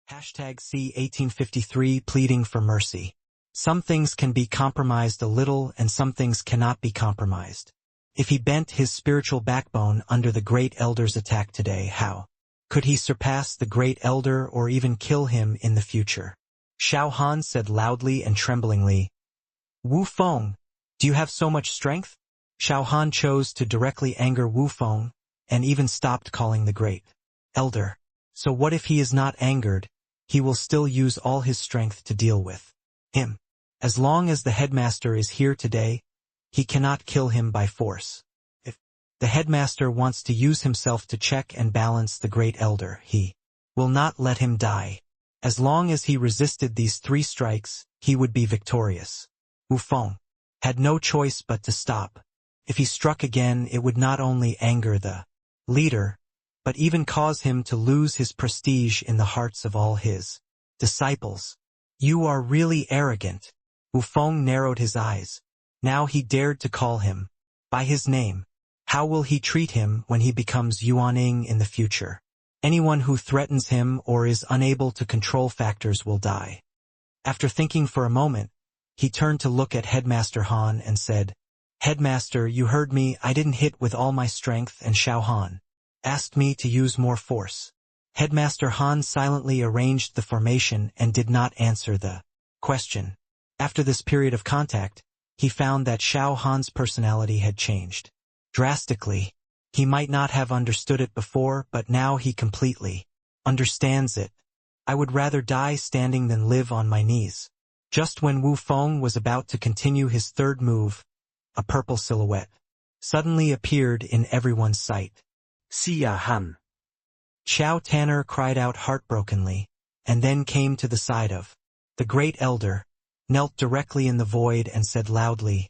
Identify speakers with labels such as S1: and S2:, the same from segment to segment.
S1: Hashtag C 1853 pleading for mercy. Some things can be compromised a little and some things cannot be compromised. If he bent his spiritual backbone under the Great Elder's attack today, how could he surpass the Great Elder or even kill him in the future? Xiao Han said loudly and tremblingly, "Wu Feng, do you have so much strength?" Xiao Han chose to directly anger Wu Feng, and even stopped calling the Great Elder. So what if he is not angered? He will still use all his strength to deal with him. As long as the headmaster is here today, he cannot kill him by force. If the headmaster wants to use himself to check and balance the Great Elder, he will not let him die. As long as he resisted these 3 strikes, he would be victorious. Wu Feng had no choice but to stop. If he struck again, it would not only anger the leader, but even cause him to lose his prestige in the hearts of all his disciples. "You are really arrogant." Wu Feng narrowed his eyes. Now he dared to call him by his name. How will he treat him when he becomes Yuaning in the future? Anyone who threatens him or is unable to control factors will die. After thinking for a moment, he turned to look at Headmaster Han and said, "Headmaster, you heard me. I didn't hit with all my strength and Xiao Han asked me to use more force." Headmaster Han silently arranged the formation and did not answer the question. After this period of contact, he found that Xiao Han's personality had changed drastically. He might not have understood it before, but now he completely understands it. "I would rather die standing than live on my knees." Just when Wu Feng was about to continue his 3rd move, a purple silhouette suddenly appeared in everyone's sight. "Xiao Han!" Xiao Tanner cried out heartbrokenly, and then came to the side of the Great Elder, knelt directly in the void and said loudly,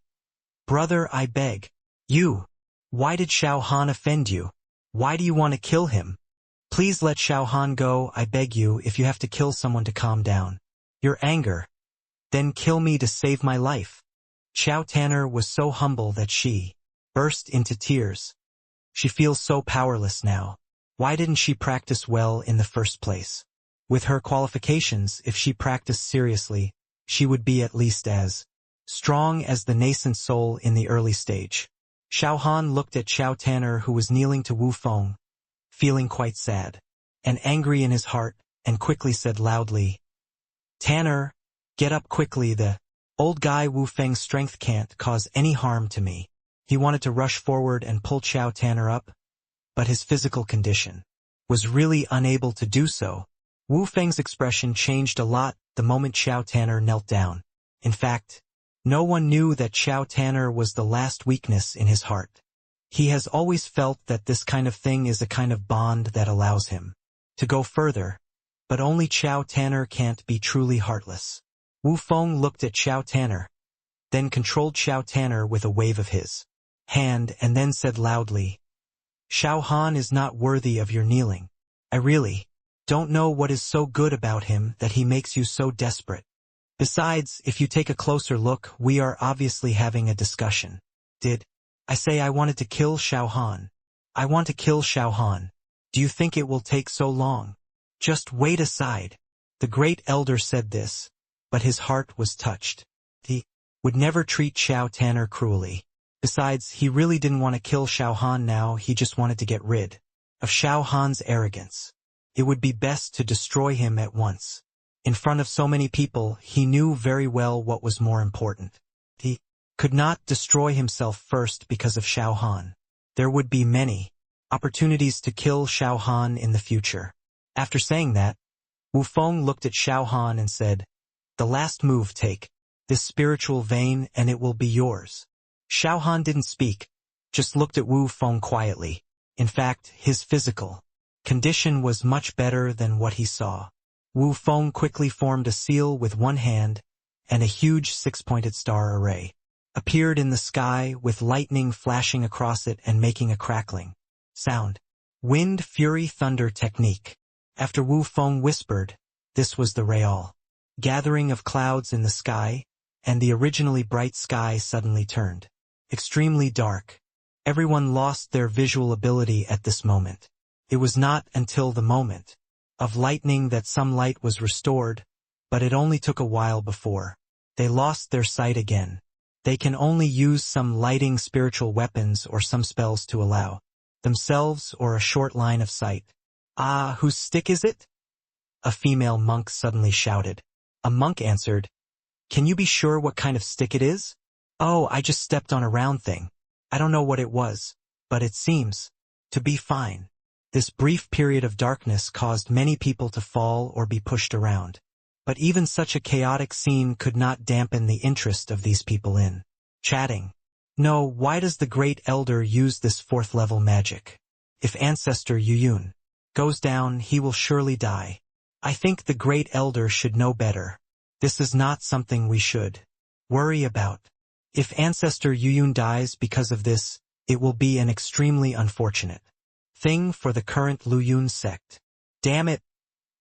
S1: "Brother, I beg you. Why did Xiao Han offend you? Why do you want to kill him? Please let Xiao Han go, I beg you. If you have to kill someone to calm down your anger, then kill me to save my life." Xiao Tanner was so humble that she burst into tears. She feels so powerless now. Why didn't she practice well in the first place? With her qualifications, if she practiced seriously, she would be at least as strong as the nascent soul in the early stage. Xiao Han looked at Xiao Tanner, who was kneeling to Wu Feng, feeling quite sad and angry in his heart, and quickly said loudly, "Tanner, get up quickly. The old guy Wu Feng's strength can't cause any harm to me." He wanted to rush forward and pull Xiao Tanner up, but his physical condition was really unable to do so. Wu Feng's expression changed a lot the moment Xiao Tanner knelt down. In fact, no one knew that Xiao Tanner was the last weakness in his heart. He has always felt that this kind of thing is a kind of bond that allows him to go further, but only Xiao Tanner can't be truly heartless. Wu Feng looked at Xiao Tanner, then controlled Xiao Tanner with a wave of his hand and then said loudly, "Xiao Han is not worthy of your kneeling. I really don't know what is so good about him that he makes you so desperate. Besides, if you take a closer look, we are obviously having a discussion. Did I say I wanted to kill Xiao Han? I want to kill Xiao Han. Do you think it will take so long? Just wait aside." The Great Elder said this, but his heart was touched. He would never treat Xiao Tanner cruelly. Besides, he really didn't want to kill Xiao Han now, he just wanted to get rid of Xiao Han's arrogance. It would be best to destroy him at once. In front of so many people, he knew very well what was more important. He could not destroy himself first because of Xiao Han. There would be many opportunities to kill Xiao Han in the future. After saying that, Wu Feng looked at Xiao Han and said, "The last move, take this spiritual vein and it will be yours." Xiao Han didn't speak, just looked at Wu Feng quietly. In fact, his physical condition was much better than what he saw. Wu Feng quickly formed a seal with one hand, and a huge 6-pointed star array appeared in the sky with lightning flashing across it and making a crackling sound. Wind, fury, thunder technique. After Wu Feng whispered, this was the real gathering of clouds in the sky, and the originally bright sky suddenly turned extremely dark. Everyone lost their visual ability at this moment. It was not until the moment of lightning that some light was restored, but it only took a while before they lost their sight again. They can only use some lighting spiritual weapons or some spells to allow themselves or a short line of sight. Ah, whose stick is it? A female monk suddenly shouted. A monk answered, "Can you be sure what kind of stick it is?" "Oh, I just stepped on a round thing. I don't know what it was, but it seems to be fine." This brief period of darkness caused many people to fall or be pushed around. But even such a chaotic scene could not dampen the interest of these people in chatting. No, why does the Great Elder use this fourth-level magic? If Ancestor Yuyun goes down, he will surely die. I think the Great Elder should know better. This is not something we should worry about. If Ancestor Yuyun dies because of this, it will be an extremely unfortunate thing for the current Luyun sect. Damn it!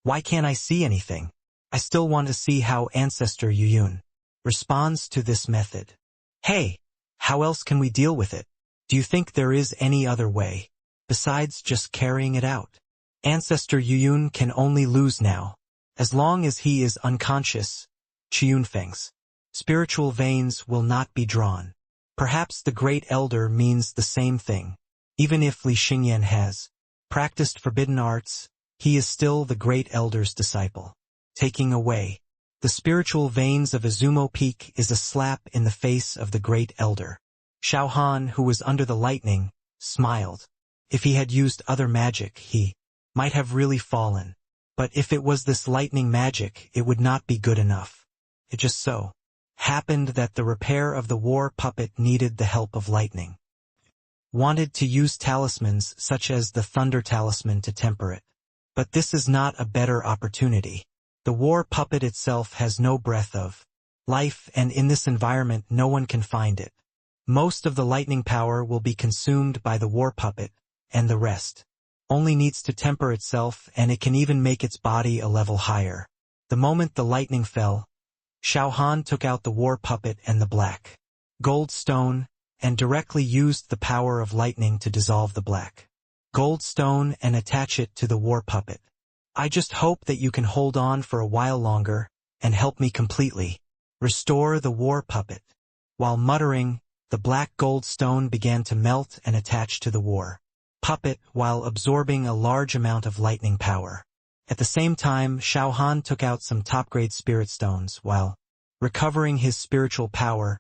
S1: Why can't I see anything? I still want to see how Ancestor Yuyun responds to this method. Hey, how else can we deal with it? Do you think there is any other way besides just carrying it out? Ancestor Yuyun can only lose now. As long as he is unconscious, Chiyunfeng's spiritual veins will not be drawn. Perhaps the Great Elder means the same thing. Even if Li Xingyan has practiced forbidden arts, he is still the Great Elder's disciple. Taking away the spiritual veins of Izumo Peak is a slap in the face of the Great Elder. Xiao Han, who was under the lightning, smiled. If he had used other magic, he might have really fallen. But if it was this lightning magic, it would not be good enough. It just so happened that the repair of the war puppet needed the help of lightning. Wanted to use talismans such as the Thunder Talisman to temper it. But this is not a better opportunity. The war puppet itself has no breath of life, and in this environment no one can find it. Most of the lightning power will be consumed by the war puppet, and the rest only needs to temper itself, and it can even make its body a level higher. The moment the lightning fell, Xiao Han took out the war puppet and the black gold stone, and directly used the power of lightning to dissolve the black gold stone and attach it to the war puppet. I just hope that you can hold on for a while longer, and help me completely restore the war puppet. While muttering, the black gold stone began to melt and attach to the war puppet while absorbing a large amount of lightning power. At the same time, Xiao Han took out some top-grade spirit stones. While recovering his spiritual power,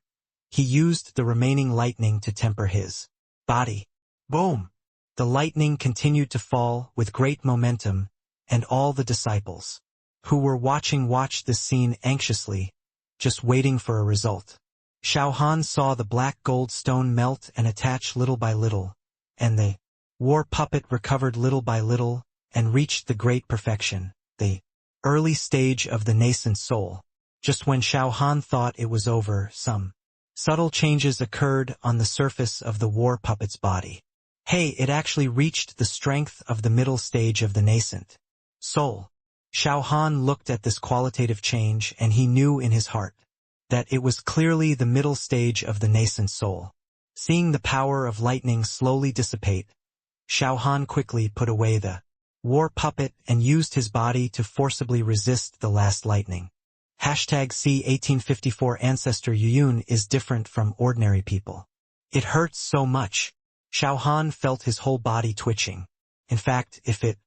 S1: he used the remaining lightning to temper his body. Boom! The lightning continued to fall with great momentum, and all the disciples who were watched this scene anxiously, just waiting for a result. Xiao Han saw the black gold stone melt and attach little by little, and the war puppet recovered little by little and reached the great perfection, the early stage of the nascent soul. Just when Xiao Han thought it was over, some subtle changes occurred on the surface of the war puppet's body. Hey, it actually reached the strength of the middle stage of the nascent soul. Xiao Han looked at this qualitative change, and he knew in his heart that it was clearly the middle stage of the nascent soul. Seeing the power of lightning slowly dissipate, Xiao Han quickly put away the war puppet and used his body to forcibly resist the last lightning. #C1854 Ancestor Yuyun is different from ordinary people. It hurts so much. Xiao Han felt his whole body twitching. In fact, if it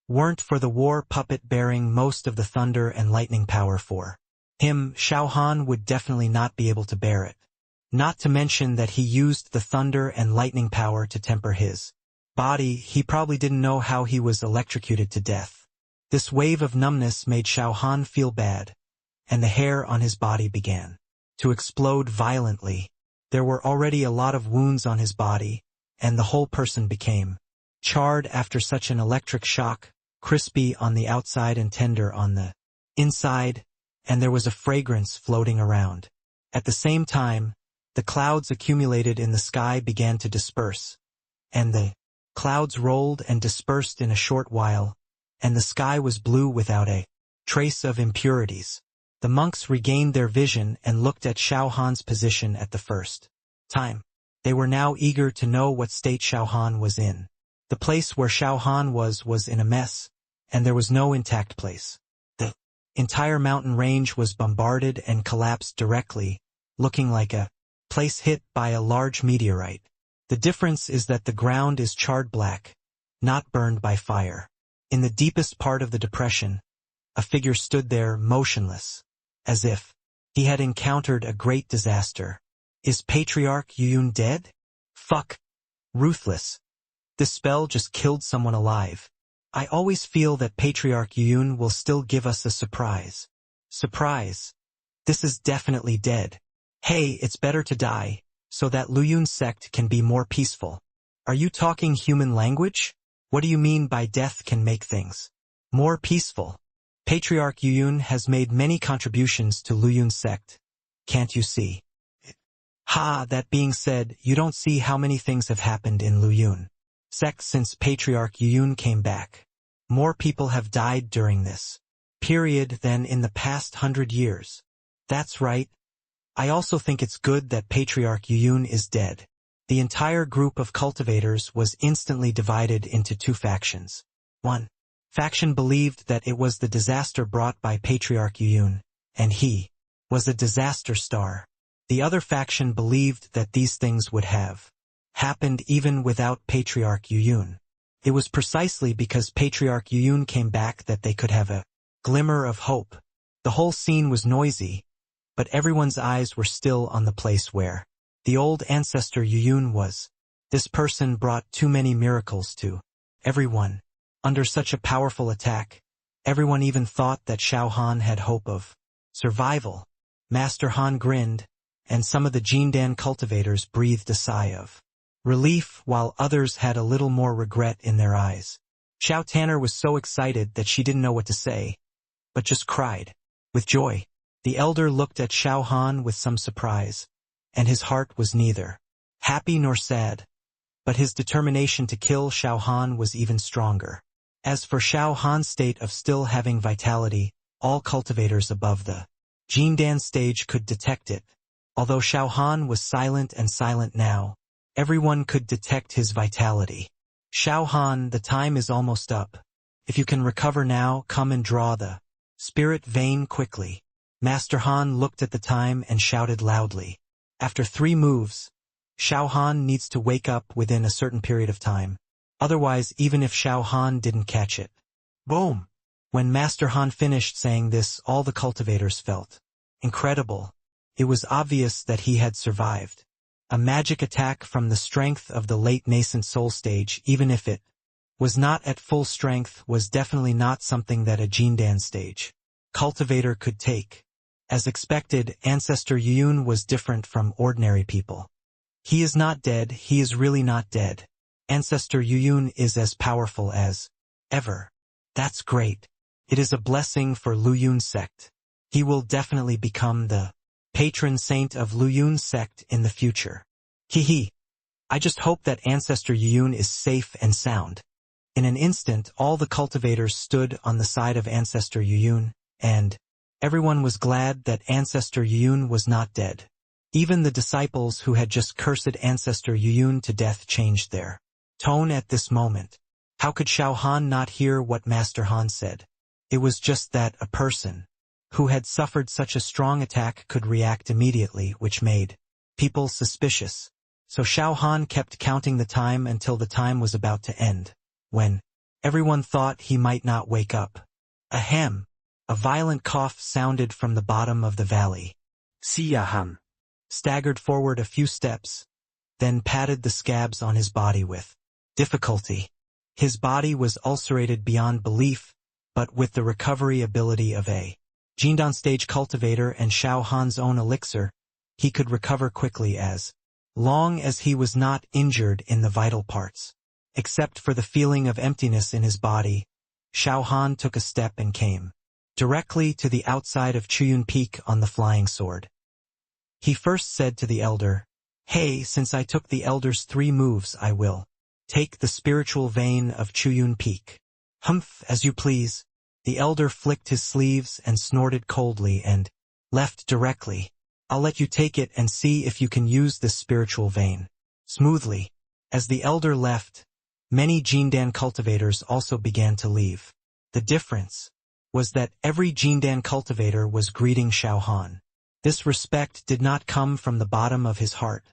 S1: weren't for the war puppet bearing most of the thunder and lightning power for him, Xiao Han would definitely not be able to bear it. Not to mention that he used the thunder and lightning power to temper his body. He probably didn't know how he was electrocuted to death. This wave of numbness made Xiao Han feel bad, and the hair on his body began to explode violently. There were already a lot of wounds on his body, and the whole person became charred after such an electric shock, crispy on the outside and tender on the inside, and there was a fragrance floating around. At the same time, the clouds accumulated in the sky began to disperse, and the clouds rolled and dispersed in a short while, and the sky was blue without a trace of impurities. The monks regained their vision and looked at Xiao Han's position at the first time. They were now eager to know what state Xiao Han was in. The place where Xiao Han was in a mess, and there was no intact place. The entire mountain range was bombarded and collapsed directly, looking like a place hit by a large meteorite. The difference is that the ground is charred black, not burned by fire. In the deepest part of the depression, a figure stood there motionless, as if he had encountered a great disaster. Is Patriarch Yuyun dead? Fuck. Ruthless. This spell just killed someone alive. I always feel that Patriarch Yuyun will still give us a surprise. Surprise. This is definitely dead. Hey, it's better to die, so that Luyun sect can be more peaceful. Are you talking human language? What do you mean by death can make things more peaceful? Patriarch Yuyun has made many contributions to Luyun sect. Can't you see? Ha, that being said, you don't see how many things have happened in Luyun sect since Patriarch Yuyun came back. More people have died during this period than in the past 100 years. That's right. I also think it's good that Patriarch Yuyun is dead. The entire group of cultivators was instantly divided into two factions. One faction believed that it was the disaster brought by Patriarch Yuyun, and he was a disaster star. The other faction believed that these things would have happened even without Patriarch Yuyun. It was precisely because Patriarch Yuyun came back that they could have a glimmer of hope. The whole scene was noisy, but everyone's eyes were still on the place where the old ancestor Yuyun was. This person brought too many miracles to everyone. Under such a powerful attack, everyone even thought that Xiao Han had hope of survival. Master Han grinned, and some of the Jindan cultivators breathed a sigh of relief while others had a little more regret in their eyes. Xiao Tanner was so excited that she didn't know what to say, but just cried with joy. The elder looked at Xiao Han with some surprise, and his heart was neither happy nor sad, but his determination to kill Xiao Han was even stronger. As for Xiao Han's state of still having vitality, all cultivators above the Jindan stage could detect it. Although Xiao Han was silent now, everyone could detect his vitality. Xiao Han, the time is almost up. If you can recover now, come and draw the spirit vein quickly. Master Han looked at the time and shouted loudly. After 3 moves, Xiao Han needs to wake up within a certain period of time. Otherwise, even if Xiao Han didn't catch it. Boom! When Master Han finished saying this, all the cultivators felt incredible. It was obvious that he had survived. A magic attack from the strength of the late nascent soul stage, even if it was not at full strength, was definitely not something that a Jindan stage cultivator could take. As expected, Ancestor Yuyun was different from ordinary people. He is not dead, he is really not dead. Ancestor Yuyun is as powerful as ever. That's great. It is a blessing for Luyun sect. He will definitely become the patron saint of Luyun sect in the future. Hee. I just hope that Ancestor Yuyun is safe and sound. In an instant, all the cultivators stood on the side of Ancestor Yuyun, and everyone was glad that Ancestor Yuyun was not dead. Even the disciples who had just cursed Ancestor Yuyun to death changed their tone at this moment. How could Xiao Han not hear what Master Han said? It was just that a person who had suffered such a strong attack could react immediately, which made people suspicious. So Xiao Han kept counting the time until the time was about to end, when everyone thought he might not wake up. Ahem! A violent cough sounded from the bottom of the valley.
S2: Xiao Han
S1: staggered forward a few steps, then patted the scabs on his body with difficulty. His body was ulcerated beyond belief, but with the recovery ability of a Jindan stage cultivator and Xiao Han's own elixir, he could recover quickly as long as he was not injured in the vital parts. Except for the feeling of emptiness in his body, Xiao Han took a step and came directly to the outside of Chuyun Peak on the flying sword. He first said to the elder, "Hey, since I took the elder's 3 moves, I will take the spiritual vein of Chuyun Peak." "Humph, as you please." The elder flicked his sleeves and snorted coldly and left directly. "I'll let you take it and see if you can use this spiritual vein smoothly." As the elder left, many Jindan cultivators also began to leave. The difference was that every Jindan cultivator was greeting Xiao Han. This respect did not come from the bottom of his heart,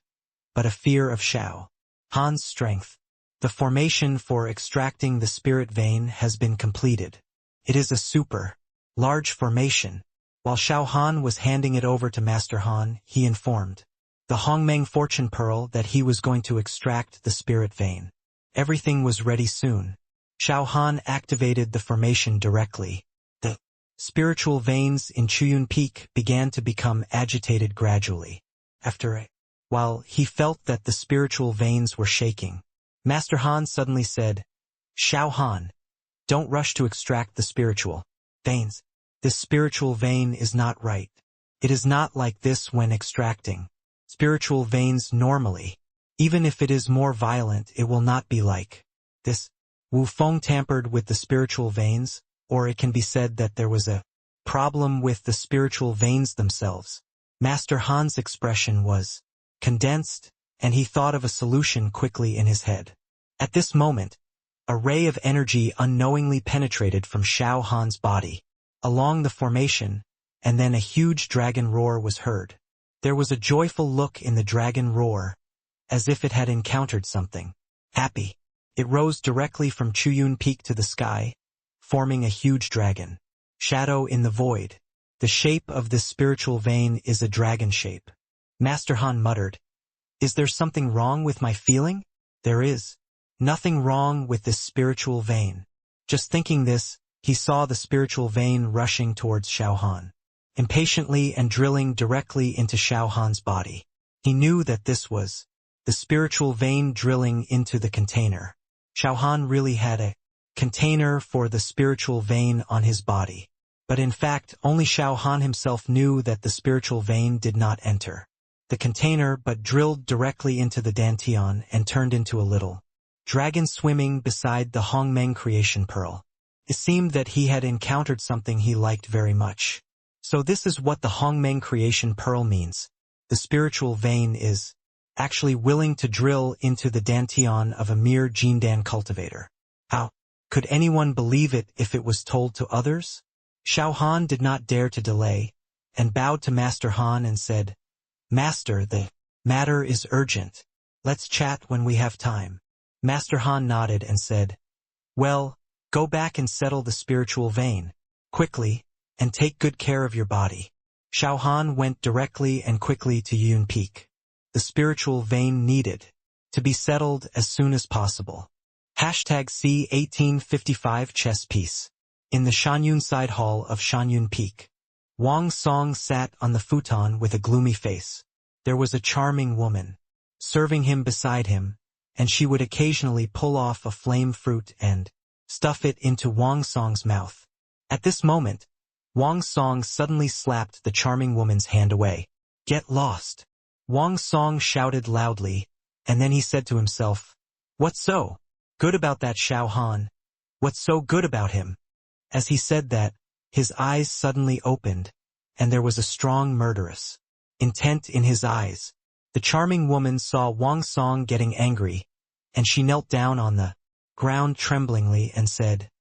S1: but a fear of Xiao Han's strength. The formation for extracting the spirit vein has been completed. It is a super large formation. While Xiao Han was handing it over to Master Han, he informed the Hongmeng fortune pearl that he was going to extract the spirit vein. Everything was ready soon. Xiao Han activated the formation directly. The spiritual veins in Chuyun Peak began to become agitated gradually. After a while, he felt that the spiritual veins were shaking. Master Han suddenly said, "Xiao Han, don't rush to extract the spiritual veins. This spiritual vein is not right. It is not like this when extracting spiritual veins normally. Even if it is more violent, it will not be like this." Wu Feng tampered with the spiritual veins, or it can be said that there was a problem with the spiritual veins themselves. Master Han's expression was condensed, and he thought of a solution quickly in his head. At this moment, a ray of energy unknowingly penetrated from Xiao Han's body along the formation, and then a huge dragon roar was heard. There was a joyful look in the dragon roar, as if it had encountered something happy. It rose directly from Chuyun Peak to the sky, forming a huge dragon shadow in the void. The shape of this spiritual vein is a dragon shape. Master Han muttered, "Is there something wrong with my feeling?" "There is nothing wrong with this spiritual vein." Just thinking this, he saw the spiritual vein rushing towards Xiao Han, impatiently and drilling directly into Xiao Han's body. He knew that this was the spiritual vein drilling into the container. Xiao Han really had a container for the spiritual vein on his body. But in fact, only Xiao Han himself knew that the spiritual vein did not enter the container but drilled directly into the dantian and turned into a little dragon swimming beside the Hongmeng creation pearl. It seemed that he had encountered something he liked very much. So this is what the Hongmeng creation pearl means. The spiritual vein is actually willing to drill into the dantian of a mere Jindan cultivator. How could anyone believe it if it was told to others? Xiao Han did not dare to delay, and bowed to Master Han and said, "Master, the matter is urgent. Let's chat when we have time." Master Han nodded and said, "Well, go back and settle the spiritual vein quickly, and take good care of your body." Xiao Han went directly and quickly to Yun Peak. The spiritual vein needed to be settled as soon as possible. #C1855 chess piece. In the Shanyun side hall of Shanyun Peak, Wang Song sat on the futon with a gloomy face. There was a charming woman serving him beside him, and she would occasionally pull off a flame fruit and stuff it into Wang Song's mouth. At this moment, Wang Song suddenly slapped the charming woman's hand away. "Get lost!" Wang Song shouted loudly, and then he said to himself, "What's so good about that Xiao Han? What's so good about him?" As he said that, his eyes suddenly opened, and there was a strong murderous intent in his eyes. The charming woman saw Wang Song getting angry, and she knelt down on the ground tremblingly and said,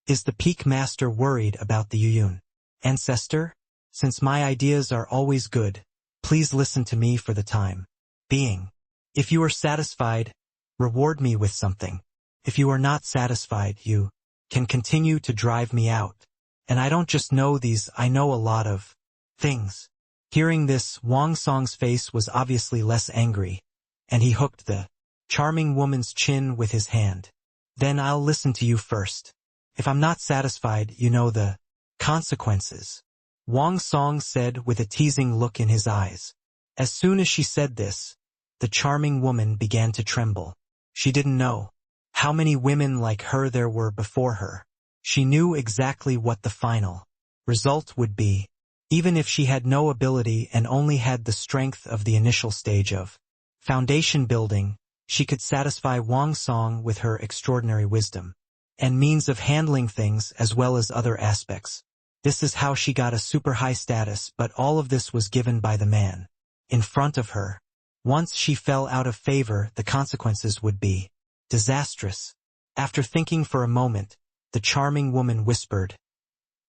S1: "Is the Peak Master worried about the Yuyun ancestor? Since my ideas are always good, please listen to me for the time being. If you are satisfied, reward me with something. If you are not satisfied, you can continue to drive me out. And I don't just know these, I know a lot of things." Hearing this, Wang Song's face was obviously less angry, and he hooked the charming woman's chin with his hand. "Then I'll listen to you first. If I'm not satisfied, you know the consequences," Wang Song said with a teasing look in his eyes. As soon as she said this, the charming woman began to tremble. She didn't know how many women like her there were before her. She knew exactly what the final result would be. Even if she had no ability and only had the strength of the initial stage of foundation building, she could satisfy Wang Song with her extraordinary wisdom and means of handling things as well as other aspects. This is how she got a super high status, but all of this was given by the man in front of her. Once she fell out of favor, the consequences would be disastrous. After thinking for a moment, the charming woman whispered.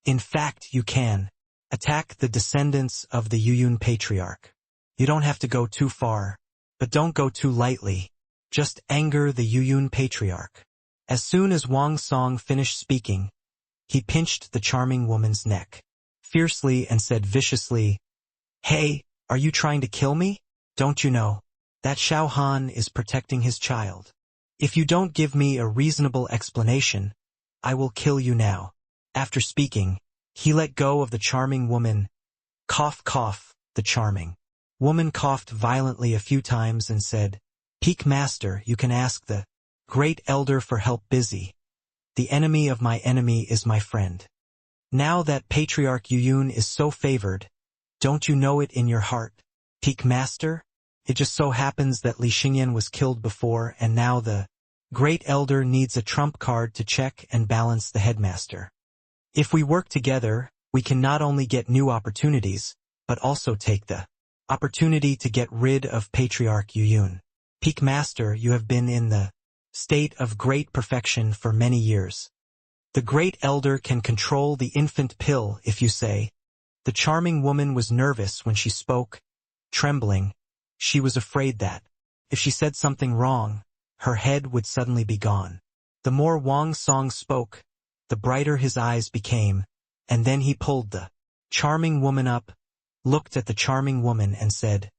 S1: In fact, you can. Attack the descendants of the Yuyun patriarch. You don't have to go too far, but don't go too lightly. Just anger the Yuyun patriarch. As soon as Wang Song finished speaking, he pinched the charming woman's neck fiercely and said viciously, Hey, are you trying to kill me? Don't you know that Xiao Han is protecting his child? If you don't give me a reasonable explanation, I will kill you now. After speaking, he let go of the charming woman. Cough, cough, the charming woman coughed violently a few times and said, Peak Master, you can ask the great elder for help. Busy. The enemy of my enemy is my friend. Now that Patriarch Yuyun is so favored, don't you know it in your heart, Peak Master? It just so happens that Li Xingyan was killed before, and now the great elder needs a trump card to check and balance the headmaster. If we work together, we can not only get new opportunities, but also take the opportunity to get rid of Patriarch Yuyun. Peak Master, you have been in the state of great perfection for many years. The great elder can control the infant pill if you say. The charming woman was nervous when she spoke, trembling. She was afraid that, if she said something wrong, her head would suddenly be gone. The more Wang Song spoke, the brighter his eyes became, and then he pulled the charming woman up, looked at the charming woman and said,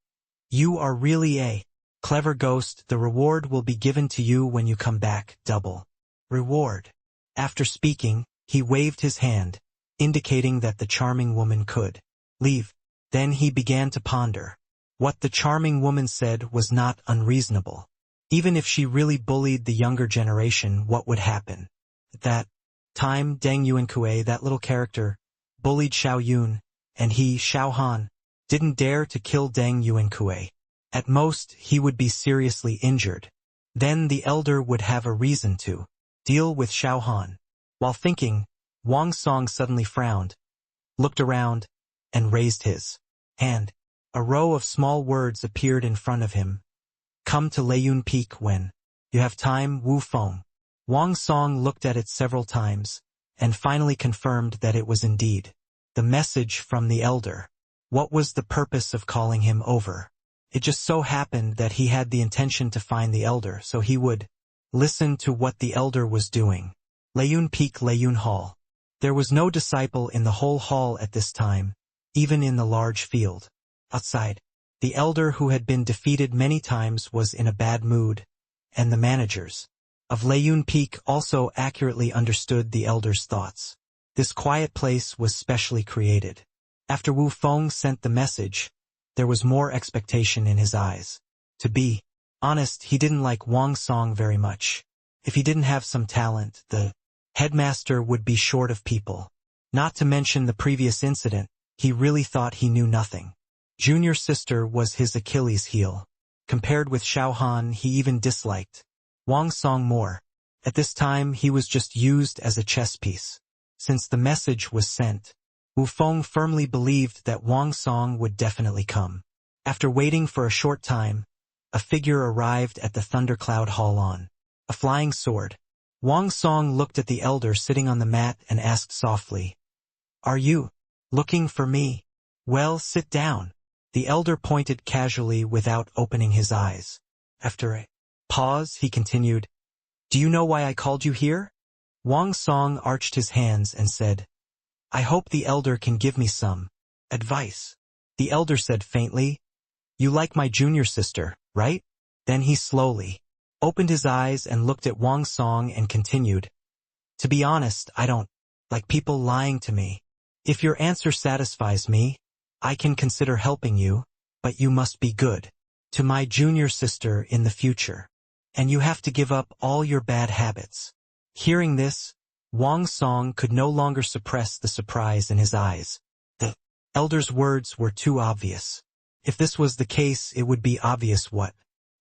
S1: You are really a clever ghost. The reward will be given to you when you come back. Double reward. After speaking, he waved his hand, indicating that the charming woman could leave. Then he began to ponder. What the charming woman said was not unreasonable. Even if she really bullied the younger generation, what would happen? At that time, Deng Yuankue, that little character, bullied Xiao Yun, and he, Xiao Han, didn't dare to kill Deng Yuankue. At most, he would be seriously injured. Then the elder would have a reason to deal with Xiao Han. While thinking, Wang Song suddenly frowned, looked around, and raised his hand. A row of small words appeared in front of him. Come to Leiyun Peak when you have time, Wu Feng. Wang Song looked at it several times, and finally confirmed that it was indeed the message from the elder. What was the purpose of calling him over? It just so happened that he had the intention to find the elder, so he would listen to what the elder was doing. Leiyun Peak, Leiyun Hall. There was no disciple in the whole hall at this time, even in the large field. Outside, the elder who had been defeated many times was in a bad mood, and the managers of Leiyun Peak also accurately understood the elder's thoughts. This quiet place was specially created. After Wu Feng sent the message, there was more expectation in his eyes. To be honest, he didn't like Wang Song very much. If he didn't have some talent, the headmaster would be short of people. Not to mention the previous incident, he really thought he knew nothing. Junior sister was his Achilles heel. Compared with Xiao Han, he even disliked Wang Song more. At this time, he was just used as a chess piece. Since the message was sent, Wu Feng firmly believed that Wang Song would definitely come. After waiting for a short time, a figure arrived at the Thundercloud Hall on a flying sword. Wang Song looked at the elder sitting on the mat and asked softly, Are you looking for me? Well, sit down. The elder pointed casually without opening his eyes. After a pause, he continued, Do you know why I called you here? Wang Song arched his hands and said, I hope the elder can give me some advice. The elder said faintly, You like my junior sister, right? Then he slowly opened his eyes and looked at Wang Song and continued, To be honest, I don't like people lying to me. If your answer satisfies me, I can consider helping you, but you must be good to my junior sister in the future. And you have to give up all your bad habits. Hearing this, Wang Song could no longer suppress the surprise in his eyes. The elder's words were too obvious. If this was the case, it would be obvious what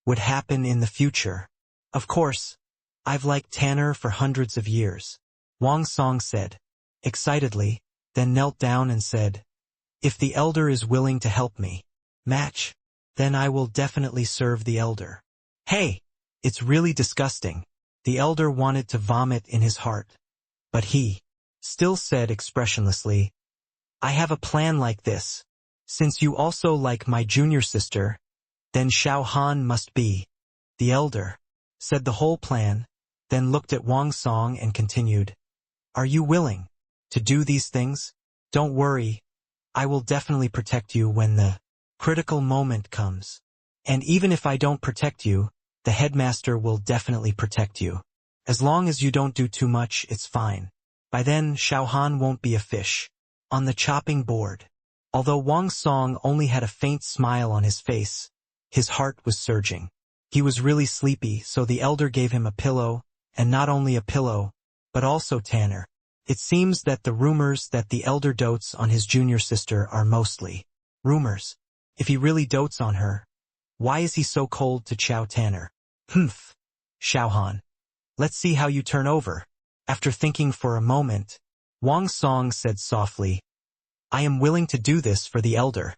S1: would happen in the future. Of course, I've liked Tanner for hundreds of years, Wang Song said, excitedly, then knelt down and said, If the elder is willing to help me match, then I will definitely serve the elder. Hey, it's really disgusting. The elder wanted to vomit in his heart. but he still said expressionlessly, I have a plan like this. Since you also like my junior sister, then Xiao Han must be the elder, said the whole plan, then looked at Wang Song and continued, Are you willing to do these things? Don't worry, I will definitely protect you when the critical moment comes. And even if I don't protect you, the headmaster will definitely protect you. As long as you don't do too much, it's fine. By then, Xiao Han won't be a fish on the chopping board. Although Wang Song only had a faint smile on his face, his heart was surging. He was really sleepy, so the elder gave him a pillow, and not only a pillow, but also Tanner. It seems that the rumors that the elder dotes on his junior sister are mostly rumors. If he really dotes on her, why is he so cold to Chow Tanner? Humph. Xiao Han. Let's see how you turn over. After thinking for a moment, Wang Song said softly, I am willing to do this for the elder.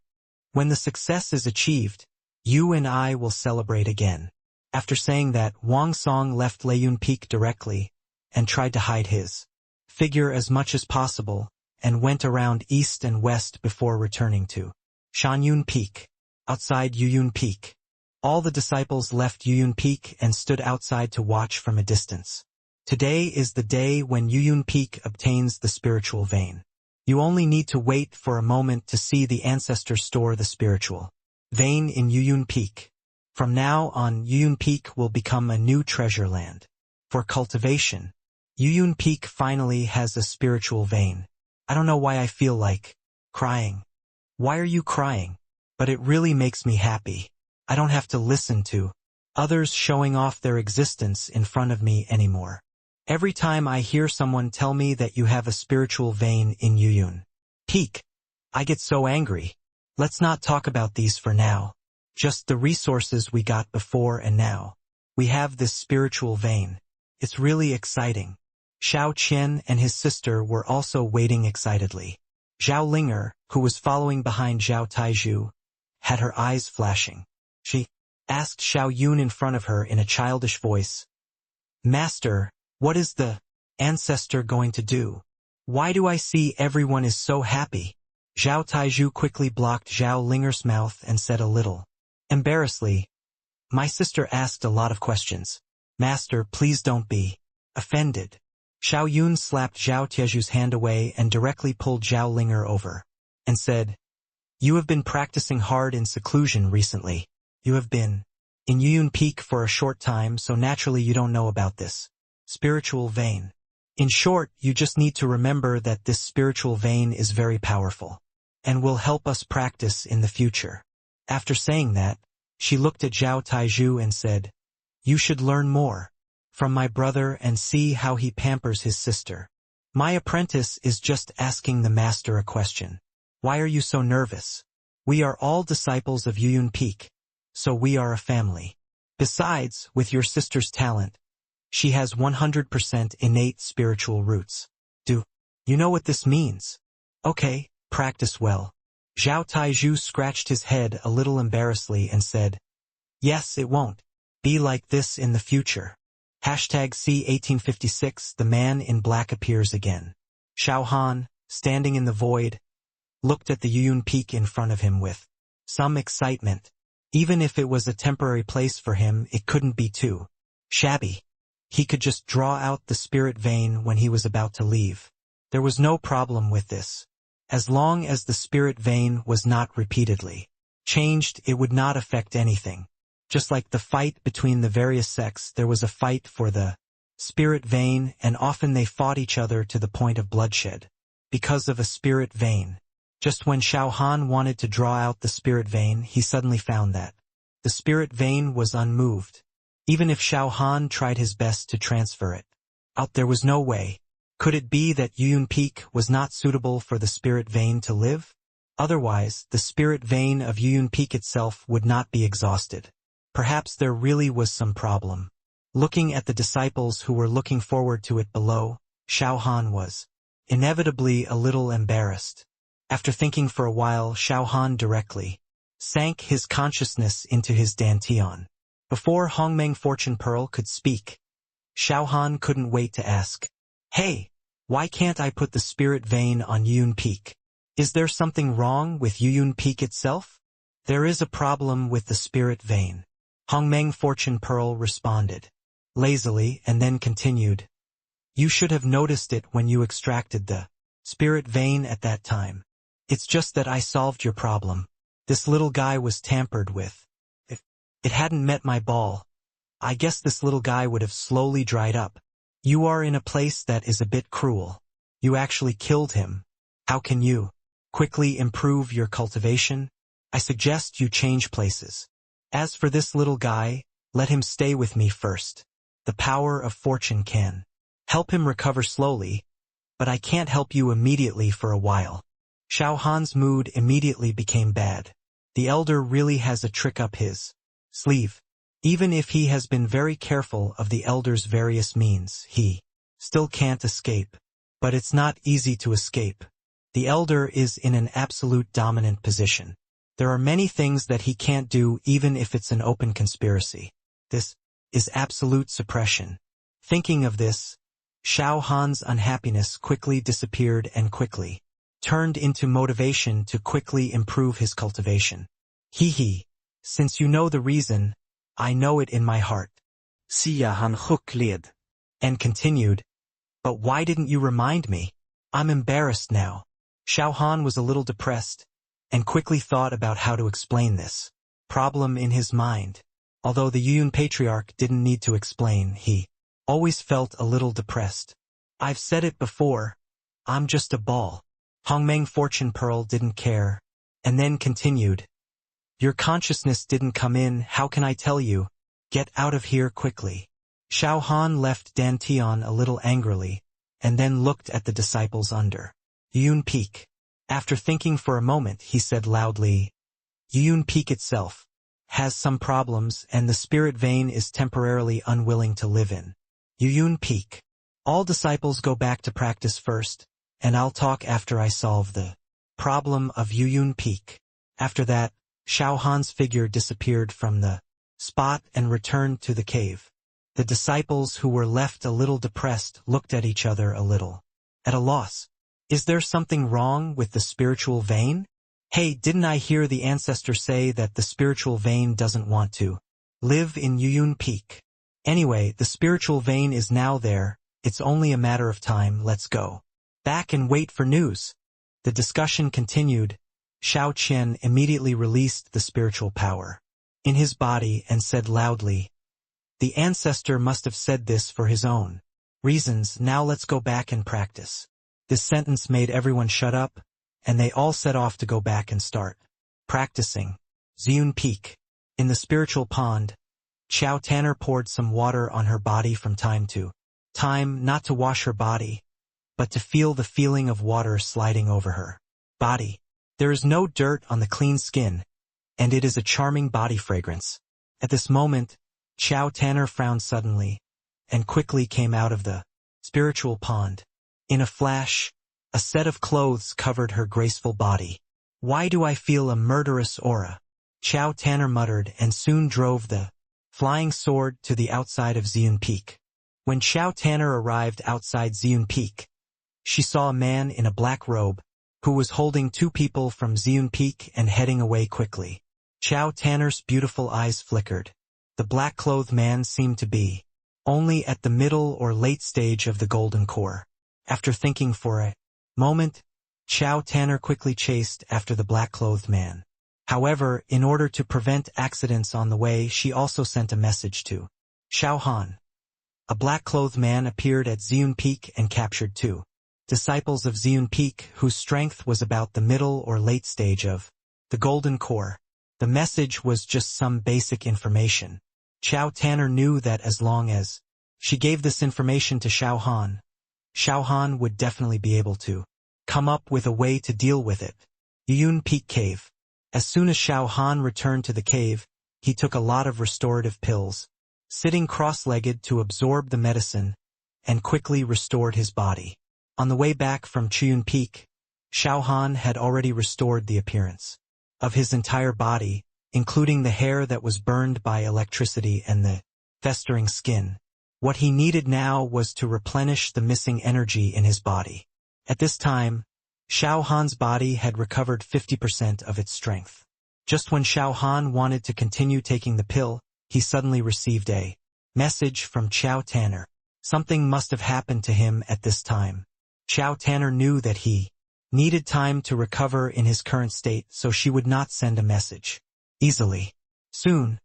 S1: When the success is achieved, you and I will celebrate again. After saying that, Wang Song left Layun Peak directly, and tried to hide his figure as much as possible, and went around east and west before returning to Shanyun Peak. Outside Yuyun Peak, all the disciples left Yuyun Peak and stood outside to watch from a distance. Today is the day when Yuyun Peak obtains the spiritual vein. You only need to wait for a moment to see the ancestors store the spiritual vein in Yuyun Peak. From now on, Yuyun Peak will become a new treasure land for cultivation. Yuyun Peak finally has a spiritual vein. I don't know why I feel like crying. Why are you crying? But it really makes me happy. I don't have to listen to others showing off their existence in front of me anymore. Every time I hear someone tell me that you have a spiritual vein in Yuyun Peak, I get so angry. Let's not talk about these for now. Just the resources we got before and now. We have this spiritual vein. It's really exciting. Xiao Qian and his sister were also waiting excitedly. Zhao Linger, who was following behind Zhao Taizhu, had her eyes flashing. She asked Xiao Yun in front of her in a childish voice, Master, what is the ancestor going to do? Why do I see everyone is so happy? Zhao Taizhu quickly blocked Zhao Linger's mouth and said a little embarrassedly, My sister asked a lot of questions. Master, please don't be offended. Xiao Yun slapped Zhao Tieju's hand away and directly pulled Zhao Linger over, and said, You have been practicing hard in seclusion recently. You have been in Yuyun Peak for a short time, so naturally you don't know about this spiritual vein. In short, you just need to remember that this spiritual vein is very powerful, and will help us practice in the future. After saying that, she looked at Zhao Taizhu and said, You should learn more from my brother and see how he pampers his sister. My apprentice is just asking the master a question. Why are you so nervous? We are all disciples of Yuyun Peak, so we are a family. Besides, with your sister's talent, she has 100% innate spiritual roots. Do you know what this means? Okay, practice well. Zhao Taizhu scratched his head a little embarrassedly and said, Yes, it won't be like this in the future. #C1856 The man in black appears again. Xiao Han, standing in the void, looked at the Yuyun Peak in front of him with some excitement. Even if it was a temporary place for him, it couldn't be too shabby. He could just draw out the spirit vein when he was about to leave. There was no problem with this. As long as the spirit vein was not repeatedly changed, it would not affect anything. Just like the fight between the various sects, there was a fight for the spirit vein, and often they fought each other to the point of bloodshed because of a spirit vein. Just when Xiao Han wanted to draw out the spirit vein, he suddenly found that the spirit vein was unmoved. Even if Xiao Han tried his best to transfer it out, there was no way. Could it be that Yuyun Peak was not suitable for the spirit vein to live? Otherwise, the spirit vein of Yuyun Peak itself would not be exhausted. Perhaps there really was some problem. Looking at the disciples who were looking forward to it below, Xiao Han was inevitably a little embarrassed. After thinking for a while, Xiao Han directly sank his consciousness into his dantian. Before Hongmeng Fortune Pearl could speak, Xiao Han couldn't wait to ask, Hey, Why can't I put the spirit vein on Yuyun Peak? Is there something wrong with Yuyun Peak itself? There is a problem with the spirit vein. Hongmeng Fortune Pearl responded lazily and then continued. You should have noticed it when you extracted the spirit vein at that time. It's just that I solved your problem. This little guy was tampered with. If it hadn't met my ball, I guess this little guy would have slowly dried up. You are in a place that is a bit cruel. You actually killed him. How can you quickly improve your cultivation? I suggest you change places. As for this little guy, let him stay with me first. The power of fortune can help him recover slowly, but I can't help you immediately for a while. Xiao Han's mood immediately became bad. The elder really has a trick up his sleeve. Even if he has been very careful of the elder's various means, he still can't escape. But it's not easy to escape. The elder is in an absolute dominant position. There are many things that he can't do even if it's an open conspiracy. This is absolute suppression. Thinking of this, Xiao Han's unhappiness quickly disappeared and quickly turned into motivation to quickly improve his cultivation. Since you know the reason, I know it in my heart.
S2: Xiao Han led
S1: And continued, but why didn't you remind me? I'm embarrassed now. Xiao Han was a little depressed, and quickly thought about how to explain this problem in his mind. Although the Yuyun Patriarch didn't need to explain, he always felt a little depressed. I've said it before, I'm just a ball. Hongmeng Fortune Pearl didn't care, and then continued. Your consciousness didn't come in, how can I tell you? Get out of here quickly. Xiao Han left Dantian a little angrily, and then looked at the disciples under Yuyun Peak. After thinking for a moment, he said loudly, Yuyun Peak itself has some problems and the spirit vein is temporarily unwilling to live in Yuyun Peak. All disciples go back to practice first, and I'll talk after I solve the problem of Yuyun Peak. After that, Xiao Han's figure disappeared from the spot and returned to the cave. The disciples who were left a little depressed looked at each other a little at a loss. Is there something wrong with the spiritual vein? Hey, didn't I hear the ancestor say that the spiritual vein doesn't want to live in Yuyun Peak? Anyway, the spiritual vein is now there, it's only a matter of time, let's go back and wait for news. The discussion continued. Xiao Qian immediately released the spiritual power in his body and said loudly, the ancestor must have said this for his own reasons, now let's go back and practice. This sentence made everyone shut up, and they all set off to go back and start practicing. Yuyun Peak. In the spiritual pond, Xiao Tanner poured some water on her body from time to time, not to wash her body, but to feel the feeling of water sliding over her body. There is no dirt on the clean skin, and it is a charming body fragrance. At this moment, Xiao Tanner frowned suddenly, and quickly came out of the spiritual pond. In a flash, a set of clothes covered her graceful body. Why do I feel a murderous aura? Xiao Tanner muttered and soon drove the flying sword to the outside of Yuyun Peak. When Xiao Tanner arrived outside Yuyun Peak, she saw a man in a black robe, who was holding two people from Yuyun Peak and heading away quickly. Xiao Tanner's beautiful eyes flickered. The black-clothed man seemed to be only at the middle or late stage of the golden core. After thinking for a moment, Xiao Tanner quickly chased after the black-clothed man. However, in order to prevent accidents on the way, she also sent a message to Xiao Han. A black-clothed man appeared at Yuyun Peak and captured two disciples of Yuyun Peak whose strength was about the middle or late stage of the golden core. The message was just some basic information. Xiao Tanner knew that as long as she gave this information to Xiao Han would definitely be able to come up with a way to deal with it. Yuyun Peak Cave. As soon as Xiao Han returned to the cave, he took a lot of restorative pills, sitting cross-legged to absorb the medicine, and quickly restored his body. On the way back from Yuyun Peak, Xiao Han had already restored the appearance of his entire body, including the hair that was burned by electricity and the festering skin. What he needed now was to replenish the missing energy in his body. At this time, Xiao Han's body had recovered 50% of its strength. Just when Xiao Han wanted to continue taking the pill, he suddenly received a message from Xiao Tanner. Something must have happened to him at this time. Xiao Tanner knew that he needed time to recover in his current state, so she would not send a message easily. Soon,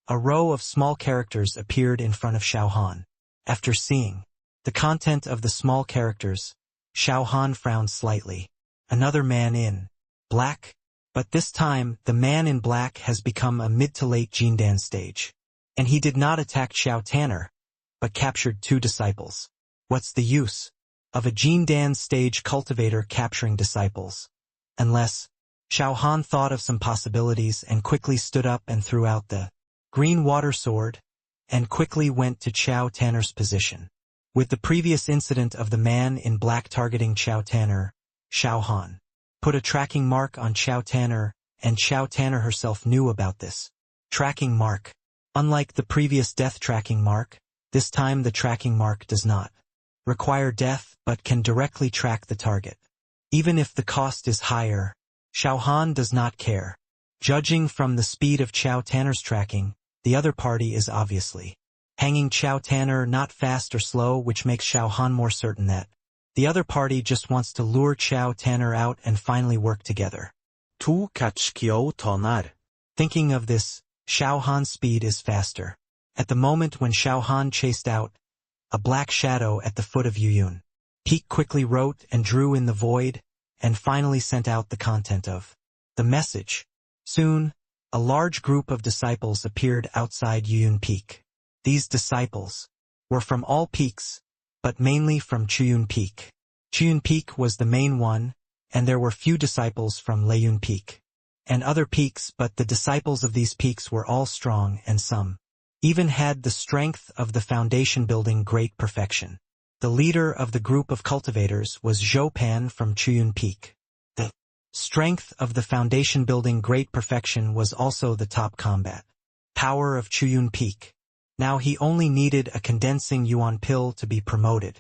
S1: a row of small characters appeared in front of Xiao Han. After seeing the content of the small characters, Xiao Han frowned slightly. Another man in black? But this time, the man in black has become a mid to late Jindan stage. And he did not attack Xiao Tanner, but captured 2 disciples. What's the use of a Jindan stage cultivator capturing disciples? Unless Xiao Han thought of some possibilities and quickly stood up and threw out the green water sword, and quickly went to Xiao Tanner's position. With the previous incident of the man in black targeting Xiao Tanner, Xiao Han put a tracking mark on Xiao Tanner, and Xiao Tanner herself knew about this tracking mark. Unlike the previous death tracking mark, this time the tracking mark does not require death but can directly track the target. Even if the cost is higher, Xiao Han does not care. Judging from the speed of Xiao Tanner's tracking, the other party is obviously hanging Xiao Tanner not fast or slow, which makes Xiao Han more certain that the other party just wants to lure Xiao Tanner out and finally work together.
S2: Tu catch Xiao Tanner.
S1: Thinking of this, Xiao Han's speed is faster. At the moment when Xiao Han chased out a black shadow at the foot of Yuyun, Peak quickly wrote and drew in the void, and finally sent out the content of the message. Soon, a large group of disciples appeared outside Yuyun Peak. These disciples were from all peaks, but mainly from Chuyun Peak. Chuyun Peak was the main one, and there were few disciples from Leiyun Peak and other peaks, but the disciples of these peaks were all strong, and some even had the strength of the foundation building great perfection. The leader of the group of cultivators was Zhou Pan from Chuyun Peak. The strength of the foundation building great perfection was also the top combat power of Chuyun Peak. Now he only needed a condensing yuan pill to be promoted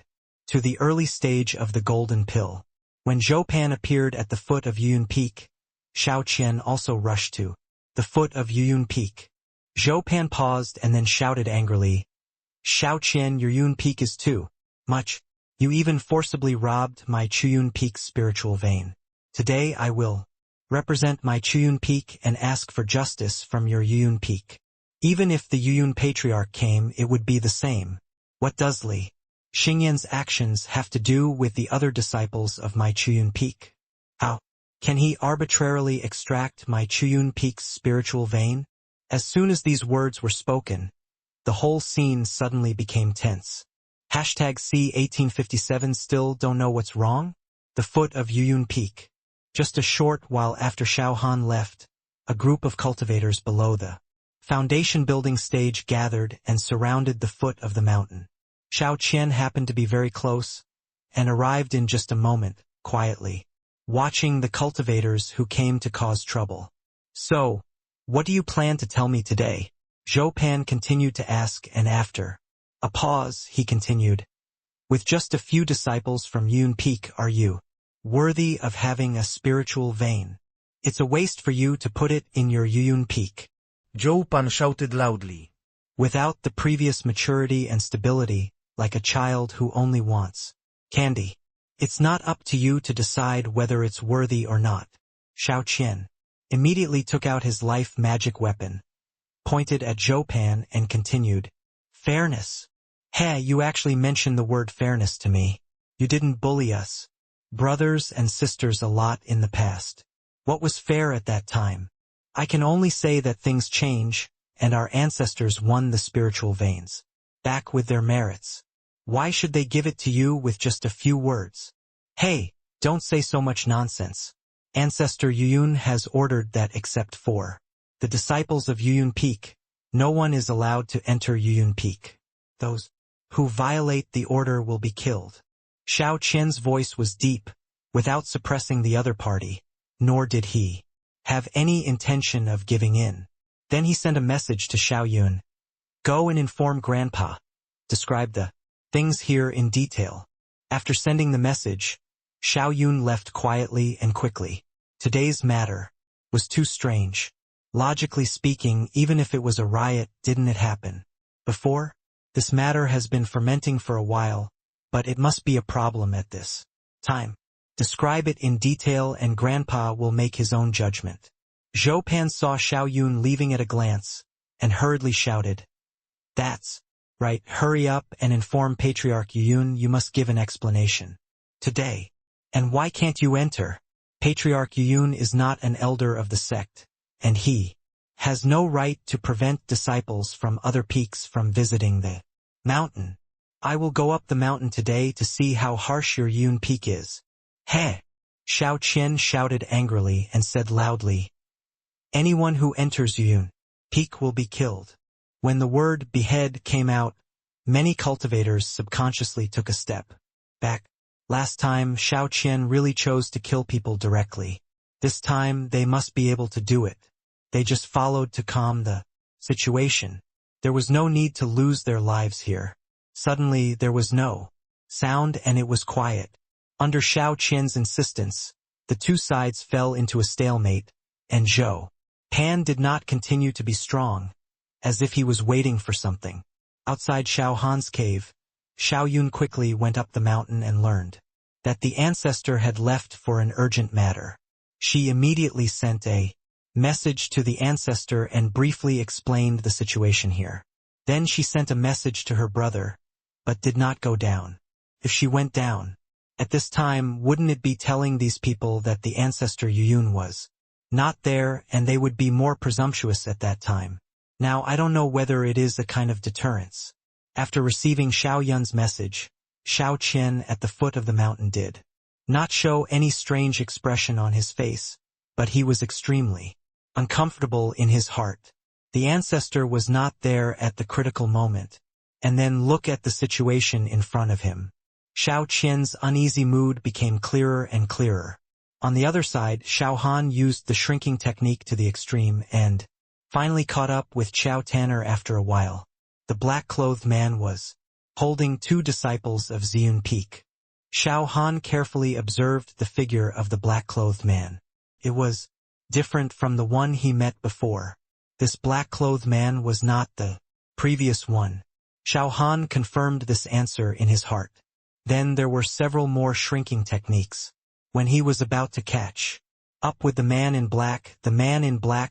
S1: to the early stage of the golden pill. When Zhou Pan appeared at the foot of Yuyun Peak, Xiao Qian also rushed to the foot of Yuyun Peak. Zhou Pan paused and then shouted angrily, "Xiao Qian, your Yuyun Peak is too much. You even forcibly robbed my Chuyun Peak's spiritual vein. Today I will represent my Chuyun Peak and ask for justice from your Yuyun Peak. Even if the Yuyun Patriarch came, it would be the same. What does Li Xingyan's actions have to do with the other disciples of my Chuyun Peak? How can he arbitrarily extract my Chuyun Peak's spiritual vein?" As soon as these words were spoken, the whole scene suddenly became tense. #C1857 Still don't know what's wrong? The foot of Yuyun Peak. Just a short while after Xiao Han left, a group of cultivators below the foundation building stage gathered and surrounded the foot of the mountain. Xiao Qian happened to be very close, and arrived in just a moment, quietly, watching the cultivators who came to cause trouble. "So, what do you plan to tell me today?" Zhou Pan continued to ask, and after a pause, he continued, "With just a few disciples from Yuyun Peak, are you worthy of having a spiritual vein? It's a waste for you to put it in your Yuyun Peak."
S2: Zhou Pan shouted loudly.
S1: "Without the previous maturity and stability, like a child who only wants candy. It's not up to you to decide whether it's worthy or not." Xiao Qian immediately took out his life magic weapon, pointed at Zhou Pan and continued, "Fairness. Hey, you actually mentioned the word fairness to me. You didn't bully us, brothers and sisters, a lot in the past. What was fair at that time? I can only say that things change, and our ancestors won the spiritual veins back with their merits. Why should they give it to you with just a few words? Hey, don't say so much nonsense. Ancestor Yuyun has ordered that except for the disciples of Yuyun Peak, no one is allowed to enter Yuyun Peak. Those who violate the order will be killed." Xiao Qian's voice was deep, without suppressing the other party, nor did he have any intention of giving in. Then he sent a message to Xiao Yun. "Go and inform Grandpa describe the things here in detail. After sending the message, Xiao Yun left quietly and quickly. Today's matter was too strange. Logically speaking, even if it was a riot, didn't it happen before? This matter has been fermenting for a while, but it must be a problem at this time. Describe it in detail and Grandpa will make his own judgment. Xiao Han saw Xiao Yun leaving at a glance, and hurriedly shouted, "That's right, hurry up and inform Patriarch Yun. You must give an explanation. Today. And why can't you enter? Patriarch Yun is not an elder of the sect, and he has no right to prevent disciples from other peaks from visiting the mountain. I will go up the mountain today to see how harsh your Yun peak is." "Heh!" Xiao Qian shouted angrily and said loudly, "Anyone who enters Yun peak will be killed." When the word behead came out, many cultivators subconsciously took a step back. Last time, Xiao Qian really chose to kill people directly. This time, they must be able to do it. They just followed to calm the situation. There was no need to lose their lives here. Suddenly, there was no sound and it was quiet. Under Xiao Qian's insistence, the two sides fell into a stalemate, and Xiao Han did not continue to be strong, as if he was waiting for something. Outside Xiao Han's cave, Xiao Yun quickly went up the mountain and learned that the ancestor had left for an urgent matter. She immediately sent a message to the ancestor and briefly explained the situation here. Then she sent a message to her brother, but did not go down. If she went down at this time, wouldn't it be telling these people that the ancestor Yun was not there and they would be more presumptuous at that time? Now I don't know whether it is a kind of deterrence. After receiving Xiao Yun's message, Xiao Qian at the foot of the mountain did not show any strange expression on his face, but he was extremely uncomfortable in his heart. The ancestor was not there at the critical moment, and then look at the situation in front of him. Xiao Qian's uneasy mood became clearer and clearer. On the other side, Xiao Han used the shrinking technique to the extreme and finally caught up with Xiao Tanner after a while. The black-clothed man was holding two disciples of Ziyun Peak. Xiao Han carefully observed the figure of the black-clothed man. It was different from the one he met before. This black-clothed man was not the previous one. Xiao Han confirmed this answer in his heart. Then there were several more shrinking techniques. When he was about to catch up with the man in black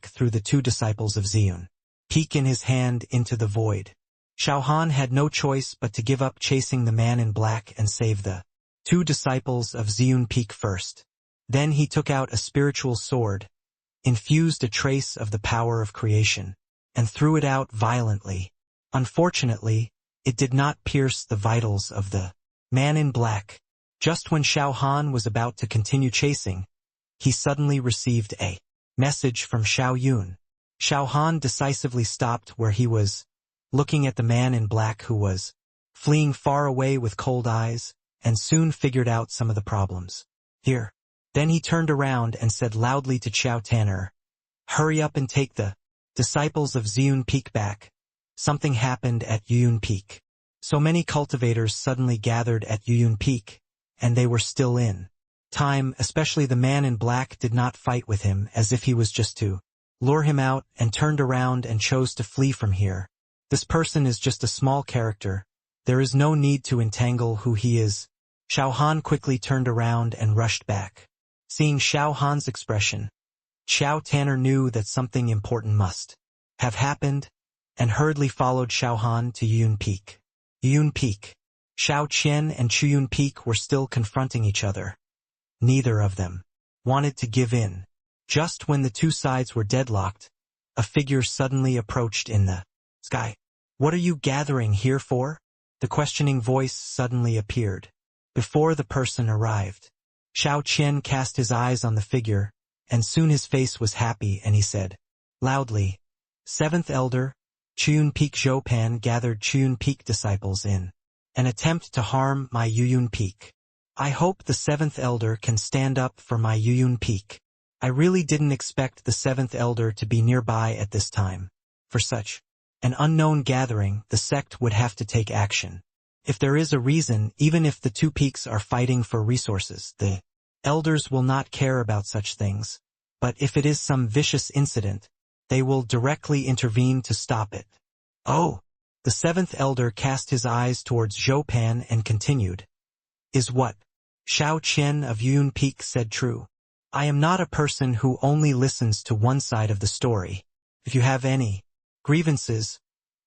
S1: threw the two disciples of Ziyun Peak in his hand into the void. Xiao Han had no choice but to give up chasing the man in black and save the two disciples of Ziyun Peak first. Then he took out a spiritual sword, infused a trace of the power of creation, and threw it out violently. Unfortunately, it did not pierce the vitals of the man in black. Just when Xiao Han was about to continue chasing, he suddenly received a message from Xiao Yun. Xiao Han decisively stopped where he was, looking at the man in black who was fleeing far away with cold eyes, and soon figured out some of the problems here. Then he turned around and said loudly to Xiao Tanner, "Hurry up and take the disciples of Ziyun Peak back. Something happened at Yuyun Peak." So many cultivators suddenly gathered at Yuyun Peak, and they were still in time, especially the man in black did not fight with him as if he was just to lure him out, and turned around and chose to flee from here. This person is just a small character. There is no need to entangle who he is. Xiao Han quickly turned around and rushed back. Seeing Xiao Han's expression, Xiao Tanner knew that something important must have happened, and hurriedly followed Xiao Han to Yuyun Peak. Yuyun Peak. Xiao Qian and Chuyun Peak were still confronting each other. Neither of them wanted to give in. Just when the two sides were deadlocked, a figure suddenly approached in the sky. "What are you gathering here for?" The questioning voice suddenly appeared. Before the person arrived, Xiao Qian cast his eyes on the figure, and soon his face was happy and he said loudly, "Seventh Elder, Chuyun Peak Zhoupan gathered Chuyun Peak disciples in an attempt to harm my Yuyun Peak. I hope the seventh elder can stand up for my Yuyun Peak. I really didn't expect the seventh elder to be nearby at this time. For such An unknown gathering, the sect would have to take action. If there is a reason, even if the two peaks are fighting for resources, the elders will not care about such things. But if it is some vicious incident, they will directly intervene to stop it. Oh! The seventh elder cast his eyes towards Xiao Han and continued. Is what Xiao Qian of Yun Peak said true? I am not a person who only listens to one side of the story. If you have any grievances,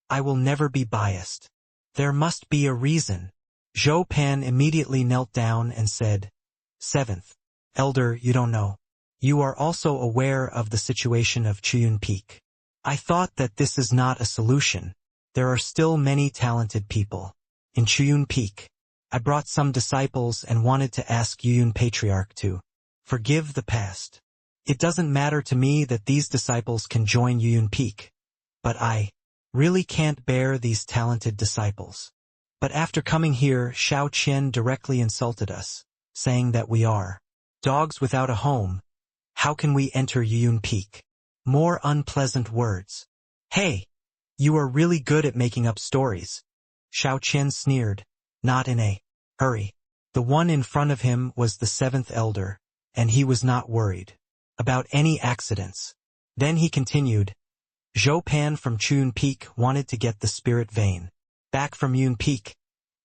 S1: I will never be biased. There must be a reason. Xiao Han immediately knelt down and said, Seventh elder, you don't know. You are also aware of the situation of Yun Peak. I thought that this is not a solution. There are still many talented people. In Yun Peak, I brought some disciples and wanted to ask Yun Patriarch to forgive the past. It doesn't matter to me that these disciples can join Yun Peak, but I really can't bear these talented disciples. But after coming here, Xiao Qian directly insulted us, saying that we are dogs without a home. How can we enter Yun Peak? More unpleasant words. Hey! You are really good at making up stories. Xiao Qian sneered, not in a hurry. The one in front of him was the seventh elder, and he was not worried about any accidents. Then he continued, Xiao Han from Yun Peak wanted to get the spirit vein back from Yun Peak.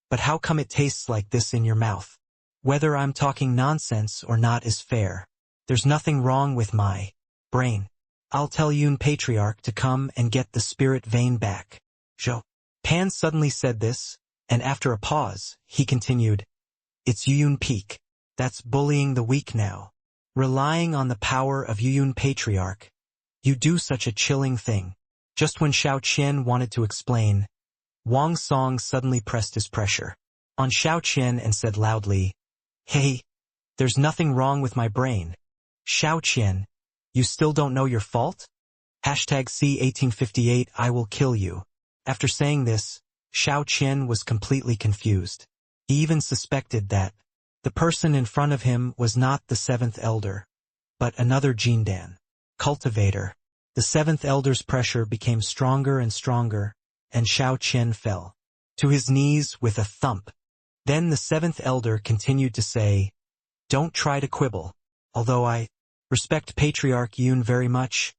S1: But how come it tastes like this in your mouth? Whether I'm talking nonsense or not is fair. There's nothing wrong with my brain. I'll tell Yun Patriarch to come and get the spirit vein back. Xiao Han suddenly said this, and after a pause, he continued, It's Yun Peak. That's bullying the weak now. Relying on the power of Yun Patriarch. You do such a chilling thing. Just when Xiao Qian wanted to explain, Wang Song suddenly pressed his pressure on Xiao Qian and said loudly, Hey, there's nothing wrong with my brain. Xiao Qian, you still don't know your fault? #C1858 I will kill you. After saying this, Xiao Qian was completely confused. He even suspected that the person in front of him was not the seventh elder, but another Jindan cultivator. The seventh elder's pressure became stronger and stronger, and Xiao Qian fell to his knees with a thump. Then the seventh elder continued to say, Don't try to quibble. Although I respect Patriarch Yun very much,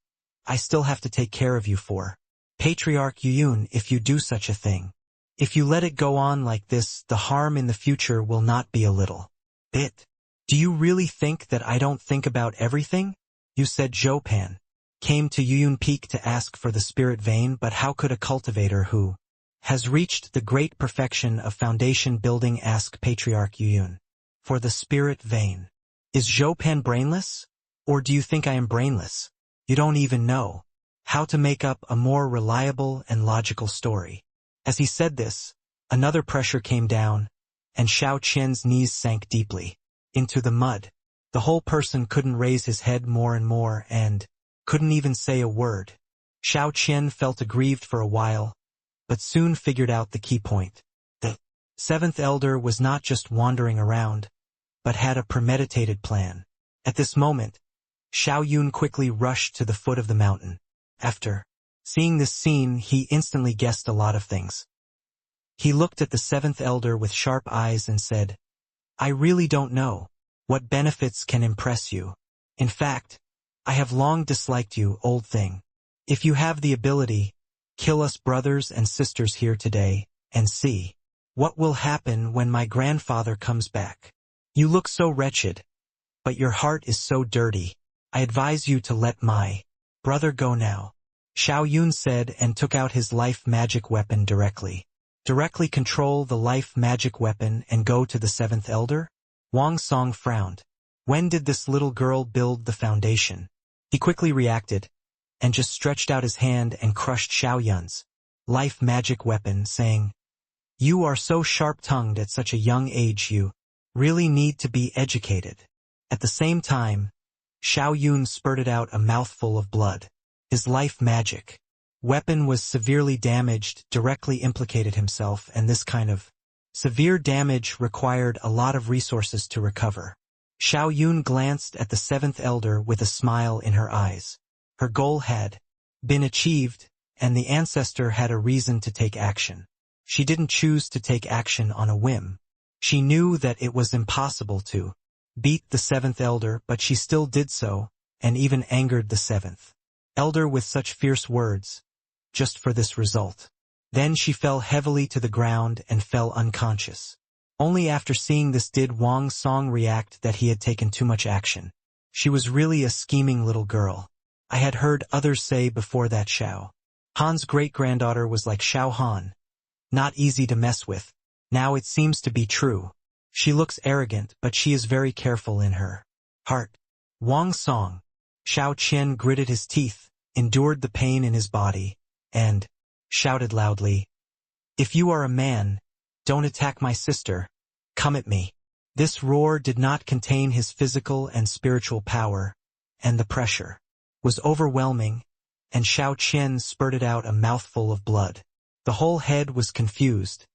S1: I still have to take care of you for Patriarch Yun if you do such a thing. If you let it go on like this, the harm in the future will not be a little bit. Do you really think that I don't think about everything? You said Xiao Han came to Yun Peak to ask for the spirit vein, but how could a cultivator who has reached the great perfection of foundation building ask Patriarch Yun for the spirit vein? Is Xiao Han brainless? Or do you think I am brainless? You don't even know how to make up a more reliable and logical story. As he said this, another pressure came down, and Xiao Qian's knees sank deeply into the mud. The whole person couldn't raise his head more and more and couldn't even say a word. Xiao Qian felt aggrieved for a while, but soon figured out the key point. The seventh elder was not just wandering around, but had a premeditated plan. At this moment, Xiao Yun quickly rushed to the foot of the mountain. After seeing this scene, he instantly guessed a lot of things. He looked at the seventh elder with sharp eyes and said, I really don't know what benefits can impress you. In fact, I have long disliked you, old thing. If you have the ability, kill us brothers and sisters here today, and see what will happen when my grandfather comes back. You look so wretched, but your heart is so dirty. I advise you to let my brother go now. Xiao Yun said and took out his life magic weapon directly. Directly control the life magic weapon and go to the seventh elder? Wang Song frowned. When did this little girl build the foundation? He quickly reacted, and just stretched out his hand and crushed Xiao Yun's life magic weapon, saying, You are so sharp-tongued at such a young age, you really need to be educated. At the same time, Xiao Yun spurted out a mouthful of blood. His life magic weapon was severely damaged, directly implicated himself, and this kind of severe damage required a lot of resources to recover. Xiao Yun glanced at the seventh elder with a smile in her eyes. Her goal had been achieved, and the ancestor had a reason to take action. She didn't choose to take action on a whim. She knew that it was impossible to beat the seventh elder, but she still did so, and even angered the seventh elder with such fierce words, just for this result. Then she fell heavily to the ground and fell unconscious. Only after seeing this did Wang Song react that he had taken too much action. She was really a scheming little girl. I had heard others say before that Xiao Han's great-granddaughter was like Xiao Han, not easy to mess with. Now it seems to be true. She looks arrogant, but she is very careful in her heart. Wang Song. Xiao Qian gritted his teeth, endured the pain in his body, and shouted loudly, "If you are a man, don't attack my sister. Come at me." This roar did not contain his physical and spiritual power, and the pressure was overwhelming, and Xiao Qian spurted out a mouthful of blood. The whole head was confused,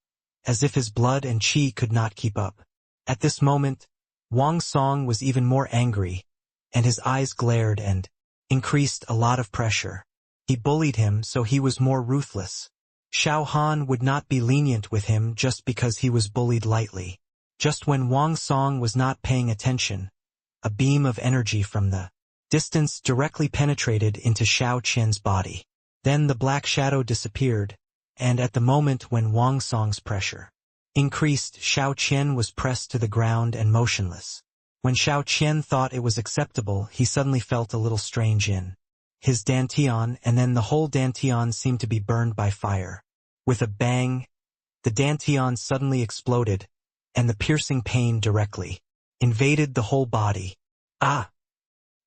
S1: as if his blood and qi could not keep up. At this moment, Wang Song was even more angry, and his eyes glared and increased a lot of pressure. He bullied him, so he was more ruthless. Xiao Han would not be lenient with him just because he was bullied lightly. Just when Wang Song was not paying attention, a beam of energy from the distance directly penetrated into Xiao Qian's body. Then the black shadow disappeared, and at the moment when Wang Song's pressure increased, Xiao Qian was pressed to the ground and motionless. When Xiao Qian thought it was acceptable, he suddenly felt a little strange in his dantian, and then the whole dantian seemed to be burned by fire. With a bang, the dantian suddenly exploded, and the piercing pain directly invaded the whole body. "Ah!"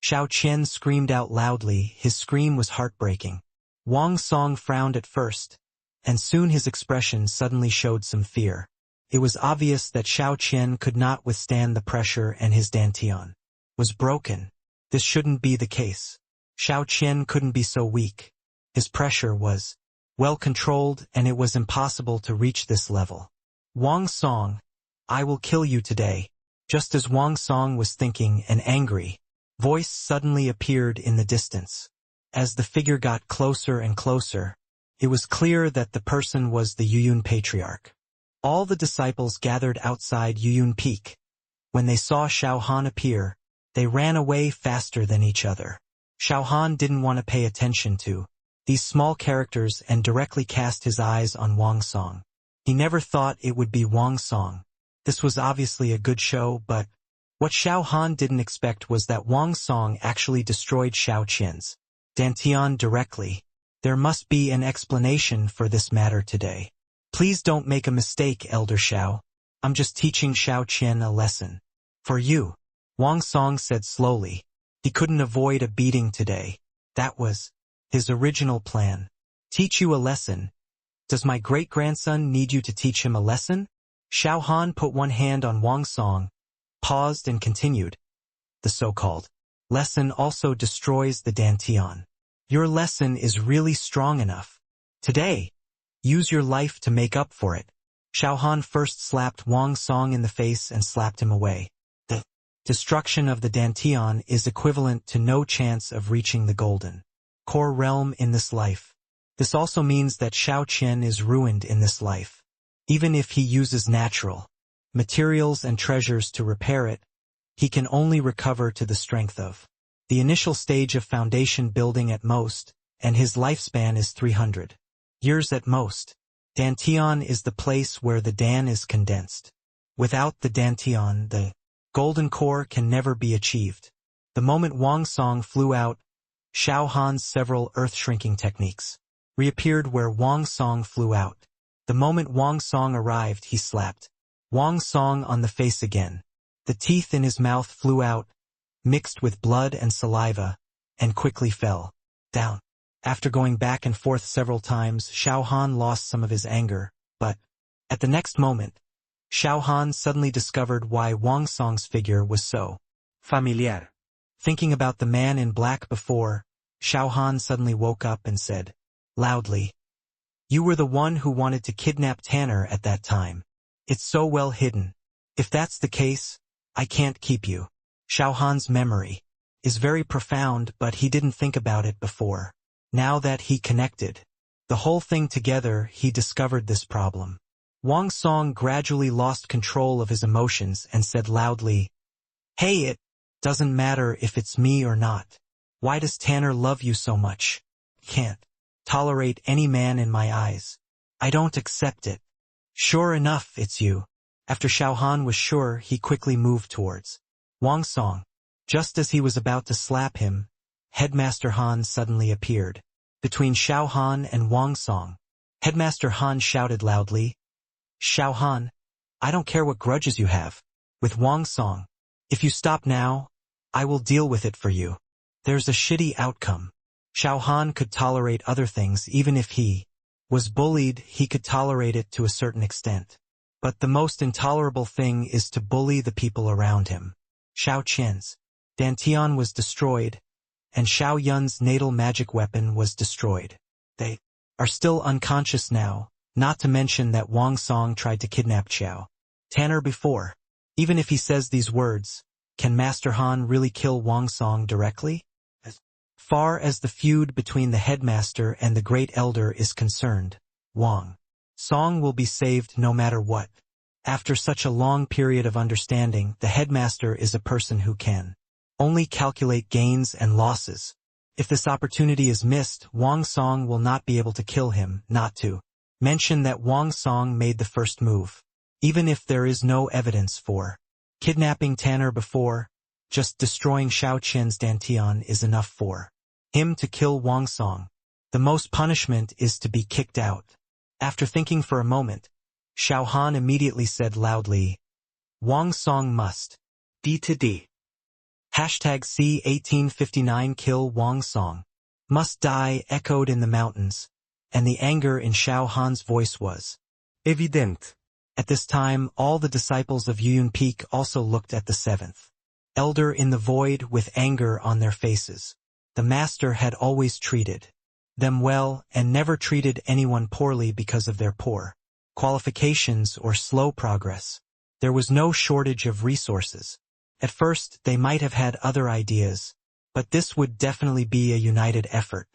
S1: Xiao Qian screamed out loudly. His scream was heartbreaking. Wang Song frowned at first, and soon his expression suddenly showed some fear. It was obvious that Xiao Qian could not withstand the pressure and his dantian was broken. This shouldn't be the case. Xiao Qian couldn't be so weak. His pressure was well controlled, and it was impossible to reach this level. "Wang Song, I will kill you today." Just as Wang Song was thinking, an angry voice suddenly appeared in the distance. As the figure got closer and closer, it was clear that the person was the Yuyun Patriarch. All the disciples gathered outside Yuyun Peak. When they saw Xiao Han appear, they ran away faster than each other. Xiao Han didn't want to pay attention to these small characters and directly cast his eyes on Wang Song. He never thought it would be Wang Song. This was obviously a good show, but what Xiao Han didn't expect was that Wang Song actually destroyed Xiao Qian's dantian directly. There must be an explanation for this matter today. Please don't make a mistake, Elder Xiao. I'm just teaching Xiao Qian a lesson. For you, Wang Song said slowly. He couldn't avoid a beating today. That was his original plan. Teach you a lesson? Does my great-grandson need you to teach him a lesson? Xiao Han put one hand on Wang Song, paused and continued. The so-called lesson also destroys the dantian. Your lesson is really strong enough. Today, use your life to make up for it. Xiao Han first slapped Wang Song in the face and slapped him away. The destruction of the dantian is equivalent to no chance of reaching the golden core realm in this life. This also means that Xiao Qian is ruined in this life. Even if he uses natural materials and treasures to repair it, he can only recover to the strength of the initial stage of foundation building at most, and his lifespan is 300 years at most. Dantian is the place where the Dan is condensed. Without the Dantian, the golden core can never be achieved. The moment Wang Song flew out, Xiao Han's several earth-shrinking techniques reappeared where Wang Song flew out. The moment Wang Song arrived, he slapped Wang Song on the face again. The teeth in his mouth flew out, mixed with blood and saliva, and quickly fell down. After going back and forth several times, Xiao Han lost some of his anger, but at the next moment, Xiao Han suddenly discovered why Wang Song's figure was so familiar. Thinking about the man in black before, Xiao Han suddenly woke up and said loudly, "You were the one who wanted to kidnap Tanner at that time. It's so well hidden. If that's the case, I can't keep you." Xiao Han's memory is very profound, but he didn't think about it before. Now that he connected The whole thing together, he discovered this problem. Wang Song gradually lost control of his emotions and said loudly, "Hey, it doesn't matter if it's me or not. Why does Tanner love you so much? Can't tolerate any man in my eyes. I don't accept it." "Sure enough, it's you." After Xiao Han was sure, he quickly moved towards Wang Song. Just as he was about to slap him, Headmaster Han suddenly appeared between Xiao Han and Wang Song. Headmaster Han shouted loudly, "Xiao Han, I don't care what grudges you have with Wang Song. If you stop now, I will deal with it for you." There's a shitty outcome. Xiao Han could tolerate other things. Even if he was bullied, he could tolerate it to a certain extent. But the most intolerable thing is to bully the people around him. Xiao Qian's Dantian was destroyed, and Xiao Yun's natal magic weapon was destroyed. They are still unconscious now, not to mention that Wang Song tried to kidnap Xiao Tanner before. Even if he says these words, can Master Han really kill Wang Song directly? As far as the feud between the headmaster and the great elder is concerned, Wang Song will be saved no matter what. After such a long period of understanding, the headmaster is a person who can only calculate gains and losses. If this opportunity is missed, Wang Song will not be able to kill him, not to mention that Wang Song made the first move. Even if there is no evidence for kidnapping Tanner before, just destroying Xiao Qian's Dantian is enough for him to kill Wang Song. The most punishment is to be kicked out. After thinking for a moment, Xiao Han immediately said loudly, "Wang Song must D. Hashtag C1859 kill Wang Song. Must die" echoed in the mountains, and the anger in Xiao Han's voice was evident. At this time, all the disciples of Yuyun Peak also looked at the seventh elder in the void with anger on their faces. The master had always treated them well and never treated anyone poorly because of their poor qualifications or slow progress. There was no shortage of resources. At first, they might have had other ideas, but this would definitely be a united effort.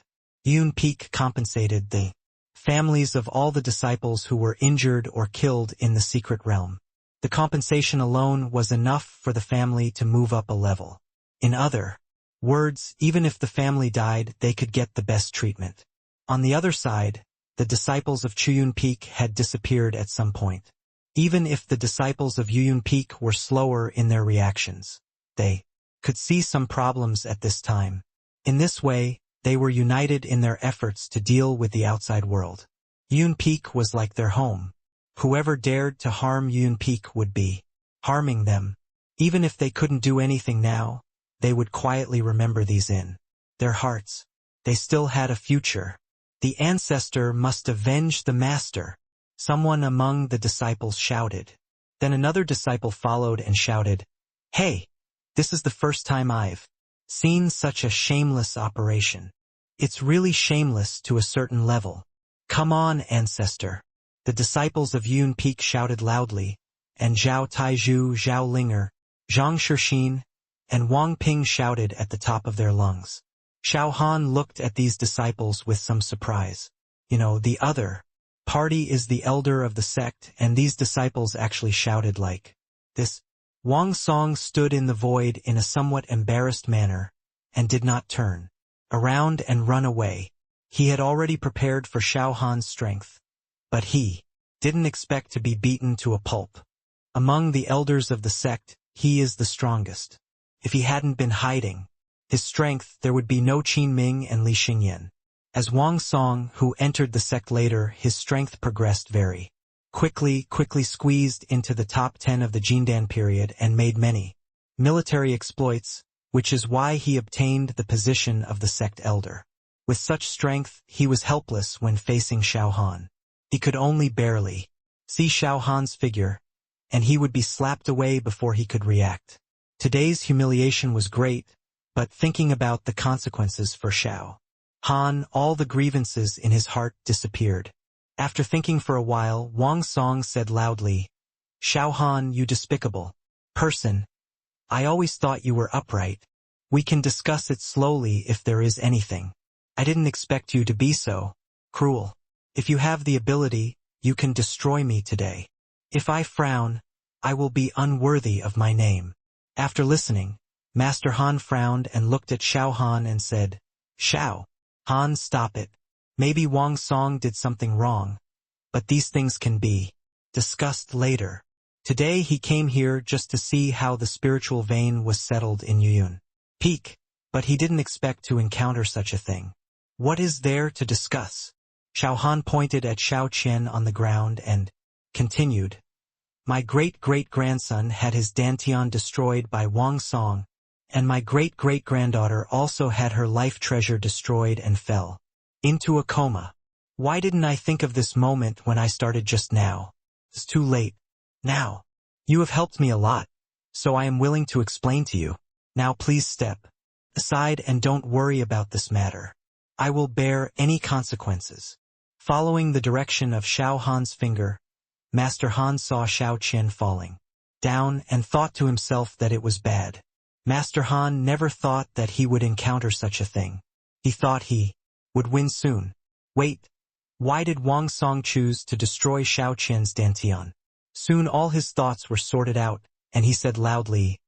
S1: Yuyun Peak compensated the families of all the disciples who were injured or killed in the secret realm. The compensation alone was enough for the family to move up a level. In other words, even if the family died, they could get the best treatment. On the other side, the disciples of Chuyun Peak had disappeared at some point. Even if the disciples of Yuyun Peak were slower in their reactions, they could see some problems at this time. In this way, they were united in their efforts to deal with the outside world. Yuyun Peak was like their home. Whoever dared to harm Yuyun Peak would be harming them. Even if they couldn't do anything now, they would quietly remember these in their hearts. They still had a future. The ancestor must avenge the master. Someone among the disciples shouted. Then another disciple followed and shouted, "Hey, this is the first time I've seen such a shameless operation. It's really shameless to a certain level. Come on, ancestor." The disciples of Yuyun Peak shouted loudly, and Zhao Taizhu, Zhao Linger, Zhang Shixin, and Wang Ping shouted at the top of their lungs. Xiao Han looked at these disciples with some surprise. The other party is the elder of the sect, and these disciples actually shouted like this. Wang Song stood in the void in a somewhat embarrassed manner, and did not turn around and run away. He had already prepared for Xiao Han's strength, but he didn't expect to be beaten to a pulp. Among the elders of the sect, he is the strongest. If he hadn't been hiding his strength, there would be no Qin Ming and Li Xingyan. As Wang Song, who entered the sect later, his strength progressed very quickly squeezed into the top 10 of the Jindan period and made many military exploits, which is why he obtained the position of the sect elder. With such strength, he was helpless when facing Xiao Han. He could only barely see Xiao Han's figure, and he would be slapped away before he could react. Today's humiliation was great, but thinking about the consequences for Xiao Han, all the grievances in his heart disappeared. After thinking for a while, Wang Song said loudly, "Xiao Han, you despicable person. I always thought you were upright. We can discuss it slowly if there is anything. I didn't expect you to be so cruel." If you have the ability, you can destroy me today. If I frown, I will be unworthy of my name." After listening, Master Han frowned and looked at Xiao Han and said, "Xiao Han, stop it. Maybe Wang Song did something wrong, but these things can be discussed later. Today he came here just to see how the spiritual vein was settled in Yuyun Peak, but he didn't expect to encounter such a thing. What is there to discuss?" Xiao Han pointed at Xiao Qian on the ground and continued, "My great-great-grandson had his dantian destroyed by Wang Song, and my great-great-granddaughter also had her life treasure destroyed and fell into a coma. Why didn't I think of this moment when I started just now? It's too late. Now. You have helped me a lot, so I am willing to explain to you. Now please step aside and don't worry about this matter. I will bear any consequences." Following the direction of Xiao Han's finger, Master Han saw Xiao Qian falling down and thought to himself that it was bad. Master Han never thought that he would encounter such a thing. He thought he would win soon. Wait, why did Wang Song choose to destroy Xiao Qian's dantian? Soon all his thoughts were sorted out, and he said loudly,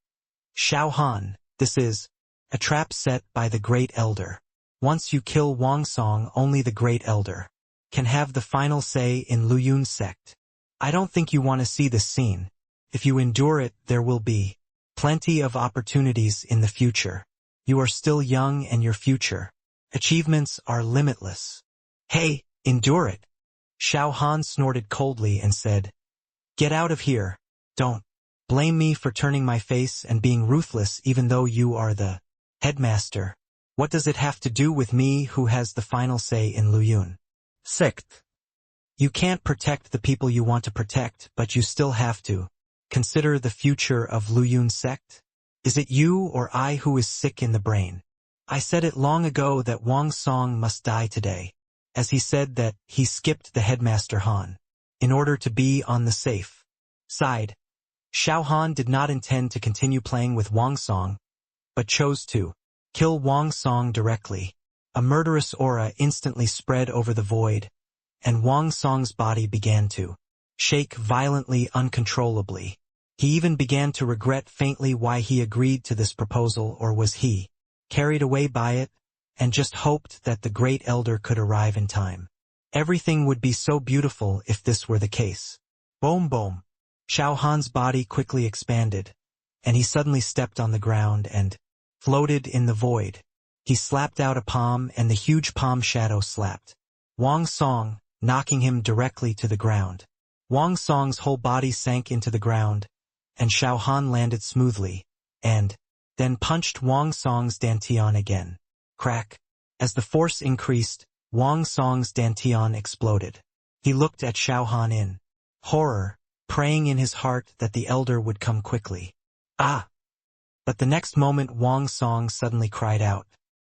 S1: "Xiao Han, this is a trap set by the Great Elder. Once you kill Wang Song, only the Great Elder can have the final say in Luyun sect. I don't think you want to see this scene. If you endure it, there will be plenty of opportunities in the future. You are still young and your future achievements are limitless." "Hey, endure it." Xiao Han snorted coldly and said, "Get out of here. Don't blame me for turning my face and being ruthless even though you are the headmaster. What does it have to do with me who has the final say in Luyun sect? You can't protect the people you want to protect, but you still have to consider the future of Luyun sect. Is it you or I who is sick in the brain? I said it long ago that Wang Song must die today." As he said that, he skipped the headmaster Han in order to be on the safe side. Xiao Han did not intend to continue playing with Wang Song, but chose to kill Wang Song directly. A murderous aura instantly spread over the void, and Wang Song's body began to shake violently, uncontrollably. He even began to regret faintly why he agreed to this proposal, or was he carried away by it, and just hoped that the Great Elder could arrive in time. Everything would be so beautiful if this were the case. Boom boom. Xiao Han's body quickly expanded, and he suddenly stepped on the ground and floated in the void. He slapped out a palm, and the huge palm shadow slapped Wang Song, knocking him directly to the ground. Wang Song's whole body sank into the ground, and Xiao Han landed smoothly, and then punched Wang Song's dantian again. Crack. As the force increased, Wang Song's dantian exploded. He looked at Xiao Han in horror, praying in his heart that the elder would come quickly. "Ah!" But the next moment Wang Song suddenly cried out.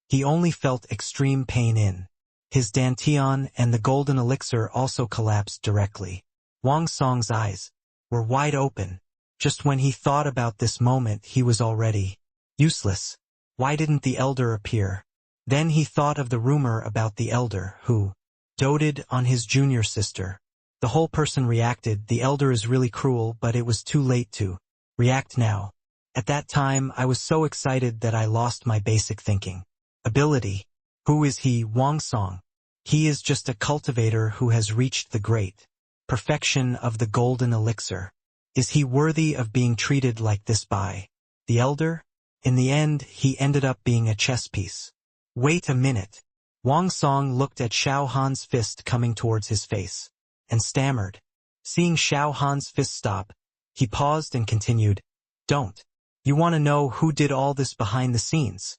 S1: He only felt extreme pain in his dantian, and the golden elixir also collapsed directly. Wang Song's eyes were wide open. Just when he thought about this moment, he was already useless. Why didn't the elder appear? Then he thought of the rumor about the elder who doted on his junior sister. The whole person reacted, "The elder is really cruel," but it was too late to react now. At that time, I was so excited that I lost my basic thinking ability. Who is he? Wang Song. He is just a cultivator who has reached the great perfection of the golden elixir. Is he worthy of being treated like this by the elder? In the end, he ended up being a chess piece. Wait a minute. Wang Song looked at Xiao Han's fist coming towards his face, and stammered. Seeing Xiao Han's fist stop, he paused and continued, "Don't you want to know who did all this behind the scenes?"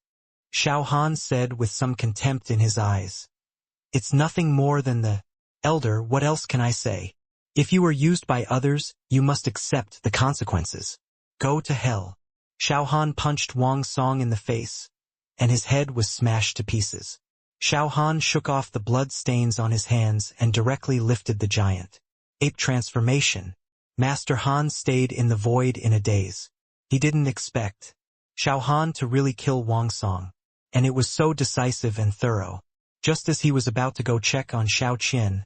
S1: Xiao Han said with some contempt in his eyes. "It's nothing more than the elder. What else can I say? If you are used by others, you must accept the consequences. Go to hell." Xiao Han punched Wang Song in the face, and his head was smashed to pieces. Xiao Han shook off the blood stains on his hands and directly lifted the giant ape transformation. Master Han stayed in the void in a daze. He didn't expect Xiao Han to really kill Wang Song, and it was so decisive and thorough. Just as he was about to go check on Xiao Qian,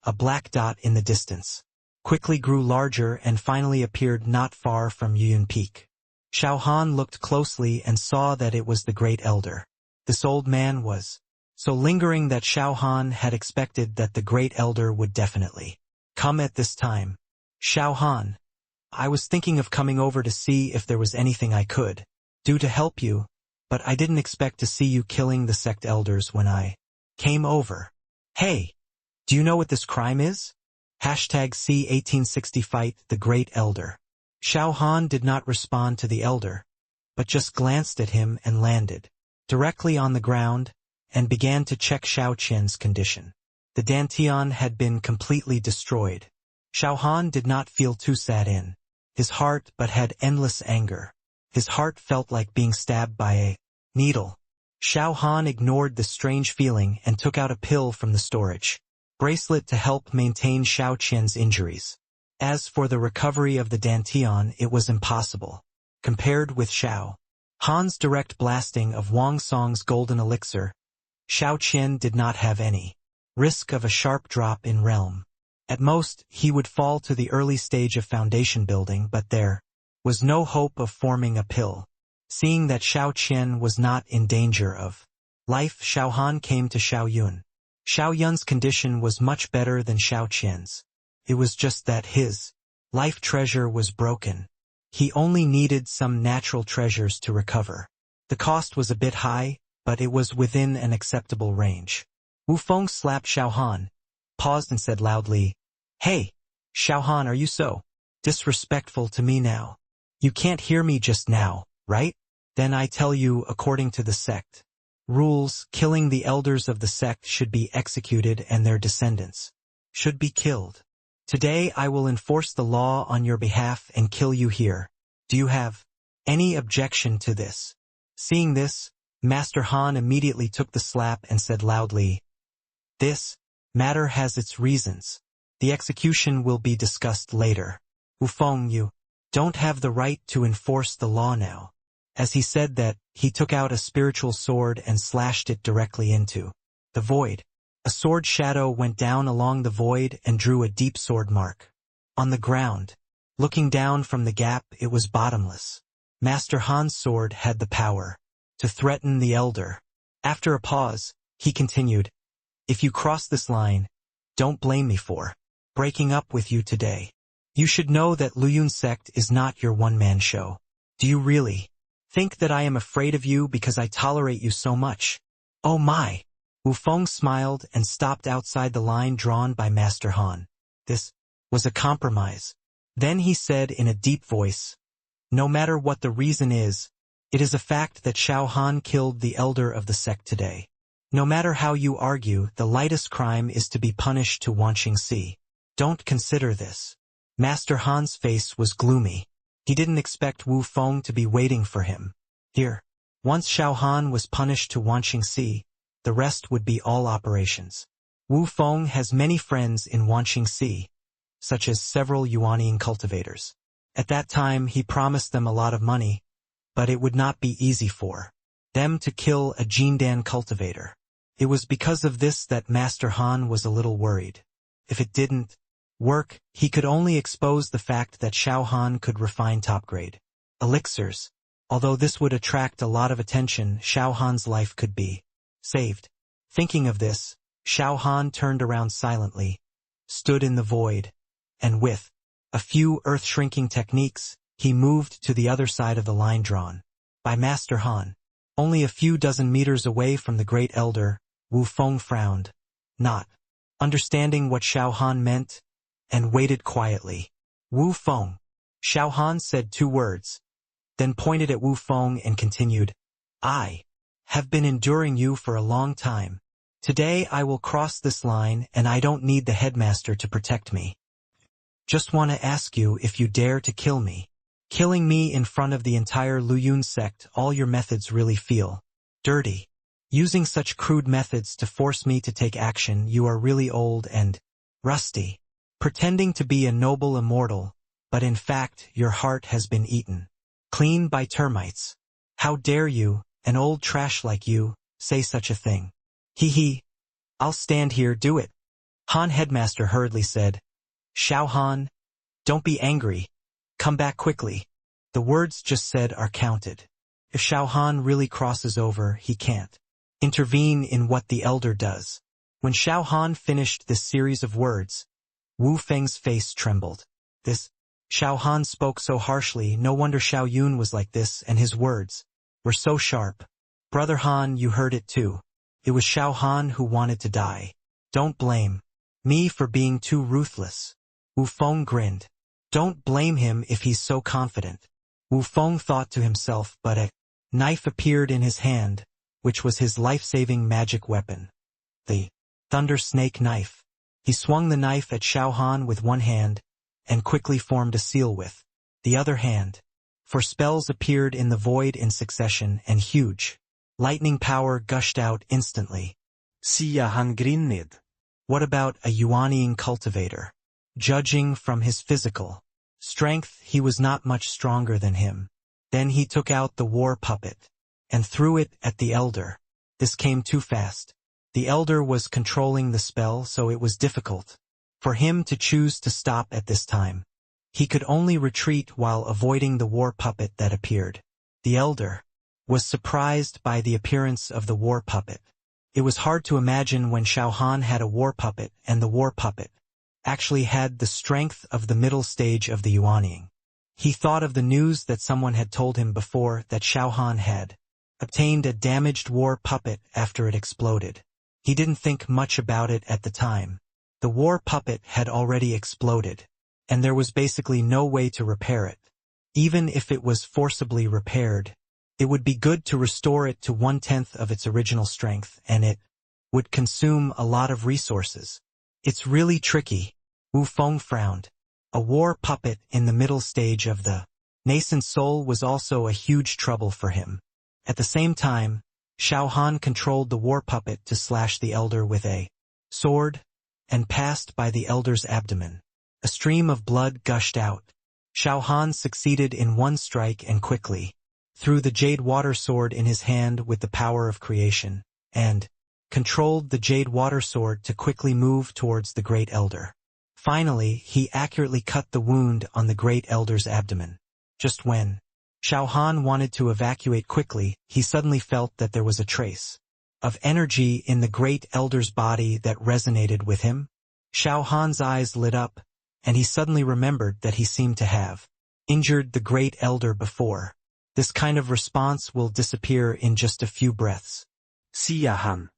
S1: a black dot in the distance, quickly grew larger and finally appeared not far from Yuyun Peak. Xiao Han looked closely and saw that it was the Great Elder. This old man was so lingering that Xiao Han had expected that the Great Elder would definitely come at this time. Xiao Han, I was thinking of coming over to see if there was anything I could do to help you, but I didn't expect to see you killing the sect elders when I came over. Hey, do you know what this crime is? #C1860 Fight the Great Elder. Xiao Han did not respond to the elder, but just glanced at him and landed directly on the ground and began to check Xiao Qian's condition. The Dantian had been completely destroyed. Xiao Han did not feel too sad in his heart but had endless anger. His heart felt like being stabbed by a needle. Xiao Han ignored the strange feeling and took out a pill from the storage bracelet to help maintain Xiao Qian's injuries. As for the recovery of the Dantian, it was impossible. Compared with Xiao Han's direct blasting of Wang Song's golden elixir, Xiao Qian did not have any risk of a sharp drop in realm. At most, he would fall to the early stage of foundation building, but there was no hope of forming a pill. Seeing that Xiao Qian was not in danger of life, Xiao Han came to Xiao Yun. Xiao Yun's condition was much better than Xiao Qian's. It was just that his life treasure was broken. He only needed some natural treasures to recover. The cost was a bit high, but it was within an acceptable range. Wu Feng slapped Xiao Han, paused and said loudly, "Hey, Xiao Han, are you so disrespectful to me now? You can't hear me just now, right? Then I tell you, according to the sect rules, killing the elders of the sect should be executed and their descendants should be killed. Today I will enforce the law on your behalf and kill you here. Do you have any objection to this?" Seeing this, Master Han immediately took the slap and said loudly, "This matter has its reasons. The execution will be discussed later. Wu Feng, you don't have the right to enforce the law now." As he said that, he took out a spiritual sword and slashed it directly into the void. A sword shadow went down along the void and drew a deep sword mark on the ground. Looking down from the gap, it was bottomless. Master Han's sword had the power to threaten the elder. After a pause, he continued, "If you cross this line, don't blame me for breaking up with you today. You should know that Luyun sect is not your one-man show. Do you really think that I am afraid of you because I tolerate you so much? Oh my!" Wu Feng smiled and stopped outside the line drawn by Master Han. This was a compromise. Then he said in a deep voice, "No matter what the reason is, it is a fact that Xiao Han killed the elder of the sect today. No matter how you argue, the lightest crime is to be punished to Wanqingxi. Don't consider this." Master Han's face was gloomy. He didn't expect Wu Feng to be waiting for him here. Once Xiao Han was punished to Wanqingxi, the rest would be all operations. Wu Feng has many friends in Wanqingxi, such as several Yuanian cultivators. At that time he promised them a lot of money, but it would not be easy for them to kill a Jindan cultivator. It was because of this that Master Han was a little worried. If it didn't work, he could only expose the fact that Xiao Han could refine top-grade elixirs. Although this would attract a lot of attention, Xiao Han's life could be saved. Thinking of this, Xiao Han turned around silently, stood in the void, and with a few earth-shrinking techniques, he moved to the other side of the line drawn by Master Han. Only a few dozen meters away from the Great Elder, Wu Feng frowned, not understanding what Xiao Han meant, and waited quietly. "Wu Feng." Xiao Han said 2 words, then pointed at Wu Feng and continued, "I have been enduring you for a long time. Today I will cross this line and I don't need the headmaster to protect me. Just want to ask you if you dare to kill me. Killing me in front of the entire Luyun sect, all your methods really feel dirty. Using such crude methods to force me to take action, you are really old and rusty. Pretending to be a noble immortal, but in fact your heart has been eaten clean by termites. How dare you, an old trash like you, say such a thing? Hee hee. I'll stand here, do it." Han headmaster hurriedly said, Xiao Han, don't be angry. Come back quickly. The words just said are counted. If Xiao Han really crosses over, he can't intervene in what the elder does. When Xiao Han finished this series of words, Wu Feng's face trembled. This Xiao Han spoke so harshly, no wonder Xiao Yun was like this, and his words were so sharp. Brother Han, you heard it too. It was Xiao Han who wanted to die. Don't blame me for being too ruthless. Wu Feng grinned. Don't blame him if he's so confident. Wu Feng thought to himself, but a knife appeared in his hand, which was his life-saving magic weapon. The Thunder Snake Knife. He swung the knife at Xiao Han with one hand, and quickly formed a seal with the other hand. For spells appeared in the void in succession, and huge lightning power gushed out instantly.
S2: Xiao Han grinned.
S1: What about a Yuanying cultivator? Judging from his physical strength, he was not much stronger than him. Then he took out the war puppet and threw it at the elder. This came too fast. The elder was controlling the spell, so it was difficult for him to choose to stop at this time. He could only retreat while avoiding the war puppet that appeared. The elder was surprised by the appearance of the war puppet. It was hard to imagine when Xiao Han had a war puppet, and the war puppet actually had the strength of the middle stage of the Yuanying. He thought of the news that someone had told him before, that Xiao Han had obtained a damaged war puppet after it exploded. He didn't think much about it at the time. The war puppet had already exploded, and there was basically no way to repair it. Even if it was forcibly repaired, it would be good to restore it to 1/10 of its original strength, and it would consume a lot of resources. It's really tricky. Wu Feng frowned. A war puppet in the middle stage of the nascent soul was also a huge trouble for him. At the same time, Xiao Han controlled the war puppet to slash the elder with a sword, and passed by the elder's abdomen. A stream of blood gushed out. Xiao Han succeeded in one strike and quickly threw the jade water sword in his hand with the power of creation, and controlled the jade water sword to quickly move towards the great elder. Finally, he accurately cut the wound on the great elder's abdomen. Just when Xiao Han wanted to evacuate quickly, he suddenly felt that there was a trace of energy in the great elder's body that resonated with him. Xiao Han's eyes lit up, and he suddenly remembered that he seemed to have injured the great elder before. This kind of response will disappear in just a few breaths.
S2: Xiao Han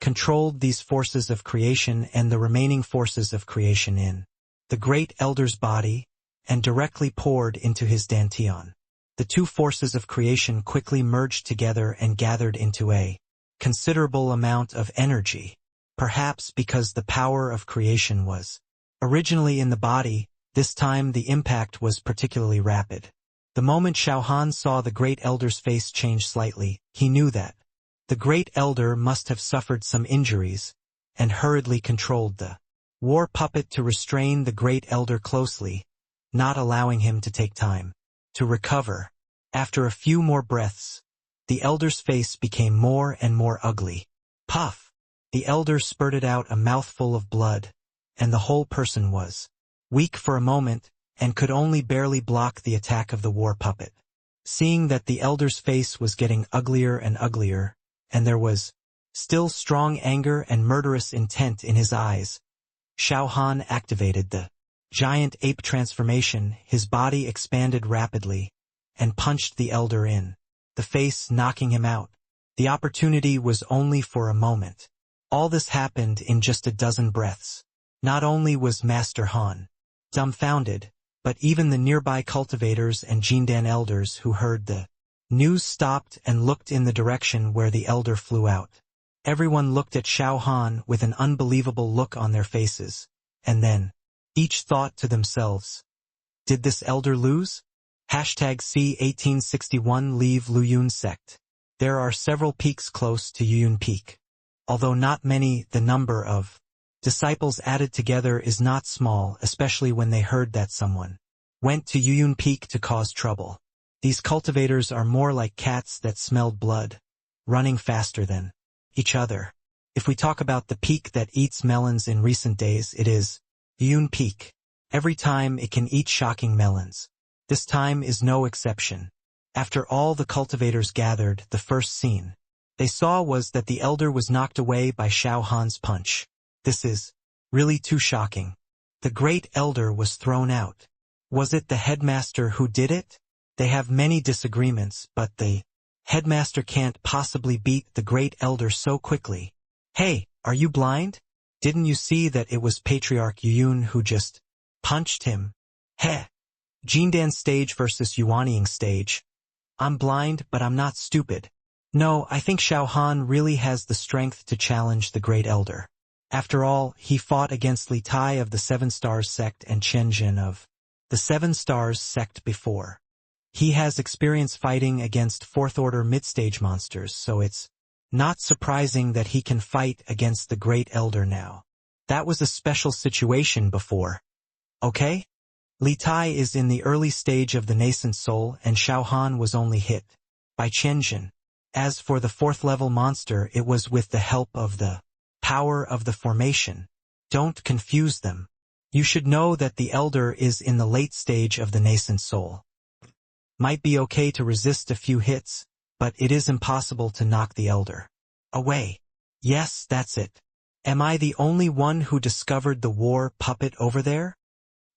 S1: controlled these forces of creation and the remaining forces of creation in the great elder's body, and directly poured into his dantian. The two forces of creation quickly merged together and gathered into a considerable amount of energy. Perhaps because the power of creation was originally in the body, this time the impact was particularly rapid. The moment Xiao Han saw the great elder's face change slightly, he knew that the great elder must have suffered some injuries, and hurriedly controlled the war puppet to restrain the great elder closely, not allowing him to take time to recover. After a few more breaths, the elder's face became more and more ugly. Puff! The elder spurted out a mouthful of blood, and the whole person was weak for a moment, and could only barely block the attack of the war puppet. Seeing that the elder's face was getting uglier and uglier, and there was still strong anger and murderous intent in his eyes, Xiao Han activated the giant ape transformation. His body expanded rapidly, and punched the elder in the face, knocking him out. The opportunity was only for a moment. All this happened in just a dozen breaths. Not only was Master Han dumbfounded, but even the nearby cultivators and Jindan elders who heard the news stopped and looked in the direction where the elder flew out. Everyone looked at Xiao Han with an unbelievable look on their faces, and then each thought to themselves, did this elder lose? #C1861 Leave Luyun Sect. There are several peaks close to Yuyun Peak. Although not many, the number of disciples added together is not small, especially when they heard that someone went to Yuyun Peak to cause trouble. These cultivators are more like cats that smelled blood, running faster than each other. If we talk about the peak that eats melons in recent days, it is Yun Peak. Every time it can eat shocking melons. This time is no exception. After all the cultivators gathered, the first scene they saw was that the elder was knocked away by Xiao Han's punch. This is really too shocking. The great elder was thrown out. Was it the headmaster who did it? They have many disagreements, but the headmaster can't possibly beat the great elder so quickly. Hey, are you blind? Didn't you see that it was Patriarch Yun who just punched him? Heh. Jindan stage versus Yuanying stage. I'm blind, but I'm not stupid. No, I think Xiao Han really has the strength to challenge the great elder. After all, he fought against Li Tai of the Seven Stars sect and Chen Jin of the Seven Stars sect before. He has experience fighting against fourth-order mid-stage monsters, so it's not surprising that he can fight against the great elder now. That was a special situation before. Okay? Li Tai is in the early stage of the nascent soul, and Xiao Han was only hit by Chen Jin. As for the fourth-level monster, it was with the help of the power of the formation. Don't confuse them. You should know that the elder is in the late stage of the nascent soul. Might be okay to resist a few hits, but it is impossible to knock the elder away. Yes, that's it. Am I the only one who discovered the war puppet over there?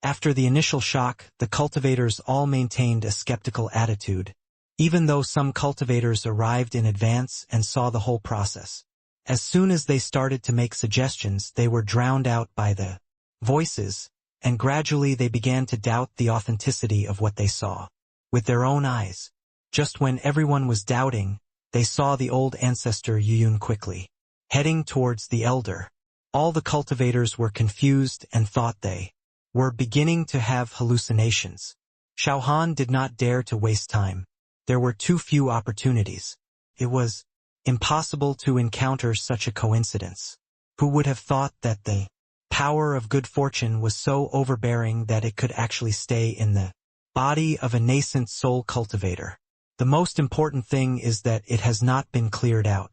S1: After the initial shock, the cultivators all maintained a skeptical attitude, even though some cultivators arrived in advance and saw the whole process. As soon as they started to make suggestions, they were drowned out by the voices, and gradually they began to doubt the authenticity of what they saw with their own eyes. Just when everyone was doubting, they saw the old ancestor Yun quickly heading towards the elder. All the cultivators were confused and thought they were beginning to have hallucinations. Xiao Han did not dare to waste time. There were too few opportunities. It was impossible to encounter such a coincidence. Who would have thought that the power of good fortune was so overbearing that it could actually stay in the body of a nascent soul cultivator? The most important thing is that it has not been cleared out.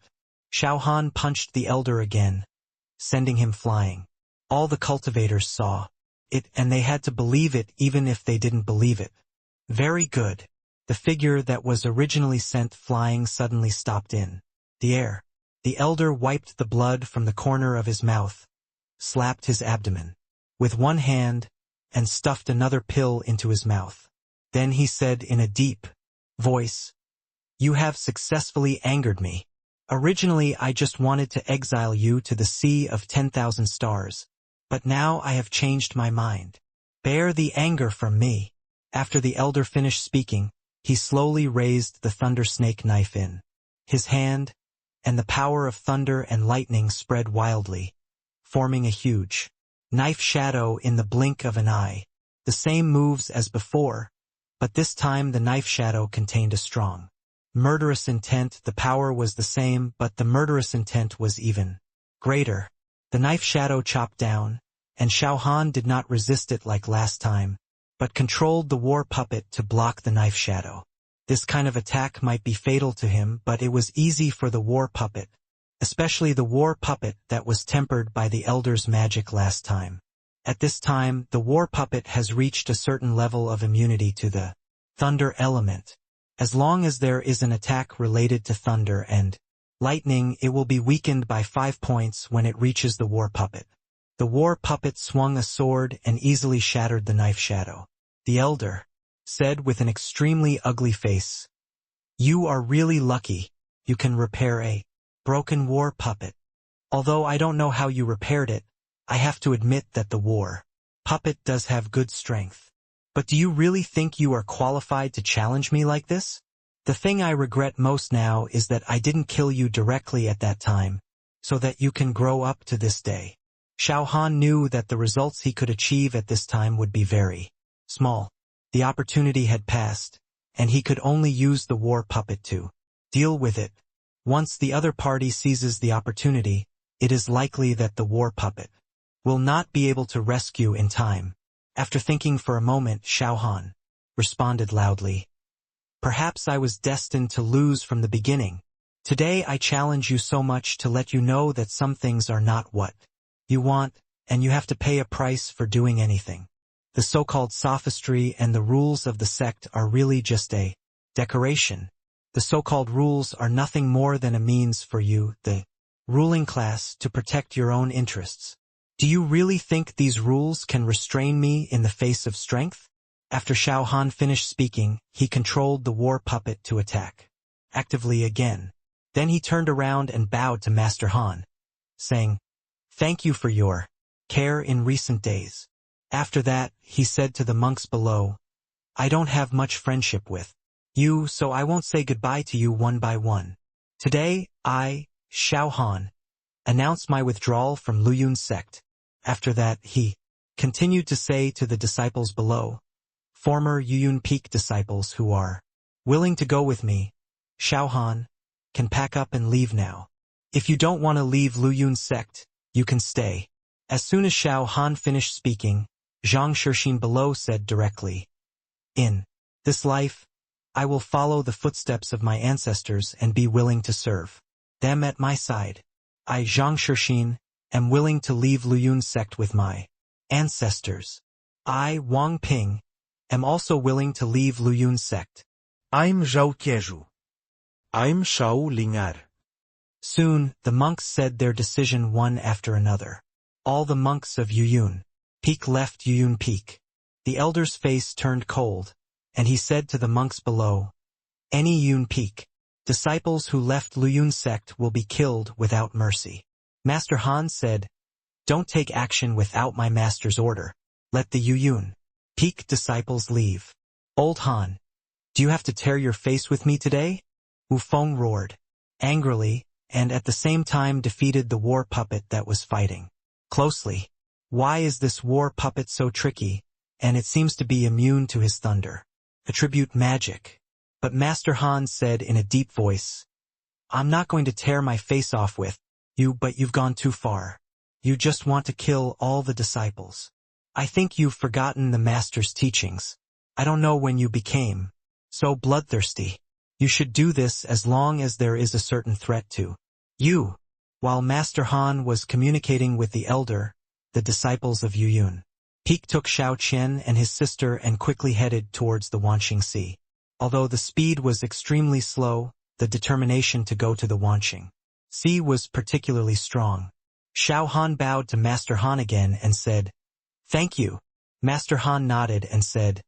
S1: Xiao Han punched the elder again, sending him flying. All the cultivators saw it, and they had to believe it even if they didn't believe it. Very good. The figure that was originally sent flying suddenly stopped in the air. The elder wiped the blood from the corner of his mouth, slapped his abdomen with one hand, and stuffed another pill into his mouth. Then he said in a deep voice, "You have successfully angered me. Originally I just wanted to exile you to the Sea of 10,000 Stars. But now I have changed my mind. Bear the anger from me." After the elder finished speaking, he slowly raised the thunder snake knife in his hand, and the power of thunder and lightning spread wildly, forming a huge knife shadow in the blink of an eye. The same moves as before, but this time the knife shadow contained a strong murderous intent. The power was the same, but the murderous intent was even greater. The knife shadow chopped down, and Xiao Han did not resist it like last time, but controlled the war puppet to block the knife shadow. This kind of attack might be fatal to him, but it was easy for the war puppet, especially the war puppet that was tempered by the elder's magic last time. At this time, the war puppet has reached a certain level of immunity to the thunder element. As long as there is an attack related to thunder and lightning, it will be weakened by 5 points when it reaches the war puppet. The war puppet swung a sword and easily shattered the knife shadow. The elder said with an extremely ugly face, "You are really lucky. You can repair a broken war puppet. Although I don't know how you repaired it, I have to admit that the war puppet does have good strength. But do you really think you are qualified to challenge me like this? The thing I regret most now is that I didn't kill you directly at that time, so that you can grow up to this day." Xiao Han knew that the results he could achieve at this time would be very small. The opportunity had passed, and he could only use the war puppet to deal with it. Once the other party seizes the opportunity, it is likely that the war puppet will not be able to rescue in time. After thinking for a moment, Xiao Han responded loudly, "Perhaps I was destined to lose from the beginning. Today I challenge you so much to let you know that some things are not what you want, and you have to pay a price for doing anything. The so-called sophistry and the rules of the sect are really just a decoration. The so-called rules are nothing more than a means for you, the ruling class, to protect your own interests. Do you really think these rules can restrain me in the face of strength? After Xiao Han finished speaking, he controlled the war puppet to attack actively again. Then he turned around and bowed to Master Han, saying, "Thank you for your care in recent days." After that, he said to the monks below, "I don't have much friendship with you, so I won't say goodbye to you one by one. Today, I, Xiao Han, announce my withdrawal from Luyun's sect." After that, he continued to say to the disciples below, "Former Yuyun Peak disciples who are willing to go with me, Xiao Han, can pack up and leave now. If you don't want to leave Luyun's sect, you can stay." As soon as Xiao Han finished speaking, Zhang Shixin below said directly, "In this life, I will follow the footsteps of my ancestors and be willing to serve them at my side. I, Zhang Shixin, am willing to leave Luyun's sect with my ancestors. I, Wang Ping, am also willing to leave Luyun's sect.
S2: I'm Zhao Keju. I'm Shao Lingar."
S1: Soon, the monks said their decision one after another. All the monks of Yuyun Peak left Yuyun Peak. The elder's face turned cold, and he said to the monks below, "Any Yuyun Peak disciples who left Luyun's sect will be killed without mercy." Master Han said, "Don't take action without my master's order. Let the Yuyun Peak disciples leave." "Old Han, do you have to tear your face with me today?" Wu Feng roared angrily, and at the same time defeated the war puppet that was fighting closely. Why is this war puppet so tricky, and it seems to be immune to his thunder? Attribute magic. But Master Han said in a deep voice, "I'm not going to tear my face off with you, but you've gone too far. You just want to kill all the disciples. I think you've forgotten the master's teachings. I don't know when you became so bloodthirsty. You should do this as long as there is a certain threat to you." While Master Han was communicating with the elder, the disciples of Yuyun Peak took Xiao Qian and his sister and quickly headed towards the Wanqing Sea. Although the speed was extremely slow, the determination to go to the Wanqing Sea was particularly strong. Xiao Han bowed to Master Han again and said, "Thank you." Master Han nodded and said,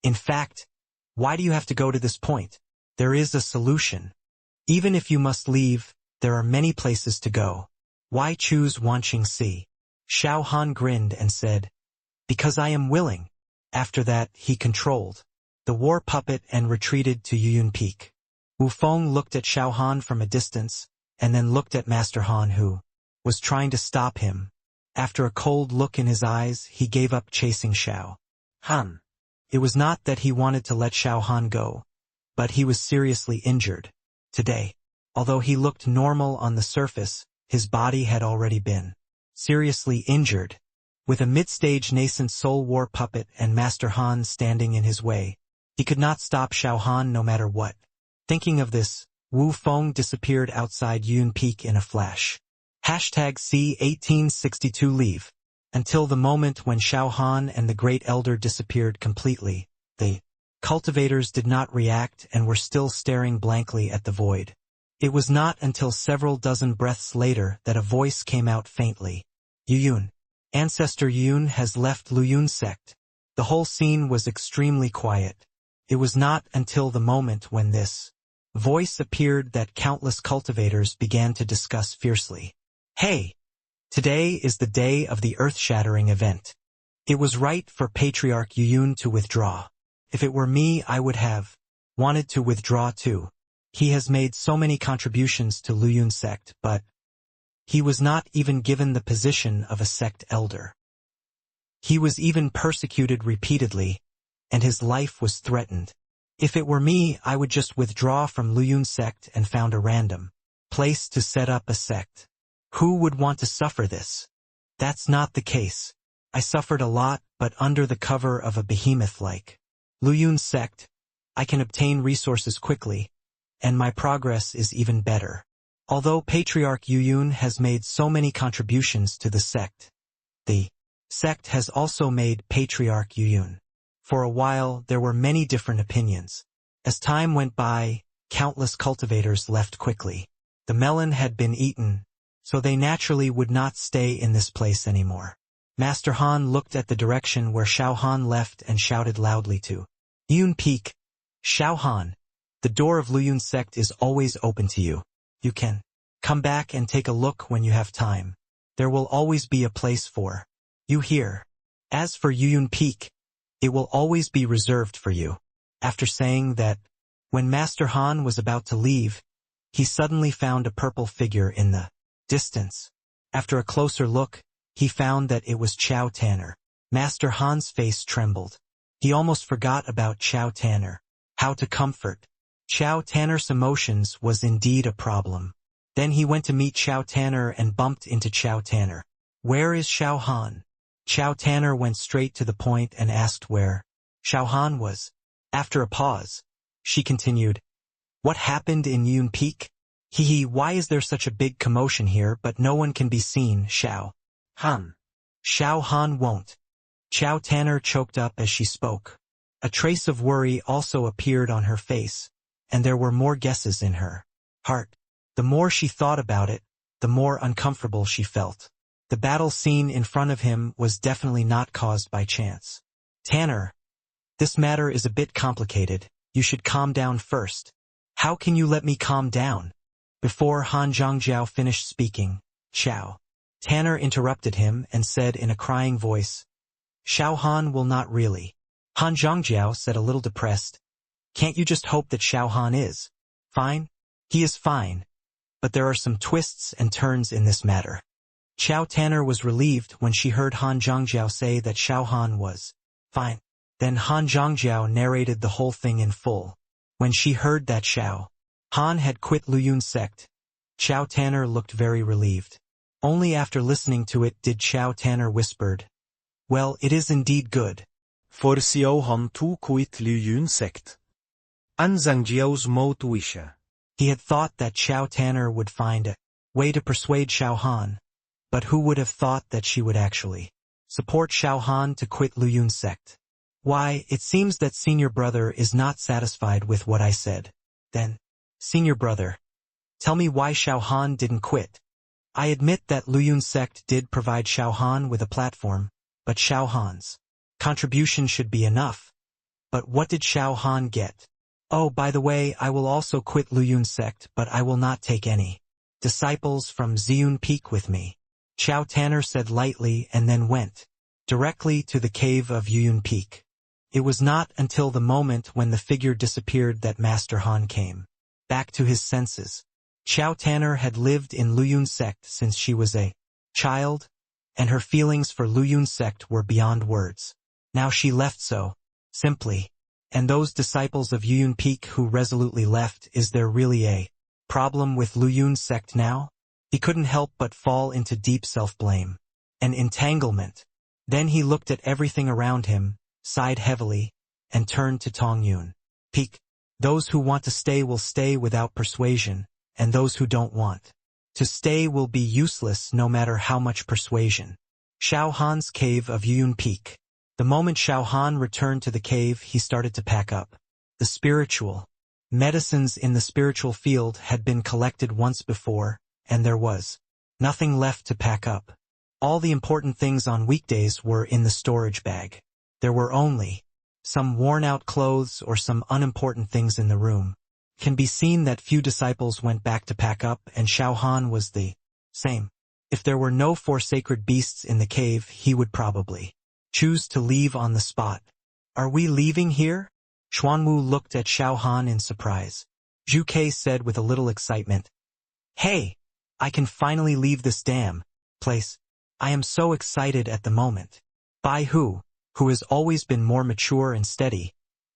S1: "In fact, why do you have to go to this point? There is a solution. Even if you must leave, there are many places to go. Why choose Wanqing Sea?" Xiao Han grinned and said, "Because I am willing." After that, he controlled the war puppet and retreated to Yuyun Peak. Wu Feng looked at Xiao Han from a distance, and then looked at Master Han, who was trying to stop him. After a cold look in his eyes, he gave up chasing Xiao Han. It was not that he wanted to let Xiao Han go, but he was seriously injured today. Although he looked normal on the surface, his body had already been seriously injured. With a mid-stage nascent soul war puppet and Master Han standing in his way, he could not stop Xiao Han no matter what. Thinking of this, Wu Feng disappeared outside Yuyun Peak in a flash. #C1862 leave. Until the moment when Xiao Han and the Great Elder disappeared completely, the cultivators did not react and were still staring blankly at the void. It was not until several dozen breaths later that a voice came out faintly. "Yuyun. Ancestor Yuyun has left Luyun's sect." The whole scene was extremely quiet. It was not until the moment when this voice appeared that countless cultivators began to discuss fiercely. "Hey! Today is the day of the earth-shattering event. It was right for Patriarch Yuyun to withdraw. If it were me, I would have wanted to withdraw too. He has made so many contributions to Luyun's sect, but he was not even given the position of a sect elder. He was even persecuted repeatedly, and his life was threatened. If it were me, I would just withdraw from Luyun's sect and found a random place to set up a sect. Who would want to suffer this? That's not the case. I suffered a lot, but under the cover of a behemoth like Luyun's sect, I can obtain resources quickly, and my progress is even better. Although Patriarch Yuyun has made so many contributions to the sect has also made Patriarch Yuyun. For a while, there were many different opinions. As time went by, countless cultivators left quickly. The melon had been eaten, so they naturally would not stay in this place anymore. Master Han looked at the direction where Xiao Han left and shouted loudly to Yun Peak, Xiao Han, the door of Luyun sect is always open to you. You can come back and take a look when you have time. There will always be a place for you here. As for Yuyun Peak, it will always be reserved for you. After saying that, when Master Han was about to leave, he suddenly found a purple figure in the distance. After a closer look, he found that it was Xiao Tanner. Master Han's face trembled. He almost forgot about Xiao Tanner. How to comfort Xiao Tanner's emotions was indeed a problem. Then he went to meet Xiao Tanner and bumped into Xiao Tanner. Where is Xiao Han? Xiao Tanner went straight to the point and asked where Xiao Han was. After a pause, she continued, What happened in Yun Peak? Why is there such a big commotion here but no one can be seen, Xiao Han? Xiao Han won't. Xiao Tanner choked up as she spoke. A trace of worry also appeared on her face, and there were more guesses in her heart. The more she thought about it, the more uncomfortable she felt. The battle scene in front of him was definitely not caused by chance. Tanner, this matter is a bit complicated. You should calm down first. How can you let me calm down? Before Han Zhangjiao finished speaking, Xiao Tanner interrupted him and said in a crying voice, Xiao Han will not really. Han Zhangjiao said a little depressed, Can't you just hope that Xiao Han is fine? He is fine, but there are some twists and turns in this matter. Xiao Tanner was relieved when she heard Han Zhangjiao say that Xiao Han was fine. Then Han Zhangjiao narrated the whole thing in full. When she heard that Xiao Han had quit Luyun sect, Xiao Tanner looked very relieved. Only after listening to it did Xiao Tanner whispered, Well, it is indeed good.
S2: For Xiao Han to quit Luyun sect. An Zhangjiao's mot wisha.
S1: He had thought that Xiao Tanner would find a way to persuade Xiao Han, but who would have thought that she would actually support Xiao Han to quit Luyun sect? Why, it seems that senior brother is not satisfied with what I said. Then, senior brother, tell me why Xiao Han didn't quit. I admit that Luyun sect did provide Xiao Han with a platform, but Xiao Han's contribution should be enough. But what did Xiao Han get? Oh, by the way, I will also quit Luyun sect, but I will not take any disciples from Ziyun Peak with me. Xiao Tanner said lightly and then went directly to the cave of Yuyun Peak. It was not until the moment when the figure disappeared that Master Han came back to his senses. Xiao Tanner had lived in Luyun sect since she was a child, and her feelings for Luyun sect were beyond words. Now she left so simply. And those disciples of Yuyun Peak who resolutely left, is there really a problem with Luyun sect now? He couldn't help but fall into deep self-blame. An entanglement. Then he looked at everything around him, sighed heavily, and turned to Tongyun Peak. Those who want to stay will stay without persuasion, and those who don't want to stay will be useless no matter how much persuasion. Xiao Han's cave of Yuyun Peak. The moment Xiao Han returned to the cave, he started to pack up. The spiritual medicines in the spiritual field had been collected once before, and there was nothing left to pack up. All the important things on weekdays were in the storage bag. There were only some worn-out clothes or some unimportant things in the room. Can be seen that few disciples went back to pack up, and Xiao Han was the same. If there were no 4 sacred beasts in the cave, he would probably choose to leave on the spot. Are we leaving here? Xuanwu looked at Xiao Han in surprise. Zhu Ke said with a little excitement, Hey, I can finally leave this damn place. I am so excited at the moment. Bai Hu, who has always been more mature and steady,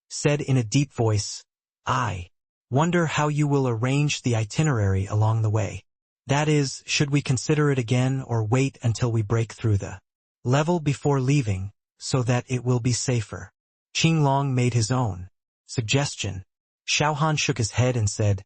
S1: said in a deep voice, I wonder how you will arrange the itinerary along the way. That is, should we consider it again or wait until we break through the level before leaving, so that it will be safer? Qinglong made his own suggestion. Xiao Han shook his head and said,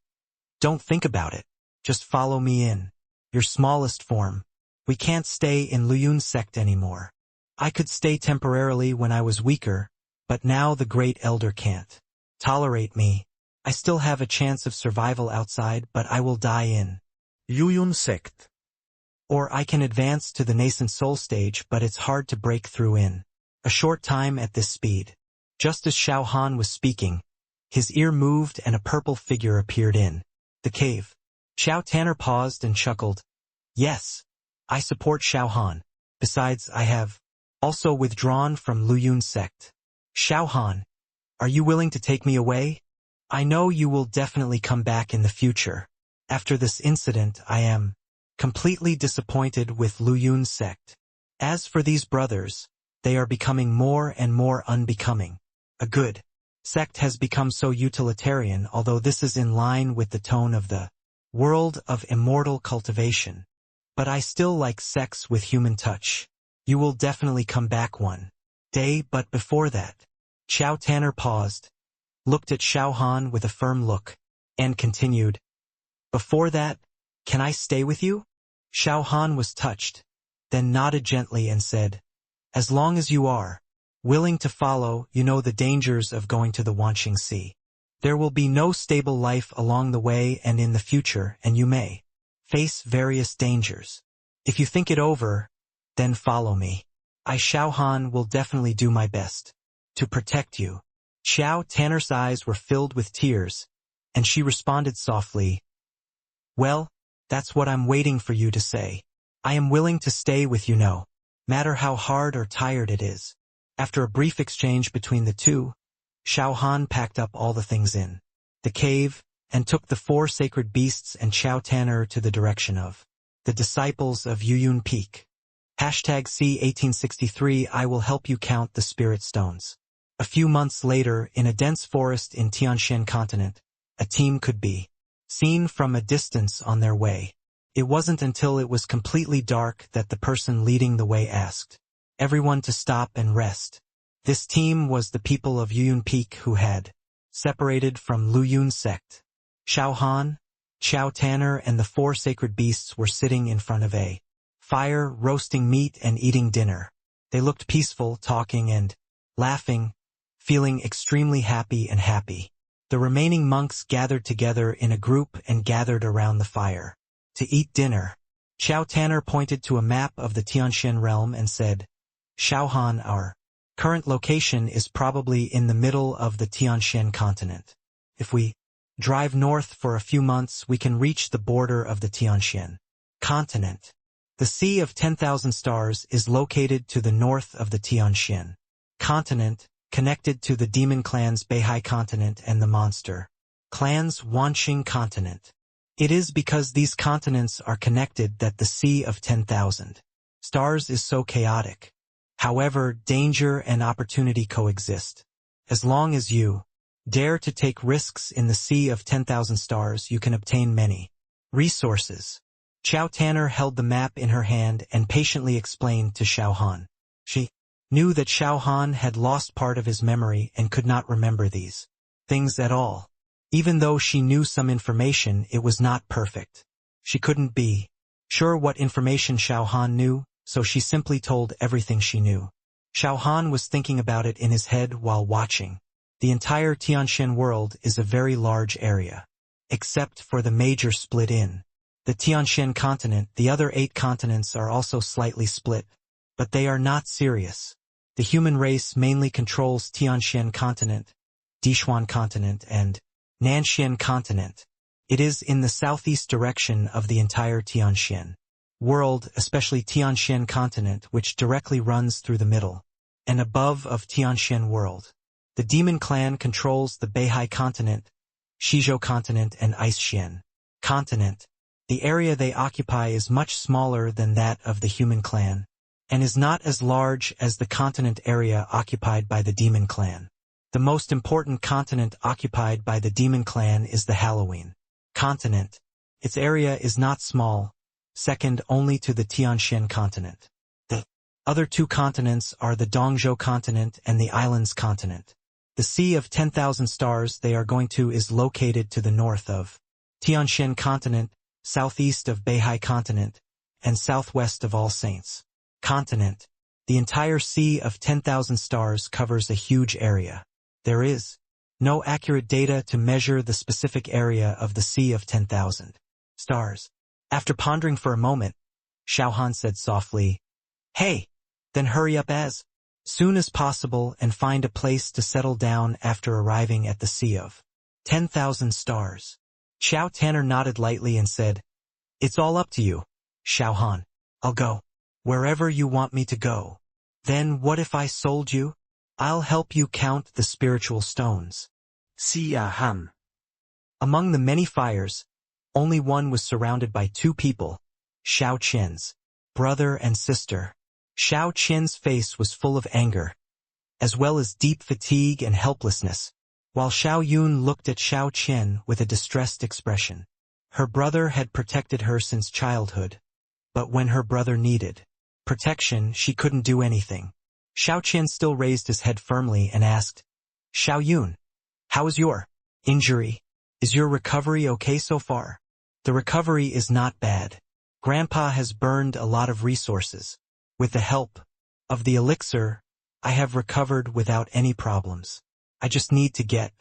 S1: Don't think about it. Just follow me in. Your smallest form. We can't stay in Luyun's sect anymore. I could stay temporarily when I was weaker, but now the Great Elder can't tolerate me. I still have a chance of survival outside, but I will die in
S2: Yuyun sect.
S1: Or I can advance to the nascent soul stage, but it's hard to break through in a short time at this speed. Just as Xiao Han was speaking, his ear moved and a purple figure appeared in the cave. Xiao Tanner paused and chuckled. Yes, I support Xiao Han. Besides, I have also withdrawn from Luyun's sect. Xiao Han, are you willing to take me away? I know you will definitely come back in the future. After this incident, I am completely disappointed with Luyun's sect. As for these brothers, they are becoming more and more unbecoming. A good sect has become so utilitarian, although this is in line with the tone of the world of immortal cultivation. But I still like sects with human touch. You will definitely come back one day, but before that. Xiao Tanner paused, looked at Xiao Han with a firm look, and continued. Before that, can I stay with you? Xiao Han was touched, then nodded gently and said, as long as you are willing to follow, you know the dangers of going to the Wanqing Sea. There will be no stable life along the way and in the future, and you may face various dangers. If you think it over, then follow me. I, Xiao Han, will definitely do my best to protect you. Xiao Tanner's eyes were filled with tears, and she responded softly, well, that's what I'm waiting for you to say. I am willing to stay with you, no matter how hard or tired it is. After a brief exchange between the two, Xiao Han packed up all the things in the cave and took the 4 sacred beasts and Xiao Tanner to the direction of the disciples of Yuyun Peak. #C1863 I will help you count the spirit stones. A few months later, in a dense forest in Tianshan continent, a team could be seen from a distance on their way. It wasn't until it was completely dark that the person leading the way asked everyone to stop and rest. This team was the people of Yuyun Peak who had separated from Luyun's sect. Xiao Han, Xiao Tanner, and the 4 sacred beasts were sitting in front of a fire, roasting meat and eating dinner. They looked peaceful, talking and laughing, feeling extremely happy and happy. The remaining monks gathered together in a group and gathered around the fire to eat dinner. Xiao Tanner pointed to a map of the Tianshan realm and said, Xiao Han, our current location is probably in the middle of the Tianshan continent. If we drive north for a few months, we can reach the border of the Tianshan continent. The Sea of 10,000 Stars is located to the north of the Tianshan continent, connected to the demon clan's Beihai continent and the monster clan's Wanqing continent. It is because these continents are connected that the Sea of 10,000 Stars is so chaotic. However, danger and opportunity coexist. As long as you dare to take risks in the Sea of 10,000 Stars, you can obtain many resources. Xiao Tanner held the map in her hand and patiently explained to Xiao Han. She knew that Xiao Han had lost part of his memory and could not remember these things at all. Even though she knew some information, it was not perfect. She couldn't be sure what information Xiao Han knew, so she simply told everything she knew. Xiao Han was thinking about it in his head while watching. The entire Tianshan world is a very large area. Except for the major split in the Tianshan continent, the other 8 continents are also slightly split, but they are not serious. The human race mainly controls Tianshan continent, Dishuan continent, and Nanshan continent. It is in the southeast direction of the entire Tianshan world, especially Tianshan continent, which directly runs through the middle and above of Tianshan world. The demon clan controls the Beihai continent, Shizhou continent, and Ixshan continent. The area they occupy is much smaller than that of the human clan, and is not as large as the continent area occupied by the demon clan. The most important continent occupied by the demon clan is the Halloween continent. Its area is not small, second only to the Tianshan continent. The other 2 continents are the Dongzhou continent and the Islands continent. The Sea of 10,000 Stars they are going to is located to the north of Tianshan Continent, southeast of Beihai Continent, and southwest of All Saints Continent. The entire Sea of 10,000 Stars covers a huge area. There is no accurate data to measure the specific area of the Sea of 10,000 Stars. After pondering for a moment, Xiao Han said softly, "Hey, then hurry up as soon as possible and find a place to settle down after arriving at the Sea of 10,000 Stars." Xiao Tanner nodded lightly and said, "It's all up to you, Xiao Han. I'll go wherever you want me to go." "Then what if I sold you? I'll help you count the spiritual stones."
S2: Xiao Han.
S1: Among the many fires, only one was surrounded by two people, Xiao Qian's brother and sister. Xiao Qian's face was full of anger, as well as deep fatigue and helplessness, while Xiao Yun looked at Xiao Qian with a distressed expression. Her brother had protected her since childhood, but when her brother needed protection, she couldn't do anything. Xiao Qian still raised his head firmly and asked, "Xiao Yun, how is your injury? Is your recovery okay so far?" "The recovery is not bad. Grandpa has burned a lot of resources. With the help of the elixir, I have recovered without any problems. I just need to get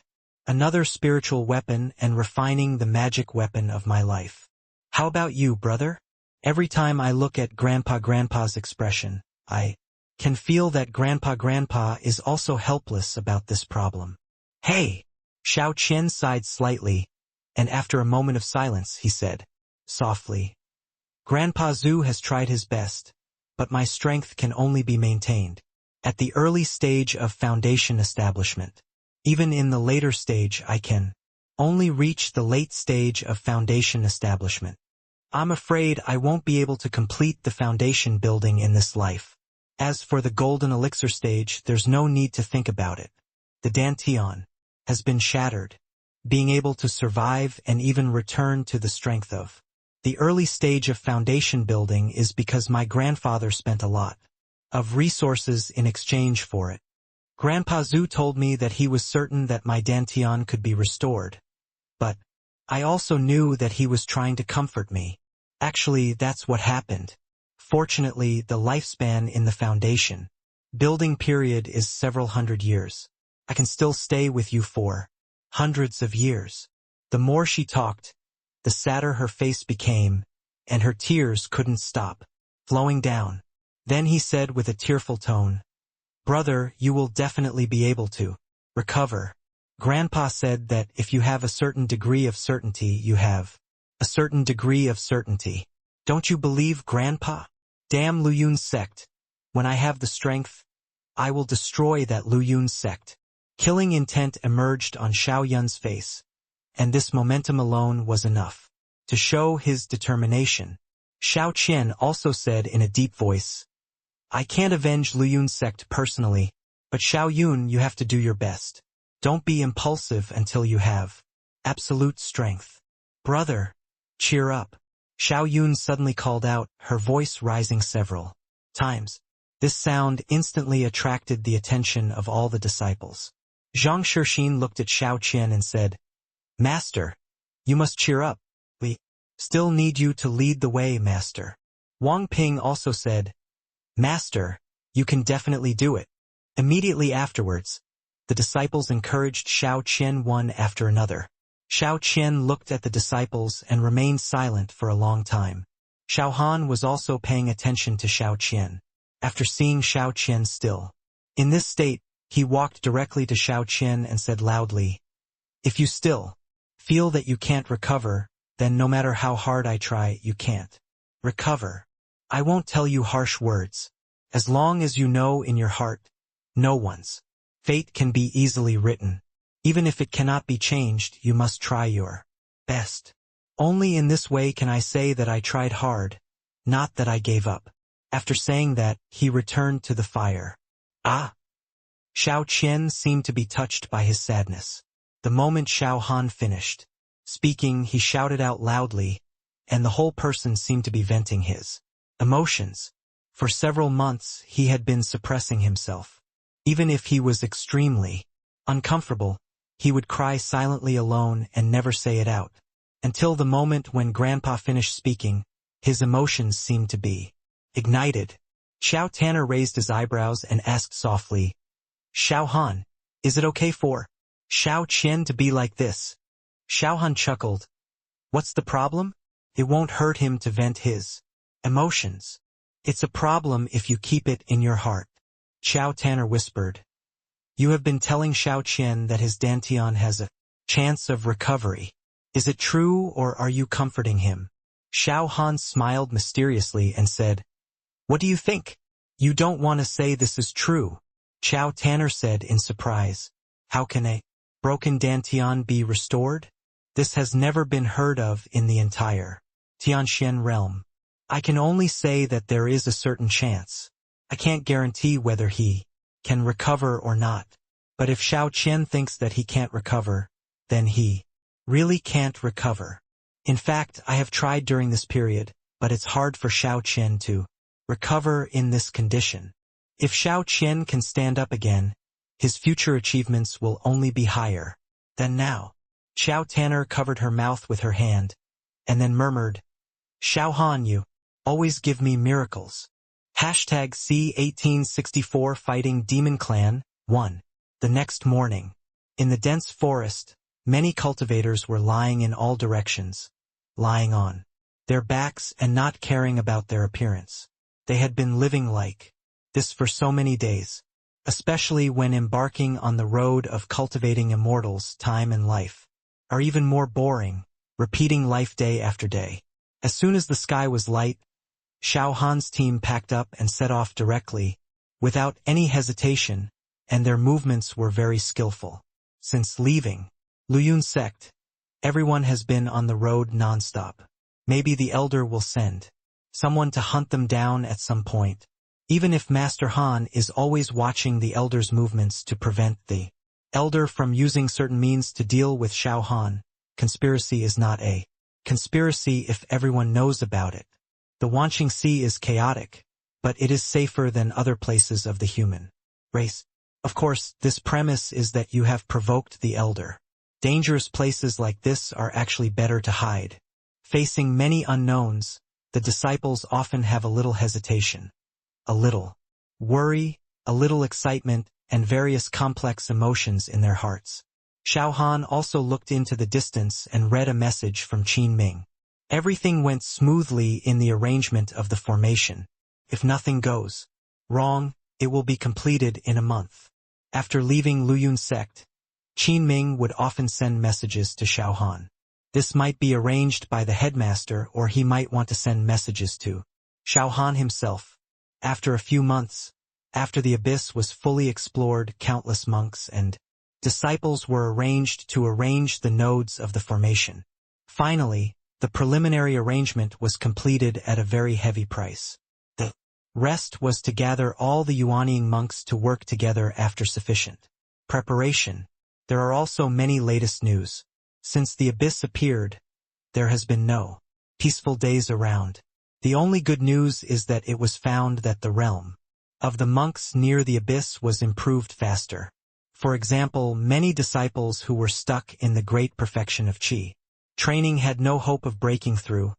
S1: another spiritual weapon and refining the magic weapon of my life. How about you, brother?" Every time I look at Grandpa's expression, I can feel that Grandpa is also helpless about this problem. "Hey!" Xiao Qian sighed slightly, and after a moment of silence, he said, softly, "Grandpa Zhu has tried his best, but my strength can only be maintained at the early stage of foundation establishment. Even in the later stage, I can only reach the late stage of foundation establishment. I'm afraid I won't be able to complete the foundation building in this life. As for the golden elixir stage, there's no need to think about it. The Dantian has been shattered. Being able to survive and even return to the strength of the early stage of foundation building is because my grandfather spent a lot of resources in exchange for it. Grandpa Zhu told me that he was certain that my Dantian could be restored. But I also knew that he was trying to comfort me. Actually, that's what happened. Fortunately, the lifespan in the foundation building period is several hundred years. I can still stay with you for hundreds of years." The more she talked, the sadder her face became, and her tears couldn't stop flowing down. Then he said with a tearful tone, "Brother, you will definitely be able to recover. Grandpa said that if you have a certain degree of certainty, you have a certain degree of certainty. Don't you believe Grandpa? Damn Lu Yun's sect. When I have the strength, I will destroy that Lu Yun sect." Killing intent emerged on Xiao Yun's face, and this momentum alone was enough to show his determination. Xiao Qian also said in a deep voice, "I can't avenge Lu Yun's sect personally, but Xiao Yun, you have to do your best. Don't be impulsive until you have absolute strength. Brother, cheer up." Xiao Yun suddenly called out, her voice rising several times. This sound instantly attracted the attention of all the disciples. Zhang Shixin looked at Xiao Qian and said, "Master, you must cheer up. We still need you to lead the way, Master." Wang Ping also said, "Master, you can definitely do it." Immediately afterwards, the disciples encouraged Xiao Qian one after another. Xiao Qian looked at the disciples and remained silent for a long time. Xiao Han was also paying attention to Xiao Qian. After seeing Xiao Qian still in this state, he walked directly to Xiao Qian and said loudly, "If you still feel that you can't recover, then no matter how hard I try, you can't recover. I won't tell you harsh words. As long as you know in your heart, no one's fate can be easily written. Even if it cannot be changed, you must try your best. Only in this way can I say that I tried hard, not that I gave up." After saying that, he returned to the fire. "Ah!" Xiao Qian seemed to be touched by his sadness. The moment Xiao Han finished speaking, he shouted out loudly, and the whole person seemed to be venting his emotions. For several months, he had been suppressing himself. Even if he was extremely uncomfortable, he would cry silently alone and never say it out. Until the moment when Grandpa finished speaking, his emotions seemed to be ignited. Xiao Tanner raised his eyebrows and asked softly, Xiao Han, is it okay for Xiao Qian to be like this? Xiao Han chuckled. What's the problem? It won't hurt him to vent his emotions. It's a problem if you keep it in your heart. Xiao Tanner whispered. You have been telling Xiao Qian that his Dantian has a chance of recovery. Is it true, or are you comforting him? Xiao Han smiled mysteriously and said, What do you think? You don't want to say this is true. Xiao Tanner said in surprise. How can a broken Dantian be restored? This has never been heard of in the entire Tianxian realm. I can only say that there is a certain chance. I can't guarantee whether he can recover or not. But if Xiao Qian thinks that he can't recover, then he really can't recover. In fact, I have tried during this period, but it's hard for Xiao Qian to recover in this condition. If Xiao Qian can stand up again, his future achievements will only be higher than now. Xiao Tanner covered her mouth with her hand, and then murmured, Xiao Han, you always give me miracles. Hashtag C1864 Fighting Demon Clan 1. The next morning, in the dense forest, many cultivators were lying in all directions, lying on their backs and not caring about their appearance. They had been living like this for so many days, especially when embarking on the road of cultivating immortals. Time and life are even more boring, repeating life day after day. As soon as the sky was light, Xiao Han's team packed up and set off directly, without any hesitation, and their movements were very skillful. Since leaving Luyun sect, everyone has been on the road nonstop. Maybe the elder will send someone to hunt them down at some point. Even if Master Han is always watching the elder's movements to prevent the elder from using certain means to deal with Xiao Han, conspiracy is not a conspiracy if everyone knows about it. The Wanqing Sea is chaotic, but it is safer than other places of the human race. Of course, this premise is that you have provoked the elder. Dangerous places like this are actually better to hide. Facing many unknowns, the disciples often have a little hesitation, a little worry, a little excitement, and various complex emotions in their hearts. Xiao Han also looked into the distance and read a message from Qin Ming. Everything went smoothly in the arrangement of the formation. If nothing goes wrong, it will be completed in a month. After leaving Luyun sect, Qin Ming would often send messages to Xiao Han. This might be arranged by the headmaster, or he might want to send messages to Xiao Han himself. After a few months, after the abyss was fully explored, countless monks and disciples were arranged to arrange the nodes of the formation. Finally, the preliminary arrangement was completed at a very heavy price. The rest was to gather all the Yuanying monks to work together after sufficient preparation. There are also many latest news. Since the abyss appeared, there has been no peaceful days around. The only good news is that it was found that the realm of the monks near the abyss was improved faster. For example, many disciples who were stuck in the great perfection of Qi training had no hope of breaking through,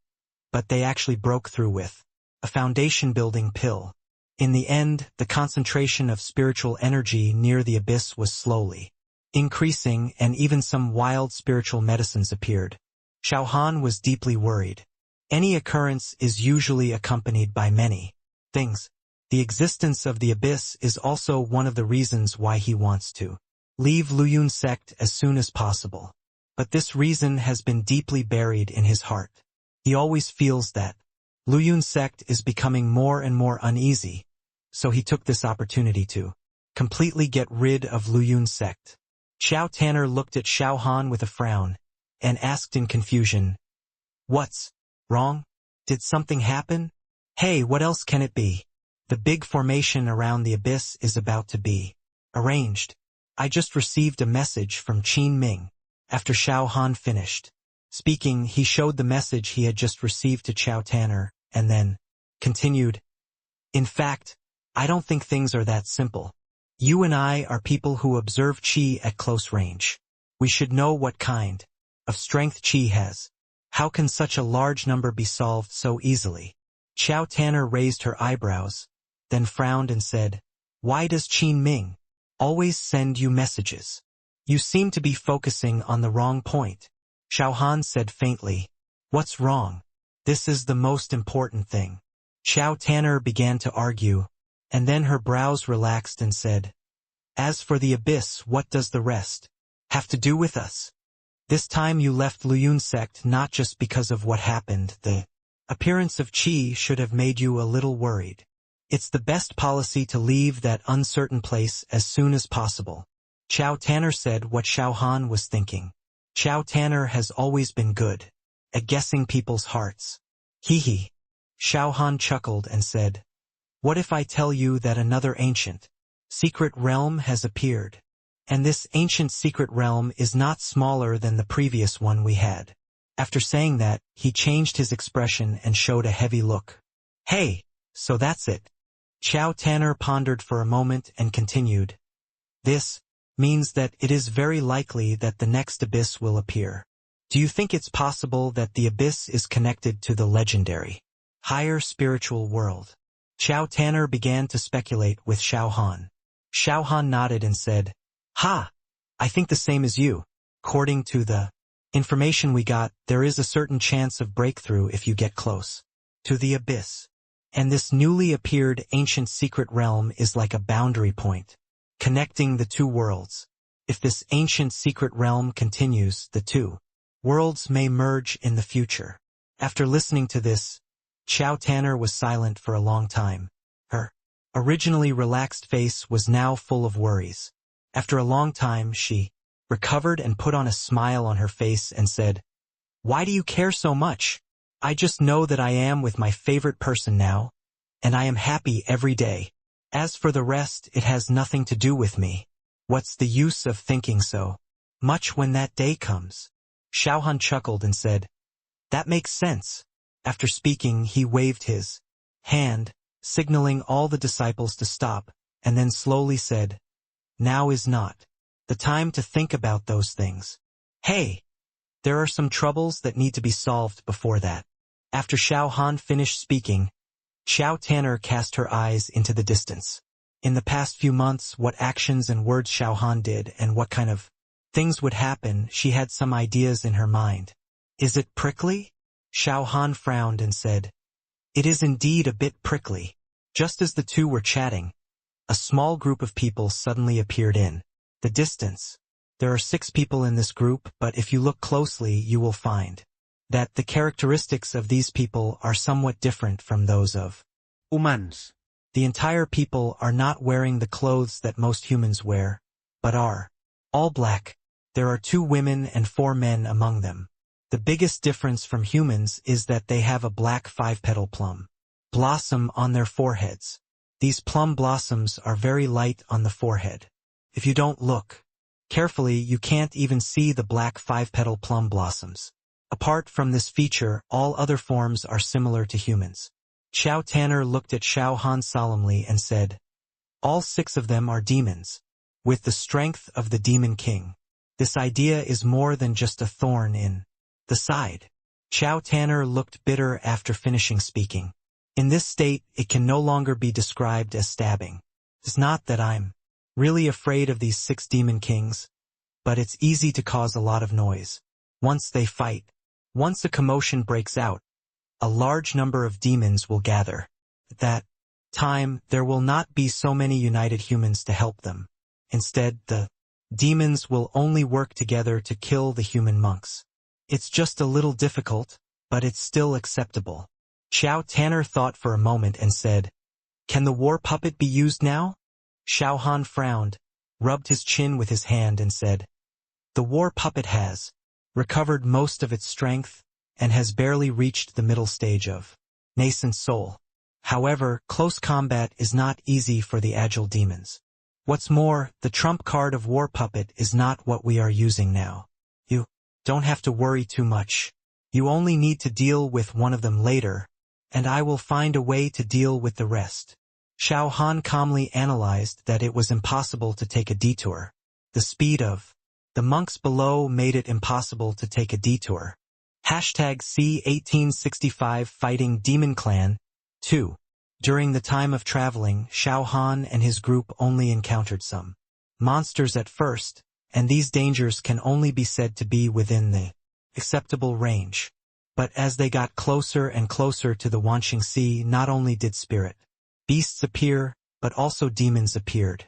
S1: but they actually broke through with a foundation-building pill. In the end, the concentration of spiritual energy near the abyss was slowly increasing, and even some wild spiritual medicines appeared. Xiao Han was deeply worried. Any occurrence is usually accompanied by many things. The existence of the abyss is also one of the reasons why he wants to leave Luyun sect as soon as possible. But this reason has been deeply buried in his heart. He always feels that Luyun sect is becoming more and more uneasy, so he took this opportunity to completely get rid of Luyun sect. Xiao Tanner looked at Xiao Han with a frown, and asked in confusion, What's wrong? Did something happen? Hey, what else can it be? The big formation around the abyss is about to be arranged. I just received a message from Qin Ming. After Xiao Han finished speaking, he showed the message he had just received to Xiao Tanner, and then continued, In fact, I don't think things are that simple. You and I are people who observe Qi at close range. We should know what kind of strength Qi has. How can such a large number be solved so easily? Xiao Tanner raised her eyebrows, then frowned and said, Why does Qin Ming always send you messages? You seem to be focusing on the wrong point. Xiao Han said faintly, What's wrong? This is the most important thing. Xiao Tanner began to argue, and then her brows relaxed and said, As for the abyss, what does the rest have to do with us? This time you left Luyun sect not just because of what happened. The appearance of Qi should have made you a little worried. It's the best policy to leave that uncertain place as soon as possible. Xiao Tanner said what Xiao Han was thinking. Xiao Tanner has always been good at guessing people's hearts. Hee. Xiao Han chuckled and said, What if I tell you that another ancient secret realm has appeared? And this ancient secret realm is not smaller than the previous one we had. After saying that, he changed his expression and showed a heavy look. Hey, so that's it. Xiao Tanner pondered for a moment and continued. This means that it is very likely that the next abyss will appear. Do you think it's possible that the abyss is connected to the legendary higher spiritual world? Xiao Tanner began to speculate with Xiao Han. Xiao Han nodded and said, Ha! I think the same as you. According to the information we got, there is a certain chance of breakthrough if you get close to the abyss. And this newly appeared ancient secret realm is like a boundary point, connecting the two worlds. If this ancient secret realm continues, the two worlds may merge in the future. After listening to this, Xiao Tanner was silent for a long time. Her originally relaxed face was now full of worries. After a long time, she recovered and put on a smile on her face and said, Why do you care so much? I just know that I am with my favorite person now, and I am happy every day. As for the rest, it has nothing to do with me. What's the use of thinking so much when that day comes? Xiao Han chuckled and said, That makes sense. After speaking, he waved his hand, signaling all the disciples to stop, and then slowly said, Now is not the time to think about those things. Hey, there are some troubles that need to be solved before that. After Xiao Han finished speaking, Xiao Tanner cast her eyes into the distance. In the past few months, what actions and words Xiao Han did and what kind of things would happen, she had some ideas in her mind. Is it prickly? Xiao Han frowned and said, It is indeed a bit prickly. Just as the two were chatting, a small group of people suddenly appeared in the distance. There are 6 people in this group, but if you look closely, you will find that the characteristics of these people are somewhat different from those of
S2: humans.
S1: The entire people are not wearing the clothes that most humans wear, but are all black. There are 2 women and 4 men among them. The biggest difference from humans is that they have a black 5-petal plum blossom on their foreheads. These plum blossoms are very light on the forehead. If you don't look carefully, you can't even see the black 5-petal plum blossoms. Apart from this feature, all other forms are similar to humans. Xiao Tanner looked at Xiao Han solemnly and said, All 6 of them are demons, with the strength of the Demon King. This idea is more than just a thorn in the side. Xiao Tanner looked bitter after finishing speaking. In this state, it can no longer be described as stabbing. It's not that I'm really afraid of these 6 demon kings, but it's easy to cause a lot of noise. Once they fight, once a commotion breaks out, a large number of demons will gather. At that time, there will not be so many united humans to help them. Instead, the demons will only work together to kill the human monks. It's just a little difficult, but it's still acceptable. Xiao Tanner thought for a moment and said, Can the war puppet be used now? Xiao Han frowned, rubbed his chin with his hand and said, The war puppet has recovered most of its strength and has barely reached the middle stage of nascent soul. However, close combat is not easy for the agile demons. What's more, the trump card of war puppet is not what we are using now. You don't have to worry too much. You only need to deal with one of them later, and I will find a way to deal with the rest. Xiao Han calmly analyzed that it was impossible to take a detour. The speed of the monks below made it impossible to take a detour. Hashtag C1865 Fighting Demon Clan. 2. During the time of traveling, Xiao Han and his group only encountered some monsters at first, and these dangers can only be said to be within the acceptable range. But as they got closer and closer to the Wanqing Sea, not only did spirit beasts appear, but also demons appeared.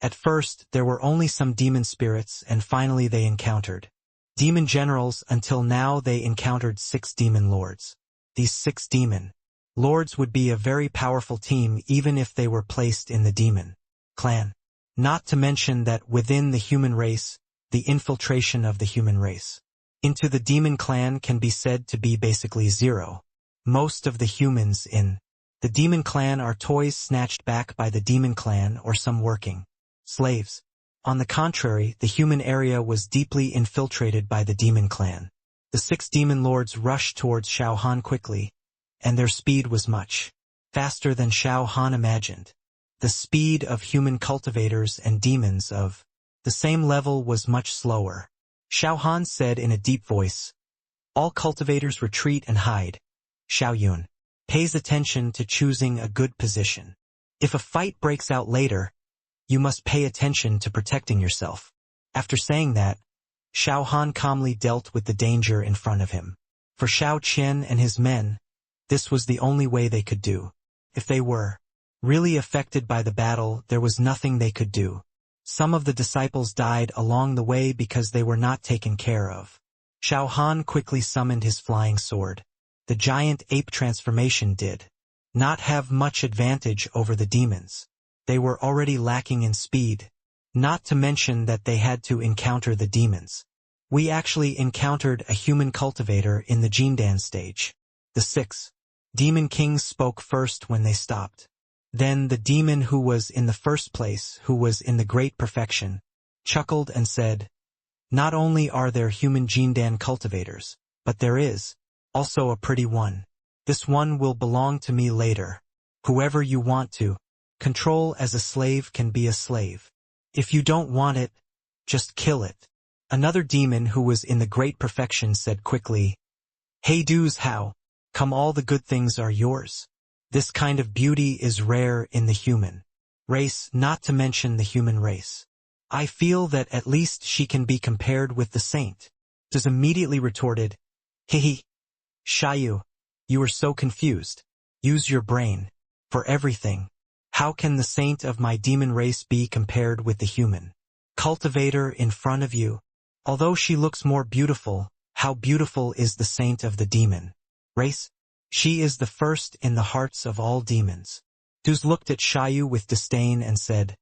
S1: At first, there were only some demon spirits, and finally they encountered demon generals. Until now they encountered 6 demon lords. These 6 demon lords would be a very powerful team even if they were placed in the demon clan. Not to mention that within the human race, the infiltration of the human race into the demon clan can be said to be basically zero. Most of the humans in the demon clan are toys snatched back by the demon clan or some working slaves. On the contrary, the human area was deeply infiltrated by the demon clan. The 6 demon lords rushed towards Xiao Han quickly, and their speed was much faster than Xiao Han imagined. The speed of human cultivators and demons of the same level was much slower. Xiao Han said in a deep voice, "All cultivators retreat and hide." Xiao Yun pays attention to choosing a good position. If a fight breaks out later, you must pay attention to protecting yourself. After saying that, Xiao Han calmly dealt with the danger in front of him. For Xiao Qian and his men, this was the only way they could do. If they were really affected by the battle, there was nothing they could do. Some of the disciples died along the way because they were not taken care of. Xiao Han quickly summoned his flying sword. The giant ape transformation did not have much advantage over the demons. They were already lacking in speed, not to mention that they had to encounter the demons. We actually encountered a human cultivator in the Jindan stage. The 6 demon kings spoke first when they stopped. Then the demon who was in the first place, who was in the great perfection, chuckled and said, "Not only are there human Jindan cultivators, but there is also a pretty one. This one will belong to me later. Whoever you want to control as a slave can be a slave. If you don't want it, just kill it." Another demon who was in the great perfection said quickly, "Hey dudes, how come all the good things are yours? This kind of beauty is rare in the human race, not to mention the human race. I feel that at least she can be compared with the saint." Duz immediately retorted, "Hehe. Xiaoyu, you are so confused. Use your brain for everything. How can the saint of my demon race be compared with the human cultivator in front of you? Although she looks more beautiful, how beautiful is the saint of the demon race? She is the first in the hearts of all demons." Duz looked at Xiaoyu with disdain and said,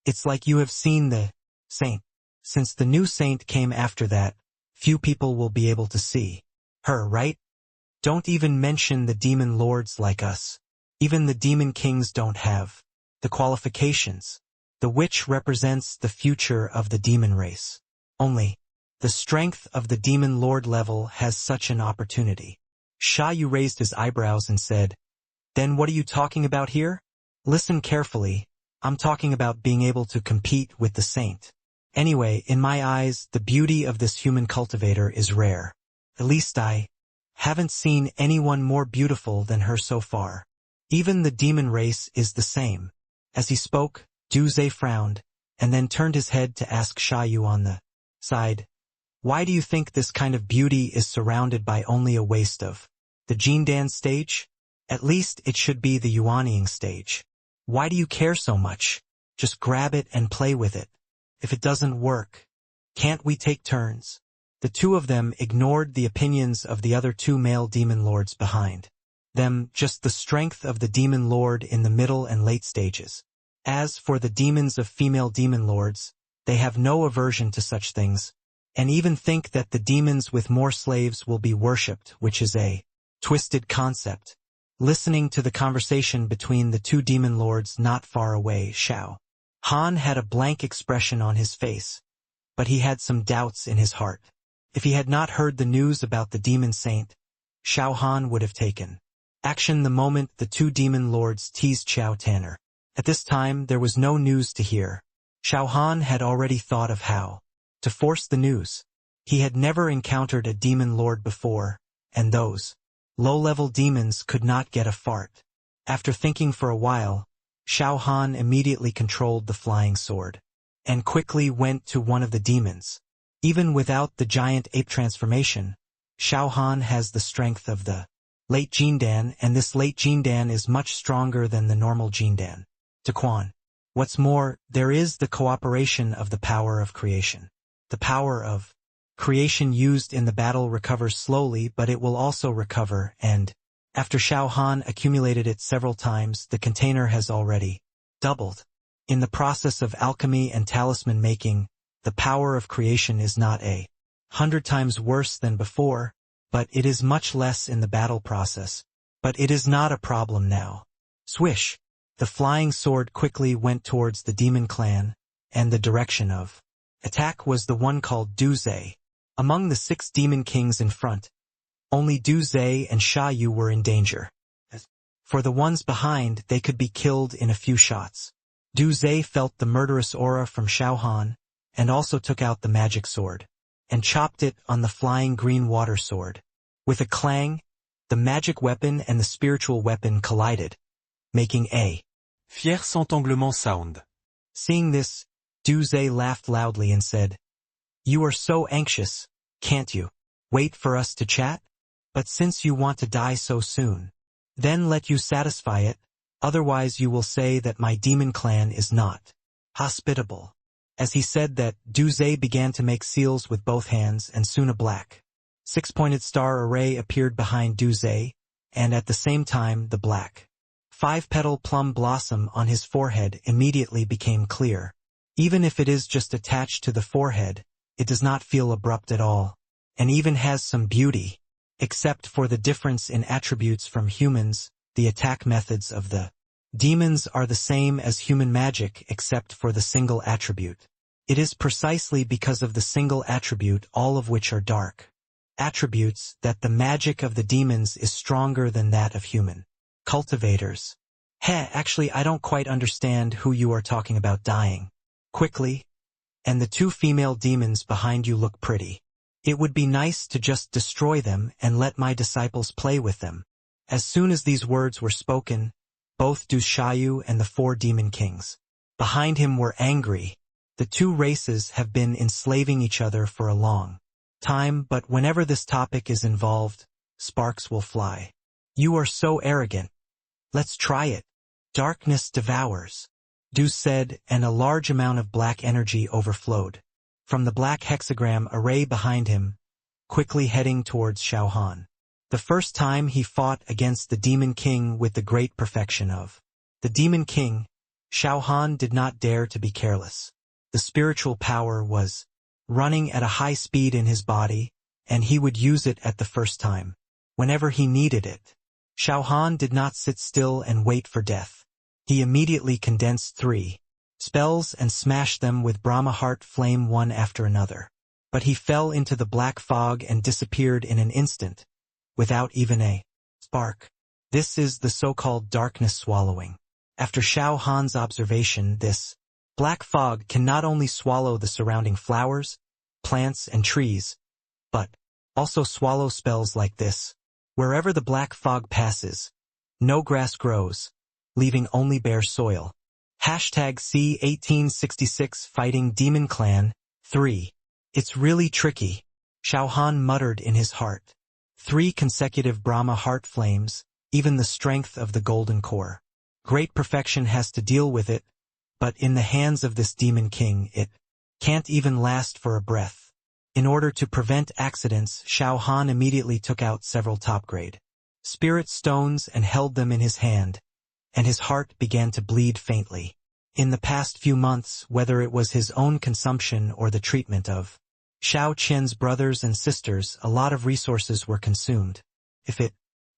S1: "It's like you have seen the saint. Since the new saint came after that, few people will be able to see her, right? Don't even mention the demon lords like us. Even the demon kings don't have the qualifications. The witch represents the future of the demon race. Only the strength of the demon lord level has such an opportunity." Xiaoyu raised his eyebrows and said, "Then what are you talking about here? Listen carefully. I'm talking about being able to compete with the saint. Anyway, in my eyes, the beauty of this human cultivator is rare. At least I haven't seen anyone more beautiful than her so far. Even the demon race is the same." As he spoke, Duze frowned, and then turned his head to ask Xiaoyu on the side, "Why do you think this kind of beauty is surrounded by only a waste of the Jindan stage? At least it should be the Yuanying stage. Why do you care so much? Just grab it and play with it. If it doesn't work, can't we take turns?" The 2 of them ignored the opinions of the other 2 male demon lords behind them, just the strength of the demon lord in the middle and late stages. As for the demons of female demon lords, they have no aversion to such things, and even think that the demons with more slaves will be worshipped, which is a twisted concept. Listening to the conversation between the 2 demon lords not far away, Xiao Han had a blank expression on his face, but he had some doubts in his heart. If he had not heard the news about the demon saint, Xiao Han would have taken action the moment the 2 demon lords teased Xiao Tanner. At this time, there was no news to hear. Xiao Han had already thought of how to force the news. He had never encountered a demon lord before, and those low-level demons could not get a fart. After thinking for a while, Xiao Han immediately controlled the flying sword, and quickly went to one of the demons. Even without the giant ape transformation, Xiao Han has the strength of the late Jindan, and this late Jindan is much stronger than the normal Jindan. Daquan. What's more, there is the cooperation of the power of creation. The power of creation used in the battle recovers slowly, but it will also recover, and after Xiao Han accumulated it several times, the container has already doubled. In the process of alchemy and talisman making, the power of creation is not 100 times worse than before, but it is much less in the battle process. But it is not a problem now. Swish! The flying sword quickly went towards the demon clan, and the direction of attack was the one called Duze. Among the 6 demon kings in front, only Duze and Sha Yu were in danger. For the ones behind, they could be killed in a few shots. Duze felt the murderous aura from Xiao Han, and also took out the magic sword, and chopped it on the flying green water sword. With a clang, the magic weapon and the spiritual weapon collided, making a
S2: fier centanglement sound.
S1: Seeing this, Duze laughed loudly and said, "You are so anxious, can't you wait for us to chat? But since you want to die so soon, then let you satisfy it, otherwise you will say that my demon clan is not hospitable." As he said that, Duze began to make seals with both hands, and soon a black 6-pointed star array appeared behind Duze, and at the same time the black 5-petal plum blossom on his forehead immediately became clear. Even if it is just attached to the forehead, it does not feel abrupt at all, and even has some beauty. Except for the difference in attributes from humans, the attack methods of the demons are the same as human magic except for the single attribute. It is precisely because of the single attribute, all of which are dark attributes, that the magic of the demons is stronger than that of human cultivators. Actually, I don't quite understand who you are talking about dying quickly, and the 2 female demons behind you look pretty. It would be nice to just destroy them and let my disciples play with them. As soon as these words were spoken, both Du Xiaoyu and the 4 demon kings behind him were angry. The 2 races have been enslaving each other for a long time, but whenever this topic is involved, sparks will fly. You are so arrogant. Let's try it. Darkness devours, Du said, and a large amount of black energy overflowed from the black hexagram array behind him, quickly heading towards Xiao Han. The first time he fought against the Demon King with the great perfection of the Demon King, Xiao Han did not dare to be careless. The spiritual power was running at a high speed in his body, and he would use it at the first time, whenever he needed it. Xiao Han did not sit still and wait for death. He immediately condensed 3 spells and smashed them with Brahma Heart Flame one after another. But he fell into the black fog and disappeared in an instant, without even a spark. This is the so-called darkness swallowing. After Xiao Han's observation, this black fog can not only swallow the surrounding flowers, plants, and trees, but also swallow spells like this. Wherever the black fog passes, no grass grows, leaving only bare soil. #C1866 Fighting Demon Clan 3. It's really tricky, Xiao Han muttered in his heart. 3 consecutive Brahma heart flames, even the strength of the golden core. Great perfection has to deal with it, but in the hands of this Demon King it can't even last for a breath. In order to prevent accidents, Xiao Han immediately took out several top-grade spirit stones and held them in his hand, and his heart began to bleed faintly. In the past few months, whether it was his own consumption or the treatment of Xiao Qian's brothers and sisters, a lot of resources were consumed. If it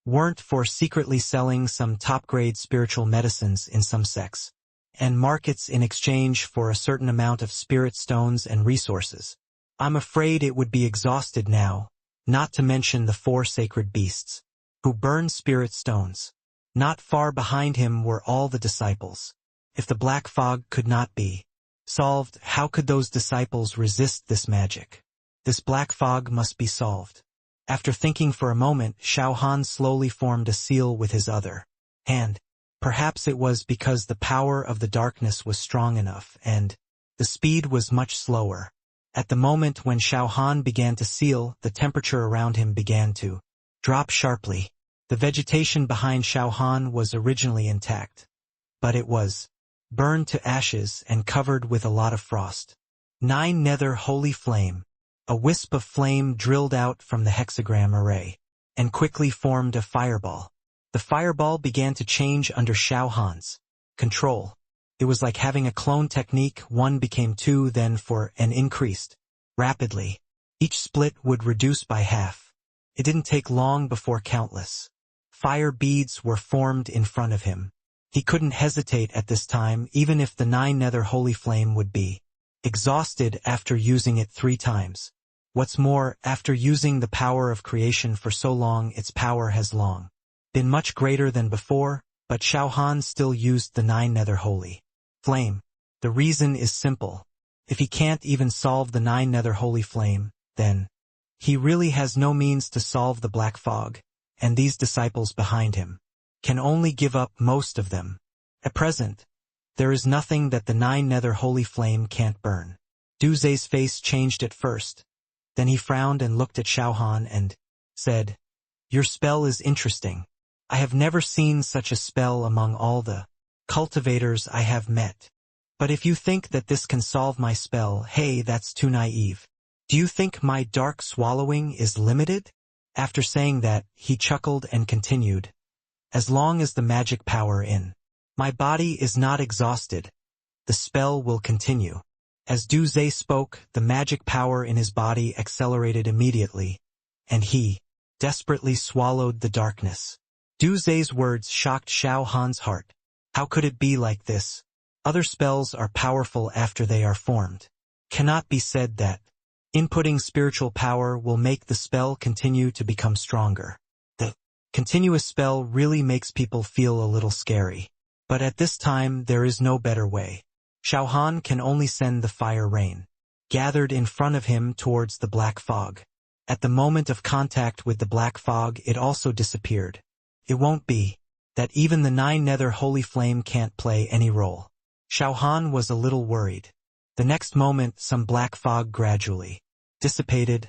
S1: weren't for secretly selling some top-grade spiritual medicines in some sects and markets in exchange for a certain amount of spirit stones and resources, I'm afraid it would be exhausted now, not to mention the 4 sacred beasts who burn spirit stones. Not far behind him were all the disciples. If the black fog could not be solved, how could those disciples resist this magic? This black fog must be solved. After thinking for a moment, Xiao Han slowly formed a seal with his other hand. Perhaps it was because the power of the darkness was strong enough, and the speed was much slower. At the moment when Xiao Han began to seal, the temperature around him began to drop sharply. The vegetation behind Xiao Han was originally intact, but it was burned to ashes and covered with a lot of frost. 9 Nether Holy Flame. A wisp of flame drilled out from the hexagram array, and quickly formed a fireball. The fireball began to change under Xiao Han's control. It was like having a clone technique. 1 became 2, then 4, and increased rapidly. Each split would reduce by half. It didn't take long before countless fire beads were formed in front of him. He couldn't hesitate at this time, even if the 9 Nether Holy Flame would be exhausted after using it 3 times. What's more, after using the power of creation for so long, its power has long been much greater than before, but Xiao Han still used the 9 Nether Holy Flame. The reason is simple. If he can't even solve the 9 Nether Holy Flame, then he really has no means to solve the black fog, and these disciples behind him can only give up most of them. At present, there is nothing that the 9 Nether Holy Flame can't burn. Du Zhe's face changed at first. Then he frowned and looked at Xiao Han and said, "Your spell is interesting. I have never seen such a spell among all the cultivators I have met. But if you think that this can solve my spell, hey, that's too naive. Do you think my dark swallowing is limited?" After saying that, he chuckled and continued, "As long as the magic power in my body is not exhausted, the spell will continue." As Du Zhe spoke, the magic power in his body accelerated immediately, and he desperately swallowed the darkness. Du Zhe's words shocked Xiao Han's heart. How could it be like this? Other spells are powerful after they are formed. Cannot be said that inputting spiritual power will make the spell continue to become stronger. The continuous spell really makes people feel a little scary. But at this time there is no better way. Xiao Han can only send the fire rain gathered in front of him towards the black fog. At the moment of contact with the black fog, it also disappeared. It won't be that even the 9 Nether Holy Flame can't play any role. Xiao Han was a little worried. The next moment, some black fog gradually dissipated,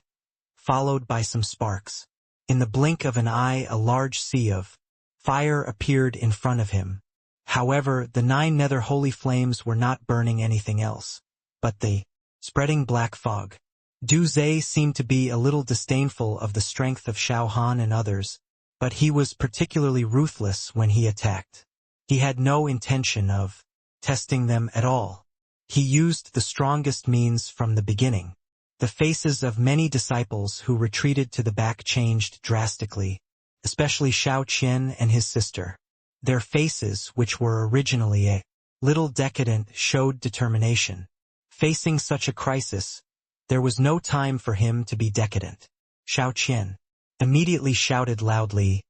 S1: followed by some sparks. In the blink of an eye, a large sea of fire appeared in front of him. However, the 9 Nether Holy Flames were not burning anything else, but the spreading black fog. Du Zhe seemed to be a little disdainful of the strength of Xiao Han and others, but he was particularly ruthless when he attacked. He had no intention of testing them at all. He used the strongest means from the beginning. The faces of many disciples who retreated to the back changed drastically, especially Xiao Qian and his sister. Their faces, which were originally a little decadent, showed determination. Facing such a crisis, there was no time for him to be decadent. Xiao Qian immediately shouted loudly,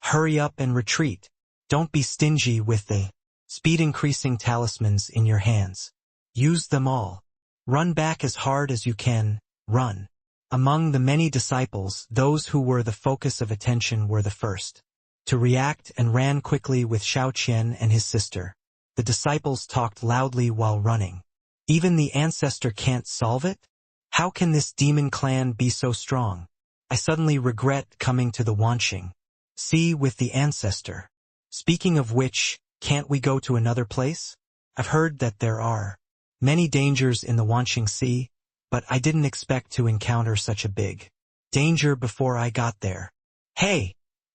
S1: "Hurry up and retreat. Don't be stingy with the speed-increasing talismans in your hands. Use them all. Run back as hard as you can, run." Among the many disciples, those who were the focus of attention were the first to react and ran quickly with Xiao Qian and his sister. The disciples talked loudly while running. "Even the ancestor can't solve it? How can this demon clan be so strong? I suddenly regret coming to the Wanqing. See with the ancestor. Speaking of which, can't we go to another place? I've heard that there are many dangers in the Wanqing Sea, but I didn't expect to encounter such a big danger before I got there. Hey!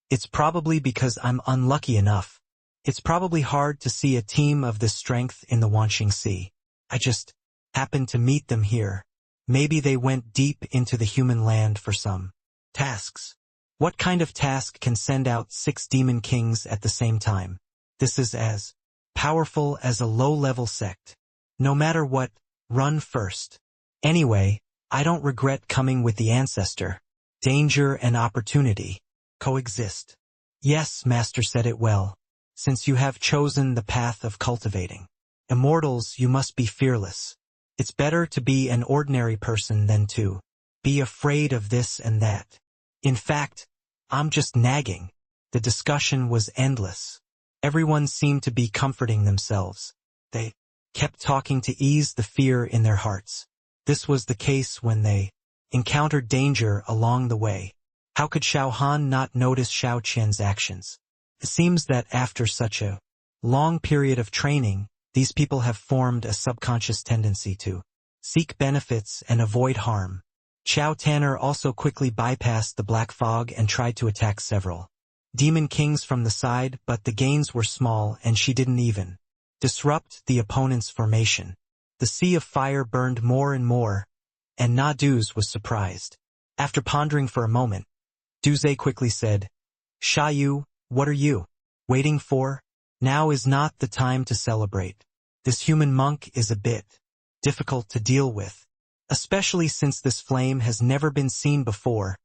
S1: It's probably because I'm unlucky enough. It's probably hard to see a team of this strength in the Wanqing Sea. I just happened to meet them here. Maybe they went deep into the human land for some tasks. What kind of task can send out 6 demon kings at the same time? This is as powerful as a low-level sect. No matter what, run first. Anyway, I don't regret coming with the ancestor. Danger and opportunity coexist. Yes, Master said it well. Since you have chosen the path of cultivating immortals, you must be fearless. It's better to be an ordinary person than to be afraid of this and that. In fact, I'm just nagging. The discussion was endless. Everyone seemed to be comforting themselves. They kept talking to ease the fear in their hearts. This was the case when they encountered danger along the way. How could Xiao Han not notice Xiao Qian's actions? It seems that after such a long period of training, these people have formed a subconscious tendency to seek benefits and avoid harm. Xiao Tanner also quickly bypassed the black fog and tried to attack several demon kings from the side, but the gains were small and she didn't even disrupt the opponent's formation. The sea of fire burned more and more, and Naduz was surprised. After pondering for a moment, Duze quickly said, "Sha Yu, what are you waiting for? Now is not the time to celebrate. This human monk is a bit difficult to deal with, especially since this flame has never been seen before.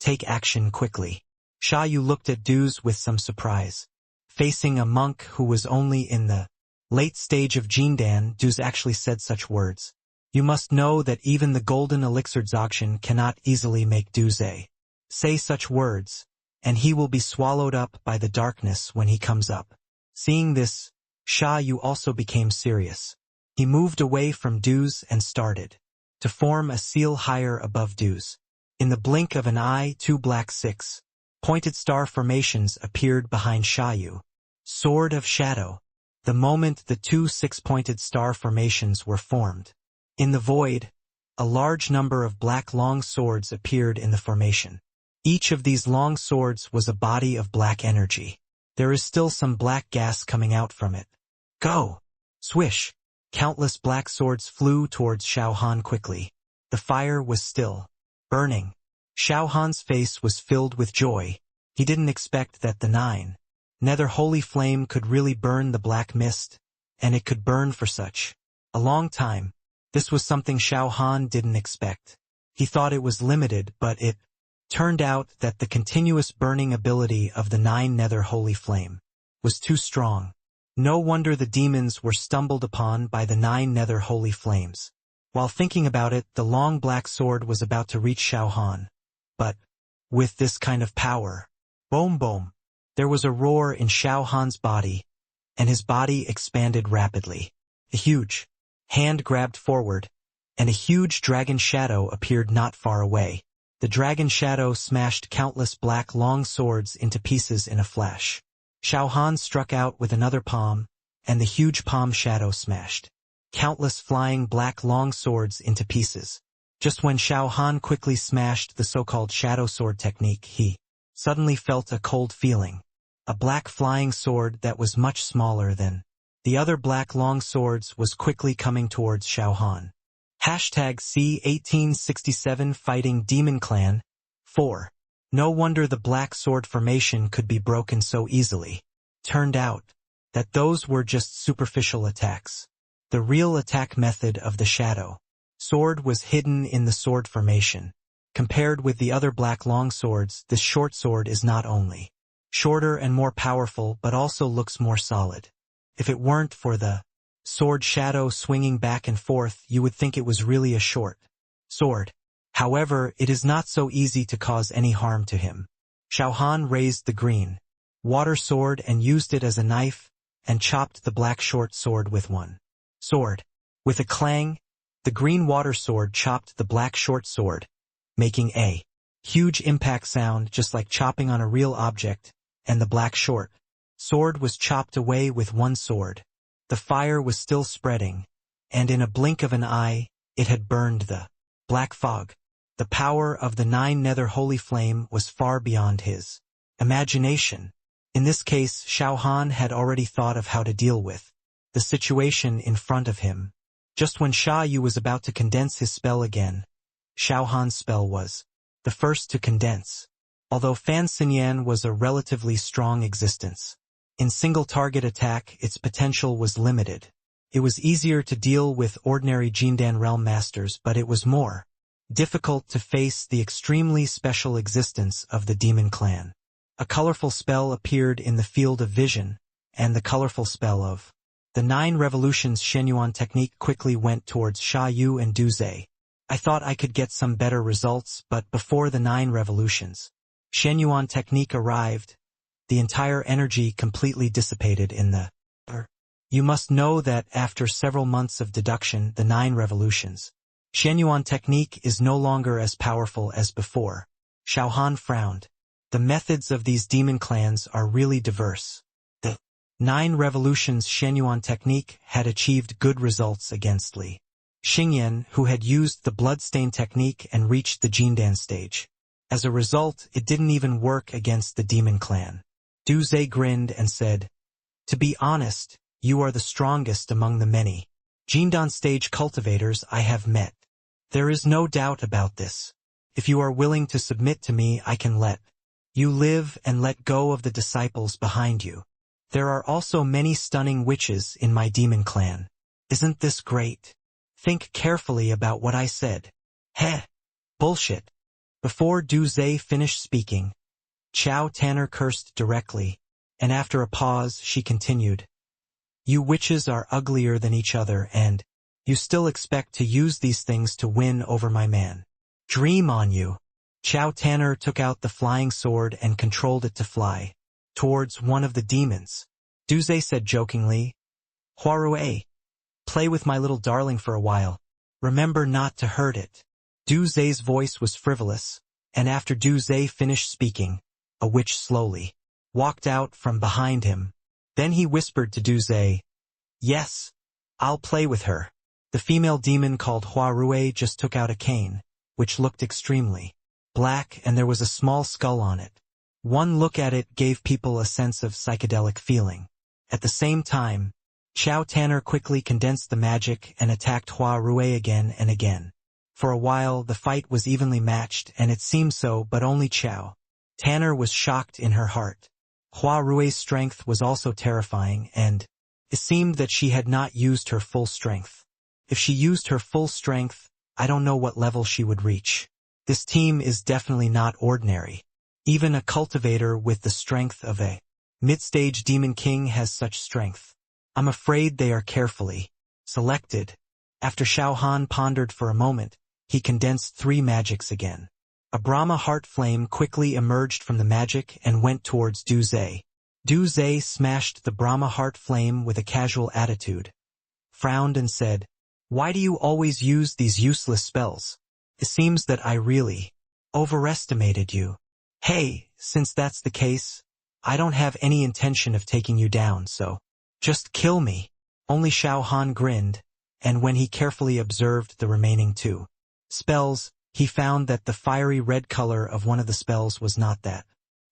S1: Take action quickly." Sha Yu looked at Duze with some surprise. Facing a monk who was only in the late stage of Jindan, Duze actually said such words. You must know that even the golden elixir Dzogchen cannot easily make Duze say such words, and he will be swallowed up by the darkness when he comes up. Seeing this, Sha Yu also became serious. He moved away from Duze and started to form a seal higher above Duze. In the blink of an eye, 2 black six-pointed star formations appeared behind Sha Yu. Sword of Shadow. The moment the 2 six-pointed star formations were formed, in the void, a large number of black long swords appeared in the formation. Each of these long swords was a body of black energy. There is still some black gas coming out from it. Go! Swish! Countless black swords flew towards Xiao Han quickly. The fire was still burning. Xiao Han's face was filled with joy. He didn't expect that the 9 nether holy flame could really burn the black mist, and it could burn for such a long time. This was something Xiao Han didn't expect. He thought it was limited, but it turned out that the continuous burning ability of the 9 nether holy flame was too strong. No wonder the demons were stumbled upon by the 9 nether holy flames. While thinking about it, the long black sword was about to reach Xiao Han. But with this kind of power, boom boom, there was a roar in Xiao Han's body, and his body expanded rapidly. A huge hand grabbed forward, and a huge dragon shadow appeared not far away. The dragon shadow smashed countless black long swords into pieces in a flash. Xiao Han struck out with another palm, and the huge palm shadow smashed countless flying black long swords into pieces. Just when Xiao Han quickly smashed the so-called shadow sword technique, he suddenly felt a cold feeling. A black flying sword that was much smaller than the other black long swords was quickly coming towards Xiao Han. #C1867 Fighting Demon Clan 4. No wonder the black sword formation could be broken so easily. Turned out that those were just superficial attacks. The real attack method of the shadow sword was hidden in the sword formation. Compared with the other black long swords, this short sword is not only shorter and more powerful but also looks more solid. If it weren't for the sword shadow swinging back and forth, you would think it was really a short sword. However, it is not so easy to cause any harm to him. Xiao Han raised the green water sword and used it as a knife, and chopped the black short sword with one sword. With a clang, the green water sword chopped the black short sword, making a huge impact sound just like chopping on a real object, and the black short sword was chopped away with one sword. The fire was still spreading, and in a blink of an eye, it had burned the black fog. The power of the 9 nether holy flame was far beyond his imagination. In this case, Xiao Han had already thought of how to deal with the situation in front of him. Just when Sha Yu was about to condense his spell again, Xiao Han's spell was the first to condense. Although Fan Xinyan was a relatively strong existence, in single-target attack its potential was limited. It was easier to deal with ordinary Jindan Realm Masters, but it was more difficult to face the extremely special existence of the Demon Clan. A colorful spell appeared in the field of vision, and the colorful spell of the 9 Revolutions Shenyuan technique quickly went towards Sha Yu and Duze. I thought I could get some better results, but before the 9 revolutions, Shenyuan technique arrived, the entire energy completely dissipated in the You must know that after several months of deduction, the 9 revolutions, Shenyuan technique is no longer as powerful as before. Xiao Han frowned. The methods of these demon clans are really diverse. The 9 revolutions Shenyuan technique had achieved good results against Li Xingyan, who had used the bloodstain technique and reached the Jindan stage. As a result, it didn't even work against the demon clan. Du Zhe grinned and said, "To be honest, you are the strongest among the many Jindan stage cultivators I have met. There is no doubt about this. If you are willing to submit to me, I can let you live and let go of the disciples behind you. There are also many stunning witches in my demon clan. Isn't this great? Think carefully about what I said." Heh. Bullshit. Before Du Zhe finished speaking, Qiao Tanner cursed directly, and after a pause she continued, "You witches are uglier than each other, and you still expect to use these things to win over my man. Dream on you." Qiao Tanner took out the flying sword and controlled it to fly towards one of the demons. Du Zhe said jokingly, "Huarue, play with my little darling for a while. Remember not to hurt it." Du Zhe's voice was frivolous, and after Du Zhe finished speaking, a witch slowly walked out from behind him. Then he whispered to Du Zhe, "Yes, I'll play with her." The female demon called Huarue just took out a cane, which looked extremely black, and there was a small skull on it. One look at it gave people a sense of psychedelic feeling. At the same time, Qiao Tanner quickly condensed the magic and attacked Huarue again and again. For a while the fight was evenly matched, and it seemed so, but only Qiao Tanner was shocked in her heart. Huarue's strength was also terrifying, and it seemed that she had not used her full strength. If she used her full strength, I don't know what level she would reach. This team is definitely not ordinary. Even a cultivator with the strength of a mid-stage demon king has such strength. I'm afraid they are carefully selected. After Xiao Han pondered for a moment, he condensed 3 magics again. A Brahma heart flame quickly emerged from the magic and went towards Du Zhe. Du Zhe smashed the Brahma heart flame with a casual attitude, frowned and said, "Why do you always use these useless spells? It seems that I really overestimated you." "Hey, since that's the case, I don't have any intention of taking you down, so just kill me." Only Xiao Han grinned, and when he carefully observed the remaining 2 spells, he found that the fiery red color of one of the spells was not that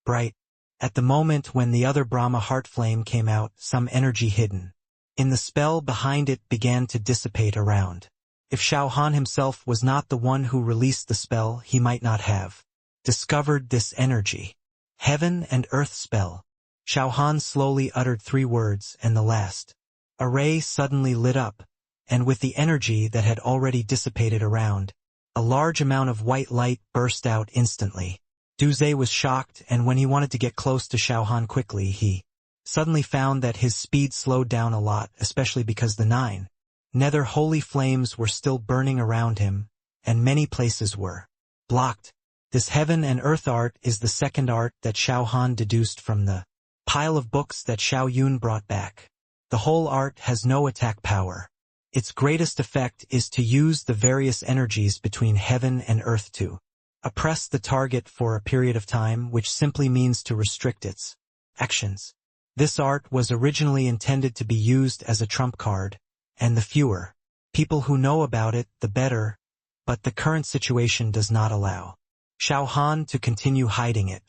S1: bright. At the moment when the other Brahma heart flame came out, some energy hidden in the spell behind it began to dissipate around. If Xiao Han himself was not the one who released the spell, he might not have discovered this energy. Heaven and Earth spell. Xiao Han slowly uttered 3 words, and the last array suddenly lit up, and with the energy that had already dissipated around, a large amount of white light burst out instantly. Du Zhe was shocked, and when he wanted to get close to Xiao Han quickly, he suddenly found that his speed slowed down a lot, especially because the 9 nether holy flames were still burning around him, and many places were blocked. This heaven and earth art is the second art that Xiao Han deduced from the pile of books that Xiao Yun brought back. The whole art has no attack power. Its greatest effect is to use the various energies between heaven and earth to oppress the target for a period of time, which simply means to restrict its actions. This art was originally intended to be used as a trump card, and the fewer people who know about it, the better, but the current situation does not allow Xiao Han to continue hiding it.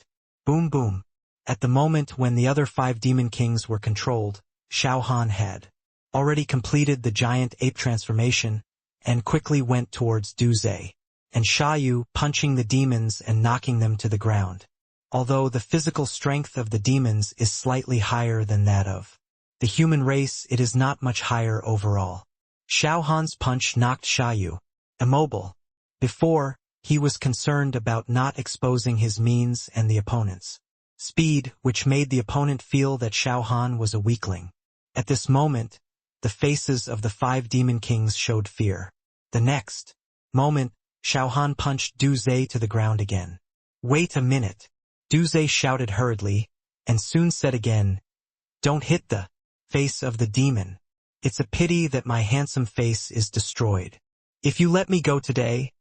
S1: Boom boom. At the moment when the other 5 demon kings were controlled, Xiao Han had already completed the giant ape transformation, and quickly went towards Du Zhe and Xiaoyu, punching the demons and knocking them to the ground. Although the physical strength of the demons is slightly higher than that of the human race, it is not much higher overall. Xiao Han's punch knocked Xiaoyu immobile. Before, he was concerned about not exposing his means and the opponent's speed, which made the opponent feel that Xiao Han was a weakling. At this moment, the faces of the 5 demon kings showed fear. The next moment, Xiao Han punched Du Zhe to the ground again. Wait a minute. Du Zhe shouted hurriedly, and soon said again, don't hit the face of the demon. It's a pity that my handsome face is destroyed. If you let me go today,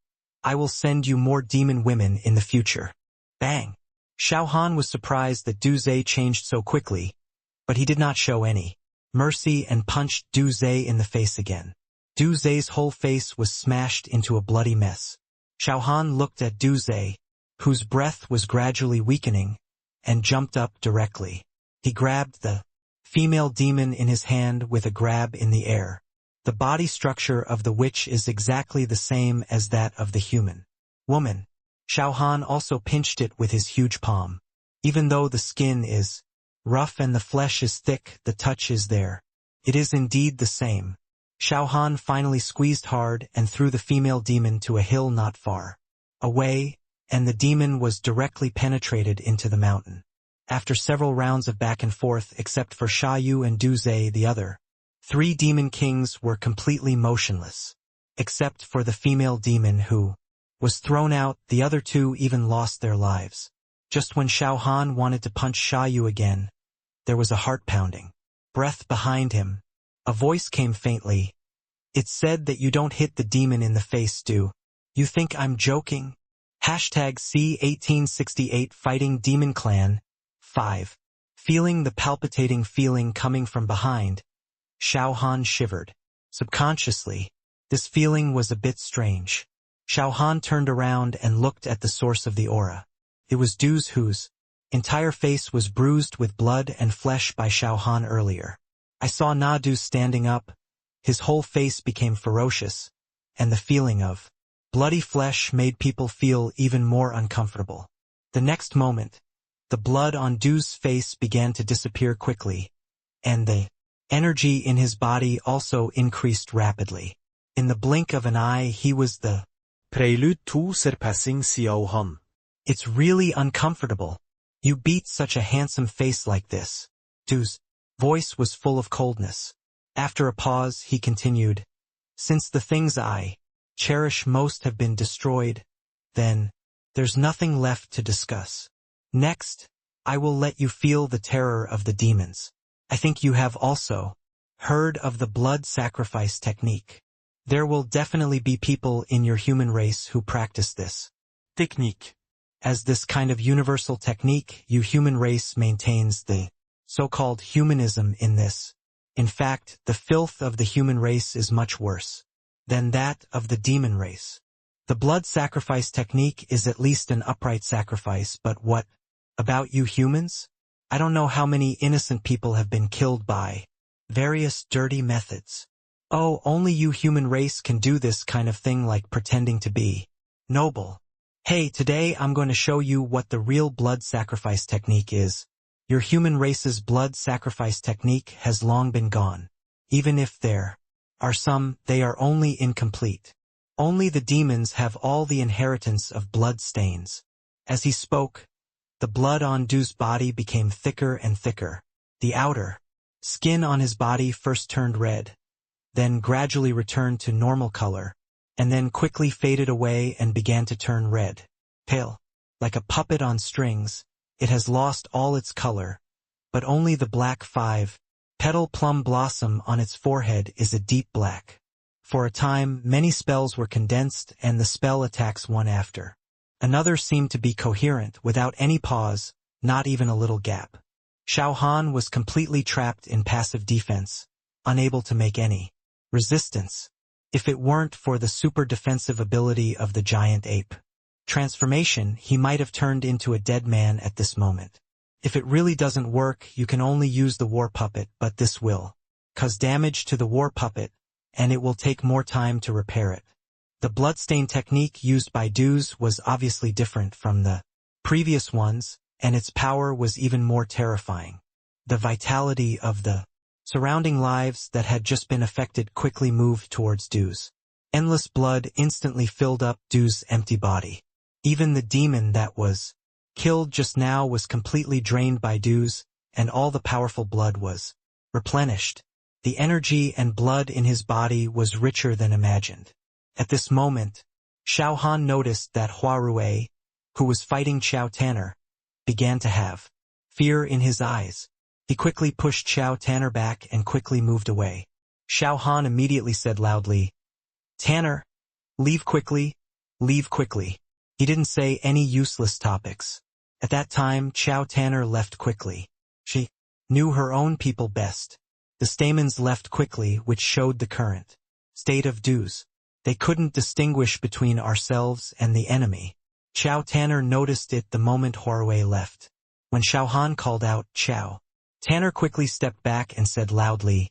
S1: I will send you more demon women in the future. Bang! Xiao Han was surprised that Du Zhe changed so quickly, but he did not show any mercy and punched Du Zhe in the face again. Du Zhe's whole face was smashed into a bloody mess. Xiao Han looked at Du Zhe, whose breath was gradually weakening, and jumped up directly. He grabbed the female demon in his hand with a grab in the air. The body structure of the witch is exactly the same as that of the human woman. Xiao Han also pinched it with his huge palm. Even though the skin is rough and the flesh is thick, the touch is there. It is indeed the same. Xiao Han finally squeezed hard and threw the female demon to a hill not far away, and the demon was directly penetrated into the mountain. After several rounds of back and forth, except for Sha Yu and Du Zhe, the other 3 demon kings were completely motionless. Except for the female demon who was thrown out, the other 2 even lost their lives. Just when Xiao Han wanted to punch Sha Yu again, there was a heart-pounding breath behind him. A voice came faintly. It said that you don't hit the demon in the face, do you think I'm joking? #C1868 Fighting Demon Clan 5. Feeling the palpitating feeling coming from behind, Xiao Han shivered. Subconsciously, this feeling was a bit strange. Xiao Han turned around and looked at the source of the aura. It was Du's, whose entire face was bruised with blood and flesh by Xiao Han earlier. I saw Nadu standing up. His whole face became ferocious, and the feeling of bloody flesh made people feel even more uncomfortable. The next moment, the blood on Du's face began to disappear quickly, and the energy in his body also increased rapidly. In the blink of an eye, he was the
S2: Prelude to surpassing Xiao Han.
S1: It's really uncomfortable. You beat such a handsome face like this. Du's voice was full of coldness. After a pause, he continued, since the things I cherish most have been destroyed, then there's nothing left to discuss. Next, I will let you feel the terror of the demons. I think you have also heard of the blood sacrifice technique. There will definitely be people in your human race who practice this technique. As this kind of universal technique, your human race maintains the so-called humanism in this. In fact, the filth of the human race is much worse than that of the demon race. The blood sacrifice technique is at least an upright sacrifice, but what about you humans? I don't know how many innocent people have been killed by various dirty methods. Oh, only you human race can do this kind of thing, like pretending to be noble. Hey, today I'm going to show you what the real blood sacrifice technique is. Your human race's blood sacrifice technique has long been gone. Even if there are some, they are only incomplete. Only the demons have all the inheritance of blood stains. As he spoke, the blood on Du's body became thicker and thicker. The outer skin on his body first turned red, then gradually returned to normal color, and then quickly faded away and began to turn red. Pale. Like a puppet on strings, it has lost all its color, but only the black 5-petal plum blossom on its forehead is a deep black. For a time, many spells were condensed, and the spell attacks one after another seemed to be coherent, without any pause, not even a little gap. Xiao Han was completely trapped in passive defense, unable to make any resistance. If it weren't for the super defensive ability of the giant ape transformation, he might have turned into a dead man at this moment. If it really doesn't work, you can only use the war puppet, but this will cause damage to the war puppet, and it will take more time to repair it. The bloodstain technique used by Du's was obviously different from the previous ones, and its power was even more terrifying. The vitality of the surrounding lives that had just been affected quickly moved towards Du's. Endless blood instantly filled up Du's empty body. Even the demon that was killed just now was completely drained by Du's, and all the powerful blood was replenished. The energy and blood in his body was richer than imagined. At this moment, Xiao Han noticed that Huarue, who was fighting Xiao Tanner, began to have fear in his eyes. He quickly pushed Xiao Tanner back and quickly moved away. Xiao Han immediately said loudly, "Tanner, leave quickly, leave quickly." He didn't say any useless topics. At that time, Xiao Tanner left quickly. She knew her own people best. The stamens left quickly, which showed the current state of dues. They couldn't distinguish between ourselves and the enemy. Xiao Tanner noticed it the moment Huarue left. When Xiao Han called out, "Xiao," Tanner quickly stepped back and said loudly,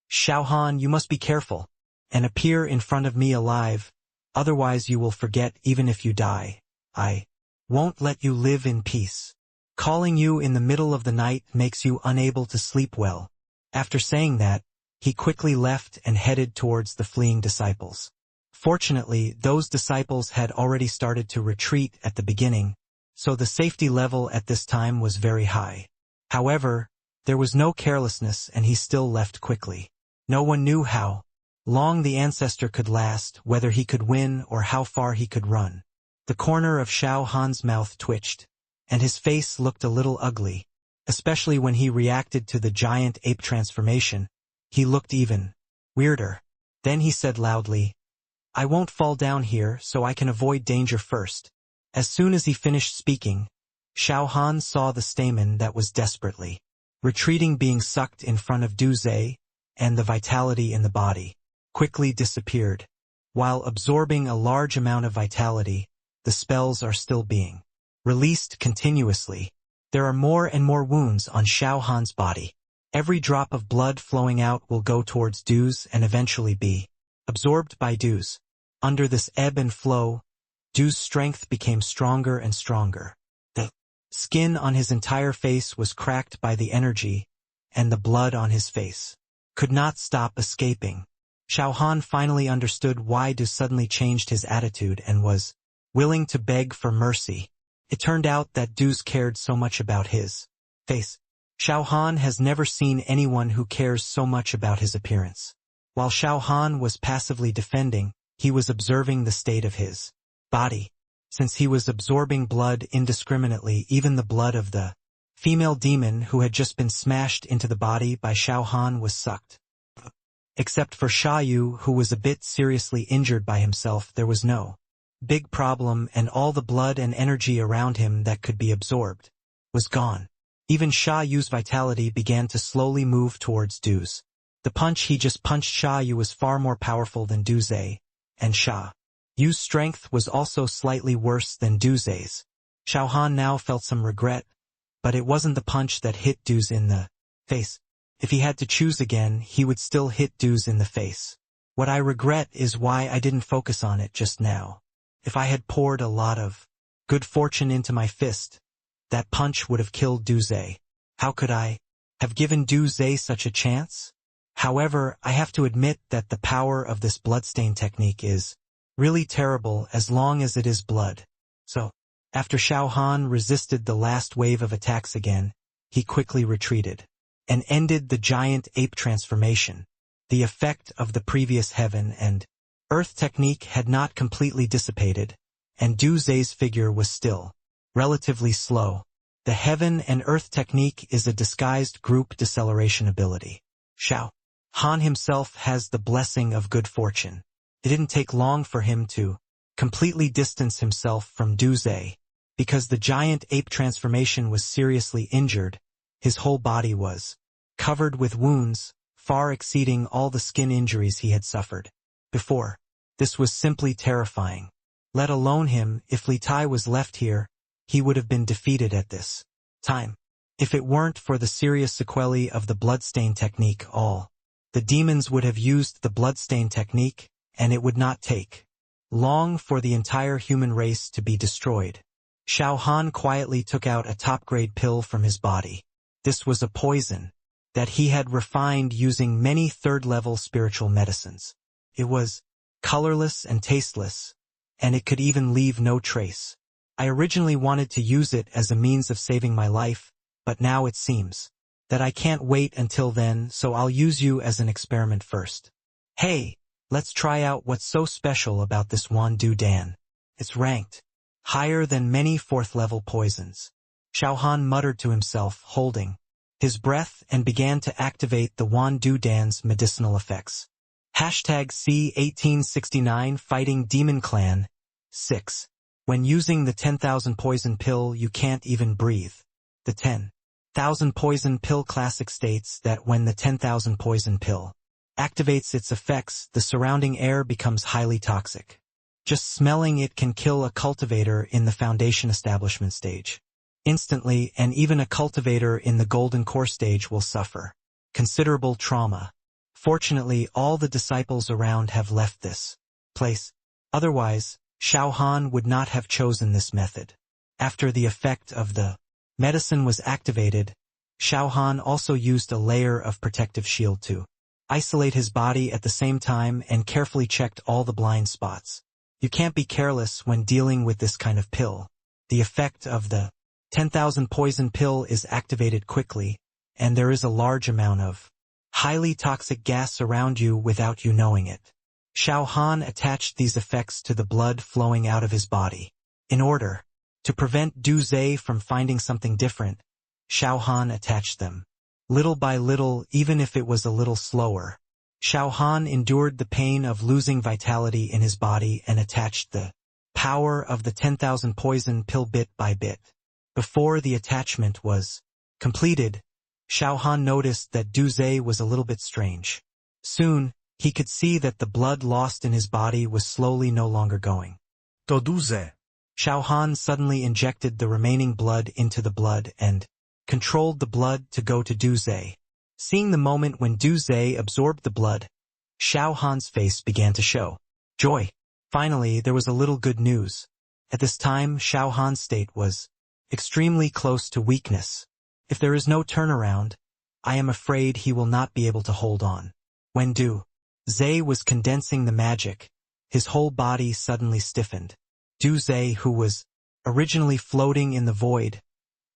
S1: "Xiao Han, you must be careful, and appear in front of me alive, otherwise you will forget even if you die. I won't let you live in peace. Calling you in the middle of the night makes you unable to sleep well." After saying that, he quickly left and headed towards the fleeing disciples. Fortunately, those disciples had already started to retreat at the beginning, so the safety level at this time was very high. However, there was no carelessness and he still left quickly. No one knew how long the ancestor could last, whether he could win or how far he could run. The corner of Xiao Han's mouth twitched, and his face looked a little ugly, especially when he reacted to the giant ape transformation. He looked even weirder. Then he said loudly, "I won't fall down here so I can avoid danger first." As soon as he finished speaking, Xiao Han saw the stamen that was desperately retreating being sucked in front of Duze, and the vitality in the body quickly disappeared. While absorbing a large amount of vitality, the spells are still being released continuously. There are more and more wounds on Xiao Han's body. Every drop of blood flowing out will go towards Duze and eventually be absorbed by Duze. Under this ebb and flow, Duze's strength became stronger and stronger. The skin on his entire face was cracked by the energy, and the blood on his face could not stop escaping. Xiao Han finally understood why Duze suddenly changed his attitude and was willing to beg for mercy. It turned out that Duze cared so much about his face. Xiao Han has never seen anyone who cares so much about his appearance. While Xiao Han was passively defending, he was observing the state of his body. Since he was absorbing blood indiscriminately, even the blood of the female demon who had just been smashed into the body by Xiao Han was sucked. Except for Sha Yu, who was a bit seriously injured by himself, there was no big problem, and all the blood and energy around him that could be absorbed was gone. Even Sha Yu's vitality began to slowly move towards Duze. The punch he just punched Sha Yu was far more powerful than Duze, and Sha Yu's strength was also slightly worse than Duze's. Xiao Han now felt some regret, but it wasn't the punch that hit Duze in the face. If he had to choose again, he would still hit Duze in the face. What I regret is why I didn't focus on it just now. If I had poured a lot of good fortune into my fist, that punch would have killed Duze. How could I have given Duze such a chance? However, I have to admit that the power of this bloodstain technique is really terrible as long as it is blood. So, after Xiao Han resisted the last wave of attacks again, he quickly retreated and ended the giant ape transformation. The effect of the previous heaven and earth technique had not completely dissipated, and Duze's figure was still relatively slow. The heaven and earth technique is a disguised group deceleration ability. Xiao Han himself has the blessing of good fortune. It didn't take long for him to completely distance himself from Duze. Because the giant ape transformation was seriously injured, his whole body was covered with wounds, far exceeding all the skin injuries he had suffered before. This was simply terrifying. Let alone him, if Li Tai was left here, he would have been defeated at this time. If it weren't for the serious sequelae of the bloodstain technique, all the demons would have used the bloodstain technique, and it would not take long for the entire human race to be destroyed. Xiao Han quietly took out a top-grade pill from his body. This was a poison that he had refined using many third-level spiritual medicines. It was colorless and tasteless, and it could even leave no trace. I originally wanted to use it as a means of saving my life, but now it seems that I can't wait until then, so I'll use you as an experiment first. Hey, Let's try out what's so special about this Wandu-dan. It's ranked higher than many 4th-level poisons. Xiao Han muttered to himself, holding his breath, and began to activate the Wandu-dan's medicinal effects. Hashtag C1869 Fighting Demon Clan 6. When using the 10,000 poison pill, you can't even breathe. The 10,000 poison pill classic states that when the 10,000 poison pill activates its effects, the surrounding air becomes highly toxic. Just smelling it can kill a cultivator in the foundation establishment stage instantly, and even a cultivator in the golden core stage will suffer considerable trauma. Fortunately, all the disciples around have left this place. Otherwise, Xiao Han would not have chosen this method. After the effect of the medicine was activated, Xiao Han also used a layer of protective shield to isolate his body at the same time and carefully checked all the blind spots. You can't be careless when dealing with this kind of pill. The effect of the 10,000 poison pill is activated quickly, and there is a large amount of highly toxic gas around you without you knowing it. Xiao Han attached these effects to the blood flowing out of his body. In order to prevent Du Zhe from finding something different, Xiao Han attached them. Little by little, even if it was a little slower, Xiao Han endured the pain of losing vitality in his body and attached the power of the 10,000 poison pill bit by bit. Before the attachment was completed, Xiao Han noticed that Du Zhe was a little bit strange. Soon, he could see that the blood lost in his body was slowly no longer going
S2: to Du Zhe.
S1: Xiao Han suddenly injected the remaining blood into the blood and controlled the blood to go to Du Zhe. Seeing the moment when Du Zhe absorbed the blood, Xiao Han's face began to show joy. Finally, there was a little good news. At this time, Xiao Han's state was extremely close to weakness. If there is no turnaround, I am afraid he will not be able to hold on. When Du Zhe was condensing the magic, his whole body suddenly stiffened. Du Zhe, who was originally floating in the void,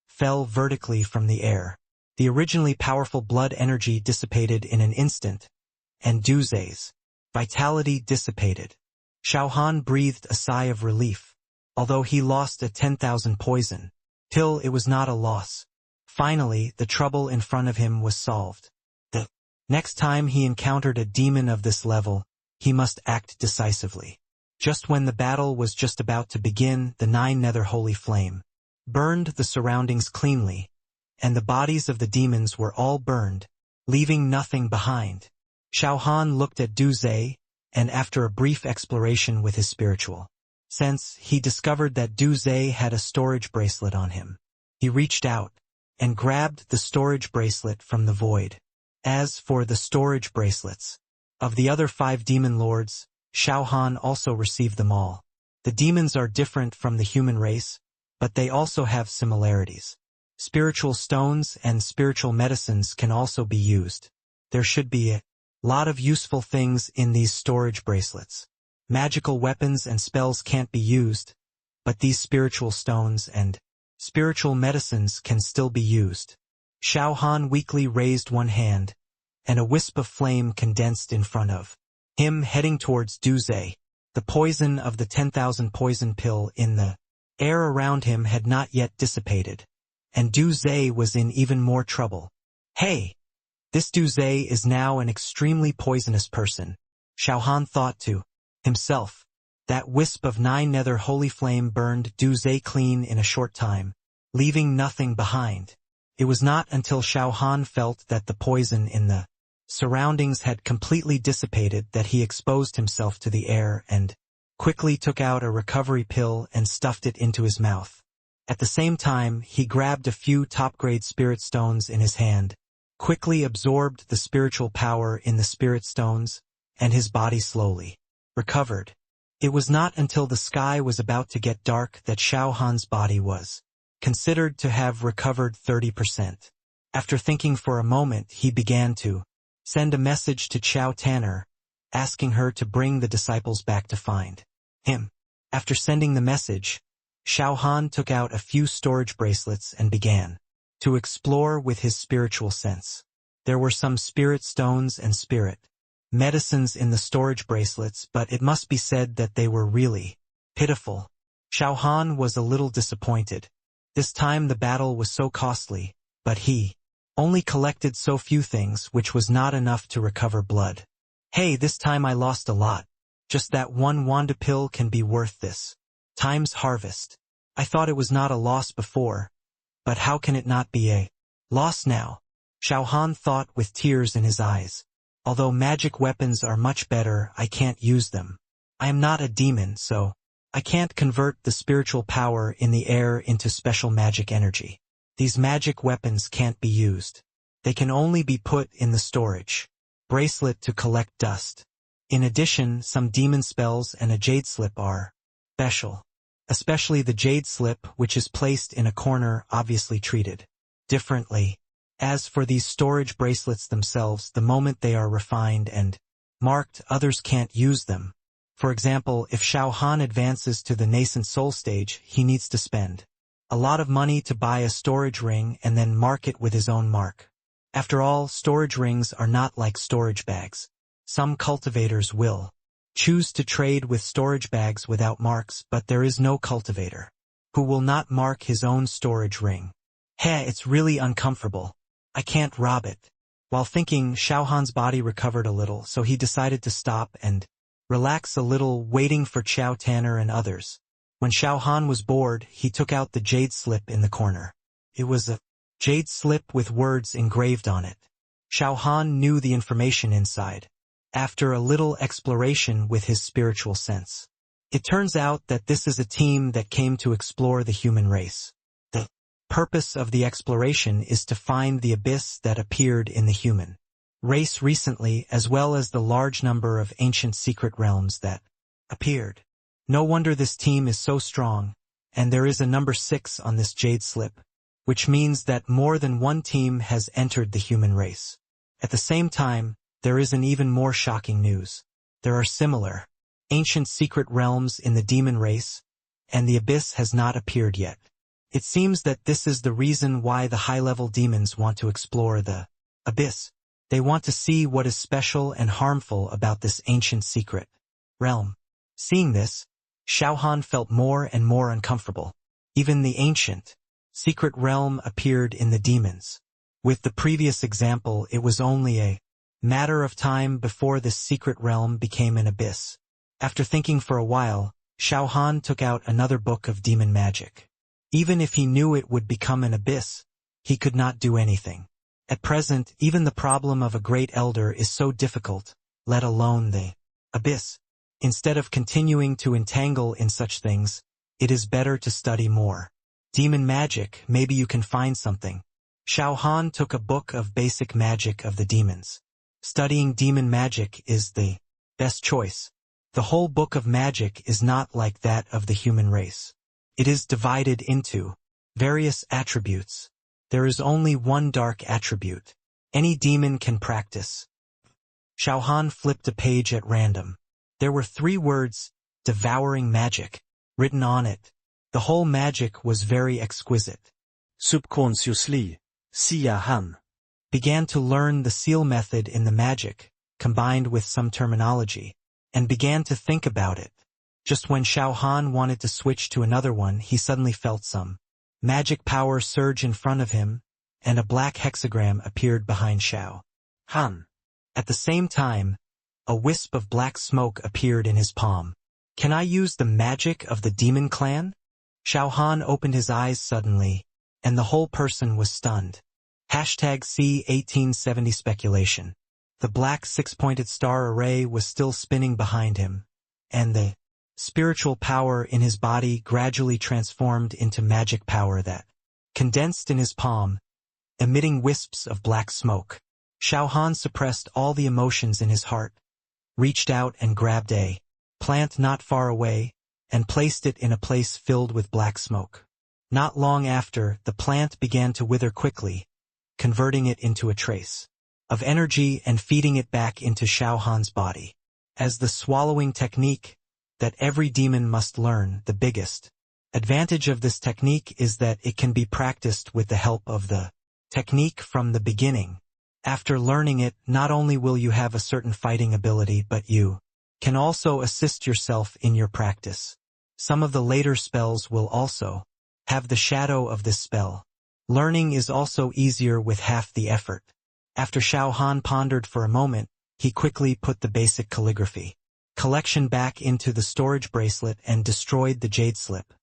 S1: fell vertically from the air. The originally powerful blood energy dissipated in an instant, and Du Zhe's vitality dissipated. Xiao Han breathed a sigh of relief. Although he lost a 10,000 poison pill, it was not a loss. Finally, the trouble in front of him was solved. The next time he encountered a demon of this level, he must act decisively. Just when the battle was just about to begin, the 9 nether holy flame burned the surroundings cleanly, and the bodies of the demons were all burned, leaving nothing behind. Xiao Han looked at Du Zhe, and after a brief exploration with his spiritual sense, he discovered that Du Zhe had a storage bracelet on him. He reached out and grabbed the storage bracelet from the void. As for the storage bracelets of the other 5 demon lords, Xiao Han also received them all. The demons are different from the human race, but they also have similarities. Spiritual stones and spiritual medicines can also be used. There should be a lot of useful things in these storage bracelets. Magical weapons and spells can't be used, but these spiritual stones and spiritual medicines can still be used. Xiao Han weakly raised one hand, and a wisp of flame condensed in front of him, heading towards Du Zhe. The poison of the 10,000 poison pill in the air around him had not yet dissipated, and Du Zhe was in even more trouble. Hey! This Du Zhe is now an extremely poisonous person, Xiao Han thought to himself. That wisp of 9 nether holy flame burned Du Zhe clean in a short time, leaving nothing behind. It was not until Xiao Han felt that the poison in the surroundings had completely dissipated that he exposed himself to the air and quickly took out a recovery pill and stuffed it into his mouth. At the same time, he grabbed a few top-grade spirit stones in his hand, quickly absorbed the spiritual power in the spirit stones, and his body slowly recovered. It was not until the sky was about to get dark that Xiao Han's body was considered to have recovered 30%. After thinking for a moment, he began to send a message to Qiao Tanner, asking her to bring the disciples back to find him. After sending the message, Xiao Han took out a few storage bracelets and began to explore with his spiritual sense. There were some spirit stones and spirit medicines in the storage bracelets, but it must be said that they were really pitiful. Xiao Han was a little disappointed. This time the battle was so costly, but he only collected so few things, which was not enough to recover blood. Hey, this time I lost a lot. Just that one Wanda pill can be worth this time's harvest. I thought it was not a loss before, but how can it not be a loss now? Xiao Han thought with tears in his eyes. Although magic weapons are much better, I can't use them. I am not a demon, so I can't convert the spiritual power in the air into special magic energy. These magic weapons can't be used. They can only be put in the storage bracelet to collect dust. In addition, some demon spells and a jade slip are special. Especially the jade slip, which is placed in a corner, obviously treated differently. As for these storage bracelets themselves, the moment they are refined and marked, others can't use them. For example, if Xiao Han advances to the nascent soul stage, he needs to spend a lot of money to buy a storage ring and then mark it with his own mark. After all, storage rings are not like storage bags. Some cultivators will choose to trade with storage bags without marks, but there is no cultivator who will not mark his own storage ring. Heh, it's really uncomfortable. I can't rob it. While thinking, Xiao Han's body recovered a little, so he decided to stop and relax a little, waiting for Xiao Tanner and others. When Xiao Han was bored, he took out the jade slip in the corner. It was a jade slip with words engraved on it. Xiao Han knew the information inside. After a little exploration with his spiritual sense, it turns out that this is a team that came to explore the human race. The purpose of the exploration is to find the abyss that appeared in the human race recently, as well as the large number of ancient secret realms that appeared. No wonder this team is so strong, and there is a number 6 on this jade slip, which means that more than one team has entered the human race. At the same time, there is an even more shocking news. There are similar ancient secret realms in the demon race, and the abyss has not appeared yet. It seems that this is the reason why the high-level demons want to explore the abyss. They want to see what is special and harmful about this ancient secret realm. Seeing this, Xiao Han felt more and more uncomfortable. Even the ancient secret realm appeared in the demons. With the previous example, it was only a matter of time before this secret realm became an abyss. After thinking for a while, Xiao Han took out another book of demon magic. Even if he knew it would become an abyss, he could not do anything. At present, even the problem of a great elder is so difficult, let alone the abyss. Instead of continuing to entangle in such things, it is better to study more. Demon magic, maybe you can find something. Xiao Han took a book of basic magic of the demons. Studying demon magic is the best choice. The whole book of magic is not like that of the human race. It is divided into various attributes. There is only one dark attribute. Any demon can practice. Xiao Han flipped a page at random. There were 3 words, devouring magic, written on it. The whole magic was very exquisite.
S2: Subconsciously, Xiao Han
S1: began to learn the seal method in the magic, combined with some terminology, and began to think about it. Just when Xiao Han wanted to switch to another one, he suddenly felt some magic power surge in front of him, and a black hexagram appeared behind Xiao Han. At the same time, a wisp of black smoke appeared in his palm. Can I use the magic of the demon clan? Xiao Han opened his eyes suddenly, and the whole person was stunned. #C1870 speculation. The black 6-pointed star array was still spinning behind him, and the spiritual power in his body gradually transformed into magic power that condensed in his palm, emitting wisps of black smoke. Xiao Han suppressed all the emotions in his heart, reached out and grabbed a plant not far away, and placed it in a place filled with black smoke. Not long after, the plant began to wither quickly, converting it into a trace of energy and feeding it back into Xiao Han's body. As the swallowing technique that every demon must learn, the biggest advantage of this technique is that it can be practiced with the help of the technique from the beginning. After learning it, not only will you have a certain fighting ability, but you can also assist yourself in your practice. Some of the later spells will also have the shadow of this spell. Learning is also easier with half the effort. After Xiao Han pondered for a moment, he quickly put the basic calligraphy collection back into the storage bracelet and destroyed the jade slip.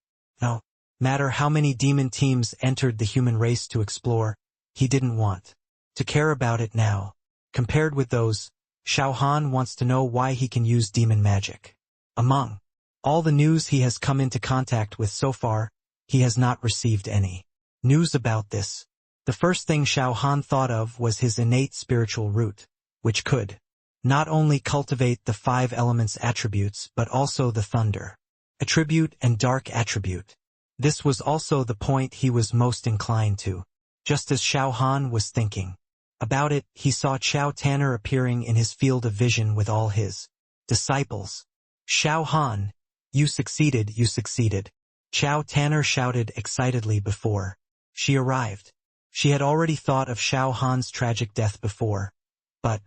S1: No matter how many demon teams entered the human race to explore, he didn't want to care about it now. Compared with those, Xiao Han wants to know why he can use demon magic. Among all the news he has come into contact with so far, he has not received any news about this. The first thing Xiao Han thought of was his innate spiritual root, which could not only cultivate the 5 elements attributes but also the thunder attribute and dark attribute. This was also the point he was most inclined to. Just as Xiao Han was thinking about it, he saw Xiao Tanner appearing in his field of vision with all his disciples. Xiao Han, you succeeded, you succeeded. Xiao Tanner shouted excitedly before she arrived. She had already thought of Xiao Han's tragic death before, but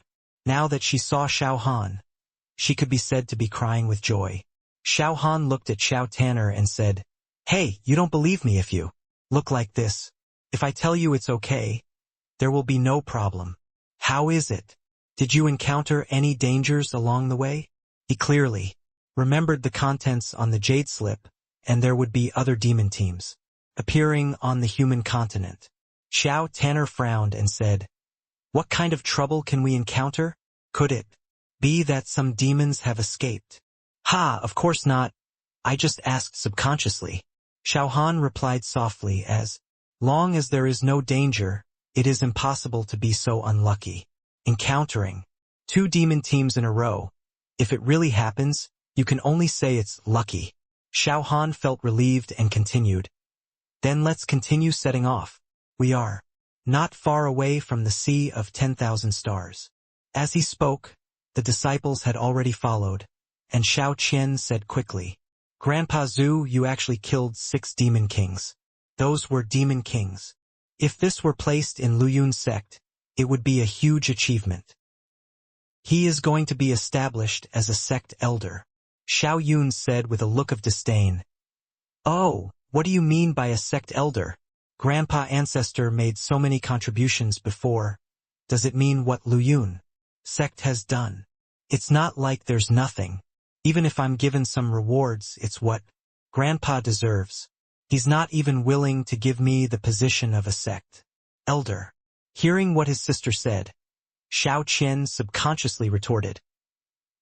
S1: now that she saw Xiao Han, she could be said to be crying with joy. Xiao Han looked at Xiao Tanner and said, "Hey, you don't believe me if you look like this. If I tell you it's okay, there will be no problem. How is it? Did you encounter any dangers along the way?" He clearly remembered the contents on the jade slip, and there would be other demon teams appearing on the human continent. Xiao Tanner frowned and said, "What kind of trouble can we encounter? Could it be that some demons have escaped?" "Ha, of course not. I just asked subconsciously." Xiao Han replied softly, "As long as there is no danger, it is impossible to be so unlucky. Encountering 2 demon teams in a row, if it really happens, you can only say it's lucky." Xiao Han felt relieved and continued, "Then let's continue setting off. We are not far away from the Sea of 10,000 Stars." As he spoke, the disciples had already followed, and Xiao Qian said quickly, "Grandpa Zhu, you actually killed 6 demon kings. Those were demon kings. If this were placed in Luyun's sect, it would be a huge achievement. He is going to be established as a sect elder." Xiao Yun said with a look of disdain. "Oh, what do you mean by a sect elder? Grandpa Ancestor made so many contributions before. Does it mean what Luyun sect has done? It's not like there's nothing. Even if I'm given some rewards, it's what Grandpa deserves. He's not even willing to give me the position of a sect elder." Hearing what his sister said, Xiao Qian subconsciously retorted,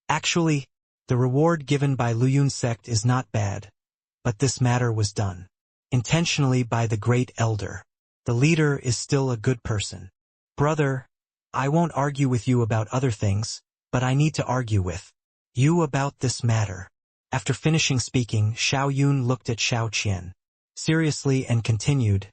S1: "Actually, the reward given by Luyun's sect is not bad, but this matter was done intentionally by the great elder. The leader is still a good person. Brother, I won't argue with you about other things, but I need to argue with you about this matter." After finishing speaking, Xiao Yun looked at Xiao Qian seriously and continued,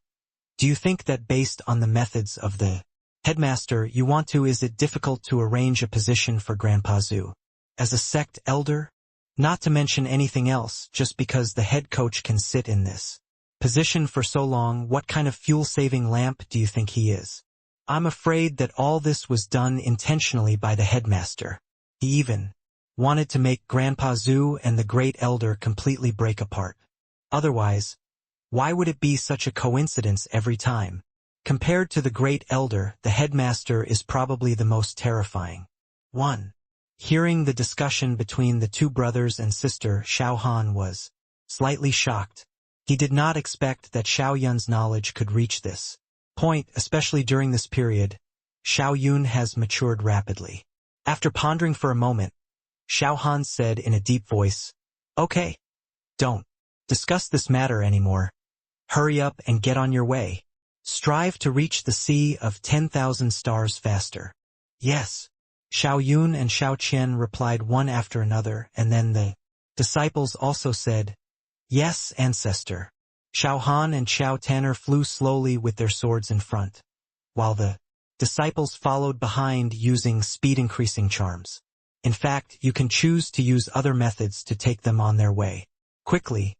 S1: "Do you think that based on the methods of the headmaster is it difficult to arrange a position for Grandpa Zhu as a sect elder? Not to mention anything else, just because the head coach can sit in this position for so long, what kind of fuel-saving lamp do you think he is? I'm afraid that all this was done intentionally by the headmaster. He even wanted to make Grandpa Zhu and the great elder completely break apart. Otherwise, why would it be such a coincidence every time? Compared to the great elder, the headmaster is probably the most terrifying one." Hearing the discussion between the 2 brothers and sister, Xiao Han was slightly shocked. He did not expect that Xiao Yun's knowledge could reach this point, especially during this period. Xiao Yun has matured rapidly. After pondering for a moment, Xiao Han said in a deep voice, "Okay, don't discuss this matter anymore. Hurry up and get on your way. Strive to reach the Sea of 10,000 Stars faster." "Yes." Xiao Yun and Xiao Qian replied one after another, and then the disciples also said, "Yes, Ancestor." Xiao Han and Xiao Tanner flew slowly with their swords in front, while the disciples followed behind using speed-increasing charms. In fact, you can choose to use other methods to take them on their way quickly,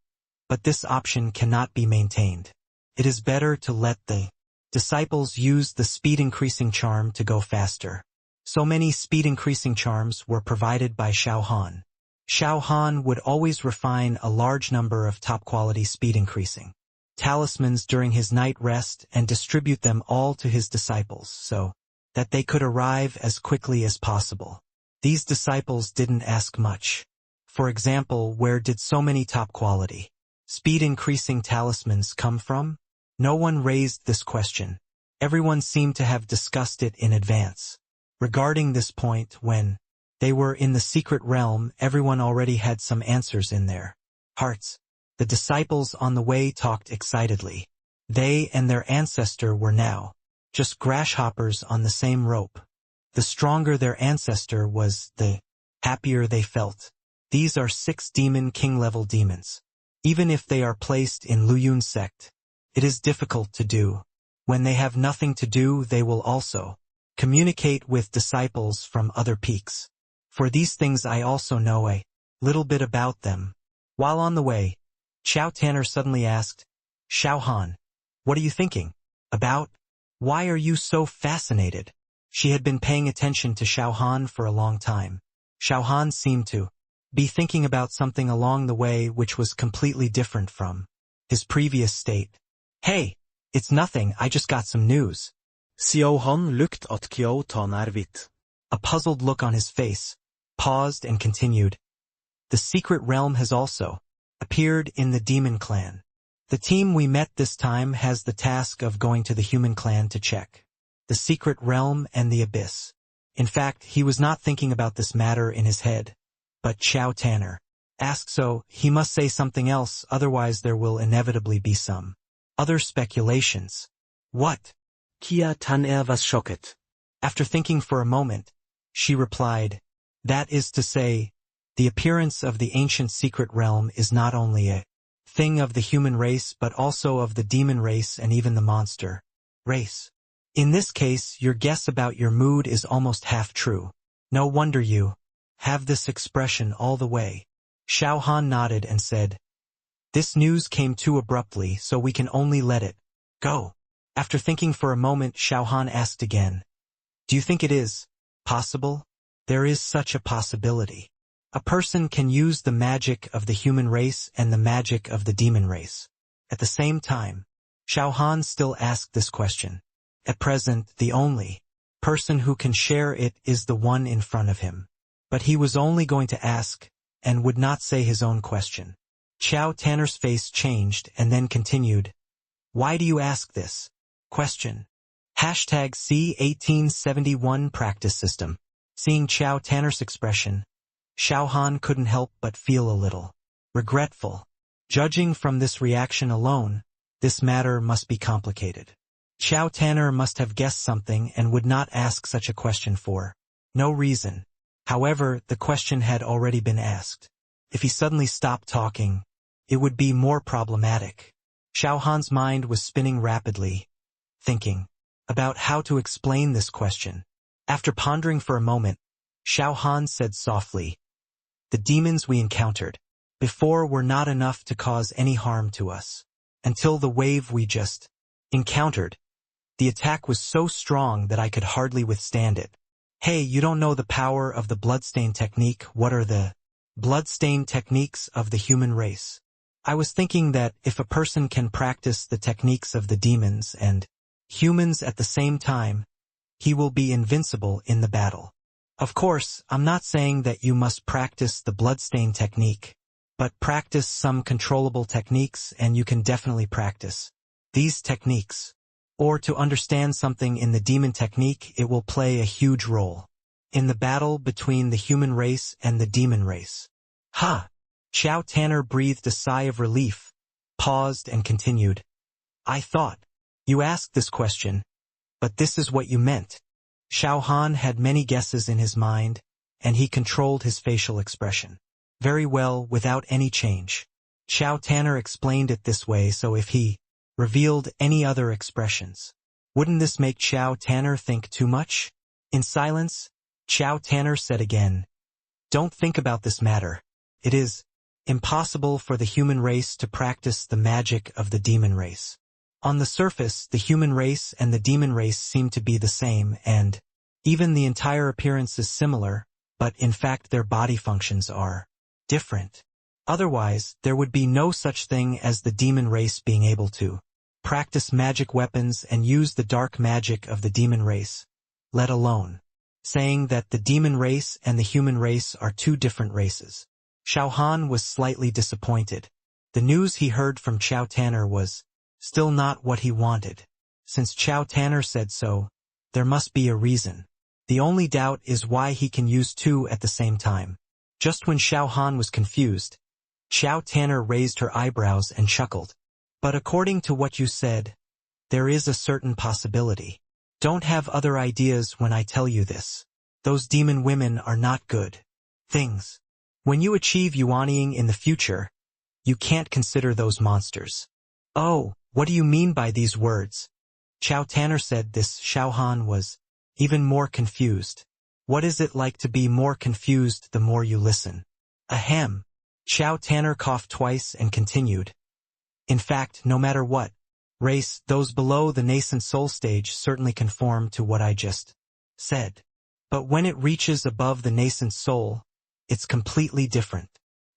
S1: but this option cannot be maintained. It is better to let the disciples used the speed-increasing charm to go faster. So many speed-increasing charms were provided by Xiao Han. Xiao Han would always refine a large number of top-quality speed-increasing talismans during his night rest and distribute them all to his disciples so that they could arrive as quickly as possible. These disciples didn't ask much. For example, where did so many top-quality speed-increasing talismans come from? No one raised this question. Everyone seemed to have discussed it in advance. Regarding this point, when they were in the secret realm, everyone already had some answers in their hearts. The disciples on the way talked excitedly. They and their ancestor were now just grasshoppers on the same rope. The stronger their ancestor was, the happier they felt. These are 6 demon king-level demons. Even if they are placed in Luyun sect, it is difficult to do. When they have nothing to do, they will also communicate with disciples from other peaks. For these things I also know a little bit about them. While on the way, Xiao Tanner suddenly asked, Xiao Han, what are you thinking about? Why are you so fascinated? She had been paying attention to Xiao Han for a long time. Xiao Han seemed to be thinking about something along the way which was completely different from his previous state. Hey, it's nothing, I just got some news.
S2: Xiao Han looked at Xiao Tanner with
S1: a puzzled look on his face, paused and continued. The secret realm has also appeared in the demon clan. The team we met this time has the task of going to the human clan to check the secret realm and the abyss. In fact, he was not thinking about this matter in his head, but Xiao Tanner asked, so he must say something else, otherwise there will inevitably be some other speculations. What?
S2: Xiao Tanner was shocked.
S1: After thinking for a moment, she replied, that is to say, the appearance of the ancient secret realm is not only a thing of the human race but also of the demon race and even the monster race. In this case, your guess about your mood is almost half true. No wonder you have this expression all the way. Xiao Han nodded and said, this news came too abruptly, so we can only let it go. After thinking for a moment, Xiao Han asked again, do you think it is possible? There is such a possibility. A person can use the magic of the human race and the magic of the demon race at the same time. Xiao Han still asked this question. At present, the only person who can share it is the one in front of him. But he was only going to ask, and would not say his own question. Xiao Tanner's face changed and then continued, why do you ask this question? #C1871 Practice System. Seeing Xiao Tanner's expression, Xiao Han couldn't help but feel a little regretful. Judging from this reaction alone, this matter must be complicated. Xiao Tanner must have guessed something and would not ask such a question for no reason. However, the question had already been asked. If he suddenly stopped talking, it would be more problematic. Xiao Han's mind was spinning rapidly, thinking about how to explain this question. After pondering for a moment, Xiao Han said softly, the demons we encountered before were not enough to cause any harm to us. Until the wave we just encountered. The attack was so strong that I could hardly withstand it. Hey, you don't know the power of the bloodstain technique. What are the bloodstain techniques of the human race? I was thinking that if a person can practice the techniques of the demons and humans at the same time, he will be invincible in the battle. Of course, I'm not saying that you must practice the bloodstain technique, but practice some controllable techniques and you can definitely practice these techniques. Or to understand something in the demon technique, it will play a huge role in the battle between the human race and the demon race. Ha! Xiao Tanner breathed a sigh of relief, paused and continued. I thought you asked this question, but this is what you meant. Xiao Han had many guesses in his mind, and he controlled his facial expression very well without any change. Xiao Tanner explained it this way, so if he revealed any other expressions, wouldn't this make Xiao Tanner think too much? In silence, Xiao Tanner said again, don't think about this matter. It is impossible for the human race to practice the magic of the demon race. On the surface, the human race and the demon race seem to be the same, and even the entire appearance is similar, but in fact their body functions are different. Otherwise, there would be no such thing as the demon race being able to practice magic weapons and use the dark magic of the demon race, let alone saying that the demon race and the human race are two different races. Xiao Han was slightly disappointed. The news he heard from Xiao Tanner was still not what he wanted. Since Xiao Tanner said so, there must be a reason. The only doubt is why he can use two at the same time. Just when Xiao Han was confused, Xiao Tanner raised her eyebrows and chuckled. But according to what you said, there is a certain possibility. Don't have other ideas when I tell you this. Those demon women are not good things. When you achieve Yuanying in the future, you can't consider those monsters. Oh, what do you mean by these words? Xiao Tanner said this. Xiao Han was even more confused. What is it like to be more confused the more you listen? Ahem. Xiao Tanner coughed twice and continued. In fact, no matter what race, those below the nascent soul stage certainly conform to what I just said. But when it reaches above the nascent soul, it's completely different.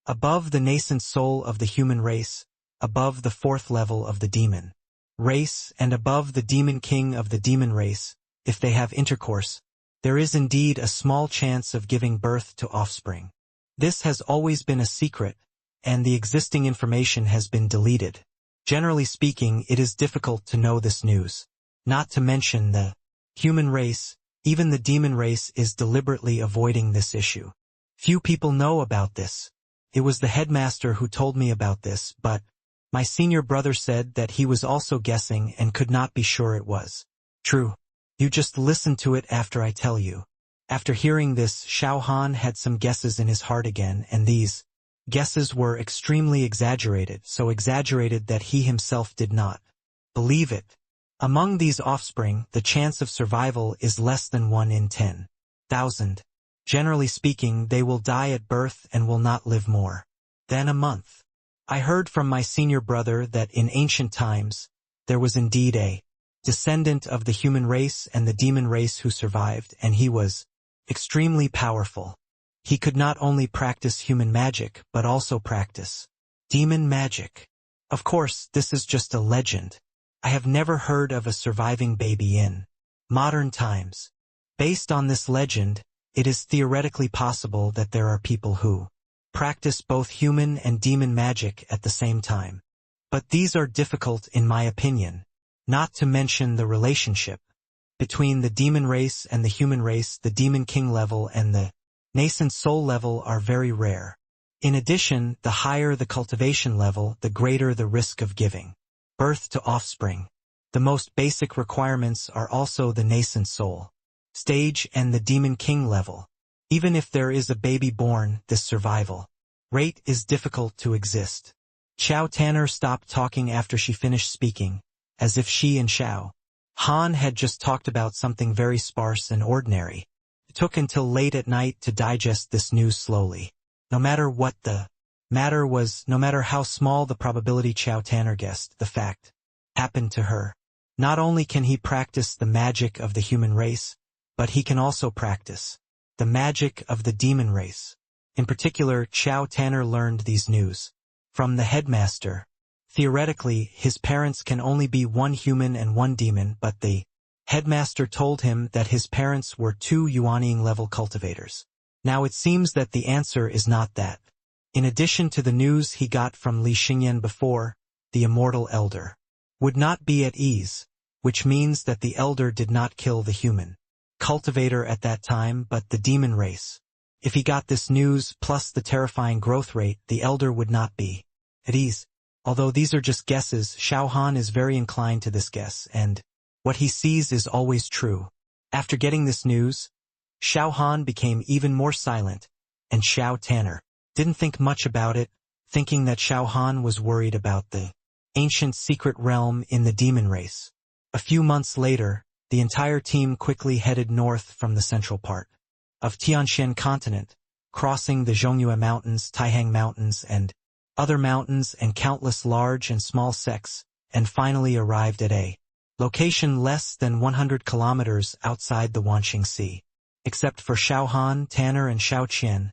S1: Above the nascent soul of the human race, above the fourth level of the demon race, and above the demon king of the demon race, if they have intercourse, there is indeed a small chance of giving birth to offspring. This has always been a secret, and the existing information has been deleted. Generally speaking, it is difficult to know this news. Not to mention the human race, even the demon race is deliberately avoiding this issue. Few people know about this. It was the headmaster who told me about this, but my senior brother said that he was also guessing and could not be sure it was true. You just listen to it after I tell you. After hearing this, Xiao Han had some guesses in his heart again, and these guesses were extremely exaggerated, so exaggerated that he himself did not believe it. Among these offspring, the chance of survival is less than 1 in 10,000. Generally speaking, they will die at birth and will not live more than a month. I heard from my senior brother that in ancient times, there was indeed a descendant of the human race and the demon race who survived, and he was extremely powerful. He could not only practice human magic, but also practice demon magic. Of course, this is just a legend. I have never heard of a surviving baby in modern times. Based on this legend, it is theoretically possible that there are people who practice both human and demon magic at the same time. But these are difficult in my opinion. Not to mention the relationship between the demon race and the human race, the demon king level and the nascent soul level are very rare. In addition, the higher the cultivation level, the greater the risk of giving birth to offspring. The most basic requirements are also the nascent soul stage and the demon king level. Even if there is a baby born, this survival rate is difficult to exist. Xiao Tanner stopped talking after she finished speaking, as if she and Xiao Han had just talked about something very sparse and ordinary. It took until late at night to digest this news slowly. No matter what the matter was, no matter how small the probability Xiao Tanner guessed, the fact happened to her. Not only can he practice the magic of the human race, but he can also practice the magic of the demon race. In particular, Xiao Tanner learned these news from the headmaster. Theoretically, his parents can only be one human and one demon, but the headmaster told him that his parents were 2 Yuanying level cultivators. Now it seems that the answer is not that. In addition to the news he got from Li Xingyan before, the immortal elder would not be at ease, which means that the elder did not kill the human cultivator at that time, but the demon race. If he got this news plus the terrifying growth rate, the elder would not be at ease. Although these are just guesses, Xiao Han is very inclined to this guess, and what he sees is always true. After getting this news, Xiao Han became even more silent, and Xiao Tanner didn't think much about it, thinking that Xiao Han was worried about the ancient secret realm in the demon race. A few months later, the entire team quickly headed north from the central part of Tianshan continent, crossing the Zhongyue Mountains, Taihang Mountains, and other mountains and countless large and small sects, and finally arrived at a location less than 100 kilometers outside the Wanqing Sea. Except for Xiao Han, Tanner, and Xiao Qian,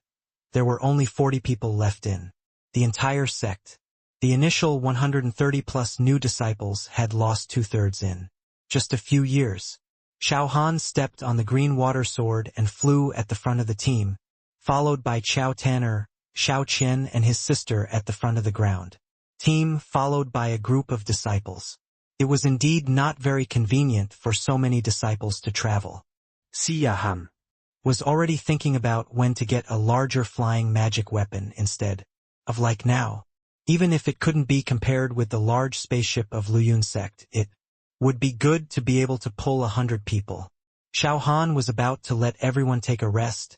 S1: there were only 40 people left in the entire sect. The initial 130-plus new disciples had lost two-thirds in just a few years. Xiao Han stepped on the green water sword and flew at the front of the team, followed by Xiao Tanner, Xiao Qian, and his sister at the front of the ground team, followed by a group of disciples. It was indeed not very convenient for so many disciples to travel.
S2: Xiao Han
S1: Was already thinking about when to get a larger flying magic weapon instead of like now. Even if it couldn't be compared with the large spaceship of Luyun sect, it would be good to be able to pull 100 people. Xiao Han was about to let everyone take a rest,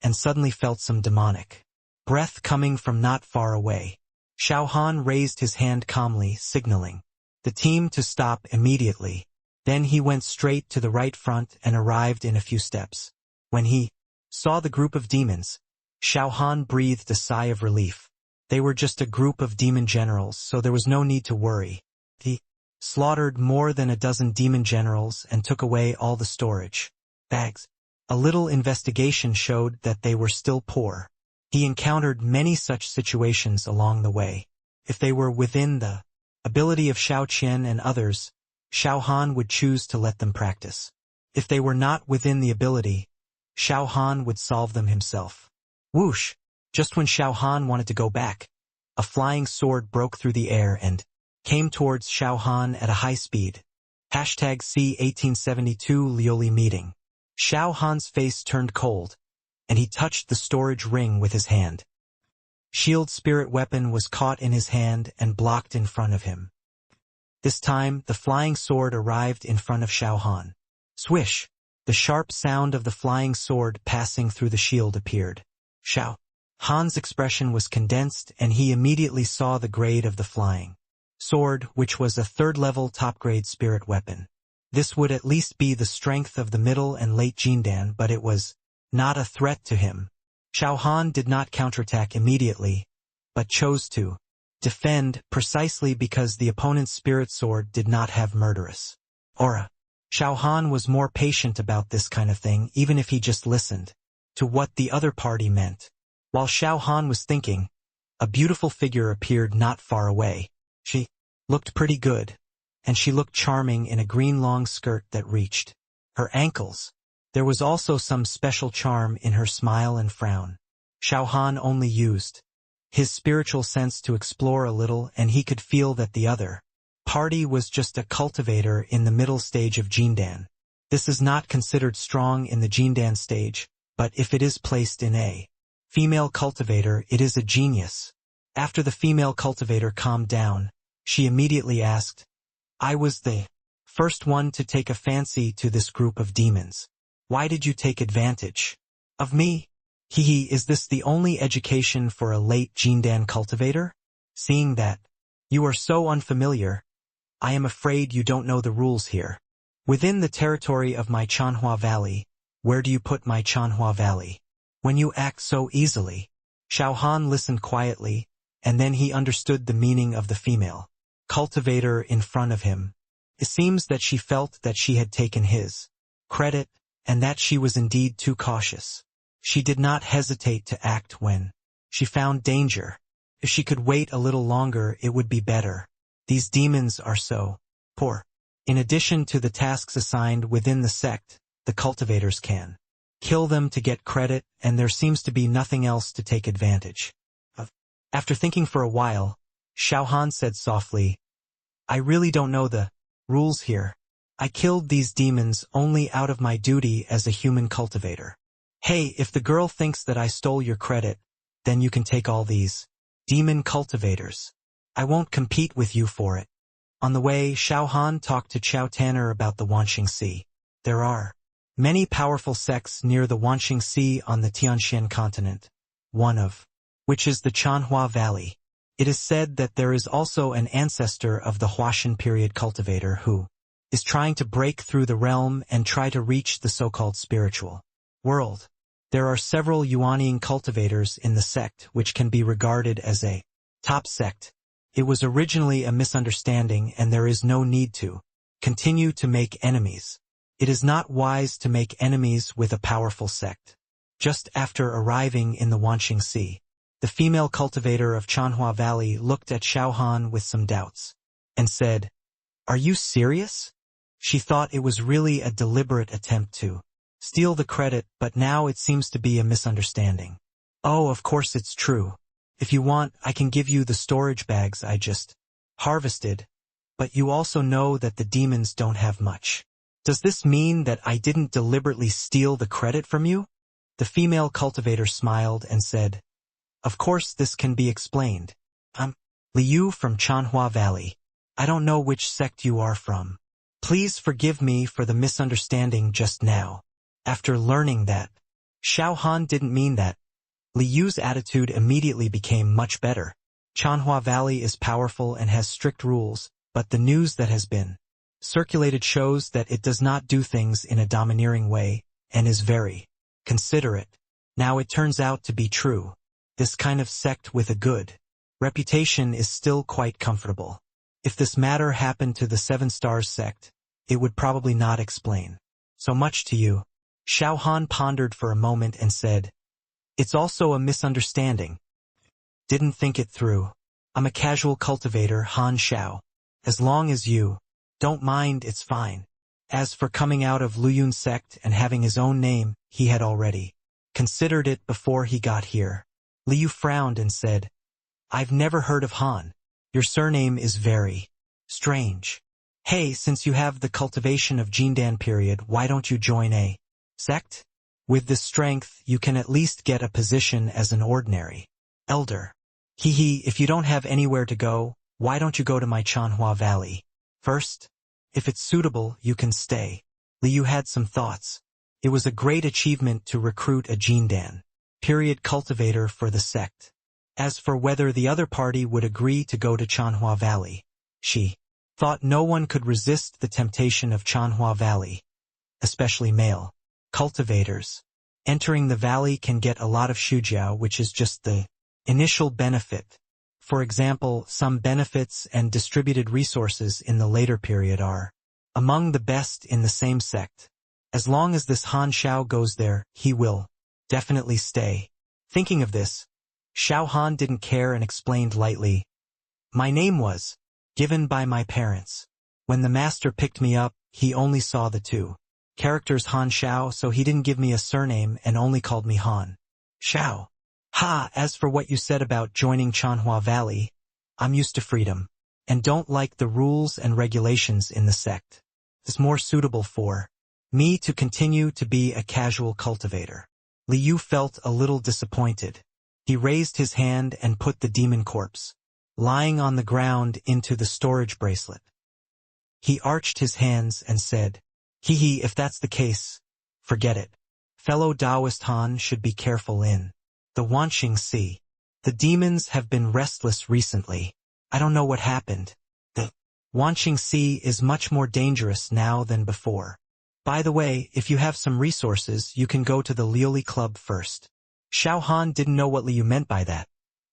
S1: and suddenly felt some demonic breath coming from not far away. Xiao Han raised his hand calmly, signaling the team to stop immediately. Then he went straight to the right front and arrived in a few steps. When he saw the group of demons, Xiao Han breathed a sigh of relief. They were just a group of demon generals, so there was no need to worry. He slaughtered more than a dozen demon generals and took away all the storage bags. A little investigation showed that they were still poor. He encountered many such situations along the way. If they were within the ability of Xiao Qian and others, Xiao Han would choose to let them practice. If they were not within the ability, Xiao Han would solve them himself. Whoosh! Just when Xiao Han wanted to go back, a flying sword broke through the air and came towards Xiao Han at a high speed. #C1872 Lioli meeting. Xiao Han's face turned cold, and he touched the storage ring with his hand. Shield spirit weapon was caught in his hand and blocked in front of him. This time, the flying sword arrived in front of Xiao Han. Swish! The sharp sound of the flying sword passing through the shield appeared. Xiao Han's expression was condensed, and he immediately saw the grade of the flying sword, which was a third-level top-grade spirit weapon. This would at least be the strength of the middle and late Jindan, but it was not a threat to him. Xiao Han did not counterattack immediately, but chose to defend precisely because the opponent's spirit sword did not have murderous aura. Xiao Han was more patient about this kind of thing, even if he just listened to what the other party meant. While Xiao Han was thinking, a beautiful figure appeared not far away. She looked pretty good, and she looked charming in a green long skirt that reached her ankles. There was also some special charm in her smile and frown. Xiao Han only used his spiritual sense to explore a little, and he could feel that the other party was just a cultivator in the middle stage of Jindan. This is not considered strong in the Jindan stage, but if it is placed in a female cultivator, it is a genius. After the female cultivator calmed down, she immediately asked, "I was the first one to take a fancy to this group of demons. Why did you take advantage of me? Is this the only education for a late Jindan cultivator? Seeing that you are so unfamiliar, I am afraid you don't know the rules here. Within the territory of my Chanhua Valley, where do you put my Chanhua Valley? When you act so easily." Xiao Han listened quietly, and then he understood the meaning of the female cultivator in front of him. It seems that she felt that she had taken his credit, and that she was indeed too cautious. She did not hesitate to act when she found danger. If she could wait a little longer, it would be better. These demons are so poor. In addition to the tasks assigned within the sect, the cultivators can kill them to get credit, and there seems to be nothing else to take advantage of. After thinking for a while, Xiao Han said softly, "I really don't know the rules here. I killed these demons only out of my duty as a human cultivator. Hey, if the girl thinks that I stole your credit, then you can take all these demon cultivators. I won't compete with you for it." On the way, Xiao Han talked to Xiao Tanner about the Wanqing Sea. There are many powerful sects near the Wanqing Sea on the Tianxian continent, one of which is the Chanhua Valley. It is said that there is also an ancestor of the Huaxian period cultivator who is trying to break through the realm and try to reach the so-called spiritual world. There are several Yuanian cultivators in the sect which can be regarded as a top sect. It was originally a misunderstanding and there is no need to continue to make enemies. It is not wise to make enemies with a powerful sect. Just after arriving in the Wanqing Sea, the female cultivator of Chanhua Valley looked at Xiao Han with some doubts, and said, "Are you serious?" She thought it was really a deliberate attempt to steal the credit, but now it seems to be a misunderstanding. "Oh, of course it's true. If you want, I can give you the storage bags I just harvested, but you also know that the demons don't have much. Does this mean that I didn't deliberately steal the credit from you?" The female cultivator smiled and said, "Of course this can be explained. I'm Liu from Chanhua Valley. I don't know which sect you are from. Please forgive me for the misunderstanding just now." After learning that Xiao Han didn't mean that, Liu's attitude immediately became much better. Chanhua Valley is powerful and has strict rules, but the news that has been circulated shows that it does not do things in a domineering way and is very considerate. Now it turns out to be true. This kind of sect with a good reputation is still quite comfortable. If this matter happened to the Seven Stars sect, it would probably not explain so much to you. Xiao Han pondered for a moment and said, "It's also a misunderstanding. Didn't think it through. I'm a casual cultivator, Han Xiao. As long as you don't mind, it's fine." As for coming out of Luyun's sect and having his own name, he had already considered it before he got here. Liu frowned and said, "I've never heard of Han. Your surname is very strange. Hey, since you have the cultivation of Jindan period, why don't you join a sect? With this strength, you can at least get a position as an ordinary elder. If you don't have anywhere to go, why don't you go to my Chanhua Valley first? If it's suitable, you can stay." Liu had some thoughts. It was a great achievement to recruit a Jindan period cultivator for the sect. As for whether the other party would agree to go to Chanhua Valley, she thought no one could resist the temptation of Chanhua Valley, especially male cultivators. Entering the valley can get a lot of shujiao, which is just the initial benefit. For example, some benefits and distributed resources in the later period are among the best in the same sect. As long as this Han Xiao goes there, he will definitely stay. Thinking of this, Xiao Han didn't care and explained lightly, "My name was given by my parents. When the master picked me up, he only saw the two characters Han Xiao, so he didn't give me a surname and only called me Han Xiao. As for what you said about joining Chanhua Valley, I'm used to freedom, and don't like the rules and regulations in the sect. It's more suitable for me to continue to be a casual cultivator." Liu felt a little disappointed. He raised his hand and put the demon corpse lying on the ground into the storage bracelet. He arched his hands and said, If that's the case, forget it. Fellow Taoist Han should be careful in the Wanqing Sea. The demons have been restless recently. I don't know what happened. The Wanqing Sea is much more dangerous now than before. By the way, if you have some resources, you can go to the Liuli Club first." Xiao Han didn't know what Liu meant by that,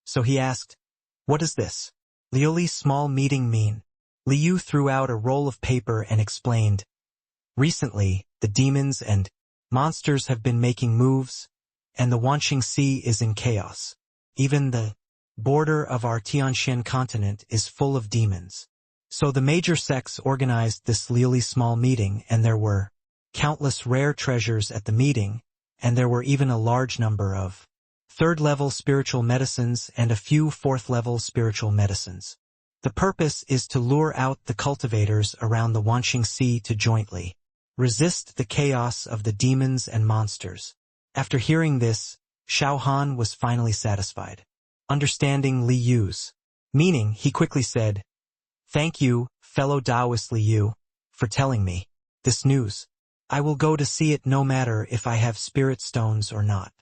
S1: so he asked, "What does this Liuli small meeting mean?" Liu threw out a roll of paper and explained, "Recently, the demons and monsters have been making moves, and the Wanqing Sea is in chaos. Even the border of our Tianxian continent is full of demons. So the major sects organized this Liuli small meeting, and there were countless rare treasures at the meeting, and there were even a large number of third-level spiritual medicines and a few fourth-level spiritual medicines. The purpose is to lure out the cultivators around the Wanqing Sea to jointly resist the chaos of the demons and monsters." After hearing this, Xiao Han was finally satisfied. Understanding Liu's meaning, he quickly said, "Thank you, fellow Taoist Liu, for telling me this news. I will go to see it no matter if I have spirit stones or not."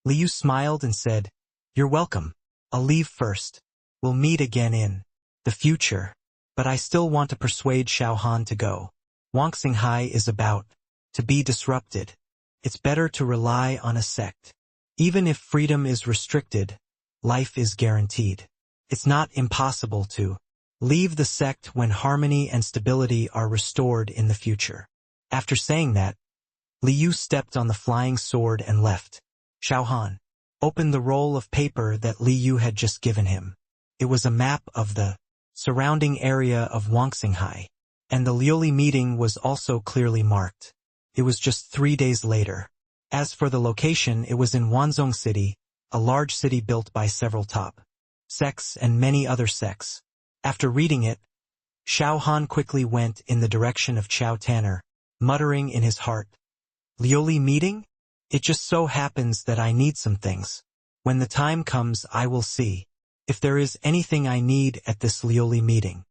S1: Liu smiled and said, "You're welcome. I'll leave first. We'll meet again in the future. But I still want to persuade Xiao Han to go. Wanxinghai is about to be disrupted. It's better to rely on a sect. Even if freedom is restricted, life is guaranteed." It's not impossible to leave the sect when harmony and stability are restored in the future. After saying that, Liu stepped on the flying sword and left. Xiao Han opened the roll of paper that Liu had just given him. It was a map of the surrounding area of Wangxinghai, and the Liuli meeting was also clearly marked. It was just 3 days later. As for the location, it was in Wanzhong City, a large city built by several top sects and many other sects. After reading it, Xiao Han quickly went in the direction of Qiao Tanner, muttering in his heart, "Liuli meeting? It just so happens that I need some things. When the time comes I will see if there is anything I need at this Liuli meeting."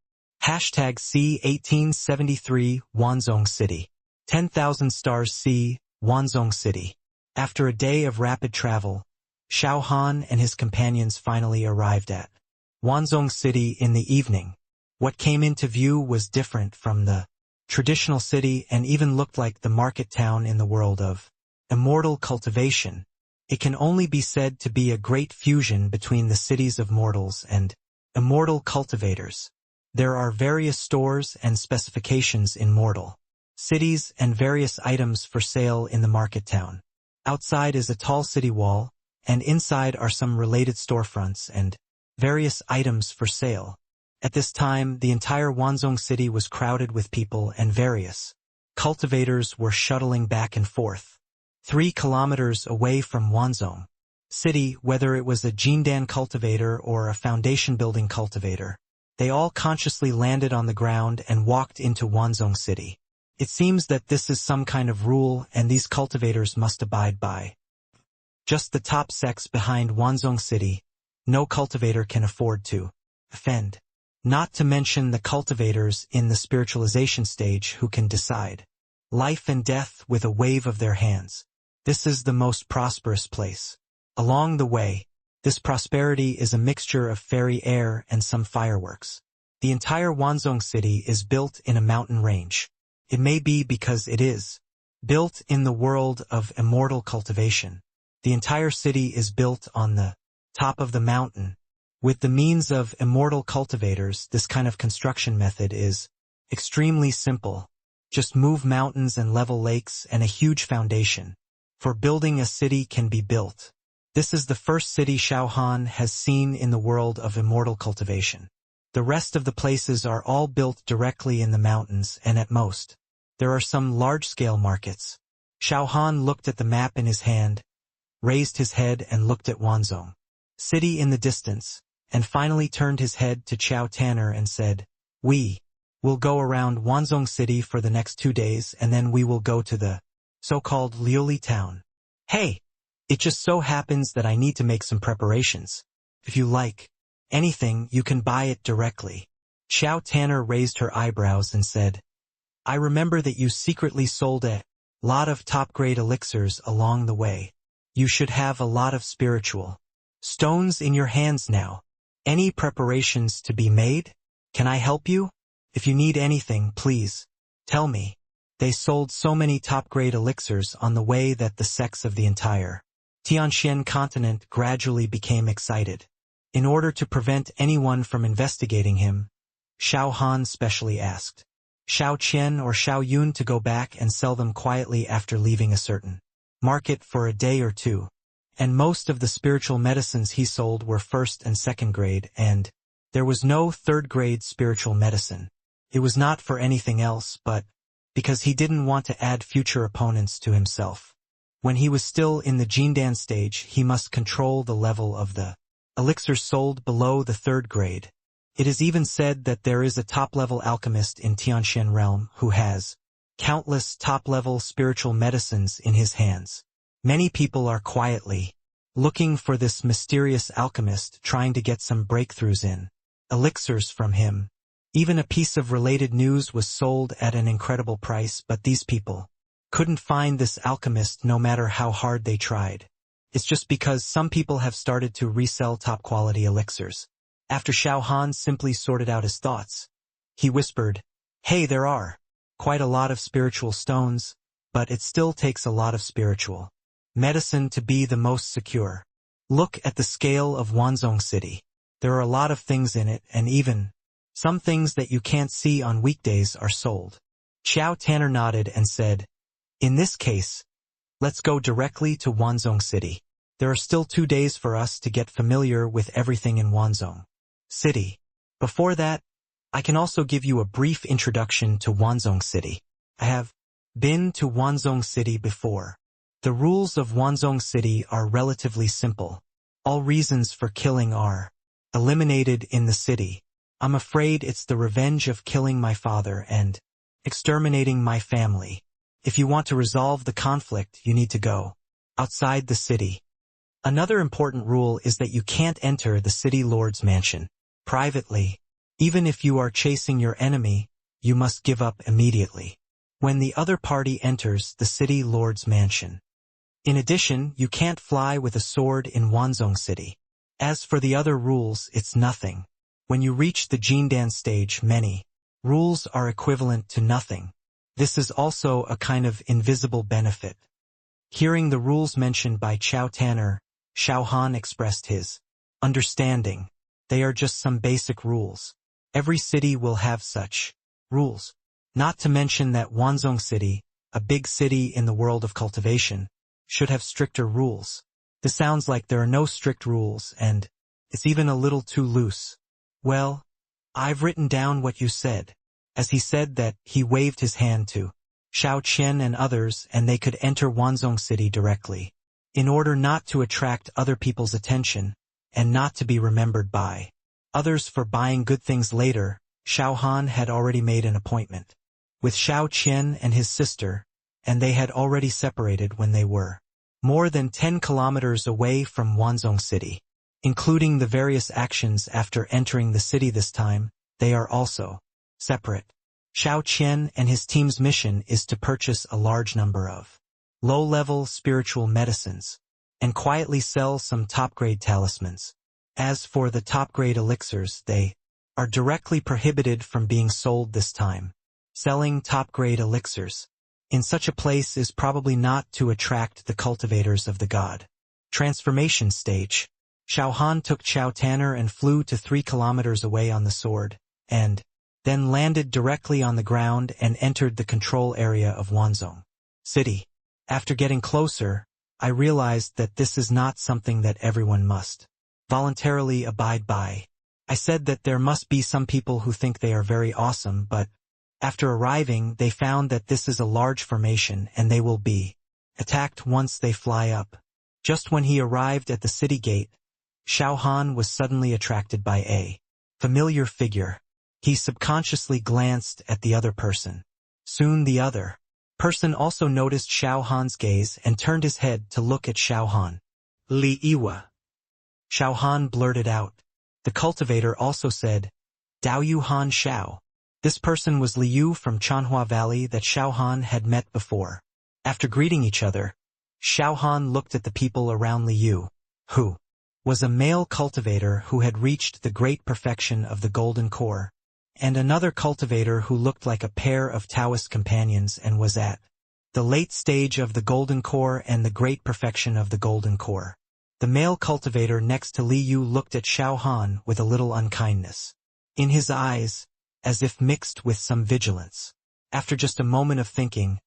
S1: Hashtag C1873 Wanzhong City. 10,000 stars C, Wanzhong City. After a day of rapid travel, Xiao Han and his companions finally arrived at Wanzhong City in the evening. What came into view was different from the traditional city and even looked like the market town in the world of immortal cultivation. It can only be said to be a great fusion between the cities of mortals and immortal cultivators. There are various stores and specifications in mortal cities and various items for sale in the market town. Outside is a tall city wall, and inside are some related storefronts and various items for sale. At this time, the entire Wanzhong City was crowded with people and various cultivators were shuttling back and forth. 3 kilometers away from Wanzhong City, whether it was a Jindan cultivator or a foundation building cultivator, they all consciously landed on the ground and walked into Wanzhong City. It seems that this is some kind of rule and these cultivators must abide by. Just the top sects behind Wanzhong City, no cultivator can afford to offend. Not to mention the cultivators in the spiritualization stage who can decide life and death with a wave of their hands. This is the most prosperous place. Along the way, this prosperity is a mixture of fairy air and some fireworks. The entire Wanzhong City is built in a mountain range. It may be because it is built in the world of immortal cultivation. The entire city is built on the top of the mountain. With the means of immortal cultivators, this kind of construction method is extremely simple. Just move mountains and level lakes and a huge foundation for building a city can be built. This is the first city Xiao Han has seen in the world of immortal cultivation. The rest of the places are all built directly in the mountains, and at most, there are some large-scale markets. Xiao Han looked at the map in his hand, raised his head and looked at Wanzhong City in the distance, and finally turned his head to Qiao Tanner and said, "We will go around Wanzhong City for the next 2 days and then we will go to the so-called Liuli town. Hey, it just so happens that I need to make some preparations. If you like anything, you can buy it directly." Qiao Tanner raised her eyebrows and said, "I remember that you secretly sold a lot of top-grade elixirs along the way. You should have a lot of spiritual stones in your hands now. Any preparations to be made? Can I help you? If you need anything, please tell me." They sold so many top-grade elixirs on the way that the sects of the entire Tianxian continent gradually became excited. In order to prevent anyone from investigating him, Xiao Han specially asked Xiao Qian or Xiao Yun to go back and sell them quietly after leaving a certain market for a day or two. And most of the spiritual medicines he sold were 1st and 2nd grade, and there was no 3rd grade spiritual medicine. It was not for anything else, but because he didn't want to add future opponents to himself. When he was still in the Jindan stage, he must control the level of the elixirs sold below the 3rd grade. It is even said that there is a top-level alchemist in Tianxian realm who has countless top-level spiritual medicines in his hands. Many people are quietly looking for this mysterious alchemist, trying to get some breakthroughs in elixirs from him. Even a piece of related news was sold at an incredible price, but these people couldn't find this alchemist no matter how hard they tried. It's just because some people have started to resell top-quality elixirs. After Xiao Han simply sorted out his thoughts, he whispered, "Hey, there are quite a lot of spiritual stones, but it still takes a lot of spiritual medicine to be the most secure. Look at the scale of Wanzhong City. There are a lot of things in it, and even some things that you can't see on weekdays are sold. Xiao Tanner nodded and said, "In this case, let's go directly to Wanzhong City. There are still 2 days for us to get familiar with everything in Wanzhong City. Before that, I can also give you a brief introduction to Wanzhong City. I have been to Wanzhong City before. The rules of Wanzhong City are relatively simple. All reasons for killing are eliminated in the city. I'm afraid it's the revenge of killing my father and exterminating my family. If you want to resolve the conflict, you need to go outside the city. Another important rule is that you can't enter the city lord's mansion privately. Even if you are chasing your enemy, you must give up immediately when the other party enters the city lord's mansion. In addition, you can't fly with a sword in Wanzhong City. As for the other rules, it's nothing. When you reach the Jindan stage, many rules are equivalent to nothing. This is also a kind of invisible benefit." Hearing the rules mentioned by Xiao Tanner, Xiao Han expressed his understanding. They are just some basic rules. Every city will have such rules. Not to mention that Wanzhong City, a big city in the world of cultivation, should have stricter rules. This sounds like there are no strict rules, and it's even a little too loose. "Well, I've written down what you said." As he said that, he waved his hand to Xiao Qian and others, and they could enter Wanzhong City directly. In order not to attract other people's attention, and not to be remembered by others for buying good things later, Xiao Han had already made an appointment with Xiao Qian and his sister, and they had already separated when they were more than 10 kilometers away from Wanzhong City. Including the various actions after entering the city this time, they are also separate. Xiao Qian and his team's mission is to purchase a large number of low-level spiritual medicines and quietly sell some top-grade talismans. As for the top-grade elixirs, they are directly prohibited from being sold this time. Selling top-grade elixirs in such a place is probably not to attract the cultivators of the god transformation stage. Xiao Han took Xiao Tanner and flew to 3 kilometers away on the sword, and then landed directly on the ground and entered the control area of Wanzhong City. After getting closer, I realized that this is not something that everyone must voluntarily abide by. I said that there must be some people who think they are very awesome, but after arriving, they found that this is a large formation and they will be attacked once they fly up. Just when he arrived at the city gate, Xiao Han was suddenly attracted by a familiar figure. He subconsciously glanced at the other person. Soon the other person also noticed Xiao Han's gaze and turned his head to look at Xiao Han. "Li Iwa." Xiao Han blurted out. The cultivator also said, "Dao Yu Han Xiao." This person was Liu from Chanhua Valley that Xiao Han had met before. After greeting each other, Xiao Han looked at the people around Liu, who was a male cultivator who had reached the great perfection of the golden core, and another cultivator who looked like a pair of Taoist companions and was at the late stage of the golden core and the great perfection of the golden core. The male cultivator next to Liu looked at Xiao Han with a little unkindness in his eyes, as if mixed with some vigilance. After just a moment of thinking,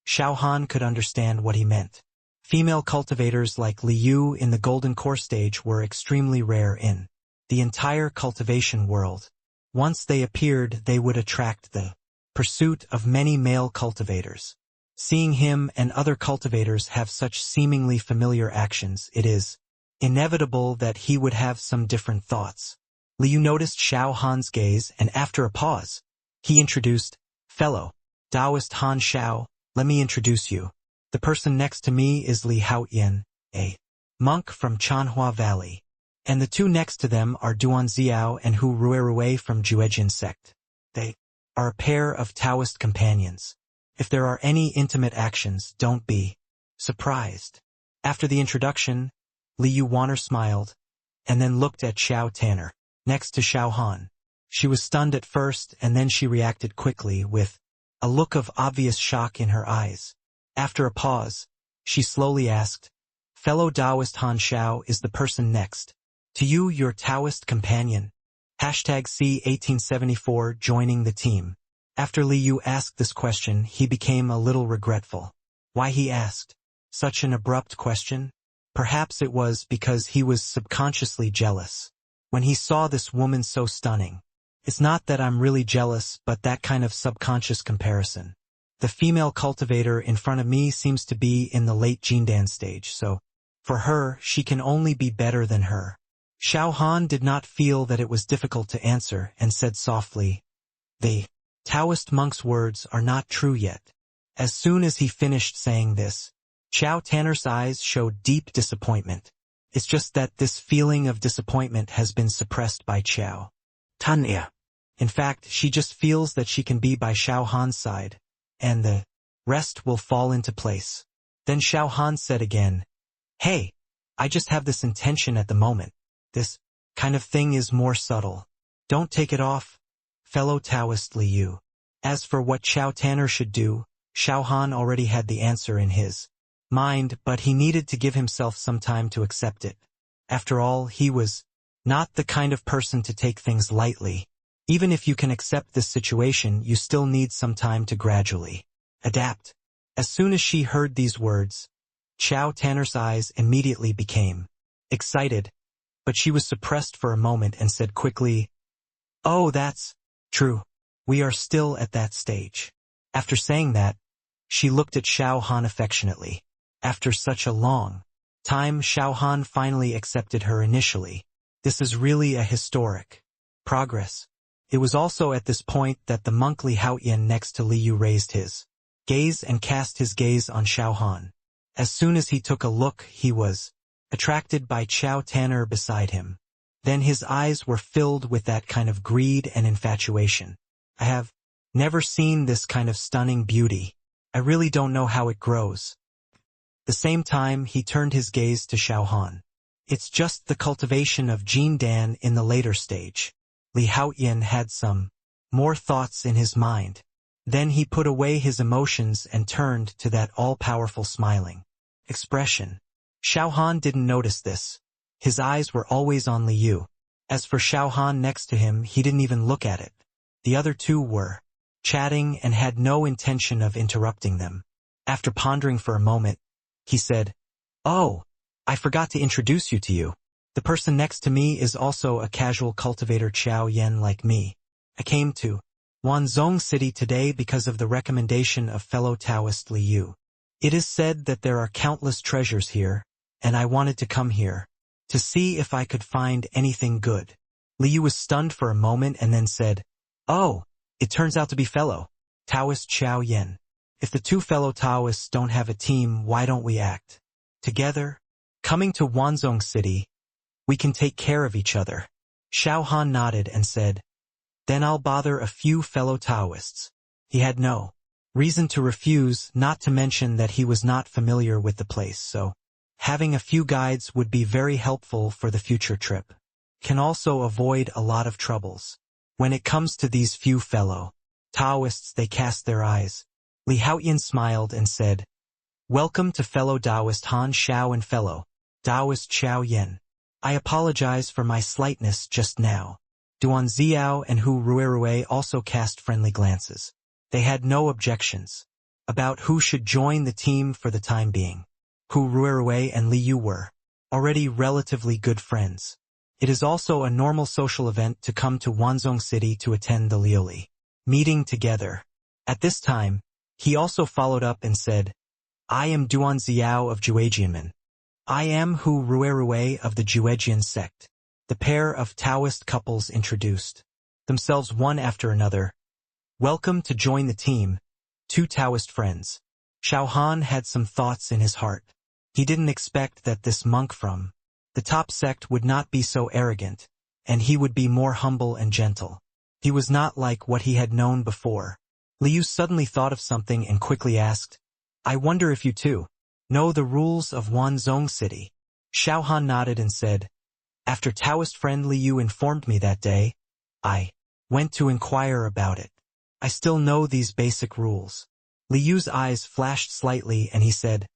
S1: Xiao Han could understand what he meant. Female cultivators like Liu in the golden core stage were extremely rare in the entire cultivation world. Once they appeared, they would attract the pursuit of many male cultivators. Seeing him and other cultivators have such seemingly familiar actions, it is inevitable that he would have some different thoughts. Liu noticed Xiao Han's gaze, and after a pause, he introduced, "Fellow Taoist Han Xiao, let me introduce you. The person next to me is Li Haoyan, a monk from Chanhua Valley. And the two next to them are Duan Xiao and Hu Ruerue from Juejin sect. They are a pair of Taoist companions. If there are any intimate actions, don't be surprised." After the introduction, Liu Wanner smiled, and then looked at Xiao Tanner, next to Xiao Han. She was stunned at first, and then she reacted quickly, with a look of obvious shock in her eyes. After a pause, she slowly asked, "Fellow Taoist Han Xiao, is the person next To you, your Taoist companion. Hashtag C1874 joining the team. After Liu asked this question, he became a little regretful. Why he asked such an abrupt question? Perhaps it was because he was subconsciously jealous. When he saw this woman so stunning. It's not that I'm really jealous, but that kind of subconscious comparison. The female cultivator in front of me seems to be in the late Jindan stage, so for her, she can only be better than her. Xiao Han did not feel that it was difficult to answer and said softly, "The Taoist monk's words are not true yet." As soon as he finished saying this, Xiao Tanner's eyes showed deep disappointment. It's just that this feeling of disappointment has been suppressed by Xiao Tanner. In fact, she just feels that she can be by Xiao Han's side, and the rest will fall into place. Then Xiao Han said again, "Hey, I just have this intention at the moment. This kind of thing is more subtle. Don't take it off, fellow Taoist Liu." As for what Xiao Tanner should do, Xiao Han already had the answer in his mind, but he needed to give himself some time to accept it. After all, he was not the kind of person to take things lightly. Even if you can accept this situation, you still need some time to gradually adapt. As soon as she heard these words, Xiao Tanner's eyes immediately became excited, but she was suppressed for a moment and said quickly, "Oh, that's true. We are still at that stage." After saying that, she looked at Xiao Han affectionately. After such a long time, Xiao Han finally accepted her initially. This is really a historic progress. It was also at this point that the monk Li Haoyan next to Liu raised his gaze and cast his gaze on Xiao Han. As soon as he took a look, he was attracted by Xiao Tanner beside him. Then his eyes were filled with that kind of greed and infatuation. "I have never seen this kind of stunning beauty. I really don't know how it grows." The same time, he turned his gaze to Xiao Han. "It's just the cultivation of Jindan in the later stage." Li Haoyan had some more thoughts in his mind. Then he put away his emotions and turned to that all-powerful smiling expression. Xiao Han didn't notice this. His eyes were always on Liu. As for Xiao Han next to him, he didn't even look at it. The other two were chatting and had no intention of interrupting them. After pondering for a moment, he said, "Oh, I forgot to introduce you to you. The person next to me is also a casual cultivator Qiao Yan like me. I came to Wanzhong City today because of the recommendation of fellow Taoist Liu. It is said that there are countless treasures here, and I wanted to come here to see if I could find anything good." Liu was stunned for a moment and then said, "Oh, it turns out to be fellow Taoist Qiao Yan. If the two fellow Taoists don't have a team, why don't we act together? Coming to Wanzhong City, we can take care of each other." Xiao Han nodded and said, "Then I'll bother a few fellow Taoists." He had no reason to refuse, not to mention that he was not familiar with the place, so having a few guides would be very helpful for the future trip. Can also avoid a lot of troubles. When it comes to these few fellow Taoists, they cast their eyes. Li Haoyan smiled and said, "Welcome to fellow Taoist Han Xiao and fellow Taoist Xiao Yan. I apologize for my slightness just now." Duan Xiao and Hu Ruerue also cast friendly glances. They had no objections about who should join the team for the time being. Hu Ruerue and Liu were already relatively good friends. It is also a normal social event to come to Wanzhong City to attend the Liuli meeting together. At this time, he also followed up and said, "I am Duan Xiao of Juejianmen. I am Hu Ruerue of the Juejian sect." The pair of Taoist couples introduced themselves one after another. "Welcome to join the team, two Taoist friends." Xiao Han had some thoughts in his heart. He didn't expect that this monk from the top sect would not be so arrogant, and he would be more humble and gentle. He was not like what he had known before. Liu suddenly thought of something and quickly asked, "I wonder if you too know the rules of Wanzhong City?" Xiao Han nodded and said, "After Taoist friend Liu informed me that day, I went to inquire about it. I still know these basic rules." Liu's eyes flashed slightly and he said,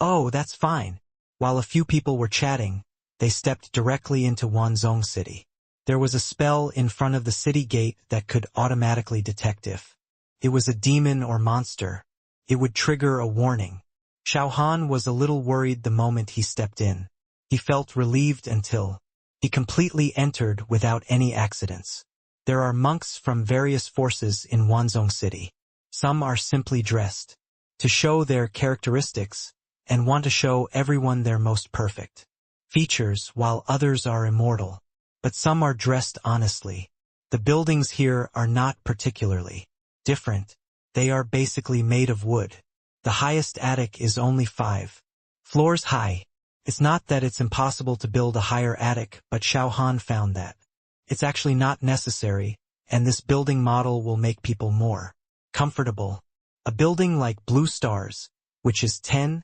S1: "Oh, that's fine." While a few people were chatting, they stepped directly into Wanzhong City. There was a spell in front of the city gate that could automatically detect if it was a demon or monster. It would trigger a warning. Xiao Han was a little worried the moment he stepped in. He felt relieved until he completely entered without any accidents. There are monks from various forces in Wanzhong City. Some are simply dressed to show their characteristics and want to show everyone their most perfect features, while others are immortal. But some are dressed honestly. The buildings here are not particularly different. They are basically made of wood. The highest attic is only 5 floors high. It's not that it's impossible to build a higher attic, but Xiao Han found that it's actually not necessary, and this building model will make people more comfortable. A building like Blue Stars, which is 10,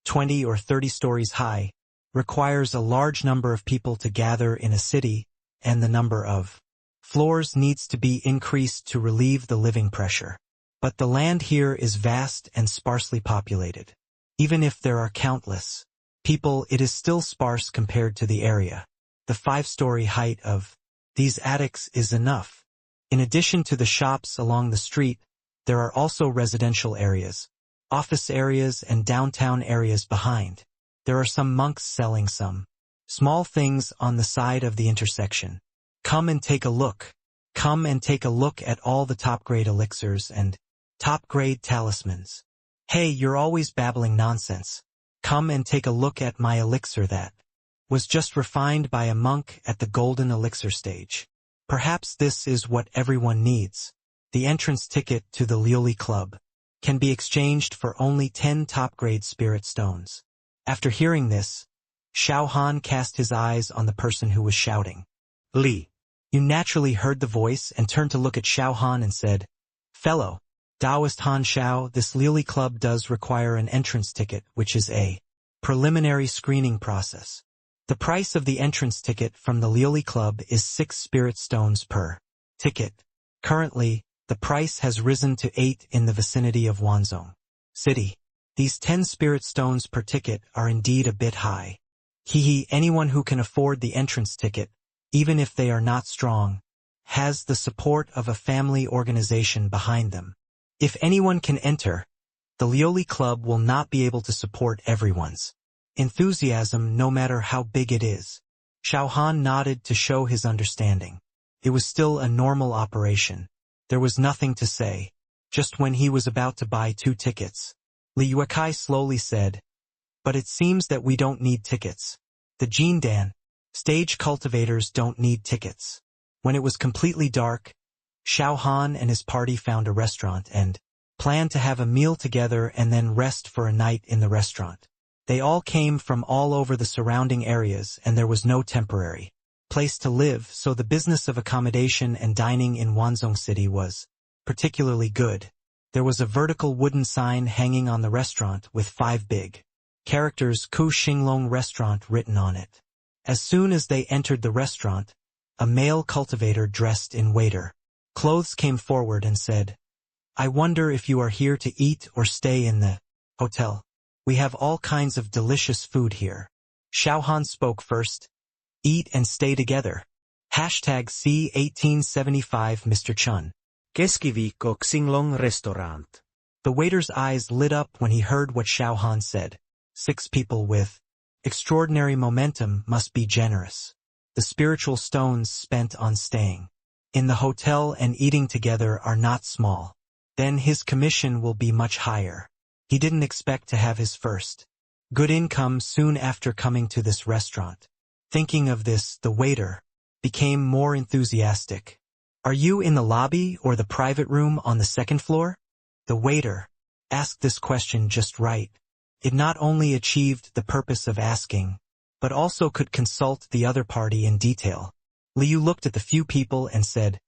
S1: 20 or 30 stories high, requires a large number of people to gather in a city, and the number of floors needs to be increased to relieve the living pressure. But the land here is vast and sparsely populated. Even if there are countless people, it is still sparse compared to the area. The 5-story height of these attics is enough. In addition to the shops along the street, there are also residential areas, office areas and downtown areas behind. There are some monks selling some small things on the side of the intersection. Come and take a look. Come and take a look at all the top-grade elixirs and top-grade talismans. Hey, you're always babbling nonsense. Come and take a look at my elixir that was just refined by a monk at the golden elixir stage. Perhaps this is what everyone needs. The entrance ticket to the Liuli Club can be exchanged for only 10 top-grade spirit stones. After hearing this, Xiao Han cast his eyes on the person who was shouting. Li. You naturally heard the voice and turned to look at Xiao Han and said, Fellow Taoist Han Xiao, this Liuli Club does require an entrance ticket, which is a preliminary screening process. The price of the entrance ticket from the Liuli Club is 6 spirit stones per ticket. Currently, the price has risen to 8 in the vicinity of Wanzhong City. These 10 spirit stones per ticket are indeed a bit high. Anyone who can afford the entrance ticket, even if they are not strong, has the support of a family organization behind them. If anyone can enter, the Liuli Club will not be able to support everyone's enthusiasm no matter how big it is. Xiao Han nodded to show his understanding. It was still a normal operation. There was nothing to say. Just when he was about to buy 2 tickets, Li Yuekai slowly said, But it seems that we don't need tickets. The Jindan stage cultivators don't need tickets. When it was completely dark, Xiao Han and his party found a restaurant and planned to have a meal together and then rest for a night in the restaurant. They all came from all over the surrounding areas, and there was no temporary place to live, so the business of accommodation and dining in Wanzhong City was particularly good. There was a vertical wooden sign hanging on the restaurant with 5 big characters Ku Xinglong Restaurant written on it. As soon as they entered the restaurant, a male cultivator dressed in waiter clothes came forward and said, I wonder if you are here to eat or stay in the hotel. We have all kinds of delicious food here. Xiao Han spoke first. Eat and stay together. #C1875 Mr. Chun.
S2: Keskiviikko Xinglong Restaurant.
S1: The waiter's eyes lit up when he heard what Xiao Han said. 6 people with extraordinary momentum must be generous. The spiritual stones spent on staying in the hotel and eating together are not small. Then his commission will be much higher. He didn't expect to have his first good income soon after coming to this restaurant. Thinking of this, the waiter became more enthusiastic. Are you in the lobby or the private room on the 2nd floor? The waiter asked this question just right. It not only achieved the purpose of asking, but also could consult the other party in detail. Liu looked at the few people and said,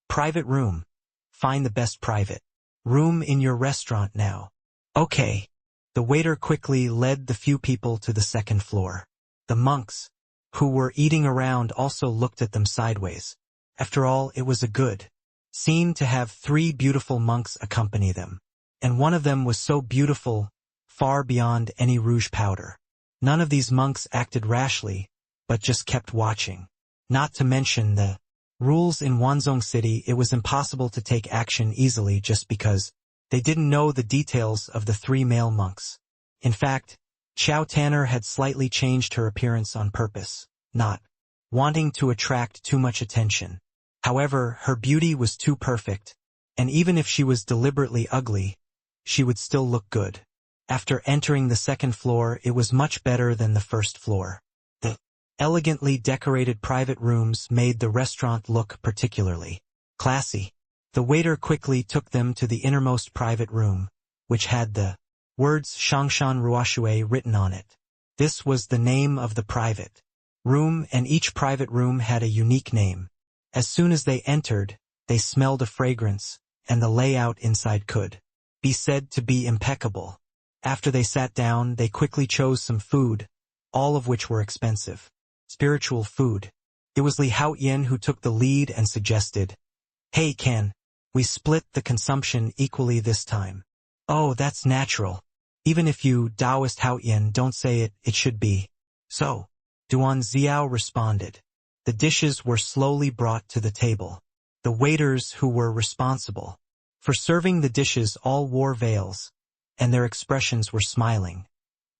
S1: Private room. Find the best private room in your restaurant now. Okay. The waiter quickly led the few people to the 2nd floor. The monks, who were eating around, also looked at them sideways. After all, it was a good scene to have 3 beautiful monks accompany them. And one of them was so beautiful, far beyond any rouge powder. None of these monks acted rashly, but just kept watching. Not to mention the rules in Wanzhong City, it was impossible to take action easily just because they didn't know the details of the 3 male monks. In fact, Xiao Tanner had slightly changed her appearance on purpose, not wanting to attract too much attention. However, her beauty was too perfect, and even if she was deliberately ugly, she would still look good. After entering the 2nd floor, it was much better than the 1st floor. The elegantly decorated private rooms made the restaurant look particularly classy. The waiter quickly took them to the innermost private room, which had the words Shangshan Ruoshui written on it. This was the name of the private room, and each private room had a unique name. As soon as they entered, they smelled a fragrance, and the layout inside could be said to be impeccable. After they sat down, they quickly chose some food, all of which were expensive. Spiritual food. It was Li Haoyan who took the lead and suggested, "Hey, can we split the consumption equally this time?" "Oh, that's natural. Even if you Taoist Haoyan don't say it, it should be so." Duan Xiao responded. The dishes were slowly brought to the table. The waiters who were responsible for serving the dishes all wore veils, and their expressions were smiling.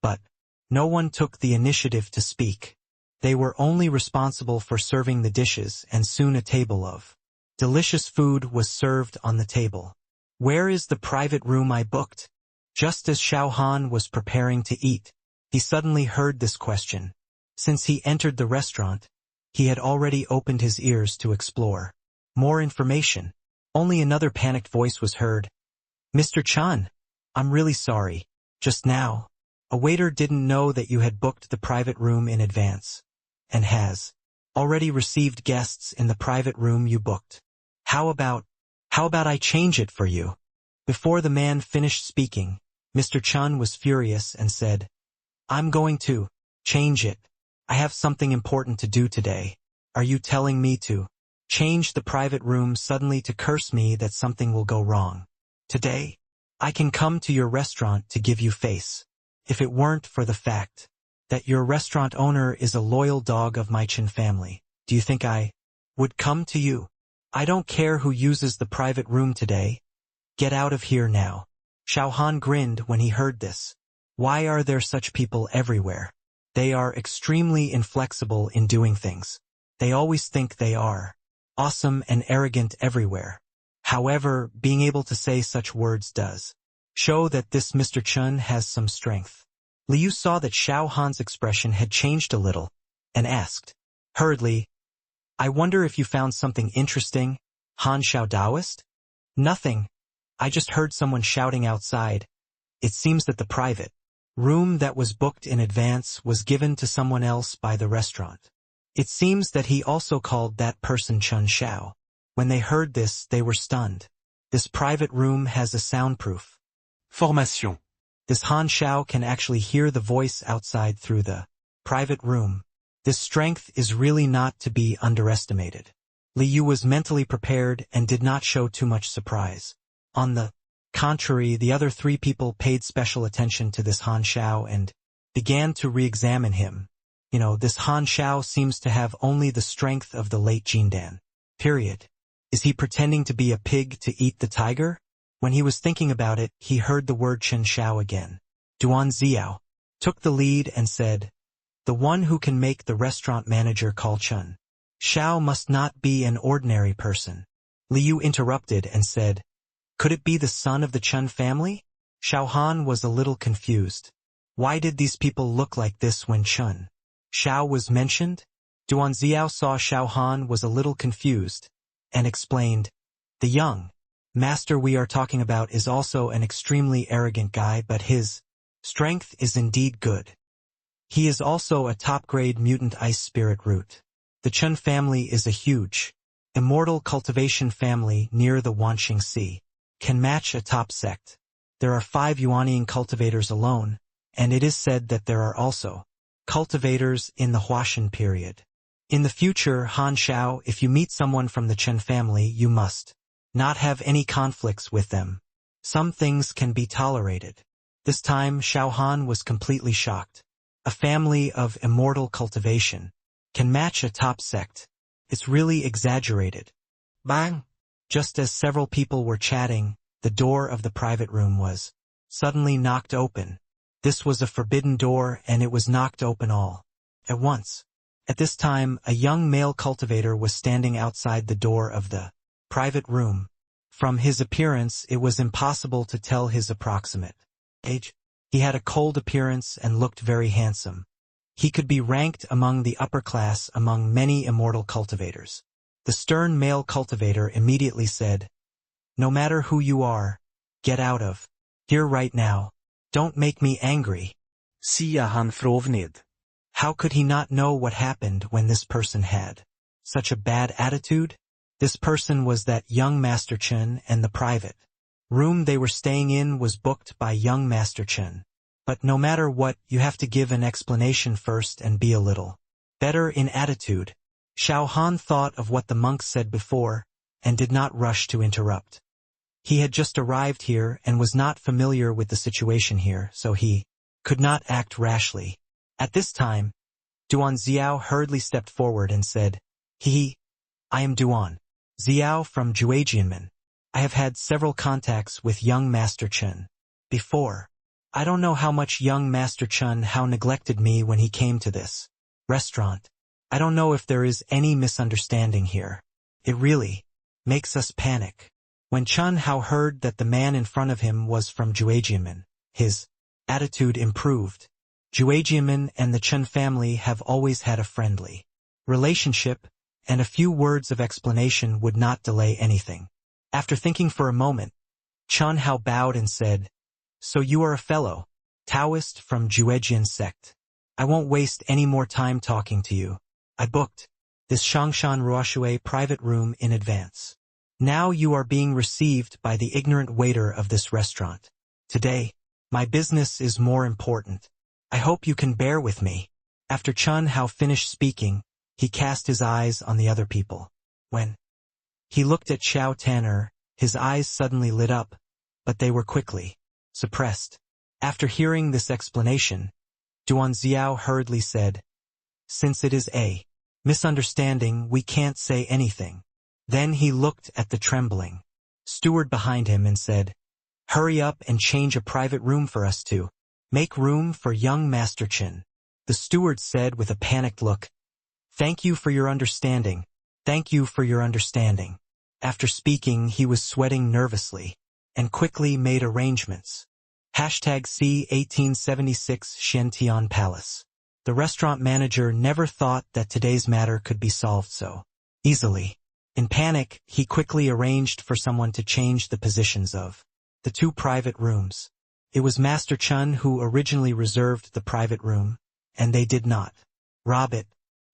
S1: But no one took the initiative to speak. They were only responsible for serving the dishes, and soon a table of delicious food was served on the table. "Where is the private room I booked?" Just as Xiao Han was preparing to eat, he suddenly heard this question. Since he entered the restaurant, he had already opened his ears to explore more information. Only another panicked voice was heard. "Mr. Chun, I'm really sorry. Just now, a waiter didn't know that you had booked the private room in advance, and has already received guests in the private room you booked. How about I change it for you?" Before the man finished speaking, Mr. Chun was furious and said, "I'm going to change it. I have something important to do today. Are you telling me to change the private room suddenly to curse me that something will go wrong? Today, I can come to your restaurant to give you face. If it weren't for the fact that your restaurant owner is a loyal dog of my Chen family, do you think I would come to you? I don't care who uses the private room today. Get out of here now." Xiao Han grinned when he heard this. Why are there such people everywhere? They are extremely inflexible in doing things. They always think they are awesome and arrogant everywhere. However, being able to say such words does show that this Mr. Chun has some strength. Liu saw that Xiao Han's expression had changed a little, and asked hurriedly, "I wonder if you found something interesting, Han Xiao Taoist?" "Nothing. I just heard someone shouting outside. It seems that the private room that was booked in advance was given to someone else by the restaurant. It seems that he also called that person Chun Xiao." When they heard this, they were stunned. This private room has a soundproof
S2: Formation.
S1: This Han Xiao can actually hear the voice outside through the private room. This strength is really not to be underestimated. Li Yu was mentally prepared and did not show too much surprise. On the contrary, the other 3 people paid special attention to this Han Xiao and began to re-examine him. This Han Xiao seems to have only the strength of the late Jindan. Period. Is he pretending to be a pig to eat the tiger? When he was thinking about it, he heard the word Chen Xiao again. Duan Xiao took the lead and said, "The one who can make the restaurant manager call Chen Xiao must not be an ordinary person." Li Yu interrupted and said, "Could it be the son of the Chen family?" Xiao Han was a little confused. Why did these people look like this when Chen Xiao was mentioned? Duan Xiao saw Xiao Han was a little confused, and explained, "The young master we are talking about is also an extremely arrogant guy, but his strength is indeed good. He is also a top-grade mutant ice spirit root. The Chen family is a huge, immortal cultivation family near the Wanqing Sea. Can match a top sect. There are 5 Yuanying cultivators alone, and it is said that there are also cultivators in the Huashan period. In the future, Han Xiao, if you meet someone from the Chen family, you must not have any conflicts with them. Some things can be tolerated." This time, Xiao Han was completely shocked. A family of immortal cultivation. can match a top sect. It's really exaggerated.
S2: Bang!
S1: Just as several people were chatting, the door of the private room was suddenly knocked open. This was a forbidden door, and it was knocked open all at once. At this time, a young male cultivator was standing outside the door of the private room. From his appearance, it was impossible to tell his approximate age. He had a cold appearance and looked very handsome. He could be ranked among the upper class among many immortal cultivators. The stern male cultivator immediately said, "No matter who you are, get out of here right now. Don't make me angry."
S2: Xiao Han fråvned.
S1: How could he not know what happened when this person had such a bad attitude? This person was that young Master Chen, and the private room they were staying in was booked by young Master Chen. But no matter what, you have to give an explanation first and be a little better in attitude. Xiao Han thought of what the monks said before, and did not rush to interrupt. He had just arrived here and was not familiar with the situation here, so he could not act rashly. At this time, Duan Xiao hurriedly stepped forward and said, I am Duan Xiao from Juejianmen. I have had several contacts with young Master Chen before. I don't know how much young Master Chen how neglected me when he came to this restaurant. I don't know if there is any misunderstanding here. It really makes us panic. When Chen Hao heard that the man in front of him was from Juejianmen, his attitude improved. Juejianmen and the Chen family have always had a friendly relationship, and a few words of explanation would not delay anything. After thinking for a moment, Chen Hao bowed and said, "So you are a fellow Taoist from Juejian sect. I won't waste any more time talking to you. I booked this Shangshan Ruoshui private room in advance. Now you are being received by the ignorant waiter of this restaurant. Today, my business is more important. I hope you can bear with me." After Chen Hao finished speaking, he cast his eyes on the other people. When he looked at Xiao Tanner, his eyes suddenly lit up, but they were quickly suppressed. After hearing this explanation, Duan Xiao hurriedly said, "Since it is a misunderstanding, we can't say anything." Then he looked at the trembling steward behind him and said, "Hurry up and change a private room for us to make room for young Master Chen." The steward said with a panicked look, "Thank you for your understanding. Thank you for your understanding." After speaking, he was sweating nervously, and quickly made arrangements. #C 1876 Shentian Palace. The restaurant manager never thought that today's matter could be solved so easily. In panic, he quickly arranged for someone to change the positions of the two private rooms. It was Master Chen who originally reserved the private room, and they did not rob it.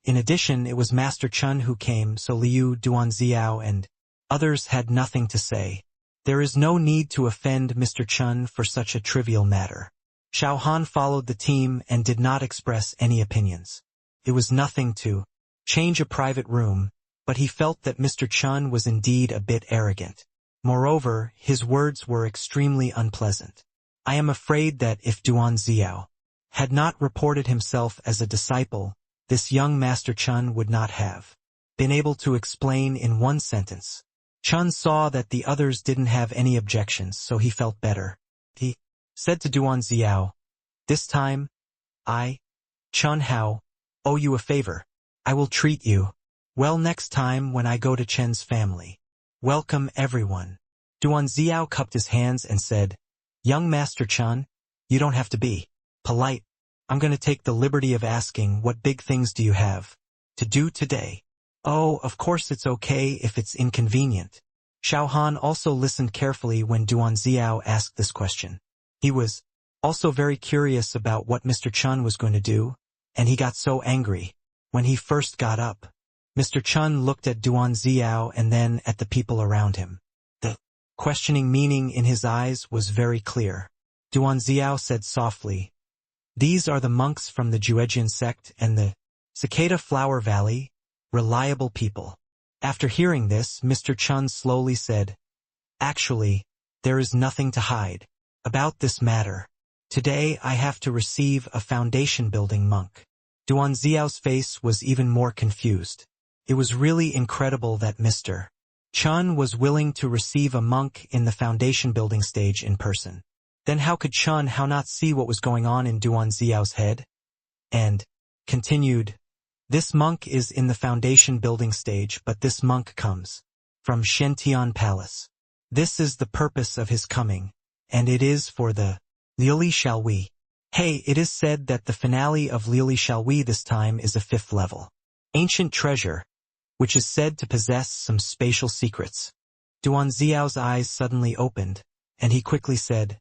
S1: In addition, it was Master Chen who came, so Liu, Duan Xiao, and others had nothing to say. There is no need to offend Mr. Chen for such a trivial matter. Xiao Han followed the team and did not express any opinions. It was nothing to change a private room, but he felt that Mr. Chen was indeed a bit arrogant. Moreover, his words were extremely unpleasant. I am afraid that if Duan Xiao had not reported himself as a disciple, this young Master Chen would not have been able to explain in one sentence. Chen saw that the others didn't have any objections, so he felt better. He said to Duan Xiao, "This time, I, Chen Hao, owe you a favor. I will treat you well next time when I go to Chen's family. Welcome everyone." Duan Xiao cupped his hands and said, "Young Master Chen, you don't have to be polite. I'm going to take the liberty of asking, what big things do you have to do today?" "Oh, of course it's okay if it's inconvenient." Xiao Han also listened carefully when Duan Xiao asked this question. He was also very curious about what Mr. Chen was going to do, and he got so angry when he first got up. Mr. Chen looked at Duan Xiao and then at the people around him. The questioning meaning in his eyes was very clear. Duan Xiao said softly, "These are the monks from the Juejian sect and the Cicada Flower Valley, reliable people." After hearing this, Mr. Chen slowly said, "Actually, there is nothing to hide about this matter. Today I have to receive a foundation building monk Duan Xiao's face was even more confused. It was really incredible that Mr. Chun was willing to receive a monk in the foundation building stage in person. Then how could Chun not see what was going on in Duan Xiao's head? And continued, this monk is in the foundation building stage, but this monk comes from Shentian Palace. This is the purpose of his coming, and it is for the Lili Shall We. Hey, it is said that the finale of Lili Shall We this time is a 5th level ancient treasure, which is said to possess some spatial secrets. Duan Xiao's eyes suddenly opened, and he quickly said,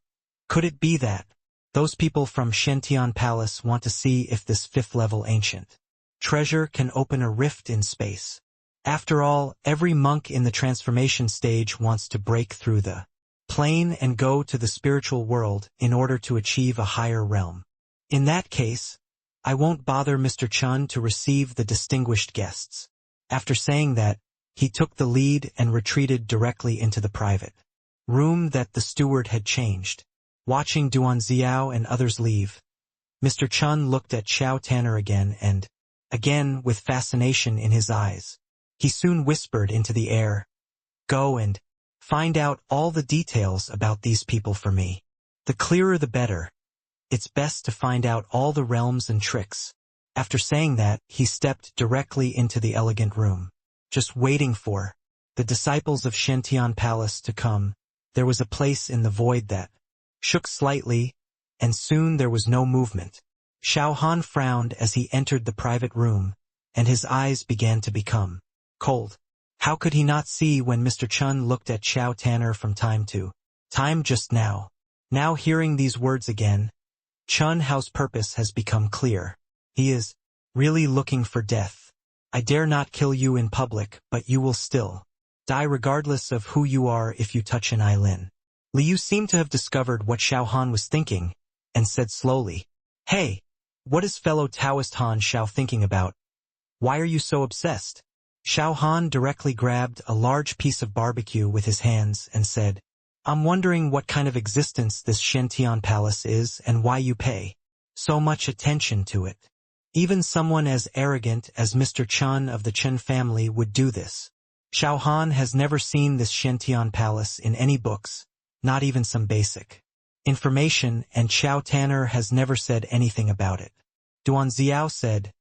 S1: could it be that those people from Shentian Palace want to see if this 5th level ancient treasure can open a rift in space? After all, every monk in the transformation stage wants to break through the plane and go to the spiritual world in order to achieve a higher realm. In that case, I won't bother Mr. Chun to receive the distinguished guests. After saying that, he took the lead and retreated directly into the private room that the steward had changed. Watching Duan Xiao and others leave, Mr. Chun looked at Xiao Tanner again and, again with fascination in his eyes. He soon whispered into the air, go and find out all the details about these people for me. The clearer the better. It's best to find out all the realms and tricks. After saying that, he stepped directly into the elegant room. Just waiting for the disciples of Shentian Palace to come, there was a place in the void that shook slightly, and soon there was no movement. Xiao Han frowned as he entered the private room, and his eyes began to become cold. How could he not see when Mr. Chun looked at Xiao Tanner from time to time just now? Now hearing these words again, Chun Hao's purpose has become clear. He is really looking for death. I dare not kill you in public, but you will still die regardless of who you are if you touch an Ailin. Liu seemed to have discovered what Xiao Han was thinking, and said slowly, hey, what is fellow Taoist Han Xiao thinking about? Why are you so obsessed? Xiao Han directly grabbed a large piece of barbecue with his hands and said, I'm wondering what kind of existence this Shentian Palace is and why you pay so much attention to it. Even someone as arrogant as Mr. Chun of the Chen family would do this. Xiao Han has never seen this Shentian Palace in any books, not even some basic information, and Xiao Tanner has never said anything about it. Duan Xiao said,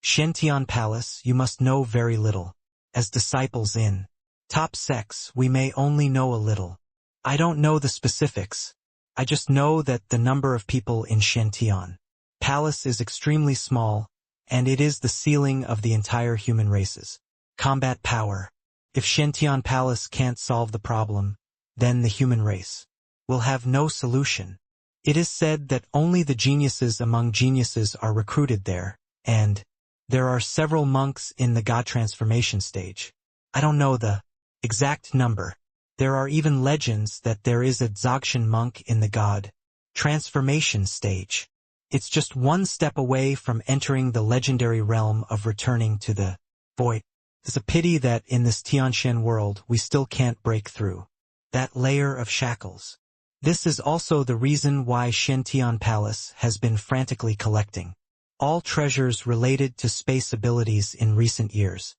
S1: Shentian Palace, you must know very little. As disciples in top sects, we may only know a little. I don't know the specifics. I just know that the number of people in Shentian Palace is extremely small, and it is the ceiling of the entire human race's combat power. If Shentian Palace can't solve the problem, then the human race will have no solution. It is said that only the geniuses among geniuses are recruited there, and there are several monks in the God transformation stage. I don't know the exact number. There are even legends that there is a Dzogchen monk in the God transformation stage. It's just one step away from entering the legendary realm of returning to the void. It's a pity that in this Tianxian world we still can't break through that layer of shackles. This is also the reason why Shentian Palace has been frantically collecting all treasures related to space abilities in recent years.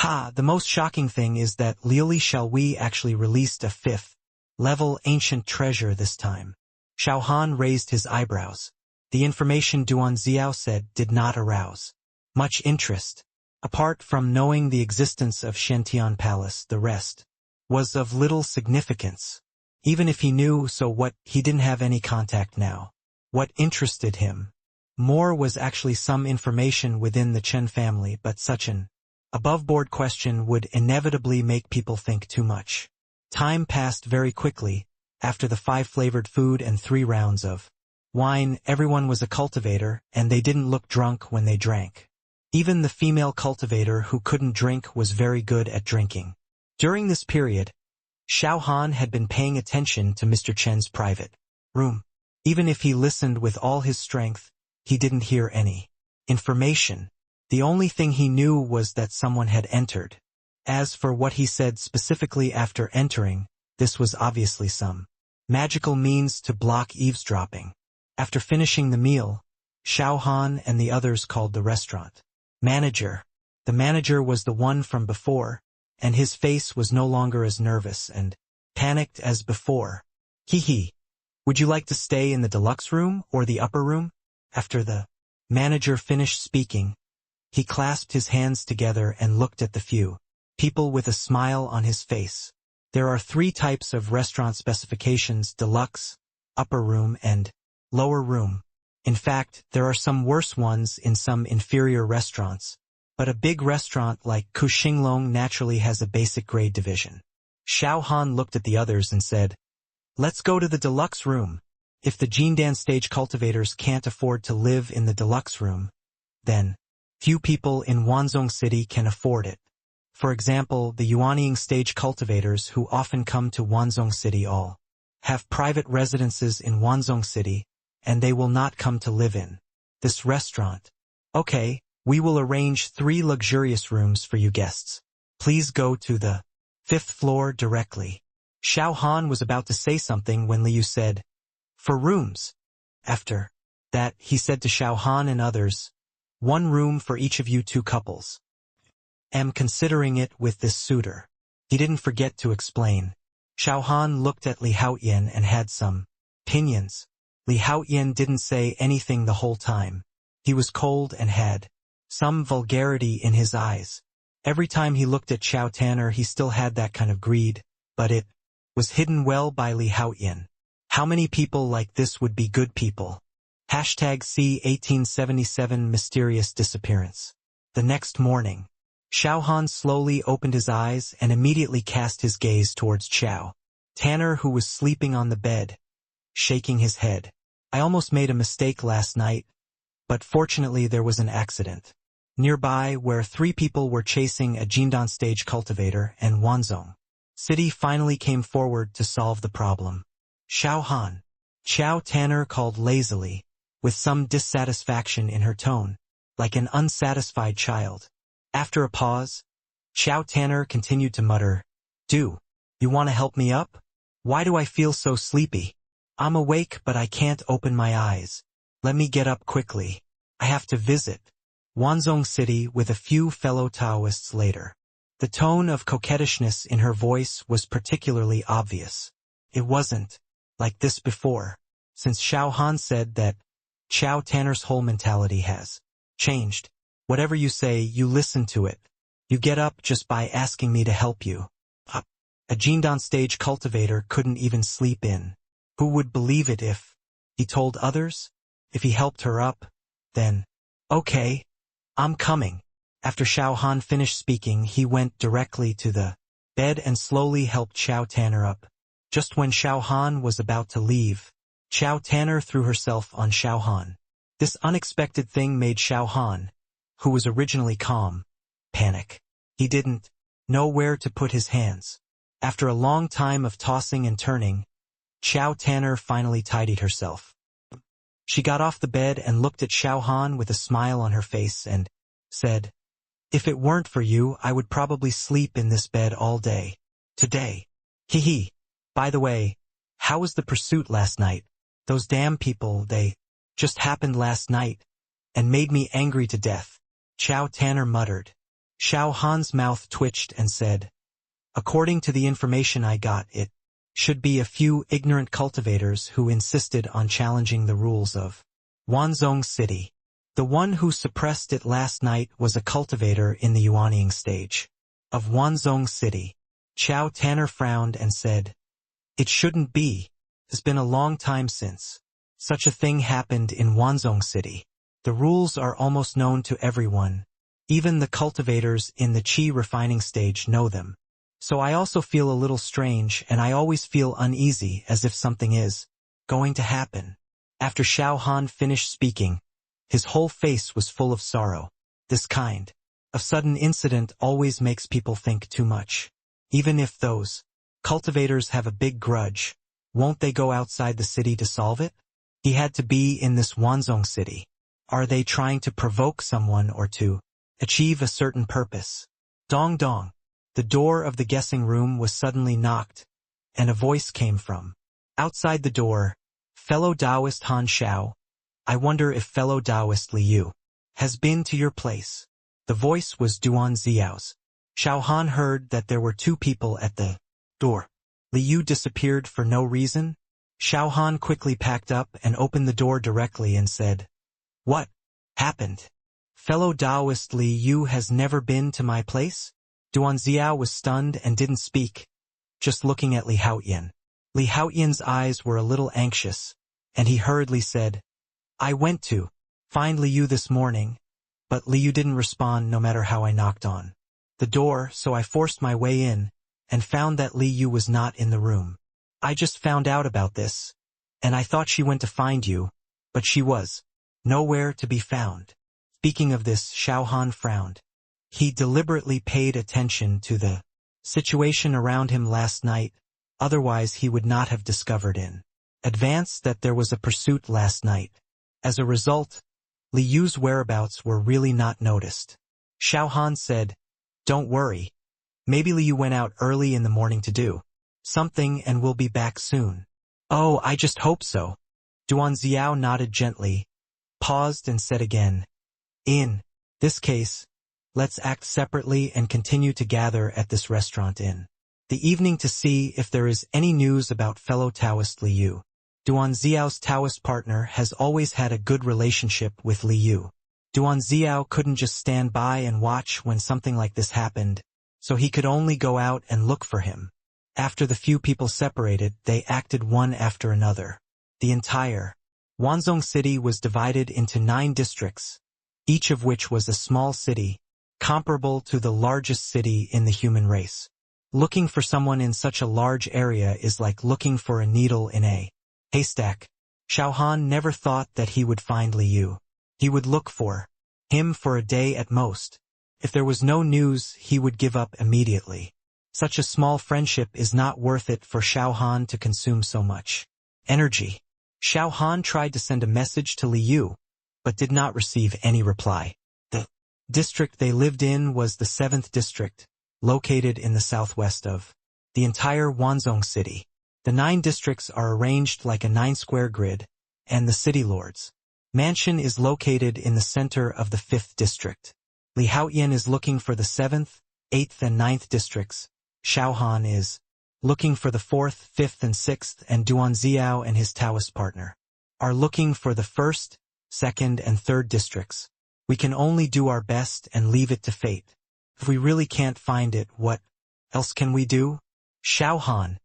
S1: The most shocking thing is that Lili Shall We actually released a 5th level ancient treasure this time. Xiao Han raised his eyebrows. The information Duan Xiao said did not arouse much interest. Apart from knowing the existence of Shentian Palace, the rest was of little significance. Even if he knew, so what, he didn't have any contact now. What interested him more was actually some information within the Chen family, but such an above-board question would inevitably make people think too much. Time passed very quickly. After the 5 flavored food and 3 rounds of wine, everyone was a cultivator, and they didn't look drunk when they drank. Even the female cultivator who couldn't drink was very good at drinking. During this period, Xiao Han had been paying attention to Mr. Chen's private room. Even if he listened with all his strength, he didn't hear any information. The only thing he knew was that someone had entered. As for what he said specifically after entering, this was obviously some magical means to block eavesdropping. After finishing the meal, Xiao Han and the others called the restaurant manager. The manager was the one from before, and his face was no longer as nervous and panicked as before. Hee. Would you like to stay in the deluxe room or the upper room? After the manager finished speaking, he clasped his hands together and looked at the few people with a smile on his face. There are 3 types of restaurant specifications: deluxe, upper room, and lower room. In fact, there are some worse ones in some inferior restaurants, but a big restaurant like Kuxinglong naturally has a basic grade division. Xiao Han looked at the others and said, "Let's go to the deluxe room. If the Jindan stage cultivators can't afford to live in the deluxe room, then few people in Wanzhong City can afford it. For example, the Yuanying stage cultivators who often come to Wanzhong City all have private residences in Wanzhong City, and they will not come to live in this restaurant. Okay, we will arrange 3 luxurious rooms for you guests. Please go to the 5th floor directly." Xiao Han was about to say something when Liu said, "For rooms." After that, he said to Xiao Han and others, "1 room for each of you 2 couples. Am considering it with this suitor." He didn't forget to explain. Xiao Han looked at Li Haoyan and had some opinions. Li Haoyan didn't say anything the whole time. He was cold and had some vulgarity in his eyes. Every time he looked at Xiao Tanner he still had that kind of greed, but it was hidden well by Li Haoyan. How many people like this would be good people? #C 1877 Mysterious Disappearance. The next morning, Xiao Han slowly opened his eyes and immediately cast his gaze towards Xiao Tanner, who was sleeping on the bed, shaking his head. "I almost made a mistake last night, but fortunately there was an accident nearby where 3 people were chasing a Jindan stage cultivator, and Wanzhong City finally came forward to solve the problem." Xiao Han. Xiao Tanner called lazily, with some dissatisfaction in her tone, like an unsatisfied child. After a pause, Xiao Tanner continued to mutter, "Do you want to help me up? Why do I feel so sleepy? I'm awake but I can't open my eyes. Let me get up quickly. I have to visit Wanzhong City with a few fellow Taoists later." The tone of coquettishness in her voice was particularly obvious. It wasn't like this before, since Xiao Han said that Xiao Tanner's whole mentality has changed. Whatever you say, you listen to it. You get up just by asking me to help you up. A Jindan stage cultivator couldn't even sleep in. Who would believe it if he told others? If he helped her up, then, "Okay, I'm coming." After Xiao Han finished speaking, he went directly to the bed and slowly helped Xiao Tanner up. Just when Xiao Han was about to leave, Xiao Tanner threw herself on Xiao Han. This unexpected thing made Xiao Han, who was originally calm, panic. He didn't know where to put his hands. After a long time of tossing and turning, Xiao Tanner finally tidied herself. She got off the bed and looked at Xiao Han with a smile on her face and said, "If it weren't for you, I would probably sleep in this bed all day today. Hee. By the way, how was the pursuit last night? Those damn people, they just happened last night and made me angry to death." Xiao Tanner muttered. Xiao Han's mouth twitched and said, "According to the information I got, it should be a few ignorant cultivators who insisted on challenging the rules of Wanzhong City. The one who suppressed it last night was a cultivator in the Yuanying stage of Wanzhong City." Xiao Tanner frowned and said, "It shouldn't be. It's been a long time since such a thing happened in Wanzhong City. The rules are almost known to everyone. Even the cultivators in the qi refining stage know them. So I also feel a little strange, and I always feel uneasy as if something is going to happen." After Xiao Han finished speaking, his whole face was full of sorrow. This kind of sudden incident always makes people think too much. Even if those cultivators have a big grudge, won't they go outside the city to solve it? He had to be in this Wanzhong City. Are they trying to provoke someone or to achieve a certain purpose? Dong dong. The door of the guessing room was suddenly knocked, and a voice came from outside the door. Fellow Taoist Han Xiao, I wonder if fellow Taoist Li Yu has been to your place. The voice was Duan Xiao's. Xiao Han heard that there were two people at the door. Li Yu disappeared for no reason. Xiao Han quickly packed up and opened the door directly and said, "What happened? Fellow Taoist Li Yu has never been to my place?" Duan Xiao was stunned and didn't speak, just looking at Li Haoyan. Li Haoyan's eyes were a little anxious, and he hurriedly said, "I went to find Li Yu this morning, but Li Yu didn't respond no matter how I knocked on the door, so I forced my way in and found that Li Yu was not in the room. I just found out about this, and I thought she went to find you, but she was nowhere to be found." Speaking of this, Xiao Han frowned. He deliberately paid attention to the situation around him last night, otherwise he would not have discovered in advance that there was a pursuit last night. As a result, Li Yu's whereabouts were really not noticed. Xiao Han said, "Don't worry. Maybe Li Yu went out early in the morning to do something and will be back soon." "Oh, I just hope so." Duan Xiao nodded gently, paused and said again, "In this case, let's act separately and continue to gather at this restaurant in the evening to see if there is any news about fellow Taoist Li Yu." Duan Xiao's Taoist partner has always had a good relationship with Li Yu. Duan Xiao couldn't just stand by and watch when something like this happened, so he could only go out and look for him. After the few people separated, they acted one after another. The entire Wanzhong city was divided into 9 districts, each of which was a small city, comparable to the largest city in the human race. Looking for someone in such a large area is like looking for a needle in a haystack. Xiao Han never thought that he would find Li Yu. He would look for him for a day at most. If there was no news, he would give up immediately. Such a small friendship is not worth it for Xiao Han to consume so much energy. Xiao Han tried to send a message to Li Yu, but did not receive any reply. The district they lived in was the 7th district, located in the southwest of the entire Wanzhong city. The 9 districts are arranged like a 9-square grid, and the city lord's mansion is located in the center of the 5th district. Li Haoyan is looking for the 7th, 8th and 9th districts. Xiao Han is looking for the 4th, 5th and 6th, and Duan Xiao and his Taoist partner are looking for the 1st, 2nd and 3rd districts. We can only do our best and leave it to fate. If we really can't find it, what else can we do? Xiao Han,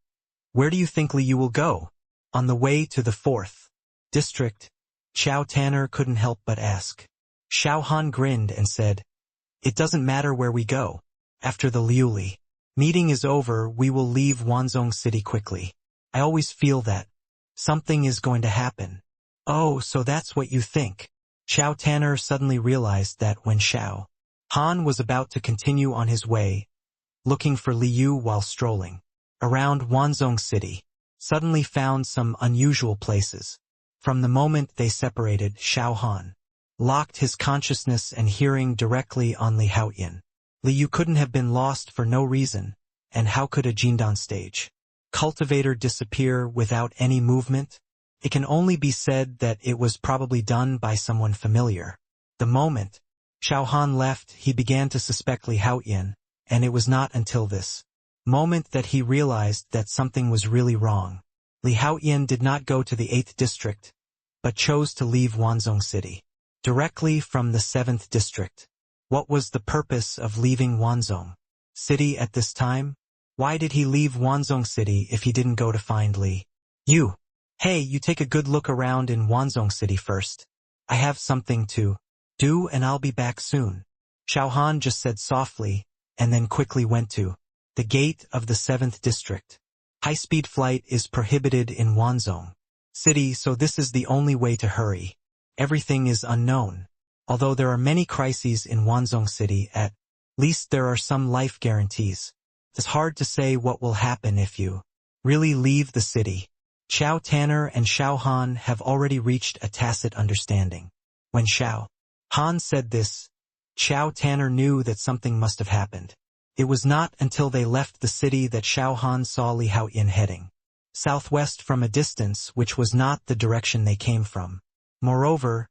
S1: where do you think Li Yu will go? On the way to the 4th district, Qiao Tanner couldn't help but ask. Xiao Han grinned and said, "It doesn't matter where we go. After the Liuli meeting is over, we will leave Wanzhong city quickly. I always feel that something is going to happen." "Oh, so that's what you think." Qiao Tanner suddenly realized that when Xiao Han was about to continue on his way, looking for Li Yu while strolling around Wanzhong city, suddenly found some unusual places. From the moment they separated, Xiao Han locked his consciousness and hearing directly on Li Haoyan. Li Yu couldn't have been lost for no reason, and how could a Jindan stage cultivator disappear without any movement? It can only be said that it was probably done by someone familiar. The moment Xiao Han left, he began to suspect Li Haoyan, and it was not until this moment that he realized that something was really wrong. Li Haoyan did not go to the 8th district, but chose to leave Wanzhong city directly from the 7th district. What was the purpose of leaving Wanzhong city at this time? Why did he leave Wanzhong city if he didn't go to find Li Yu? "Hey, you take a good look around in Wanzhong city first. I have something to do and I'll be back soon." Xiao Han just said softly, and then quickly went to the gate of the 7th district. High-speed flight is prohibited in Wanzhong city, so this is the only way to hurry. Everything is unknown. Although there are many crises in Wanzhong city, at least there are some life guarantees. It's hard to say what will happen if you really leave the city. Qiao Tanner and Xiao Han have already reached a tacit understanding. When Xiao Han said this, Qiao Tanner knew that something must have happened. It was not until they left the city that Xiao Han saw Li Haoyan heading southwest from a distance, which was not the direction they came from. Moreover,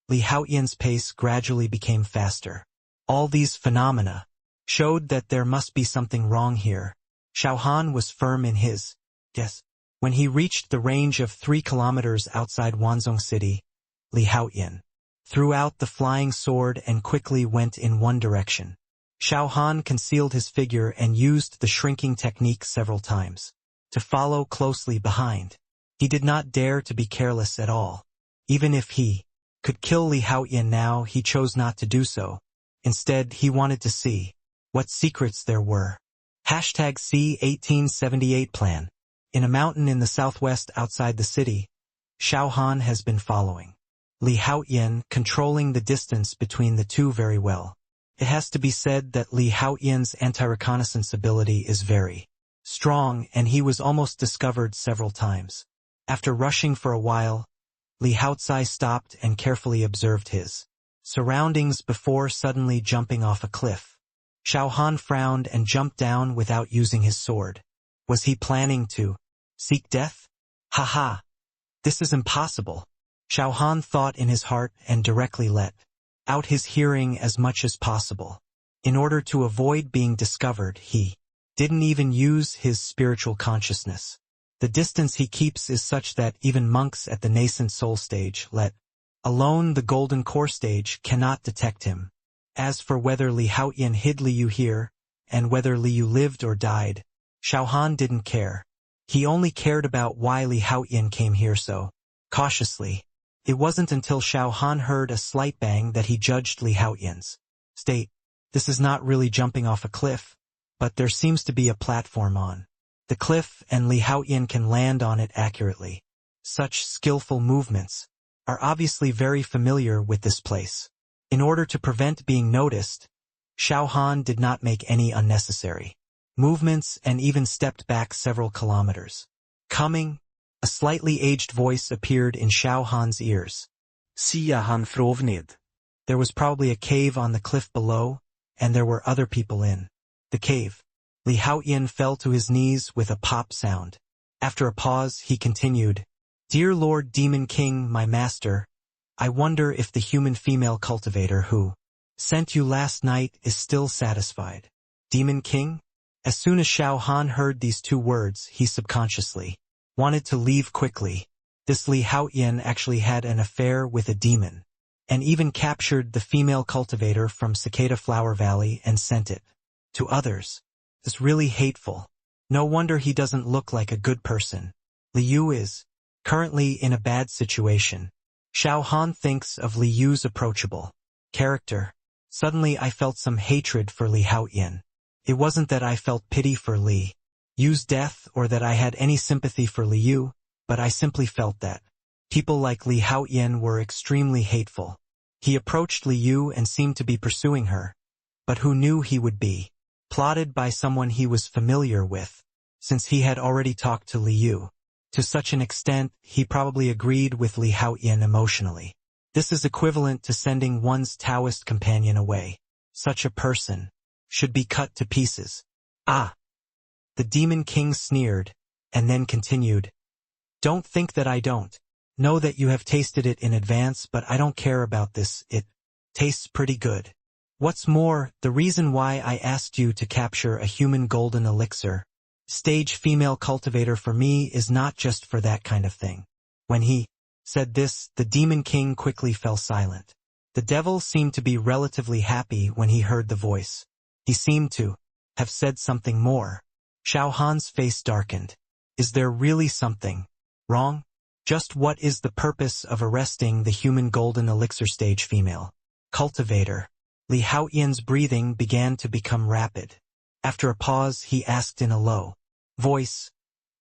S1: Li Haoyan's pace gradually became faster. All these phenomena showed that there must be something wrong here. Xiao Han was firm in his guess. When he reached the range of 3 kilometers outside Wanzhong City, Li Haoyan threw out the flying sword and quickly went in one direction. Xiao Han concealed his figure and used the shrinking technique several times to follow closely behind. He did not dare to be careless at all. Even if he could kill Li Haoyan now, he chose not to do so. Instead, he wanted to see what secrets there were. #C1878 Plan. In a mountain in the southwest outside the city, Xiao Han has been following Li Haoyan, controlling the distance between the two very well. It has to be said that Li Haoyan's anti-reconnaissance ability is very strong, and he was almost discovered several times. After rushing for a while, Li Haotsai stopped and carefully observed his surroundings before suddenly jumping off a cliff. Xiao Han frowned and jumped down without using his sword. Was he planning to seek death? Ha! This is impossible. Xiao Han thought in his heart and directly let out his hearing as much as possible. In order to avoid being discovered, he didn't even use his spiritual consciousness. The distance he keeps is such that even monks at the nascent soul stage, let alone the golden core stage, cannot detect him. As for whether Li Haoyan hid Liu here, and whether Liu lived or died, Xiao Han didn't care. He only cared about why Li Haoyan came here so cautiously. It wasn't until Xiao Han heard a slight bang that he judged Li Haoyan's state. This is not really jumping off a cliff, but there seems to be a platform on the cliff, and Li Haoyan can land on it accurately. Such skillful movements are obviously very familiar with this place. In order to prevent being noticed, Xiao Han did not make any unnecessary movements and even stepped back several kilometers. Coming, a slightly aged voice appeared in Xiao Han's ears.
S2: Sia han frovned.
S1: There was probably a cave on the cliff below, and there were other people in the cave. Li Haoyan fell to his knees with a pop sound. After a pause, he continued, "Dear Lord Demon King, my master, I wonder if the human female cultivator who sent you last night is still satisfied." Demon King? As soon as Xiao Han heard these 2 words, he subconsciously wanted to leave quickly. This Li Haoyan actually had an affair with a demon, and even captured the female cultivator from Cicada Flower Valley and sent it to others. It's really hateful. No wonder he doesn't look like a good person. Liu is currently in a bad situation. Xiao Han thinks of Liu's approachable character. Suddenly I felt some hatred for Li Haoyan. It wasn't that I felt pity for Liu's death or that I had any sympathy for Liu, but I simply felt that people like Li Haoyan were extremely hateful. He approached Liu and seemed to be pursuing her, but who knew he would be plotted by someone he was familiar with, since he had already talked to Liu. To such an extent, he probably agreed with Li Haoyan emotionally. This is equivalent to sending one's Taoist companion away. Such a person should be cut to pieces. Ah! The Demon King sneered, and then continued, "Don't think that I don't know that you have tasted it in advance, but I don't care about this. It tastes pretty good. What's more, the reason why I asked you to capture a human golden elixir stage female cultivator for me is not just for that kind of thing." When he said this, the Demon King quickly fell silent. The devil seemed to be relatively happy when he heard the voice. He seemed to have said something more. Xiao Han's face darkened. Is there really something wrong? Just what is the purpose of arresting the human golden elixir stage female cultivator? Li Haoyan's breathing began to become rapid. After a pause, he asked in a low voice,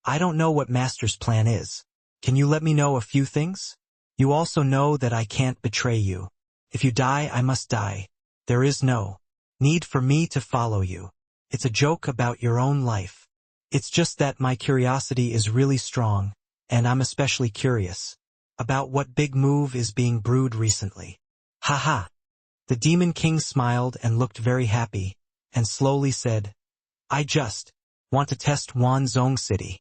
S1: "I don't know what Master's plan is. Can you let me know a few things? You also know that I can't betray you. If you die, I must die. There is no need for me to follow you. It's a joke about your own life. It's just that my curiosity is really strong, and I'm especially curious about what big move is being brewed recently." Ha! The Demon King smiled and looked very happy, and slowly said, "I just want to test Wanzhong City.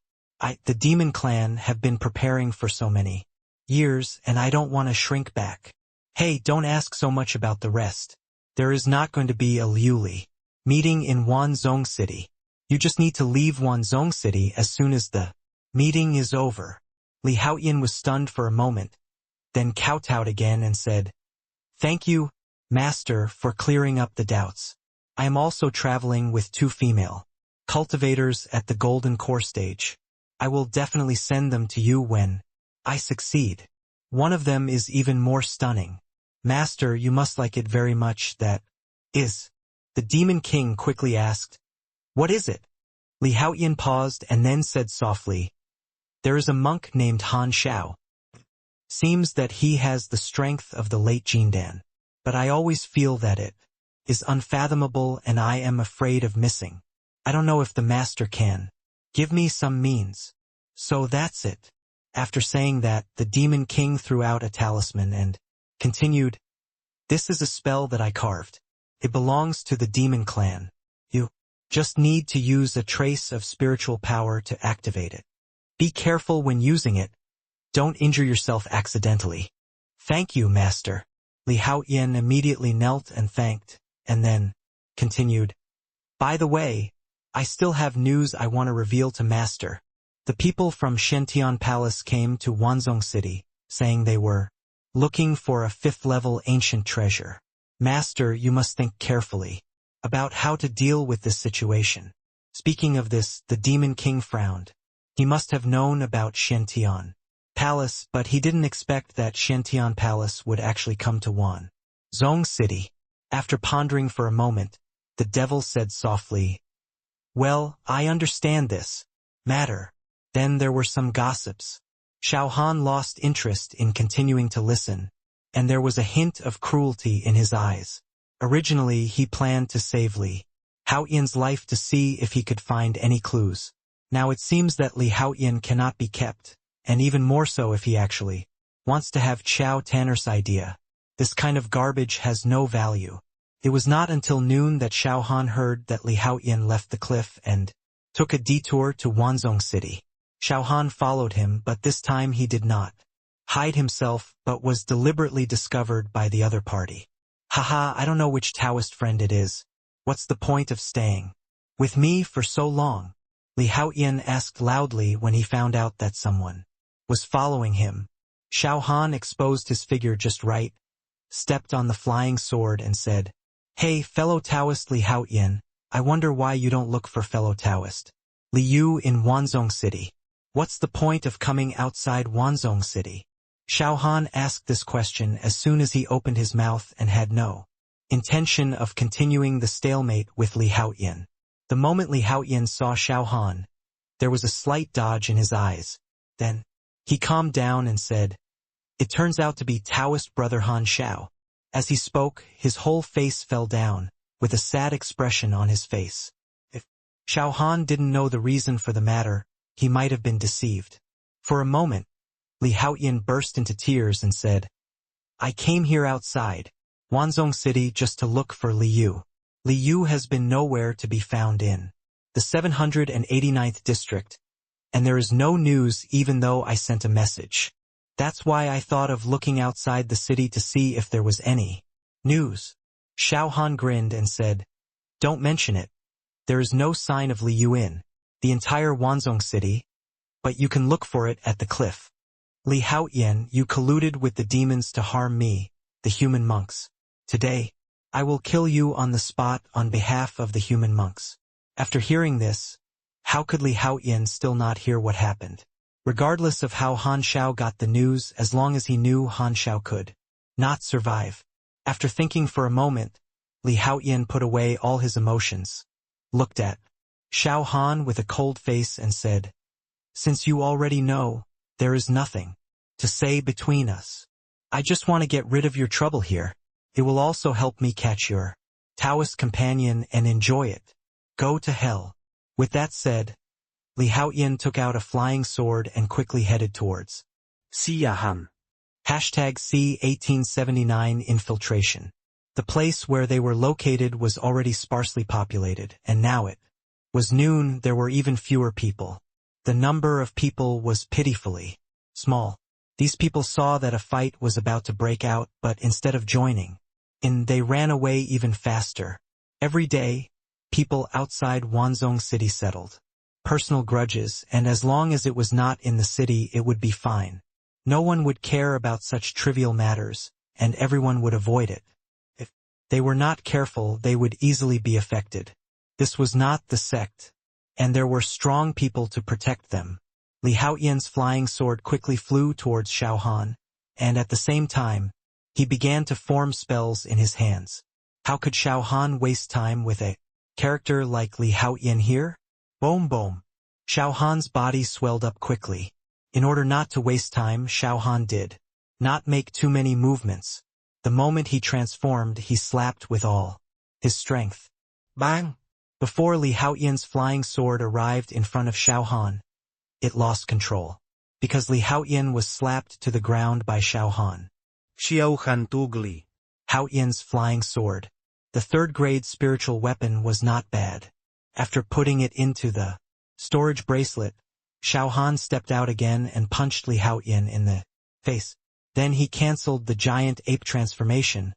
S1: The Demon Clan have been preparing for so many years and I don't want to shrink back. Hey, don't ask so much about the rest. There is not going to be a Liuli meeting in Wanzhong City. You just need to leave Wanzhong City as soon as the meeting is over. Li Haoyan was stunned for a moment, then kowtowed again and said, Thank you, Master, for clearing up the doubts. I am also traveling with 2 female cultivators at the Golden Core stage. I will definitely send them to you when I succeed. One of them is even more stunning. Master, you must like it very much. That is. The Demon King quickly asked, What is it? Li Haoyan paused and then said softly, There is a monk named Han Xiao. Seems that he has the strength of the late Jindan. But I always feel that it is unfathomable and I am afraid of missing. I don't know if the master can give me some means. So that's it. After saying that, the Demon King threw out a talisman and continued, This is a spell that I carved. It belongs to the demon clan. You just need to use a trace of spiritual power to activate it. Be careful when using it. Don't injure yourself accidentally. Thank you, Master. Li Haoyan immediately knelt and thanked, and then continued, By the way, I still have news I want to reveal to Master. The people from Shentian Palace came to Wanzhong City, saying they were looking for a 5th-level ancient treasure. Master, you must think carefully about how to deal with this situation. Speaking of this, the Demon King frowned. He must have known about Shentian Palace, but he didn't expect that Shentian Palace would actually come to Wanzhong City. After pondering for a moment, the devil said softly, Well, I understand this matter. Then there were some gossips. Xiao Han lost interest in continuing to listen, and there was a hint of cruelty in his eyes. Originally, he planned to save Li Haoyan's life to see if he could find any clues. Now it seems that Li Haoyan cannot be kept, and even more so if he actually wants to have Qiao Tanner's idea. This kind of garbage has no value. It was not until noon that Xiao Han heard that Li Haoyan left the cliff and took a detour to Wanzhong City. Xiao Han followed him, but this time he did not hide himself, but was deliberately discovered by the other party. Haha, I don't know which Taoist friend it is. What's the point of staying with me for so long? Li Haoyan asked loudly when he found out that someone was following him. Xiao Han exposed his figure just right, stepped on the flying sword and said, Hey, fellow Taoist Li Haoyan, I wonder why you don't look for fellow Taoist Li Yu in Wanzhong City. What's the point of coming outside Wanzhong City? Xiao Han asked this question as soon as he opened his mouth and had no intention of continuing the stalemate with Li Haoyan. The moment Li Haoyan saw Xiao Han, there was a slight dodge in his eyes. Then he calmed down and said, It turns out to be Taoist brother Han Xiao. As he spoke, his whole face fell down, with a sad expression on his face. If Xiao Han didn't know the reason for the matter, he might have been deceived. For a moment, Li Haoyan burst into tears and said, I came here outside Wanzhong City just to look for Li Yu. Li Yu has been nowhere to be found in the 789th district, and there is no news even though I sent a message. That's why I thought of looking outside the city to see if there was any news. Xiao Han grinned and said, Don't mention it. There is no sign of Li Yu in the entire Wanzhong City, but you can look for it at the cliff. Li Haoyan, you colluded with the demons to harm me, the human monks. Today, I will kill you on the spot on behalf of the human monks. After hearing this, how could Li Haoyan still not hear what happened? Regardless of how Han Xiao got the news, as long as he knew Han Xiao could not survive. After thinking for a moment, Li Haoyan put away all his emotions, looked at Xiao Han with a cold face and said, Since you already know, there is nothing to say between us. I just want to get rid of your trouble here. It will also help me catch your Taoist companion and enjoy it. Go to hell. With that said, Li Haoyan took out a flying sword and quickly headed towards
S2: Xiao Han.
S1: #C1879 Infiltration. The place where they were located was already sparsely populated, and now it was noon. There were even fewer people. The number of people was pitifully small. These people saw that a fight was about to break out, but instead of joining in, they ran away even faster. Every day, people outside Wanzhong City settled personal grudges, and as long as it was not in the city, it would be fine. No one would care about such trivial matters, and everyone would avoid it. If they were not careful, they would easily be affected. This was not the sect, and there were strong people to protect them. Li Haoyan's flying sword quickly flew towards Xiao Han, and at the same time, he began to form spells in his hands. How could Xiao Han waste time with a character like Li Haoyan here? Boom boom. Xiao Han's body swelled up quickly. In order not to waste time, Xiao Han did not make too many movements. The moment he transformed, he slapped with all his strength. Bang! Before Li Haoyan's flying sword arrived in front of Xiao Han, it lost control, because Li Haoyan was slapped to the ground by Xiao Han.
S2: Xiao Han Tugli.
S1: Haoyan's flying sword, the third-grade spiritual weapon, was not bad. After putting it into the storage bracelet, Xiao Han stepped out again and punched Li Haoyan in the face. Then he cancelled the giant ape transformation,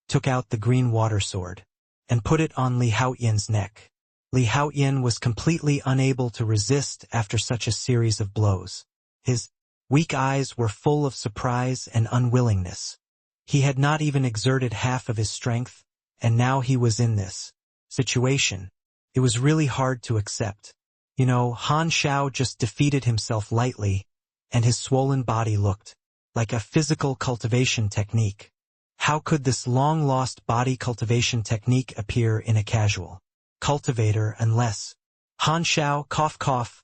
S1: took out the green water sword, and put it on Li Haoyan's neck. Li Haoyan was completely unable to resist after such a series of blows. His weak eyes were full of surprise and unwillingness. He had not even exerted half of his strength, and now he was in this situation. It was really hard to accept. You know, Han Xiao just defeated himself lightly, and his swollen body looked like a physical cultivation technique. How could this long-lost body cultivation technique appear in a casual cultivator unless Han Xiao cough.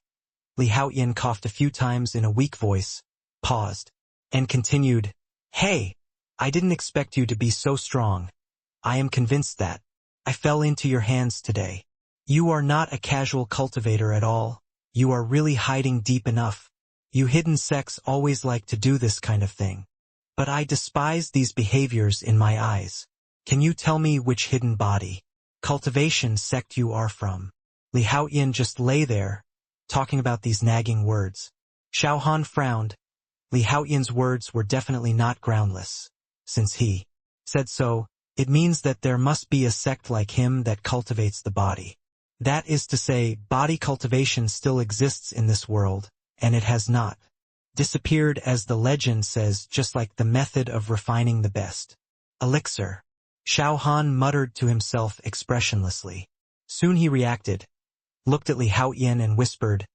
S1: Li Haoyan coughed a few times in a weak voice, paused, and continued, "Hey, I didn't expect you to be so strong. I am convinced that I fell into your hands today. You are not a casual cultivator at all. You are really hiding deep enough. You hidden sects always like to do this kind of thing. But I despise these behaviors in my eyes. Can you tell me which hidden body cultivation sect you are from?" Li Haoyan just lay there, talking about these nagging words. Xiao Han frowned. Li Haoyan's words were definitely not groundless. Since he said so, it means that there must be a sect like him that cultivates the body. That is to say, body cultivation still exists in this world, and it has not disappeared, as the legend says, just like the method of refining the best elixir. Xiao Han muttered to himself expressionlessly. Soon he reacted, looked at Li Haoyan and whispered,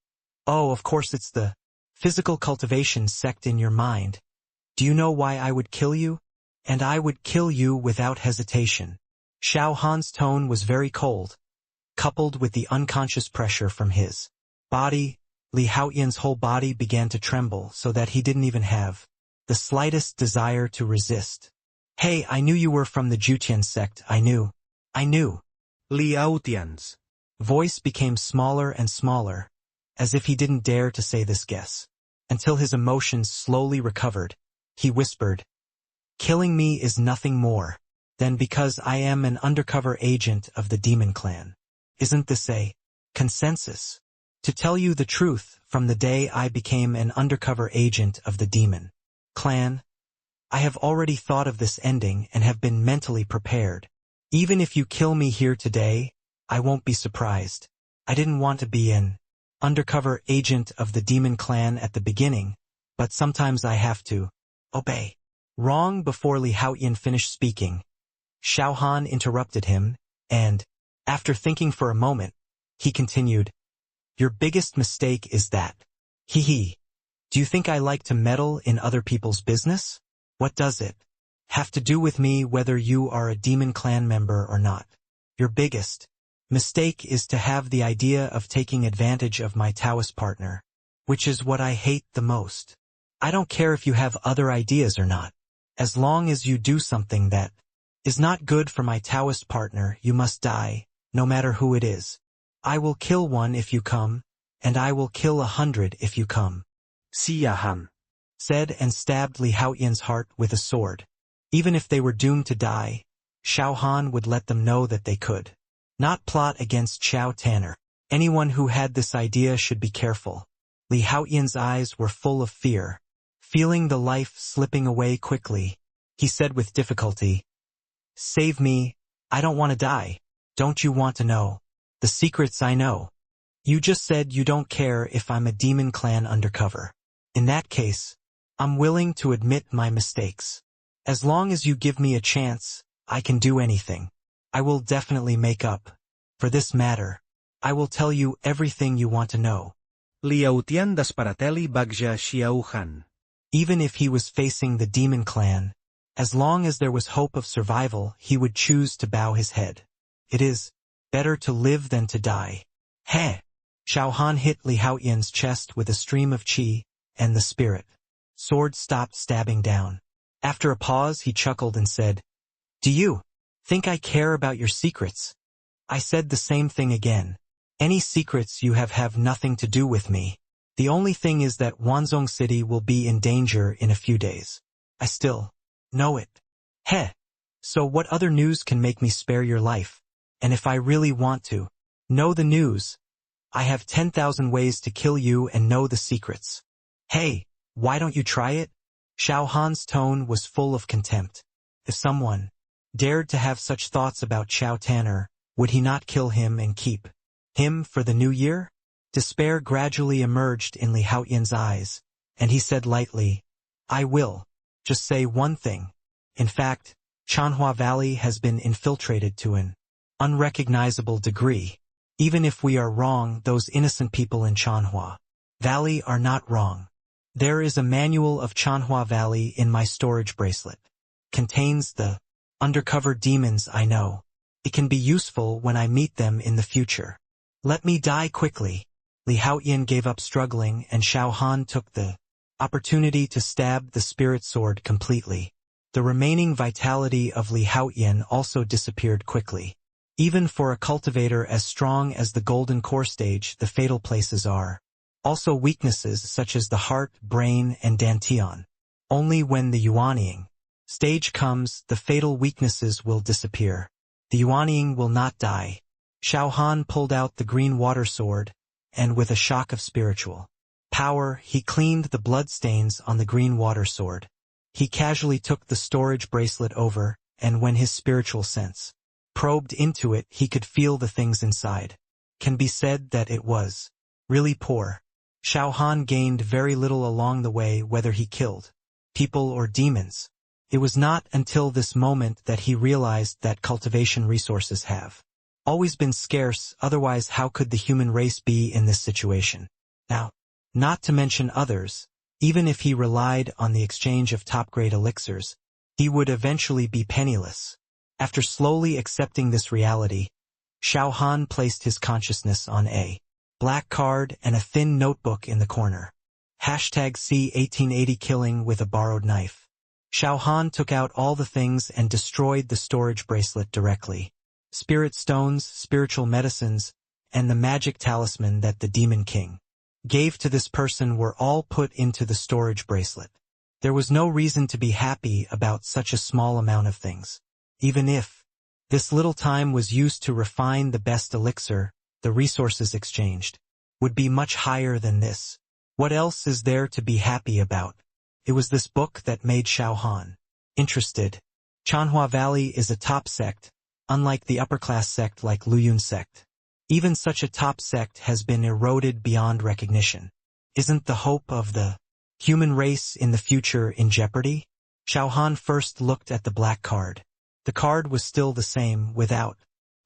S1: "Oh, of course it's the physical cultivation sect in your mind. Do you know why I would kill you? And I would kill you without hesitation." Xiao Han's tone was very cold. Coupled with the unconscious pressure from his body, Li Haoyan's whole body began to tremble so that he didn't even have the slightest desire to resist. "Hey, I knew you were from the Jutian sect. I knew.
S2: Li Haoyan's
S1: voice became smaller and smaller, as if he didn't dare to say this guess. Until his emotions slowly recovered, he whispered, "Killing me is nothing more than because I am an undercover agent of the demon clan. Isn't this a consensus? To tell you the truth, from the day I became an undercover agent of the demon clan, I have already thought of this ending and have been mentally prepared. Even if you kill me here today, I won't be surprised. I didn't want to be an undercover agent of the demon clan at the beginning, but sometimes I have to obey." Wrong before Li Haoyan finished speaking, Xiao Han interrupted him, and, after thinking for a moment, he continued, "Your biggest mistake is that. Hee. Do you think I like to meddle in other people's business? What does it have to do with me whether you are a demon clan member or not? Your biggest mistake is to have the idea of taking advantage of my Taoist partner, which is what I hate the most. I don't care if you have other ideas or not. As long as you do something that is not good for my Taoist partner, you must die, no matter who it is. I will kill one if you come, and I will kill 100 if you come."
S2: Xiao Han
S1: said, and stabbed Li Haoyan's heart with a sword. Even if they were doomed to die, Xiao Han would let them know that they could not plot against Xiao Tanner. Anyone who had this idea should be careful. Li Haoyan's eyes were full of fear Feeling the life slipping away quickly, he said with difficulty, "Save me, I don't want to die. Don't you want to know the secrets I know? You just said you don't care if I'm a demon clan undercover. In that case, I'm willing to admit my mistakes. As long as you give me a chance, I can do anything. I will definitely make up. For this matter, I will tell you everything you want to know."
S2: Liautian dasparateli bagja Xiao Han.
S1: Even if he was facing the demon clan, as long as there was hope of survival, he would choose to bow his head. It is better to live than to die. Heh! Xiao Han hit Li Haoyan's chest with a stream of qi, and the spirit sword stopped stabbing down. After a pause, he chuckled and said, "Do you think I care about your secrets?" I said the same thing again. "Any secrets you have nothing to do with me. The only thing is that Wanzhong City will be in danger in a few days. I still know it." Heh! So what other news can make me spare your life? And if I really want to know the news, I have 10,000 ways to kill you and know the secrets. Hey, why don't you try it? Xiao Han's tone was full of contempt. If someone dared to have such thoughts about Xiao Tanner, would he not kill him and keep him for the new year? Despair gradually emerged in Li Haoyan's eyes, and he said lightly, "I will just say one thing. In fact, Chanhua Valley has been infiltrated to an unrecognizable degree. Even if we are wrong, those innocent people in Chanhua Valley are not wrong. There is a manual of Chanhua Valley in my storage bracelet. Contains the undercover demons I know. It can be useful when I meet them in the future. Let me die quickly." Li Haoyan gave up struggling, and Xiao Han took the opportunity to stab the spirit sword completely. The remaining vitality of Li Haoyan also disappeared quickly. Even for a cultivator as strong as the Golden Core stage, the fatal places are also weaknesses such as the heart, brain, and dantian. Only when the Yuanying stage comes, the fatal weaknesses will disappear. The Yuanying will not die. Xiao Han pulled out the green water sword, and with a shock of spiritual power, he cleaned the bloodstains on the green water sword. He casually took the storage bracelet over, and when his spiritual sense probed into it, he could feel the things inside. Can be said that it was really poor. Xiao Han gained very little along the way, whether he killed people or demons. It was not until this moment that he realized that cultivation resources have always been scarce, otherwise how could the human race be in this situation? Now, not to mention others, even if he relied on the exchange of top-grade elixirs, he would eventually be penniless. After slowly accepting this reality, Xiao Han placed his consciousness on a black card and a thin notebook in the corner. #C1880 Killing with a borrowed knife. Xiao Han took out all the things and destroyed the storage bracelet directly. Spirit stones, spiritual medicines, and the magic talisman that the Demon King gave to this person were all put into the storage bracelet. There was no reason to be happy about such a small amount of things. Even if this little time was used to refine the best elixir, the resources exchanged would be much higher than this. What else is there to be happy about? It was this book that made Xiao Han interested. Chanhua Valley is a top sect, unlike the upper-class sect like Luyun sect. Even such a top sect has been eroded beyond recognition. Isn't the hope of the human race in the future in jeopardy? Xiao Han first looked at the black card. The card was still the same, without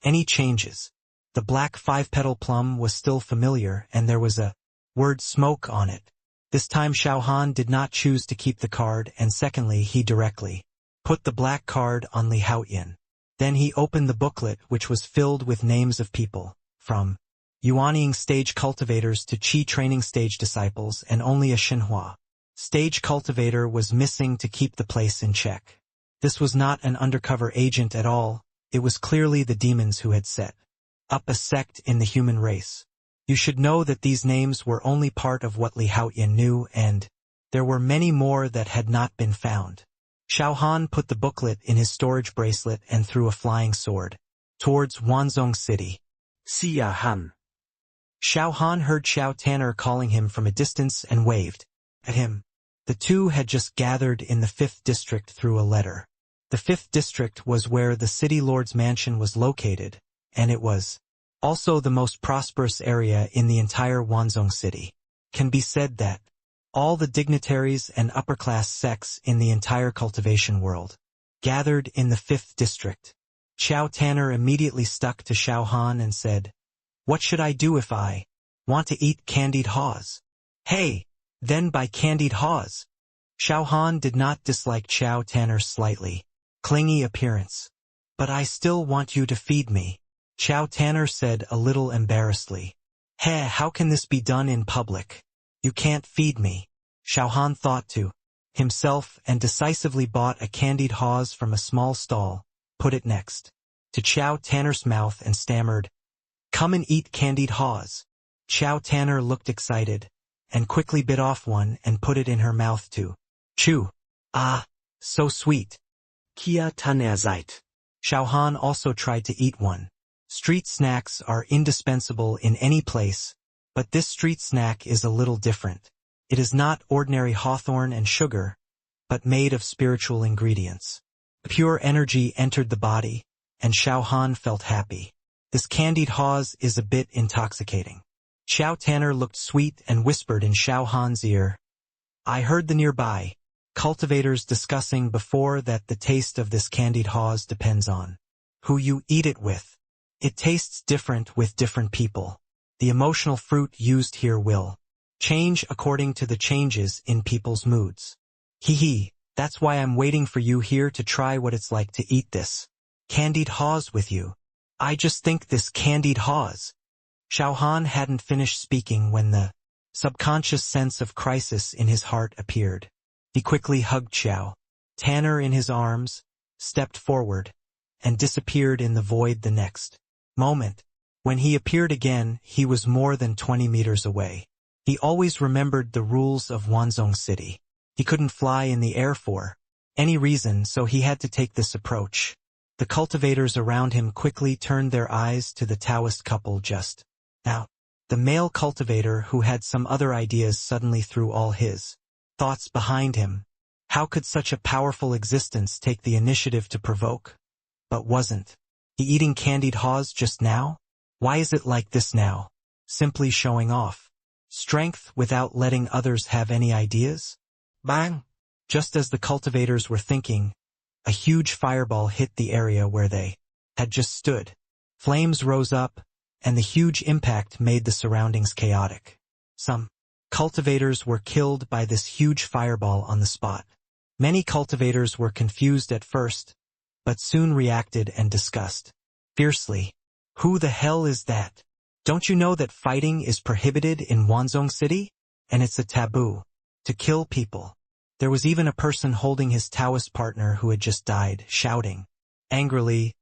S1: any changes. The black 5-petal plum was still familiar, and there was a word smoke on it. This time Xiao Han did not choose to keep the card, and secondly he directly put the black card on Li Haoyan. Then he opened the booklet, which was filled with names of people, from Yuanying stage cultivators to Qi training stage disciples, and only a Xinhua stage cultivator was missing to keep the place in check. This was not an undercover agent at all, it was clearly the demons who had set up a sect in the human race. You should know that these names were only part of what Li Haoyan knew, and there were many more that had not been found. Xiao Han put the booklet in his storage bracelet and threw a flying sword towards Wanzhong City.
S2: Xiao Han.
S1: Xiao Han heard Xiao Tanner calling him from a distance and waved at him. The two had just gathered in the 5th district through a letter. The 5th district was where the city lord's mansion was located, and it was also the most prosperous area in the entire Wanzhong city. Can be said that all the dignitaries and upper-class sects in the entire cultivation world gathered in the 5th district. Xiao Tanner immediately stuck to Xiao Han and said, "What should I do if I want to eat candied haws?" "Hey, then buy candied haws." Xiao Han did not dislike Xiao Tanner's slightly clingy appearance. "But I still want you to feed me," Xiao Tanner said a little embarrassedly. "Heh, how can this be done in public? You can't feed me." Xiao Han thought to himself and decisively bought a candied haws from a small stall, put it next to Xiao Tanner's mouth and stammered, "Come and eat candied haws." Xiao Tanner looked excited, and quickly bit off one and put it in her mouth to chew. "Ah, so sweet. Kia Tanner seid." Xiao Han also tried to eat one. Street snacks are indispensable in any place, but this street snack is a little different. It is not ordinary hawthorn and sugar, but made of spiritual ingredients. Pure energy entered the body, and Xiao Han felt happy. This candied haws is a bit intoxicating. Xiao Tanner looked sweet and whispered in Xiao Han's ear. "I heard the nearby cultivators discussing before that the taste of this candied haws depends on who you eat it with. It tastes different with different people. The emotional fruit used here will change according to the changes in people's moods. Hee, that's why I'm waiting for you here to try what it's like to eat this candied haws with you. I just think this candied haws." Xiao Han hadn't finished speaking when the subconscious sense of crisis in his heart appeared. He quickly hugged Xiao Tanner in his arms, stepped forward, and disappeared in the void the next moment. When he appeared again, he was more than 20 meters away. He always remembered the rules of Wanzhong City. He couldn't fly in the air for any reason, so he had to take this approach. The cultivators around him quickly turned their eyes to the Taoist couple just now. The male cultivator, who had some other ideas, suddenly threw all his thoughts behind him. How could such a powerful existence take the initiative to provoke? But wasn't he eating candied haws just now? Why is it like this now? Simply showing off strength without letting others have any ideas? Bang! Just as the cultivators were thinking, a huge fireball hit the area where they had just stood. Flames rose up, and the huge impact made the surroundings chaotic. Some cultivators were killed by this huge fireball on the spot. Many cultivators were confused at first, but soon reacted and discussed fiercely. "Who the hell is that? Don't you know that fighting is prohibited in Wanzhong City? And it's a taboo to kill people." There was even a person holding his Taoist partner who had just died, shouting angrily,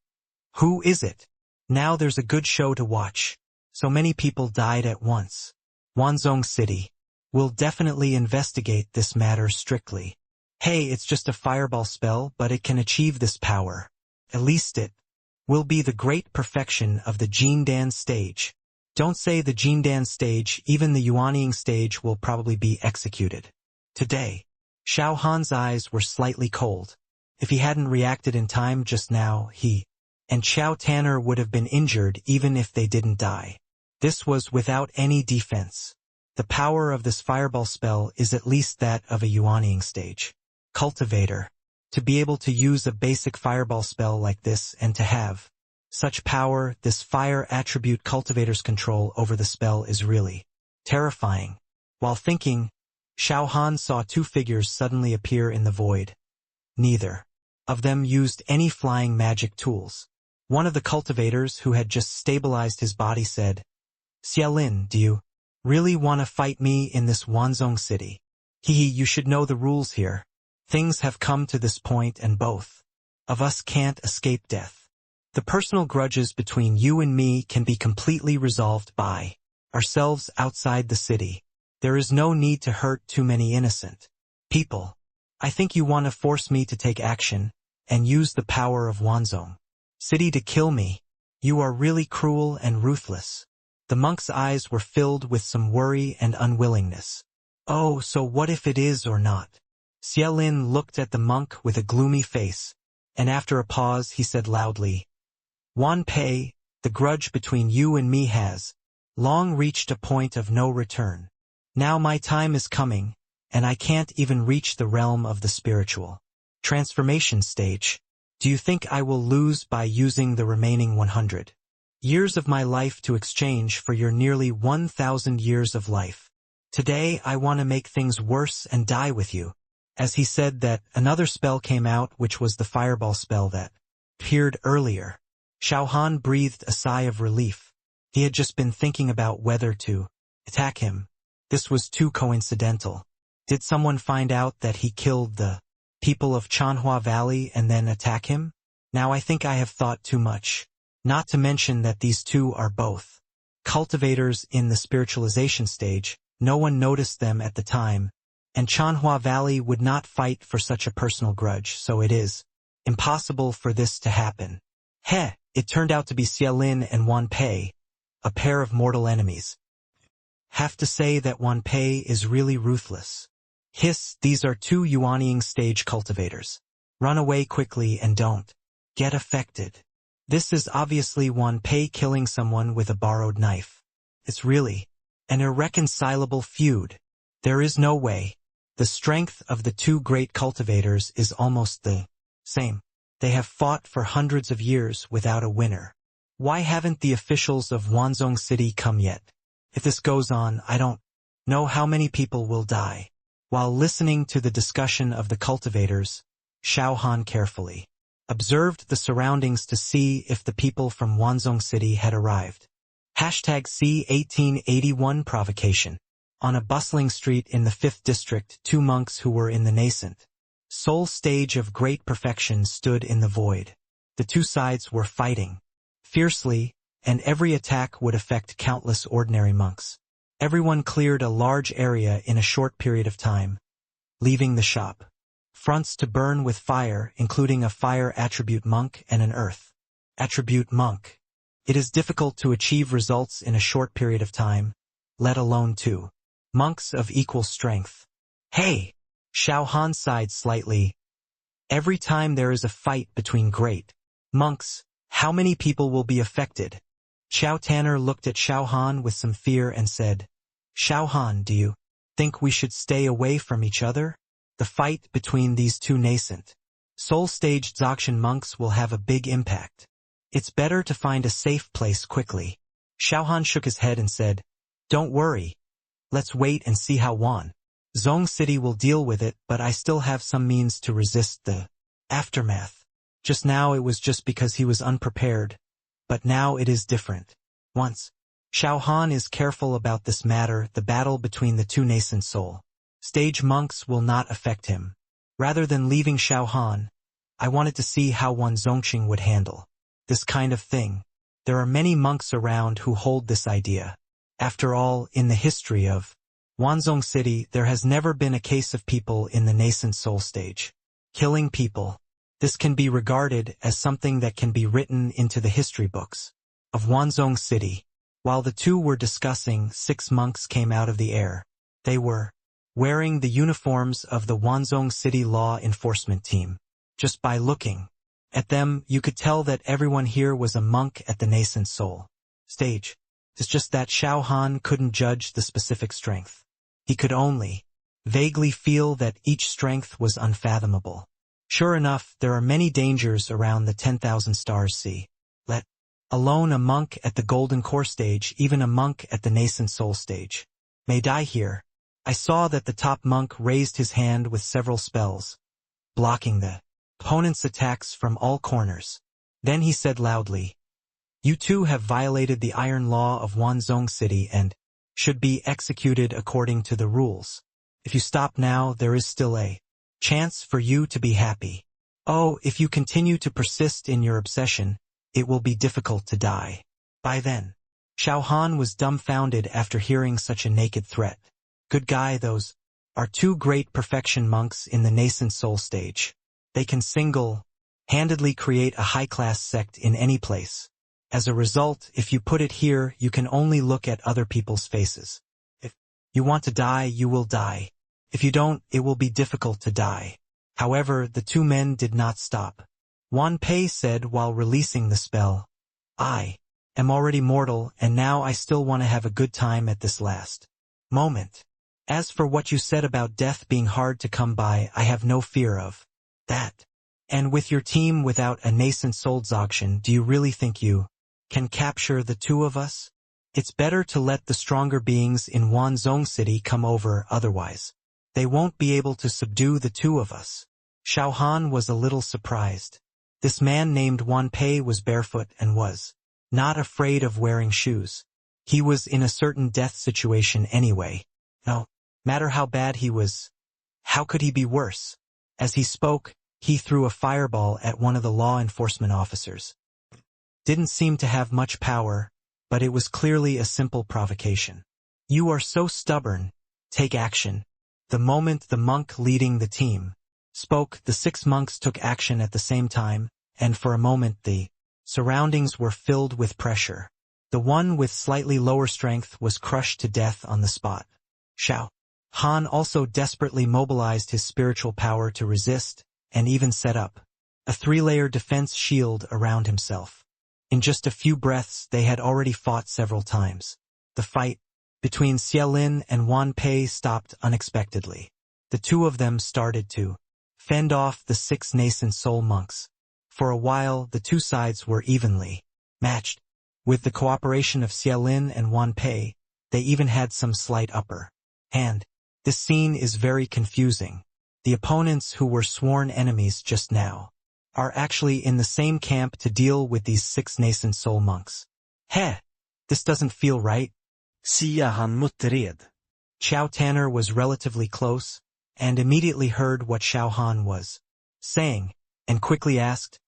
S1: "Who is it? Now there's a good show to watch. So many people died at once. Wanzhong City will definitely investigate this matter strictly. Hey, it's just a fireball spell, but it can achieve this power. At least it will be the great perfection of the Jindan stage. Don't say the Jindan stage, even the Yuanying stage will probably be executed today." Xiao Han's eyes were slightly cold. If he hadn't reacted in time just now, he and Xiao Tanner would have been injured even if they didn't die. This was without any defense. The power of this fireball spell is at least that of a Yuanying stage cultivator. To be able to use a basic fireball spell like this and to have such power, this fire attribute cultivator's control over the spell is really terrifying. While thinking, Xiao Han saw two figures suddenly appear in the void. Neither of them used any flying magic tools. One of the cultivators, who had just stabilized his body, said, "Xiaolin, do you really want to fight me in this Wanzhong City? You should know the rules here. Things have come to this point and both of us can't escape death. The personal grudges between you and me can be completely resolved by ourselves outside the city. There is no need to hurt too many innocent people. I think you want to force me to take action and use the power of Wanzhong City to kill me. You are really cruel and ruthless." The monk's eyes were filled with some worry and unwillingness. Oh, so what if it is or not? Xiaolin looked at the monk with a gloomy face, and after a pause he said loudly, Wan Pei, the grudge between you and me has long reached a point of no return. Now my time is coming, and I can't even reach the realm of the spiritual transformation stage. Do you think I will lose by using the remaining 100 years of my life to exchange for your nearly 1,000 years of life? Today I want to make things worse and die with you. As he said that, another spell came out, which was the fireball spell that appeared earlier. Xiao Han breathed a sigh of relief. He had just been thinking about whether to attack him. This was too coincidental. Did someone find out that he killed the people of Chanhua Valley and then attack him? Now I think I have thought too much. Not to mention that these two are both cultivators in the spiritualization stage. No one noticed them at the time, and Chanhua Valley would not fight for such a personal grudge, so it is impossible for this to happen. It turned out to be Xiaolin and Wan Pei, a pair of mortal enemies. Have to say that Wan Pei is really ruthless. Hiss, these are two Yuanying stage cultivators. Run away quickly and don't get affected. This is obviously Wan Pei killing someone with a borrowed knife. It's really an irreconcilable feud. There is no way. The strength of the two great cultivators is almost the same. They have fought for hundreds of years without a winner. Why haven't the officials of Wanzhong City come yet? If this goes on, I don't know how many people will die. While listening to the discussion of the cultivators, Xiao Han carefully observed the surroundings to see if the people from Wanzhong City had arrived. #C1881 Provocation. On a bustling street in the 5th district, two monks who were in the nascent soul stage of great perfection stood in the void. The two sides were fighting fiercely, and every attack would affect countless ordinary monks. Everyone cleared a large area in a short period of time, leaving the shop fronts to burn with fire, including a fire attribute monk and an earth attribute monk. It is difficult to achieve results in a short period of time, let alone two monks of equal strength. Hey! Xiao Han sighed slightly. Every time there is a fight between great monks, how many people will be affected? Xiao Tanner looked at Xiao Han with some fear and said, Xiao Han, do you think we should stay away from each other? The fight between these two nascent soul stage Dzogchen monks will have a big impact. It's better to find a safe place quickly. Xiao Han shook his head and said, Don't worry. Let's wait and see how Wanzhong City will deal with it, but I still have some means to resist the aftermath. Just now it was just because he was unprepared, but now it is different. Once Xiao Han is careful about this matter, the battle between the two nascent soul stage monks will not affect him. Rather than leaving Xiao Han, I wanted to see how Wanzhongqing would handle this kind of thing. There are many monks around who hold this idea. After all, in the history of Wanzhong City, there has never been a case of people in the nascent soul stage killing people. This can be regarded as something that can be written into the history books of Wanzhong City. While the two were discussing, 6 monks came out of the air. They were wearing the uniforms of the Wanzhong City Law Enforcement Team. Just by looking at them, you could tell that everyone here was a monk at the nascent soul stage. It's just that Xiao Han couldn't judge the specific strength. He could only vaguely feel that each strength was unfathomable. Sure enough, there are many dangers around the 10,000 stars sea. Let alone a monk at the golden core stage, even a monk at the nascent soul stage may die here. I saw that the top monk raised his hand with several spells, blocking the opponent's attacks from all corners. Then he said loudly, You two have violated the iron law of Wanzhong City and should be executed according to the rules. If you stop now, there is still a chance for you to be happy. Oh, if you continue to persist in your obsession, it will be difficult to die by then. Xiao Han was dumbfounded after hearing such a naked threat. Good guy, those are 2 great perfection monks in the nascent soul stage. They can single-handedly create a high-class sect in any place. As a result, if you put it here, you can only look at other people's faces. If You want to die, you will die. If you don't, it will be difficult to die. However, the two men did not stop. Wan Pei said while releasing the spell, I am already mortal, and now I still want to have a good time at this last moment. As for what you said about death being hard to come by, I have no fear of that. And with your team without a nascent souls auction, do you really think you can capture the two of us? It's better to let the stronger beings in Wanzhong City come over, otherwise they won't be able to subdue the two of us. Xiao Han was a little surprised. This man named Wan Pei was barefoot and was not afraid of wearing shoes. He was in a certain death situation anyway. No matter how bad he was, how could he be worse? As he spoke, he threw a fireball at one of the law enforcement officers. Didn't seem to have much power, but it was clearly a simple provocation. You are so stubborn. Take action. The moment the monk leading the team spoke, the 6 monks took action at the same time, and for a moment the surroundings were filled with pressure. The one with slightly lower strength was crushed to death on the spot. Xiao Han also desperately mobilized his spiritual power to resist, and even set up a 3-layer defense shield around himself. In just a few breaths, they had already fought several times. The fight between Xiaolin and Wan Pei stopped unexpectedly. The two of them started to fend off the 6 nascent soul monks. For a while, the two sides were evenly matched. With the cooperation of Xiaolin and Wan Pei, they even had some slight upper hand. This scene is very confusing. The opponents who were sworn enemies just now are actually in the same camp to deal with these 6 nascent soul monks. Heh! This doesn't feel right.
S2: Xiao Han muttered.
S1: Xiao Tanner was relatively close, and immediately heard what Xiao Han was saying, and quickly asked,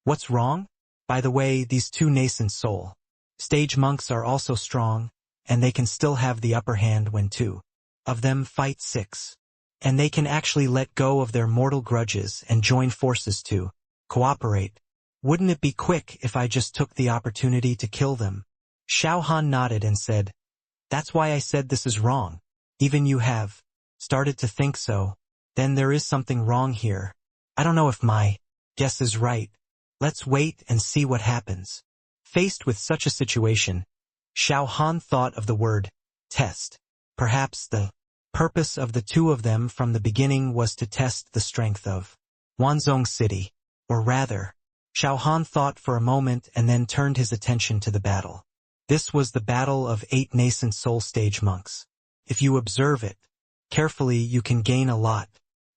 S1: What's wrong? By the way, these 2 nascent soul stage monks are also strong, and they can still have the upper hand when 2 of them fight 6. And they can actually let go of their mortal grudges and join forces to cooperate. Wouldn't it be quick if I just took the opportunity to kill them? Xiao Han nodded and said, That's why I said this is wrong. Even you have started to think so. Then there is something wrong here. I don't know if my guess is right. Let's wait and see what happens. Faced with such a situation, Xiao Han thought of the word test. Perhaps the purpose of the two of them from the beginning was to test the strength of Wanzhong City. Or rather, Xiao Han thought for a moment and then turned his attention to the battle. This was the battle of 8 nascent soul stage monks. If you observe it carefully, you can gain a lot.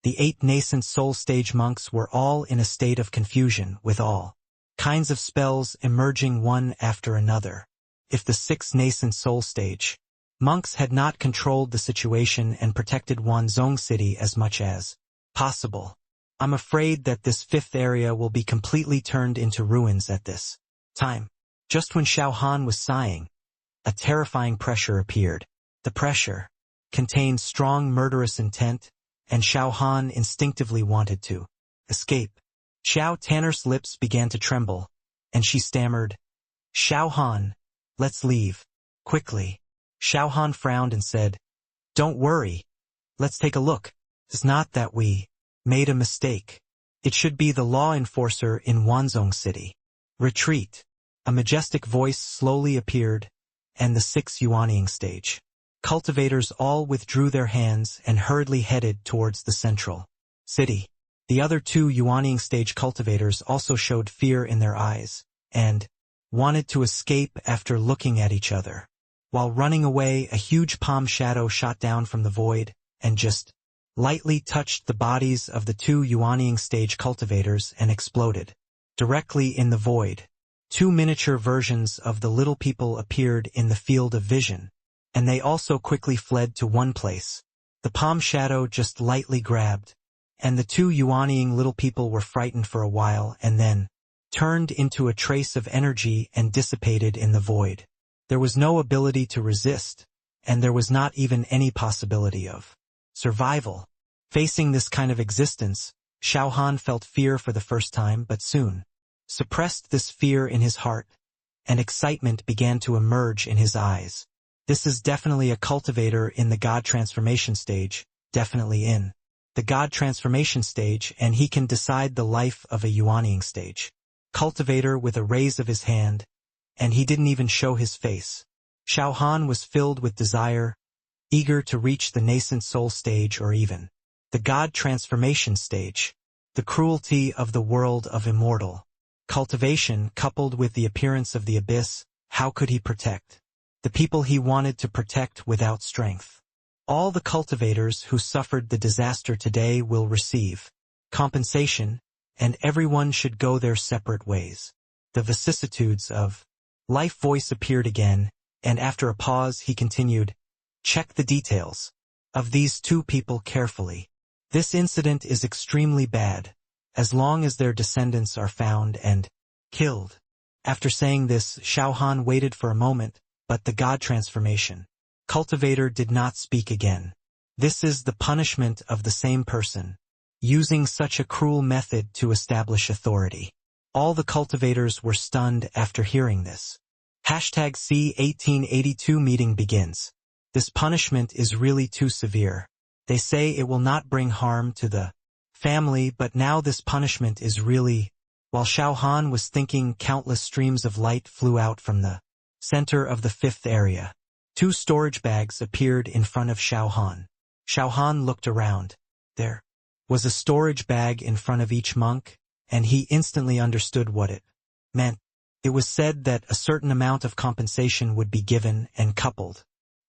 S1: The 8 nascent soul stage monks were all in a state of confusion, with all kinds of spells emerging one after another. If the 6 nascent soul stage monks had not controlled the situation and protected Wanzhong City as much as possible, I'm afraid that this 5th area will be completely turned into ruins at this time. Just when Xiao Han was sighing, a terrifying pressure appeared. The pressure contained strong murderous intent, and Xiao Han instinctively wanted to escape. Xiao Tanner's lips began to tremble, and she stammered, Xiao Han, let's leave. Quickly. Xiao Han frowned and said, Don't worry. Let's take a look. It's not that we made a mistake. It should be the law enforcer in Wanzhong City. Retreat. A majestic voice slowly appeared, and the 6 Yuanying stage cultivators all withdrew their hands and hurriedly headed towards the central city. The other 2 Yuanying stage cultivators also showed fear in their eyes, and wanted to escape after looking at each other. While running away, a huge palm shadow shot down from the void, and just lightly touched the bodies of the 2 Yuanying stage cultivators and exploded. Directly in the void, 2 miniature versions of the little people appeared in the field of vision, and they also quickly fled to one place. The palm shadow just lightly grabbed, and the 2 Yuanying little people were frightened for a while and then turned into a trace of energy and dissipated in the void. There was no ability to resist, and there was not even any possibility of survival. Facing this kind of existence, Xiao Han felt fear for the first time, but soon suppressed this fear in his heart, and excitement began to emerge in his eyes. This is definitely a cultivator in the God transformation stage, definitely in the God transformation stage, and he can decide the life of a Yuanying stage. Cultivator with a raise of his hand, and he didn't even show his face. Xiao Han was filled with desire, eager to reach the nascent soul stage or even the God transformation stage. The cruelty of the world of immortal cultivation coupled with the appearance of the abyss, how could he protect the people he wanted to protect without strength? All the cultivators who suffered the disaster today will receive compensation, and everyone should go their separate ways. The vicissitudes of life voice appeared again, and after a pause he continued, check the details of these two people carefully. This incident is extremely bad, as long as their descendants are found and killed. After saying this, Xiao Han waited for a moment, but the God transformation cultivator did not speak again. This is the punishment of the same person, using such a cruel method to establish authority. All the cultivators were stunned after hearing this. #C1882 meeting begins. This punishment is really too severe. They say it will not bring harm to the family, but now this punishment is really... While Xiao Han was thinking, countless streams of light flew out from the center of the fifth area. 2 storage bags appeared in front of Xiao Han. Xiao Han looked around. There was a storage bag in front of each monk, and he instantly understood what it meant. It was said that a certain amount of compensation would be given and coupled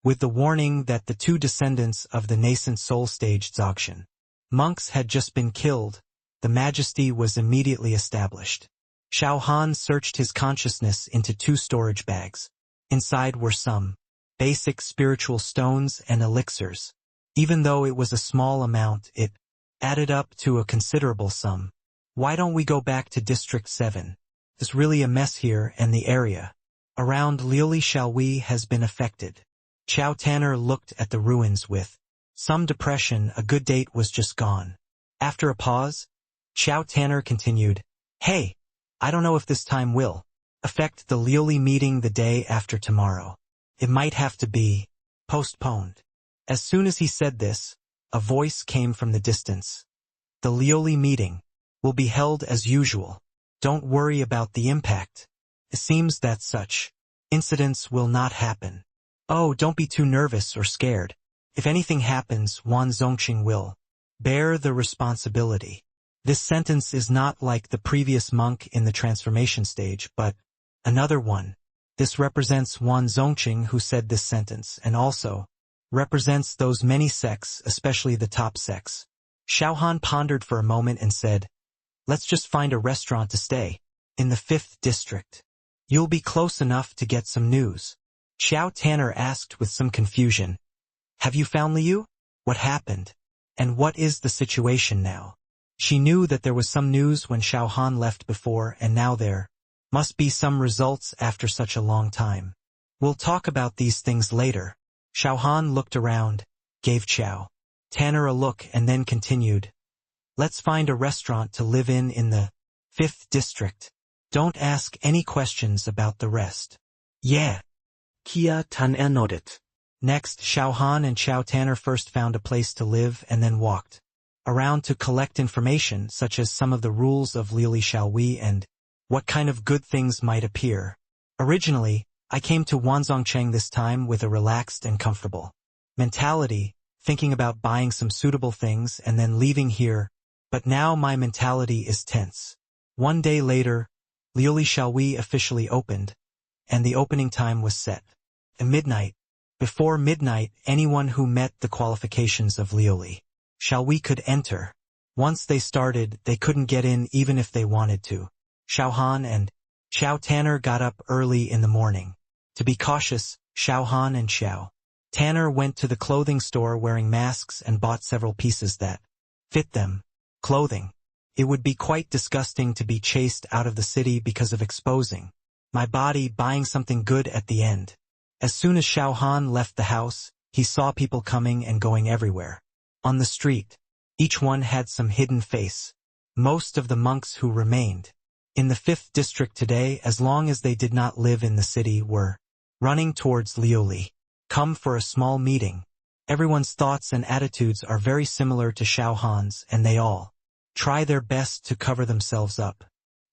S1: with the warning that the 2 descendants of the nascent soul stage Dzogchen monks had just been killed. The majesty was immediately established. Xiao Han searched his consciousness into 2 storage bags. Inside were some basic spiritual stones and elixirs. Even though it was a small amount, it added up to a considerable sum. Why don't we go back to District 7? There's really a mess here, and the area around Liuli Xiaohui has been affected. Qiao Tanner looked at the ruins with some depression. A good date was just gone. After a pause, Qiao Tanner continued, hey, I don't know if this time will affect the Liuli meeting the day after tomorrow. It might have to be postponed. As soon as he said this, a voice came from the distance. The Liuli meeting will be held as usual. Don't worry about the impact. It seems that such incidents will not happen. Oh, don't be too nervous or scared. If anything happens, Wan Zongqing will bear the responsibility. This sentence is not like the previous monk in the transformation stage, but another one. This represents Wan Zongqing who said this sentence, and also represents those many sects, especially the top sects. Xiao Han pondered for a moment and said, let's just find a restaurant to stay in the 5th district. You'll be close enough to get some news. Qiao Tanner asked with some confusion. Have you found Liu? What happened? And what is the situation now? She knew that there was some news when Xiao Han left before, and now there must be some results after such a long time. We'll talk about these things later. Xiao Han looked around, gave Qiao Tanner a look, and then continued. Let's find a restaurant to live in the 5th district. Don't ask any questions about the rest. Yeah.
S2: Qiao Tanner nodded.
S1: Next, Xiao Han and Qiao Tanner first found a place to live and then walked around to collect information such as some of the rules of Liuli Xiaohui and what kind of good things might appear. Originally, I came to Wanzongcheng this time with a relaxed and comfortable mentality, thinking about buying some suitable things and then leaving here, but now my mentality is tense. 1 day later, Liuli Xiaohui officially opened, and the opening time was set. At midnight. Before midnight, anyone who met the qualifications of Liuli Xiaohui could enter. Once they started, they couldn't get in even if they wanted to. Xiao Han and Qiao Tanner got up early in the morning. To be cautious, Xiao Han and Qiao Tanner went to the clothing store wearing masks and bought several pieces that fit them. Clothing. It would be quite disgusting to be chased out of the city because of exposing my body, buying something good at the end. As soon as Xiao Han left the house, he saw people coming and going everywhere. On the street, each one had some hidden face. Most of the monks who remained in the 5th district today, as long as they did not live in the city, were running towards Liuli come for a small meeting. Everyone's thoughts and attitudes are very similar to Xiao Han's, and they all try their best to cover themselves up.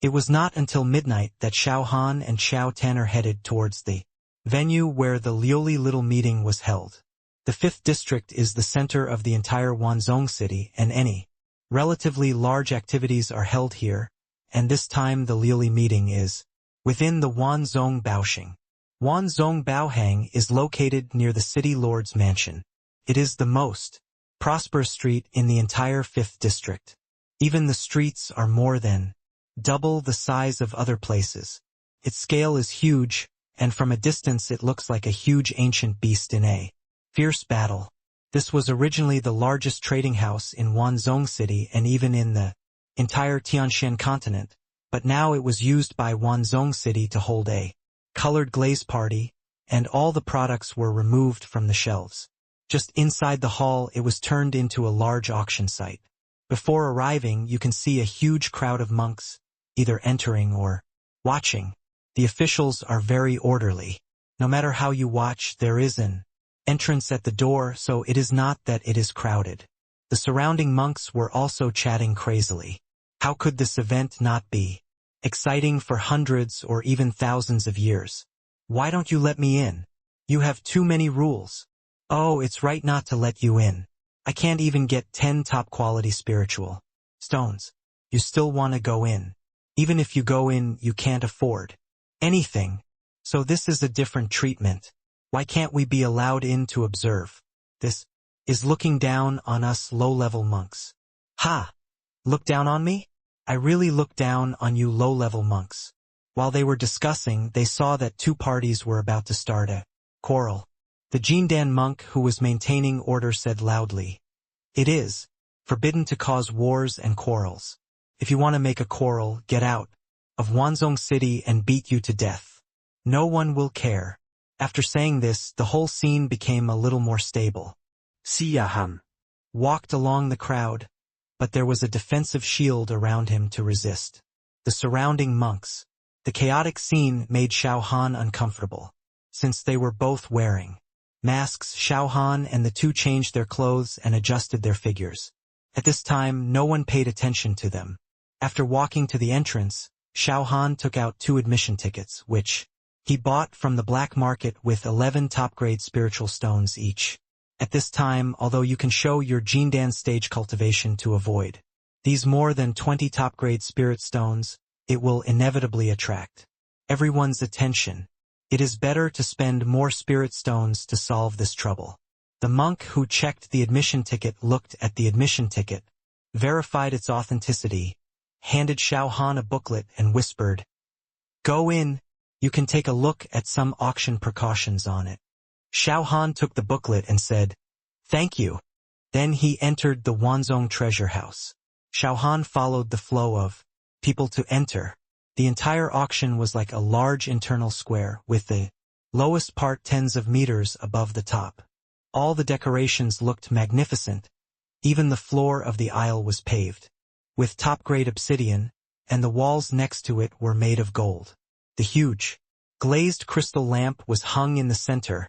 S1: It was not until midnight that Xiao Han and Xiao Tanner headed towards the venue where the Liuli Little meeting was held. The 5th district is the center of the entire Wanzhong city, and any relatively large activities are held here, and this time the Liuli meeting is within the Wanzhong Baoxing. Wanzhong Baohang is located near the city lord's mansion. It is the most prosperous street in the entire 5th district. Even the streets are more than double the size of other places. Its scale is huge, and from a distance it looks like a huge ancient beast in a fierce battle. This was originally the largest trading house in Wanzhong City and even in the entire Tianshan continent, but now it was used by Wanzhong City to hold a colored glaze party, and all the products were removed from the shelves. Just inside the hall it was turned into a large auction site. Before arriving you can see a huge crowd of monks, either entering or watching. The officials are very orderly. No matter how you watch, there is an entrance at the door, so it is not that it is crowded. The surrounding monks were also chatting crazily. How could this event not be exciting for hundreds or even thousands of years? Why don't you let me in? You have too many rules. Oh, it's right not to let you in. I can't even get 10 top-quality spiritual stones. You still want to go in. Even if you go in, you can't afford anything. So this is a different treatment. Why can't we be allowed in to observe? This is looking down on us low-level monks. Ha! Look down on me? I really look down on you low-level monks. While they were discussing, they saw that 2 parties were about to start a quarrel. The Jindan monk who was maintaining order said loudly, "It is forbidden to cause wars and quarrels. If you want to make a quarrel, get out of Wanzhong City and beat you to death. No one will care." After saying this, the whole scene became a little more stable.
S2: Xiao Han
S1: Walked along the crowd, but there was a defensive shield around him to resist the surrounding monks. The chaotic scene made Xiao Han uncomfortable. Since they were both wearing masks, Xiao Han and the 2 changed their clothes and adjusted their figures. At this time, no one paid attention to them. After walking to the entrance, Xiao Han took out 2 admission tickets, which he bought from the black market with 11 top-grade spiritual stones each. At this time, although you can show your Jindan stage cultivation to avoid these more than 20 top-grade spirit stones, it will inevitably attract everyone's attention. It is better to spend more spirit stones to solve this trouble. The monk who checked the admission ticket looked at the admission ticket, verified its authenticity, handed Xiao Han a booklet and whispered, "Go in, you can take a look at some auction precautions on it." Xiao Han took the booklet and said, "Thank you." Then he entered the Wanzhong treasure house. Xiao Han followed the flow of people to enter. The entire auction was like a large internal square, with the lowest part tens of meters above the top. All the decorations looked magnificent. Even the floor of the aisle was paved with top-grade obsidian, and the walls next to it were made of gold. The huge, glazed crystal lamp was hung in the center,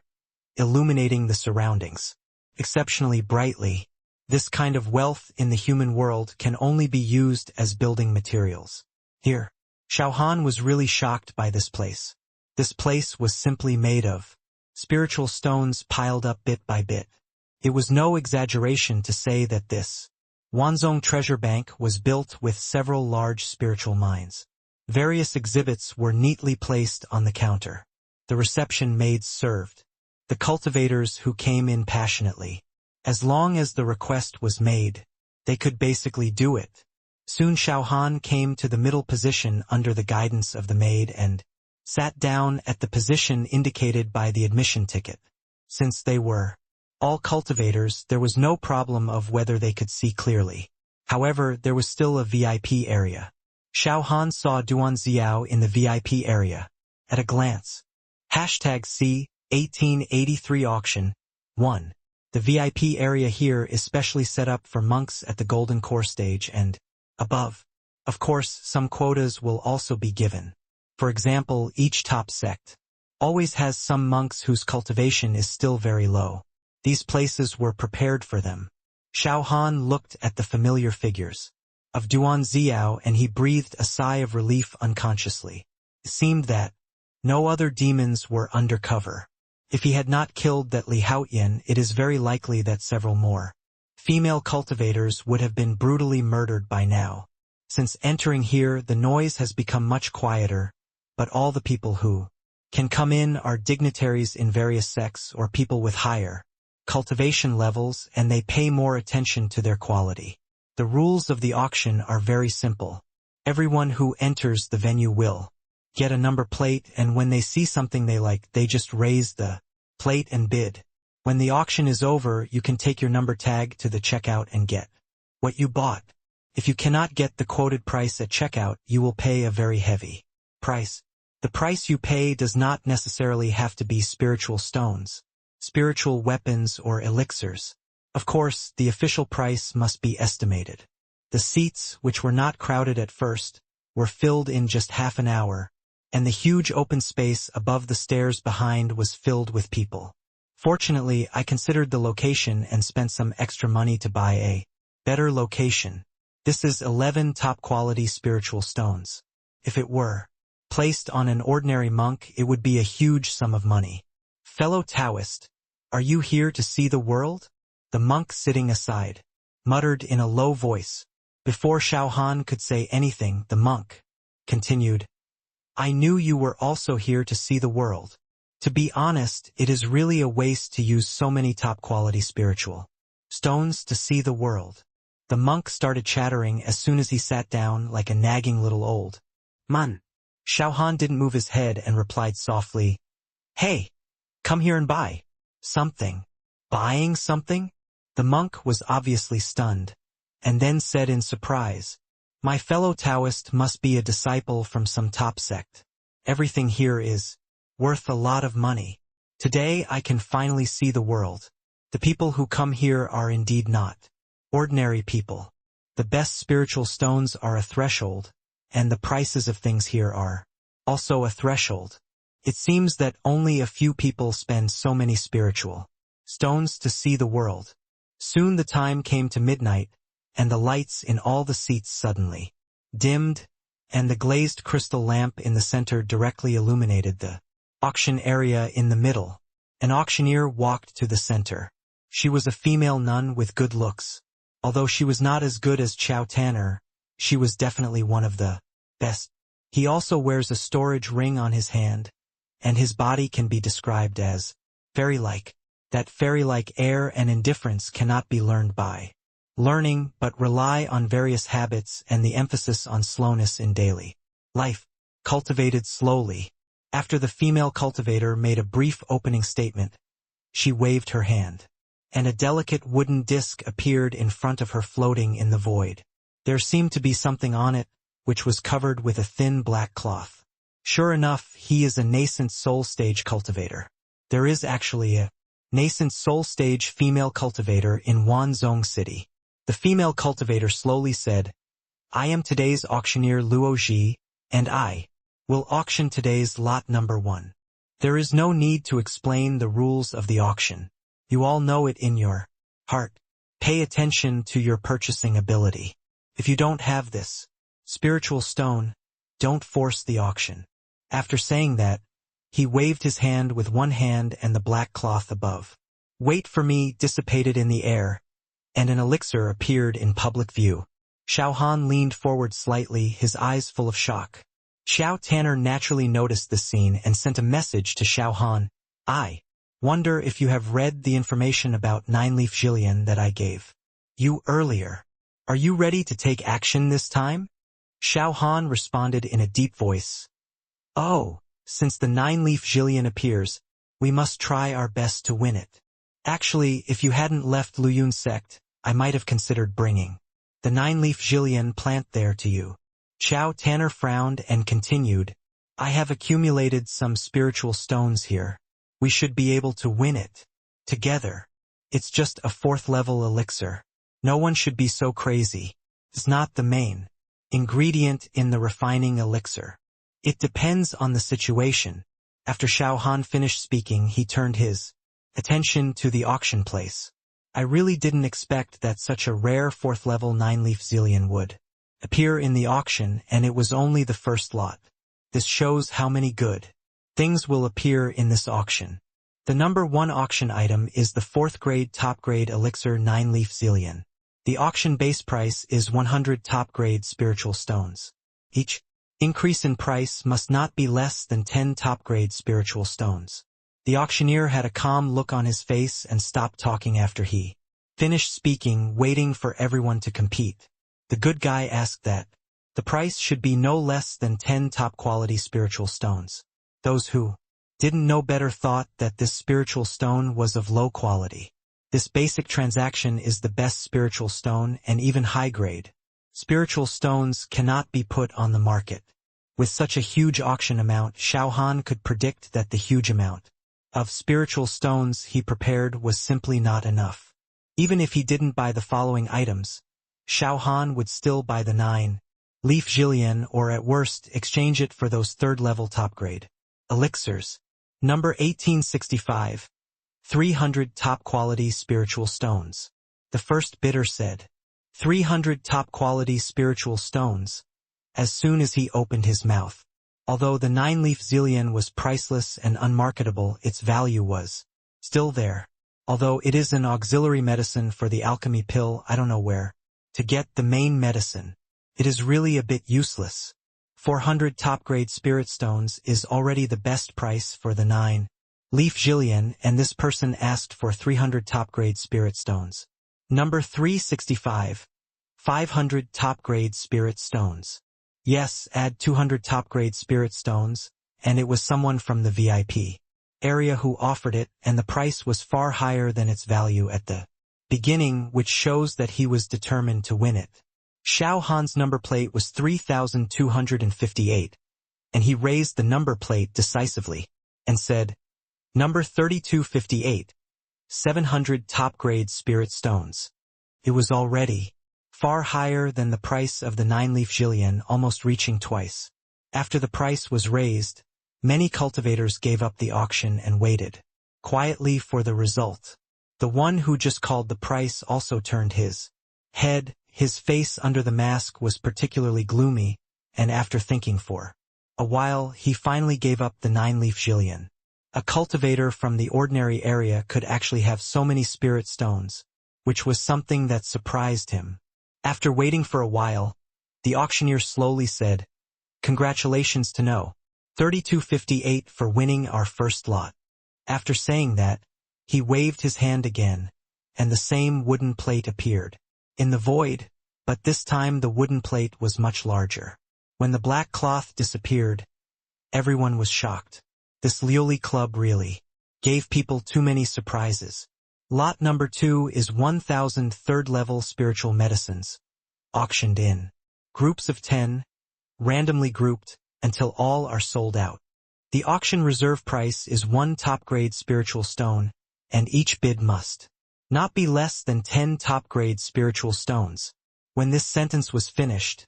S1: illuminating the surroundings exceptionally brightly. This kind of wealth in the human world can only be used as building materials. Here, Xiao Han was really shocked by this place. This place was simply made of spiritual stones piled up bit by bit. It was no exaggeration to say that this Wanzhong treasure bank was built with several large spiritual mines. Various exhibits were neatly placed on the counter. The reception maids served the cultivators who came in passionately. As long as the request was made, they could basically do it. Soon Xiao Han came to the middle position under the guidance of the maid and sat down at the position indicated by the admission ticket. Since they were all cultivators, there was no problem of whether they could see clearly. However, there was still a VIP area. Xiao Han saw Duan Xiao in the VIP area. At a glance. #C 1883 Auction 1. The VIP area here is specially set up for monks at the Golden Core stage and above. Of course, some quotas will also be given. For example, each top sect always has some monks whose cultivation is still very low. These places were prepared for them. Xiao Han looked at the familiar figures of Duan Xiao and he breathed a sigh of relief unconsciously. It seemed that no other demons were under cover. If he had not killed that Li Haoyan, it is very likely that several more female cultivators would have been brutally murdered by now. Since entering here, the noise has become much quieter, but all the people who can come in are dignitaries in various sects or people with higher cultivation levels, and they pay more attention to their quality. The rules of the auction are very simple. Everyone who enters the venue will get a number plate, and when they see something they like, they just raise the plate and bid. When the auction is over, you can take your number tag to the checkout and get what you bought. If you cannot get the quoted price at checkout, you will pay a very heavy price. The price you pay does not necessarily have to be spiritual stones, spiritual weapons, or elixirs. Of course, the official price must be estimated. The seats, which were not crowded at first, were filled in just half an hour, and the huge open space above the stairs behind was filled with people. Fortunately, I considered the location and spent some extra money to buy a better location. This is 11 top-quality spiritual stones. If it were placed on an ordinary monk, it would be a huge sum of money. Fellow Taoist, are you here to see the world? The monk sitting aside muttered in a low voice. Before Xiao Han could say anything, the monk continued, I knew you were also here to see the world. To be honest, it is really a waste to use so many top-quality spiritual stones to see the world. The monk started chattering as soon as he sat down like a nagging little old man. Xiao Han didn't move his head and replied softly, Hey, come here and buy something. Buying something? The monk was obviously stunned, and then said in surprise, My fellow Taoist must be a disciple from some top sect. Everything here is worth a lot of money. Today I can finally see the world. The people who come here are indeed not ordinary people. The best spiritual stones are a threshold, and the prices of things here are also a threshold. It seems that only a few people spend so many spiritual stones to see the world. Soon the time came to midnight, and the lights in all the seats suddenly dimmed, and the glazed crystal lamp in the center directly illuminated the auction area in the middle. An auctioneer walked to the center. She was a female nun with good looks. Although she was not as good as Chow Tanner, she was definitely one of the best. He also wears a storage ring on his hand, and his body can be described as fairy-like. That fairy-like air and indifference cannot be learned by learning, but rely on various habits and the emphasis on slowness in daily life. Cultivated slowly. After the female cultivator made a brief opening statement, she waved her hand, and a delicate wooden disc appeared in front of her floating in the void. There seemed to be something on it, which was covered with a thin black cloth. Sure enough, he is a nascent soul stage cultivator. There is actually a nascent soul stage female cultivator in Wanzhong City. The female cultivator slowly said, I am today's auctioneer Luo Ji, and I will auction today's lot number 1. There is no need to explain the rules of the auction. You all know it in your heart. Pay attention to your purchasing ability. If you don't have this spiritual stone, don't force the auction. After saying that, he waved his hand with one hand and the black cloth above. Wait for me dissipated in the air, and an elixir appeared in public view. Xiao Han leaned forward slightly, his eyes full of shock. Xiao Tanner naturally noticed the scene and sent a message to Xiao Han. I wonder if you have read the information about 9-leaf Jillian that I gave you earlier. Are you ready to take action this time? Xiao Han responded in a deep voice. Oh, since the 9-leaf Jillian appears, we must try our best to win it. Actually, if you hadn't left Luyun sect, I might have considered bringing the 9-leaf Jillian plant there to you. Xiao Tanner frowned and continued, I have accumulated some spiritual stones here. We should be able to win it together. It's just a 4th-level elixir. No one should be so crazy. It's not the main ingredient in the refining elixir. It depends on the situation. After Xiao Han finished speaking, he turned his attention to the auction place. I really didn't expect that such a rare 4th level 9-leaf Xilian would appear in the auction, and it was only the first lot. This shows how many good things will appear in this auction. The number 1 auction item is the 4th grade top grade elixir 9-leaf Xilian. The auction base price is 100 top grade spiritual stones. Each increase in price must not be less than 10 top grade spiritual stones. The auctioneer had a calm look on his face and stopped talking after he finished speaking, waiting for everyone to compete. The good guy asked that the price should be no less than 10 top-quality spiritual stones. Those who didn't know better thought that this spiritual stone was of low quality. This basic transaction is the best spiritual stone and even high-grade. Spiritual stones cannot be put on the market. With such a huge auction amount, Xiao Han could predict that the huge amount of spiritual stones he prepared was simply not enough. Even if he didn't buy the following items, Xiao Han would still buy the 9-leaf Xilian, or at worst exchange it for those 3rd level top grade elixirs. Number 1865. 300 top quality spiritual stones. The first bidder said 300 top quality spiritual stones as soon as he opened his mouth. Although the 9-leaf Xilian was priceless and unmarketable, its value was still there. Although it is an auxiliary medicine for the alchemy pill, I don't know where to get the main medicine. It is really a bit useless. 400 top-grade spirit stones is already the best price for the 9-leaf Xilian, and this person asked for 300 top-grade spirit stones. Number 365. 500 top-grade spirit stones. Yes, add 200 top-grade spirit stones, and it was someone from the VIP area who offered it, and the price was far higher than its value at the beginning, which shows that he was determined to win it. Xiao Han's number plate was 3,258, and he raised the number plate decisively and said, Number 3258, 700 top-grade spirit stones. It was already far higher than the price of the 9-leaf Xilian, almost reaching twice. After the price was raised, many cultivators gave up the auction and waited quietly for the result. The one who just called the price also turned his head. His face under the mask was particularly gloomy, and after thinking for a while, he finally gave up the 9-leaf Xilian. A cultivator from the ordinary area could actually have so many spirit stones, which was something that surprised him. After waiting for a while, the auctioneer slowly said, Congratulations to No. 3258 for winning our first lot. After saying that, he waved his hand again, and the same wooden plate appeared in the void, but this time the wooden plate was much larger. When the black cloth disappeared, everyone was shocked. This Lioli Club really gave people too many surprises. Lot number 2 is 1,000 third-level spiritual medicines, auctioned in groups of 10, randomly grouped, until all are sold out. The auction reserve price is 1 top-grade spiritual stone, and each bid must not be less than 10 top-grade spiritual stones. When this sentence was finished,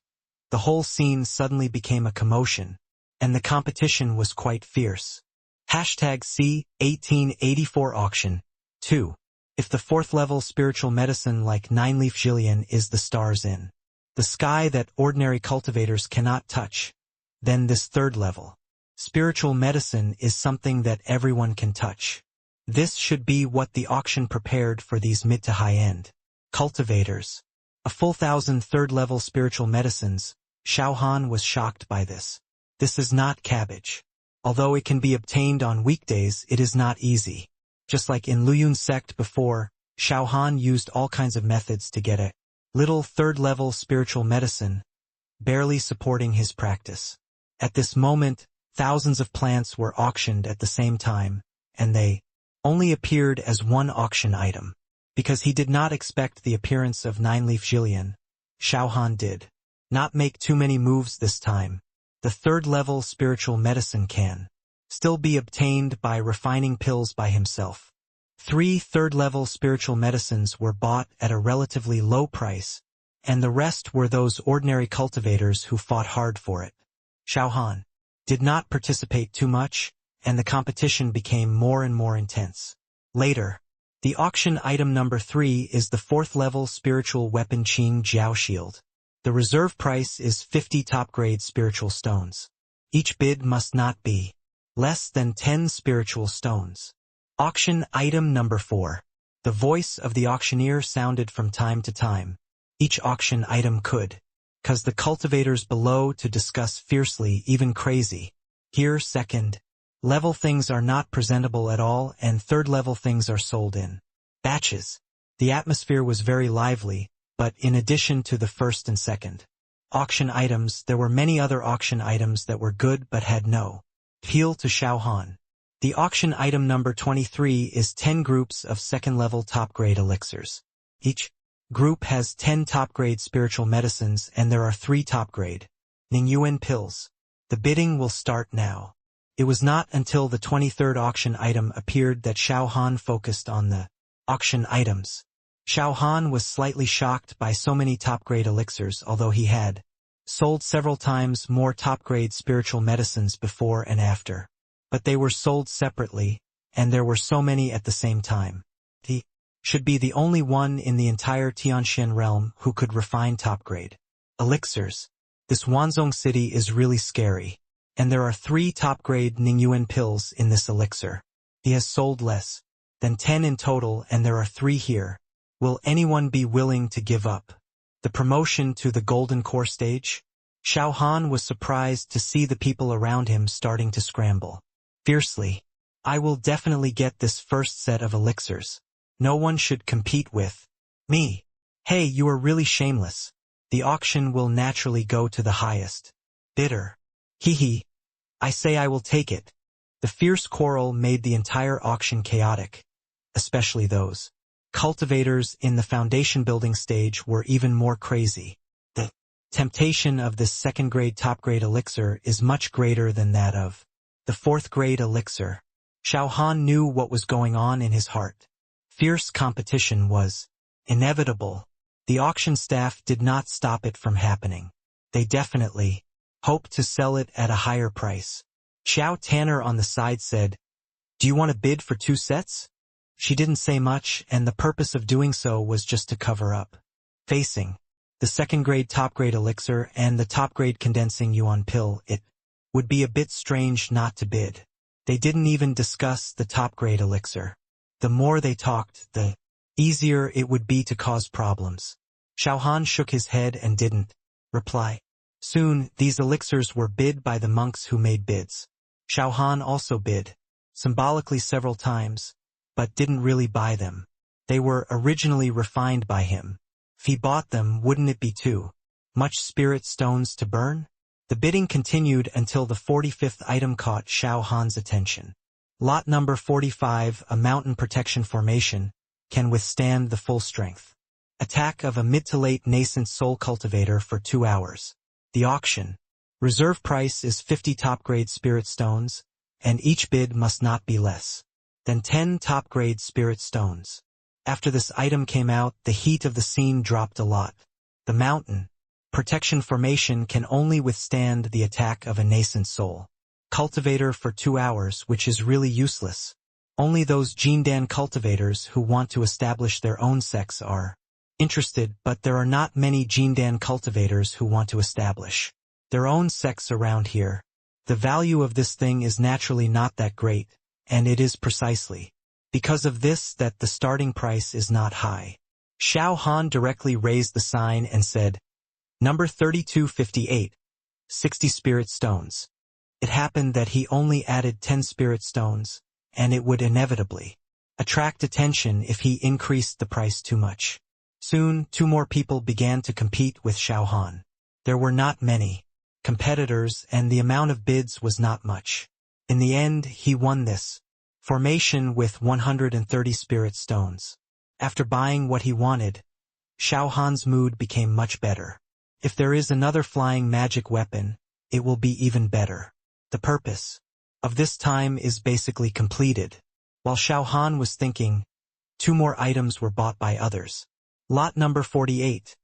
S1: the whole scene suddenly became a commotion, and the competition was quite fierce. #C1884 auction 2. If the 4th level spiritual medicine like 9-leaf Xilian is the stars in the sky that ordinary cultivators cannot touch, then this 3rd level spiritual medicine is something that everyone can touch. This should be what the auction prepared for these mid to high-end cultivators. A full 1,000 third-level spiritual medicines. Xiao Han was shocked by this. This is not cabbage. Although it can be obtained on weekdays, it is not easy. Just like in Luyun's sect before, Xiao Han used all kinds of methods to get a little 3rd-level spiritual medicine, barely supporting his practice. At this moment, thousands of plants were auctioned at the same time, and they only appeared as one auction item. Because he did not expect the appearance of 9-leaf Xilian, Xiao Han did not make too many moves this time. The 3rd-level spiritual medicine can still be obtained by refining pills by himself. 3 third-level spiritual medicines were bought at a relatively low price, and the rest were those ordinary cultivators who fought hard for it. Xiao Han did not participate too much, and the competition became more and more intense. Later, the auction item number 3 is the 4th level spiritual weapon Qing Jiao Shield. The reserve price is 50 top-grade spiritual stones. Each bid must not be less than 10 spiritual stones. Auction item number 4. The voice of the auctioneer sounded from time to time. Each auction item could cause the cultivators below to discuss fiercely, even crazy. Here, second level things are not presentable at all, and third level things are sold in batches. The atmosphere was very lively, but in addition to the first and second auction items, there were many other auction items that were good but had no appeal to Xiao Han. The auction item number 23 is 10 groups of second-level top-grade elixirs. Each group has 10 top-grade spiritual medicines, and there are 3 top-grade Ningyuan pills. The bidding will start now. It was not until the 23rd auction item appeared that Xiao Han focused on the auction items. Xiao Han was slightly shocked by so many top-grade elixirs, although he had sold several times more top-grade spiritual medicines before and after. But they were sold separately, and there were so many at the same time. He should be the only one in the entire Tianxian realm who could refine top-grade elixirs. This Wanzhong city is really scary, and there are 3 top-grade Ningyuan pills in this elixir. He has sold less than 10 in total, and there are 3 here. Will anyone be willing to give up the promotion to the golden core stage? Xiao Han was surprised to see the people around him starting to scramble fiercely. I will definitely get this first set of elixirs. No one should compete with me. Hey, you are really shameless. The auction will naturally go to the highest bidder. Hee. I say I will take it. The fierce quarrel made the entire auction chaotic, especially those cultivators in the foundation building stage were even more crazy. The temptation of this second-grade top-grade elixir is much greater than that of the 4th-grade elixir. Xiao Han knew what was going on in his heart. Fierce competition was inevitable. The auction staff did not stop it from happening. They definitely hoped to sell it at a higher price. Xiao Tanner on the side said, "Do you want to bid for 2 sets?" She didn't say much, and the purpose of doing so was just to cover up. Facing the second-grade top-grade elixir and the top-grade condensing yuan pill, it would be a bit strange not to bid. They didn't even discuss the top-grade elixir. The more they talked, the easier it would be to cause problems. Xiao Han shook his head and didn't reply. Soon, these elixirs were bid by the monks who made bids. Xiao Han also bid, symbolically several times, but didn't really buy them. They were originally refined by him. If he bought them, wouldn't it be too much spirit stones to burn? The bidding continued until the 45th item caught Xiao Han's attention. Lot number 45, a mountain protection formation, can withstand the full strength attack of a mid to late nascent soul cultivator for 2 hours. The auction reserve price is 50 top-grade spirit stones, and each bid must not be less than 10 top-grade spirit stones. After this item came out, the heat of the scene dropped a lot. The mountain protection formation can only withstand the attack of a nascent soul cultivator for 2 hours, which is really useless. Only those Jindan cultivators who want to establish their own sects are interested, but there are not many Jindan cultivators who want to establish their own sects around here. The value of this thing is naturally not that great, and it is precisely because of this that the starting price is not high. Xiao Han directly raised the sign and said, "Number 3258, 60 spirit stones." It happened that he only added 10 spirit stones, and it would inevitably attract attention if he increased the price too much. Soon, 2 more people began to compete with Xiao Han. There were not many competitors, and the amount of bids was not much. In the end, he won this formation with 130 spirit stones. After buying what he wanted, Xiao Han's mood became much better. If there is another flying magic weapon, it will be even better. The purpose of this time is basically completed. While Xiao Han was thinking, 2 more items were bought by others. Lot number 48,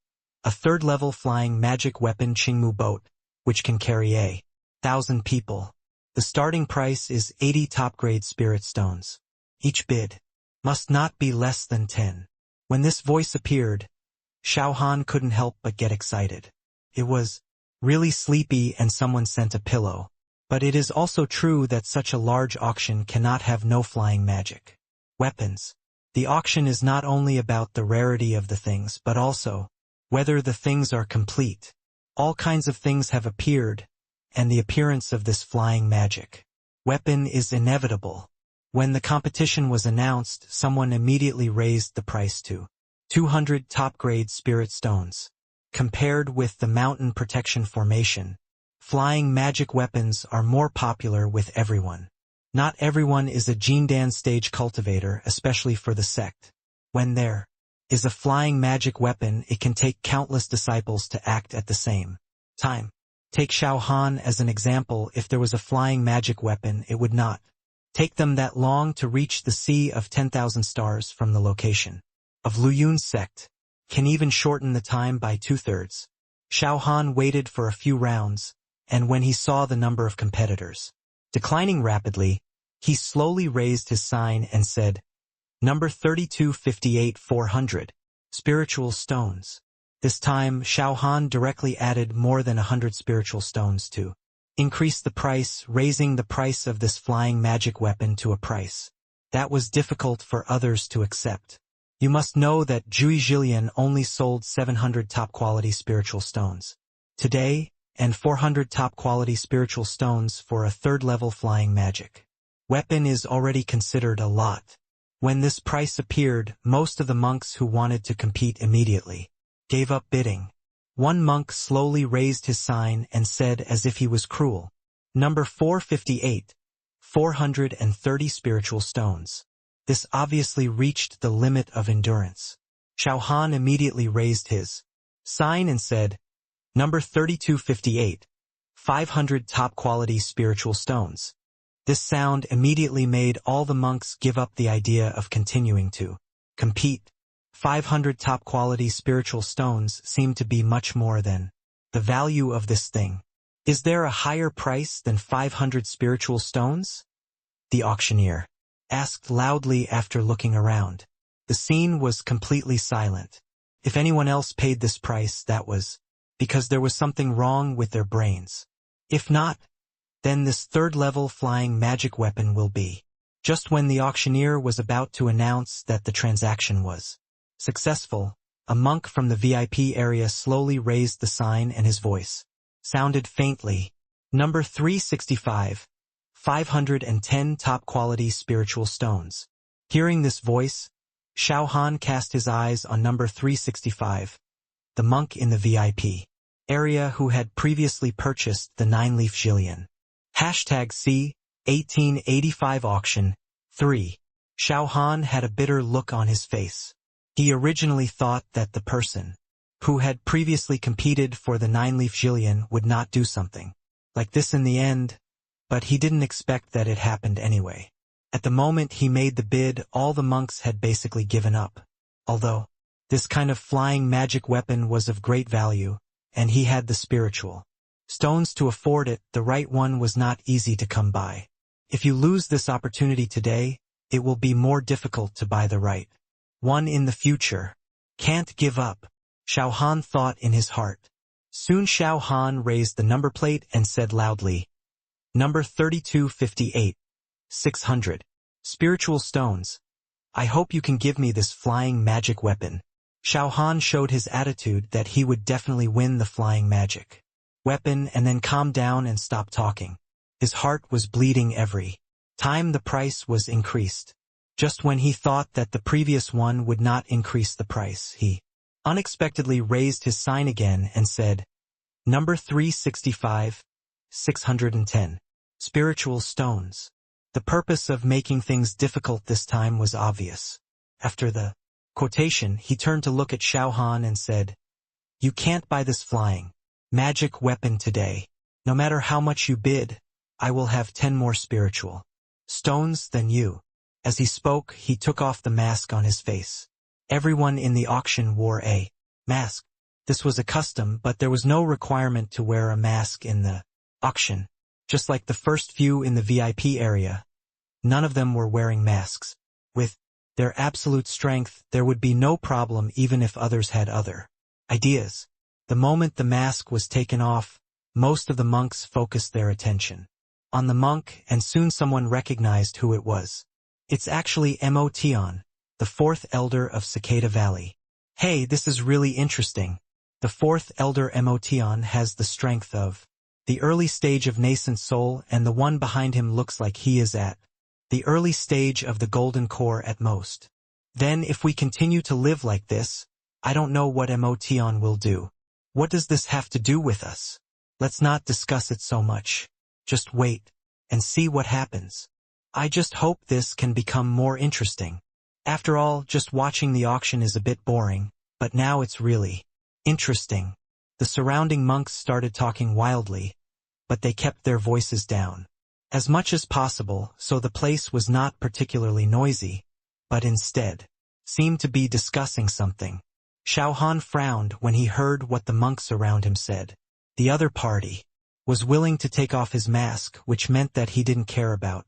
S1: a 3rd-level flying magic weapon Qingmu boat, which can carry 1,000 people. The starting price is 80 top-grade spirit stones. Each bid must not be less than 10. When this voice appeared, Xiao Han couldn't help but get excited. It was really sleepy and someone sent a pillow. But it is also true that such a large auction cannot have no flying magic. Weapons. The auction is not only about the rarity of the things but also whether the things are complete. All kinds of things have appeared, and the appearance of this flying magic weapon is inevitable. When the competition was announced, someone immediately raised the price to 200 top-grade spirit stones. Compared with the mountain protection formation, flying magic weapons are more popular with everyone. Not everyone is a Jindan stage cultivator, especially for the sect. When there is a flying magic weapon, it can take countless disciples to act at the same time. Take Xiao Han as an example. If there was a flying magic weapon, it would not take them that long to reach the Sea of 10,000 Stars from the location of Luyun's sect, can even shorten the time by 2/3. Xiao Han waited for a few rounds, and when he saw the number of competitors declining rapidly, he slowly raised his sign and said, "Number 3258 400, spiritual stones." This time, Xiao Han directly added more than 100 spiritual stones to increase the price, raising the price of this flying magic weapon to a price that was difficult for others to accept. You must know that Jui Jilian only sold 700 top-quality spiritual stones today, and 400 top-quality spiritual stones for a third-level flying magic weapon is already considered a lot. When this price appeared, most of the monks who wanted to compete immediately gave up bidding. One monk slowly raised his sign and said as if he was cruel, "Number 458, 430 spiritual stones." This obviously reached the limit of endurance. Xiao Han immediately raised his sign and said, "Number 3258, 500 top-quality spiritual stones." This sound immediately made all the monks give up the idea of continuing to compete. 500 top-quality spiritual stones seemed to be much more than the value of this thing. Is there a higher price than 500 spiritual stones? The auctioneer asked loudly after looking around. The scene was completely silent. If anyone else paid this price, that was because there was something wrong with their brains. If not, then this third-level flying magic weapon will be. Just when the auctioneer was about to announce that the transaction was successful, a monk from the VIP area slowly raised the sign and his voice sounded faintly, "Number 365, 510 top-quality spiritual stones." Hearing this voice, Xiao Han cast his eyes on number 365, the monk in the VIP area who had previously purchased the 9-leaf Jilian. #C 1885 Auction 3. Xiao Han had a bitter look on his face. He originally thought that the person who had previously competed for the 9-leaf Jilian would not do something like this in the end, but he didn't expect that it happened anyway. At the moment he made the bid, all the monks had basically given up. Although this kind of flying magic weapon was of great value, and he had the spiritual stones to afford it, the right one was not easy to come by. If you lose this opportunity today, it will be more difficult to buy the right one in the future. Can't give up, Xiao Han thought in his heart. Soon Xiao Han raised the number plate and said loudly, "Number 3258, 600. Spiritual stones. I hope you can give me this flying magic weapon." Xiao Han showed his attitude that he would definitely win the flying magic weapon and then calm down and stop talking. His heart was bleeding every time the price was increased. Just when he thought that the previous one would not increase the price, he unexpectedly raised his sign again and said, "Number 365, 610. Spiritual stones." The purpose of making things difficult this time was obvious. After the quotation, he turned to look at Xiao Han and said, "You can't buy this flying magic weapon today. No matter how much you bid, I will have 10 more spiritual stones than you." As he spoke, he took off the mask on his face. Everyone in the auction wore a mask. This was a custom, but there was no requirement to wear a mask in the auction. Just like the first few in the VIP area, none of them were wearing masks. With their absolute strength, there would be no problem even if others had other ideas. The moment the mask was taken off, most of the monks focused their attention on the monk, and soon someone recognized who it was. It's actually mutant, the fourth elder of Cicada Valley. Hey, this is really interesting. The fourth elder mutant has the strength of the early stage of nascent soul, and the one behind him looks like he is at the early stage of the golden core at most. Then if we continue to live like this, I don't know what mutant will do. What does this have to do with us? Let's not discuss it so much. Just wait and see what happens. I just hope this can become more interesting. After all, just watching the auction is a bit boring, but now it's really interesting. The surrounding monks started talking wildly, but they kept their voices down as much as possible, so the place was not particularly noisy, but instead seemed to be discussing something. Xiao Han frowned when he heard what the monks around him said. The other party was willing to take off his mask, which meant that he didn't care about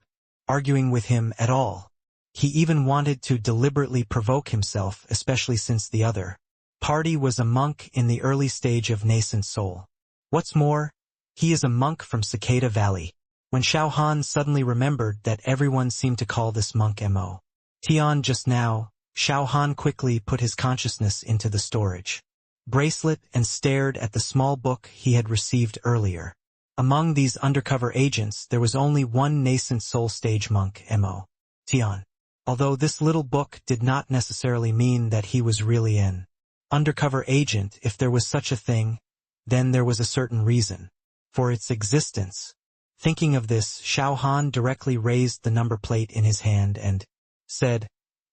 S1: arguing with him at all. He even wanted to deliberately provoke himself, especially since the other party was a monk in the early stage of nascent soul. What's more, he is a monk from Cicada Valley. When Xiao Han suddenly remembered that everyone seemed to call this monk mutant just now, Xiao Han quickly put his consciousness into the storage bracelet and stared at the small book he had received earlier. Among these undercover agents, there was only one nascent soul stage monk mutant. Although this little book did not necessarily mean that he was really an undercover agent. If there was such a thing, then there was a certain reason for its existence. Thinking of this, Xiao Han directly raised the number plate in his hand and said,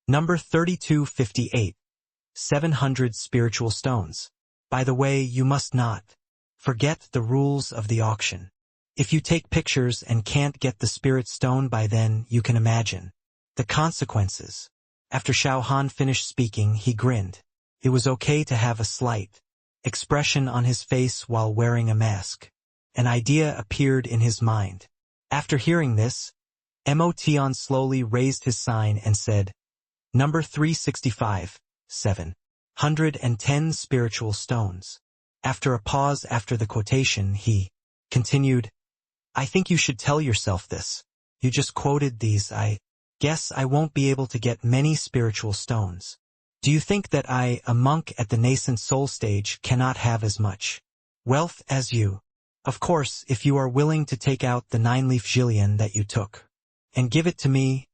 S1: "Number 3258, 700 spiritual stones. By the way, you must not forget the rules of the auction. If you take pictures and can't get the spirit stone by then, you can imagine the consequences." After Xiao Han finished speaking, he grinned. It was okay to have a slight expression on his face while wearing a mask. An idea appeared in his mind. After hearing this, mutant slowly raised his sign and said, "Number 365, 710 spiritual stones." After a pause after the quotation, he continued, "I think you should tell yourself this. You just quoted these. I guess I won't be able to get many spiritual stones. Do you think that I, a monk at the nascent soul stage, cannot have as much wealth as you? Of course, if you are willing to take out the 9-leaf Jillian that you took and give it to me,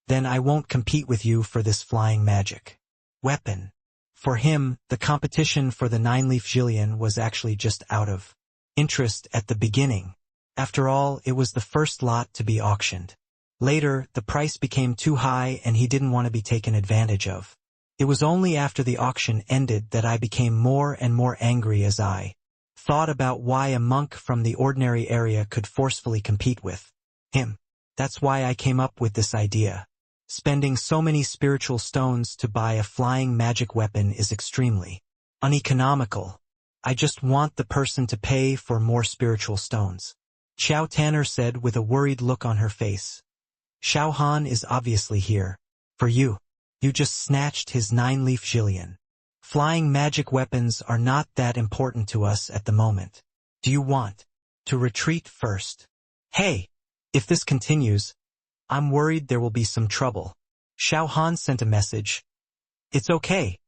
S1: then I won't compete with you for this flying magic weapon." For him, the competition for the 9-leaf Jillian was actually just out of interest at the beginning. After all, it was the first lot to be auctioned. Later, the price became too high and he didn't want to be taken advantage of. It was only after the auction ended that I became more and more angry as I thought about why a monk from the ordinary area could forcefully compete with him. That's why I came up with this idea. Spending so many spiritual stones to buy a flying magic weapon is extremely uneconomical. I just want the person to pay for more spiritual stones," Xiao Tanner said with a worried look on her face. "Xiao Han is obviously here for you. You just snatched his 9-leaf Jillian. Flying magic weapons are not that important to us at the moment. Do you want to retreat first? Hey, if this continues, I'm worried there will be some trouble." Xiao Han sent a message. "It's okay.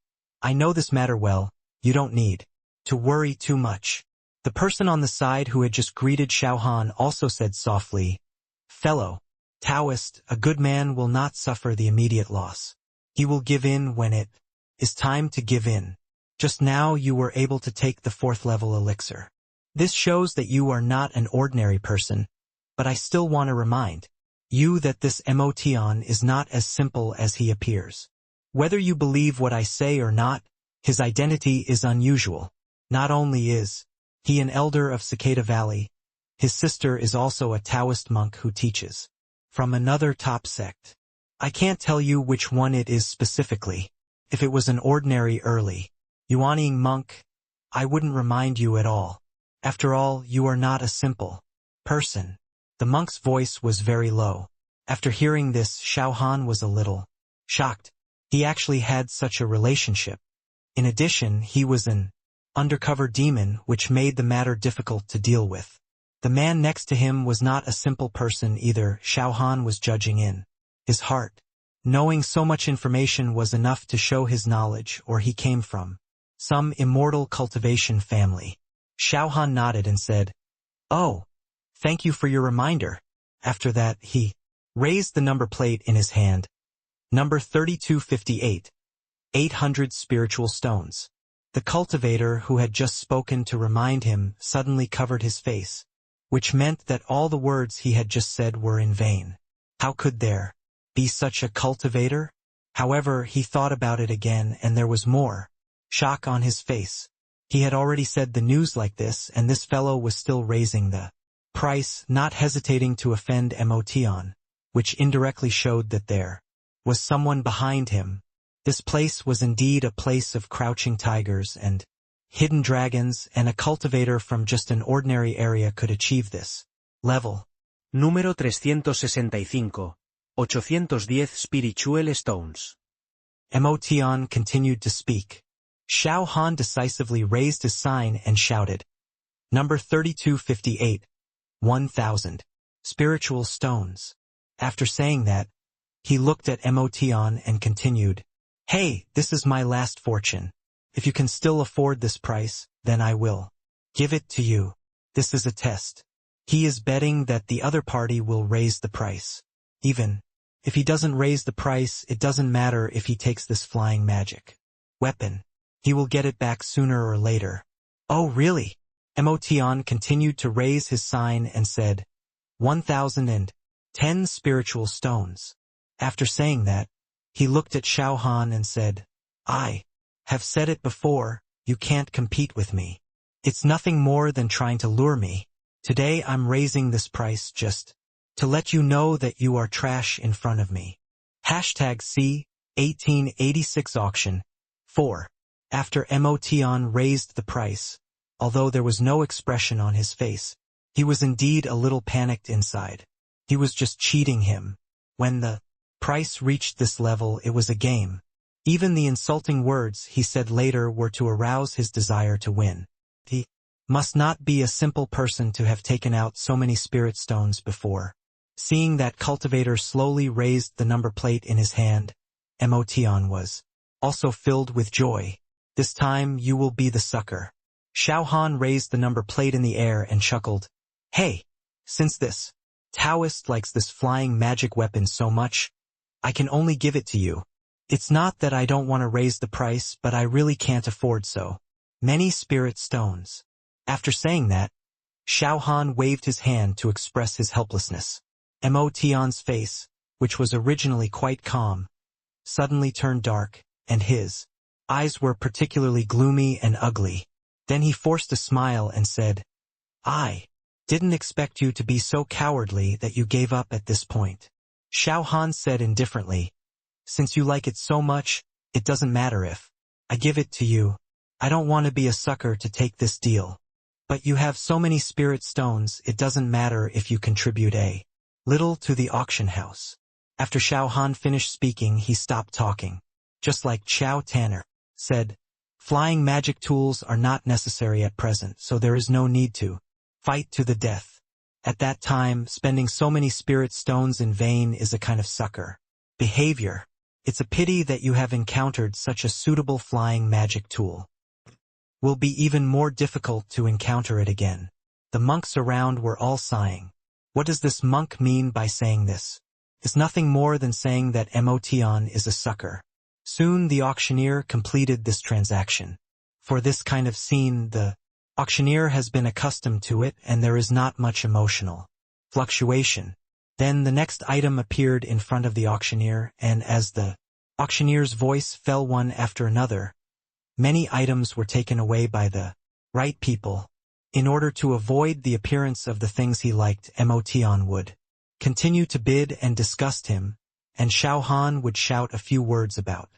S1: I know this matter well. You don't need to worry too much." The person on the side who had just greeted Xiao Han also said softly, "Fellow Taoist, a good man will not suffer the immediate loss. He will give in when it is time to give in. Just now you were able to take the 4th level elixir. This shows that you are not an ordinary person, but I still want to remind you that this mutant is not as simple as he appears. Whether you believe what I say or not, his identity is unusual. Not only is he an elder of Cicada Valley, his sister is also a Taoist monk who teaches from another top sect. I can't tell you which one it is specifically. If it was an ordinary early Yuaning monk, I wouldn't remind you at all. After all, you are not a simple person. The monk's voice was very low. After hearing this, Xiao Han was a little shocked. He actually had such a relationship. In addition, he was an undercover demon, which made the matter difficult to deal with. The man next to him was not a simple person either. Xiao Han was judging in his heart. Knowing so much information was enough to show his knowledge, or he came from some immortal cultivation family. Xiao Han nodded and said, "Oh, thank you for your reminder." After that, he raised the number plate in his hand. Number 3258. 800 spiritual stones. The cultivator who had just spoken to remind him suddenly covered his face, which meant that all the words he had just said were in vain. How could there be such a cultivator? However, he thought about it again, and there was more shock on his face. He had already said the news like this, and this fellow was still raising the price, not hesitating to offend mutant, which indirectly showed that there was someone behind him. This place was indeed a place of crouching tigers and hidden dragons, and a cultivator from just an ordinary area could achieve this level.
S2: Número 365. 810 Spiritual Stones.
S1: Mutant continued to speak. Xiao Han decisively raised his sign and shouted, "Number 3258. 1000 spiritual stones." After saying that, he looked at mutant and continued, "Hey, this is my last fortune. If you can still afford this price, then I will give it to you. This is a test." He is betting that the other party will raise the price. Even if he doesn't raise the price, it doesn't matter if he takes this flying magic weapon. He will get it back sooner or later. "Oh, really?" Mutant continued to raise his sign and said, 1010 spiritual stones. After saying that, he looked at Xiao Han and said, "I have said it before, you can't compete with me. It's nothing more than trying to lure me. Today I'm raising this price just to let you know that you are trash in front of me." #C 1886 Auction 4. After mutant raised the price, although there was no expression on his face, he was indeed a little panicked inside. He was just cheating him. When the price reached this level, it was a game. Even the insulting words he said later were to arouse his desire to win. He must not be a simple person to have taken out so many spirit stones before. Seeing that cultivator slowly raised the number plate in his hand, mutant was also filled with joy. "This time you will be the sucker." Xiao Han raised the number plate in the air and chuckled. "Hey, since this Taoist likes this flying magic weapon so much, I can only give it to you. It's not that I don't want to raise the price, but I really can't afford so many spirit stones." After saying that, Xiao Han waved his hand to express his helplessness. Mutant's face, which was originally quite calm, suddenly turned dark, and his eyes were particularly gloomy and ugly. Then he forced a smile and said, "I didn't expect you to be so cowardly that you gave up at this point." Xiao Han said indifferently, "Since you like it so much, it doesn't matter if I give it to you. I don't want to be a sucker to take this deal. But you have so many spirit stones, it doesn't matter if you contribute a little to the auction house." After Xiao Han finished speaking, he stopped talking. Just like Xiao Tanner said, flying magic tools are not necessary at present, so there is no need to fight to the death. At that time, spending so many spirit stones in vain is a kind of sucker behavior. It's a pity that you have encountered such a suitable flying magic tool. Will be even more difficult to encounter it again. The monks around were all sighing. What does this monk mean by saying this? It's nothing more than saying that mutant is a sucker. Soon the auctioneer completed this transaction. For this kind of scene, the auctioneer has been accustomed to it, and there is not much emotional fluctuation. Then the next item appeared in front of the auctioneer, and as the auctioneer's voice fell one after another, many items were taken away by the right people. In order to avoid the appearance of the things he liked, mutant would continue to bid and disgust him, and Xiao Han would shout a few words about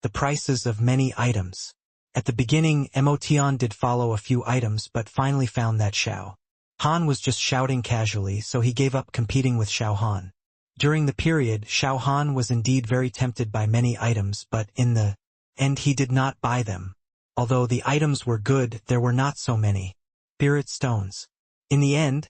S1: the prices of many items. At the beginning, mutant did follow a few items, but finally found that Xiao Han was just shouting casually, so he gave up competing with Xiao Han. During the period, Xiao Han was indeed very tempted by many items, but in the end he did not buy them. Although the items were good, there were not so many spirit stones. In the end,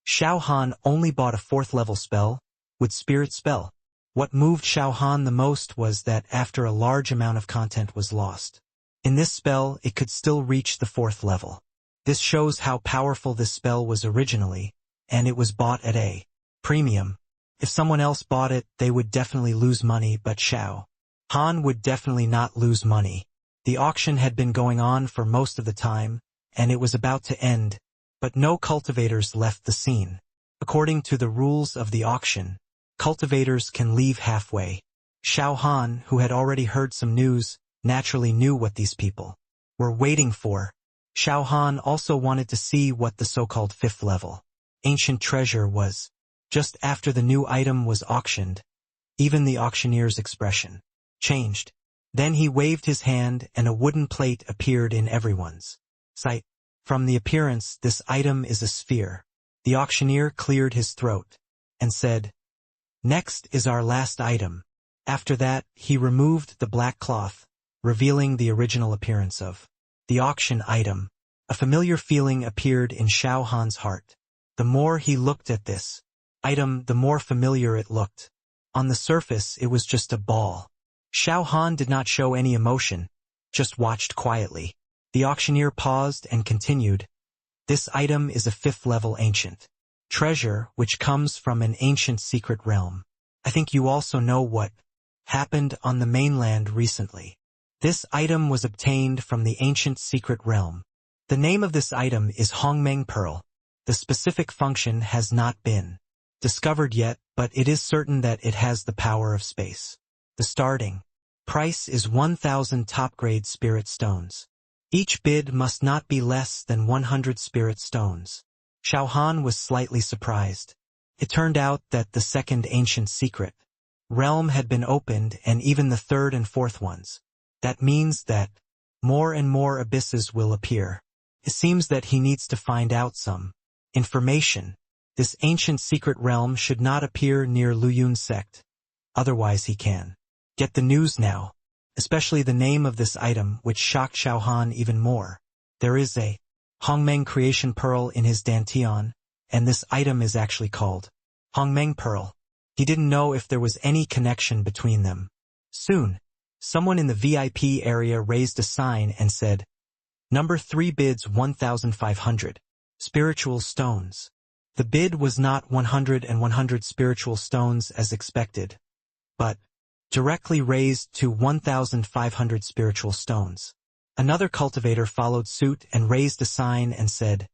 S1: Xiao Han only bought a 4th level spell, with Spirit Spell. What moved Xiao Han the most was that after a large amount of content was lost in this spell, it could still reach the 4th level. This shows how powerful this spell was originally, and it was bought at a premium. If someone else bought it, they would definitely lose money, but Xiao Han would definitely not lose money. The auction had been going on for most of the time, and it was about to end, but no cultivators left the scene. According to the rules of the auction, cultivators can leave halfway. Xiao Han, who had already heard some news, naturally knew what these people were waiting for. Xiao Han also wanted to see what the so-called 5th level ancient treasure was. Just after the new item was auctioned, even the auctioneer's expression changed. Then he waved his hand and a wooden plate appeared in everyone's sight. From the appearance, this item is a sphere. The auctioneer cleared his throat and said, "Next is our last item." After that, he removed the black cloth, revealing the original appearance of the auction item. A familiar feeling appeared in Xiao Han's heart. The more he looked at this item, the more familiar it looked. On the surface, it was just a ball. Xiao Han did not show any emotion, just watched quietly. The auctioneer paused and continued, "This item is a 5th level ancient treasure, which comes from an ancient secret realm. I think you also know what happened on the mainland recently. This item was obtained from the ancient secret realm. The name of this item is Hongmeng Pearl. The specific function has not been discovered yet, but it is certain that it has the power of space. The starting price is 1,000 top-grade spirit stones. Each bid must not be less than 100 spirit stones." Xiao Han was slightly surprised. It turned out that the second ancient secret realm had been opened, and even the 3rd and 4th ones. That means that more and more abysses will appear. It seems that he needs to find out some information. This ancient secret realm should not appear near Luyun's sect. Otherwise he can get the news now, especially the name of this item, which shocked Xiao Han even more. There is a Hongmeng creation pearl in his dantian, and this item is actually called Hongmeng Pearl. He didn't know if there was any connection between them. Soon, someone in the VIP area raised a sign and said, "Number 3 bids 1,500 spiritual stones." The bid was not 100 and 100 spiritual stones as expected, but directly raised to 1,500 spiritual stones. Another cultivator followed suit and raised a sign and said,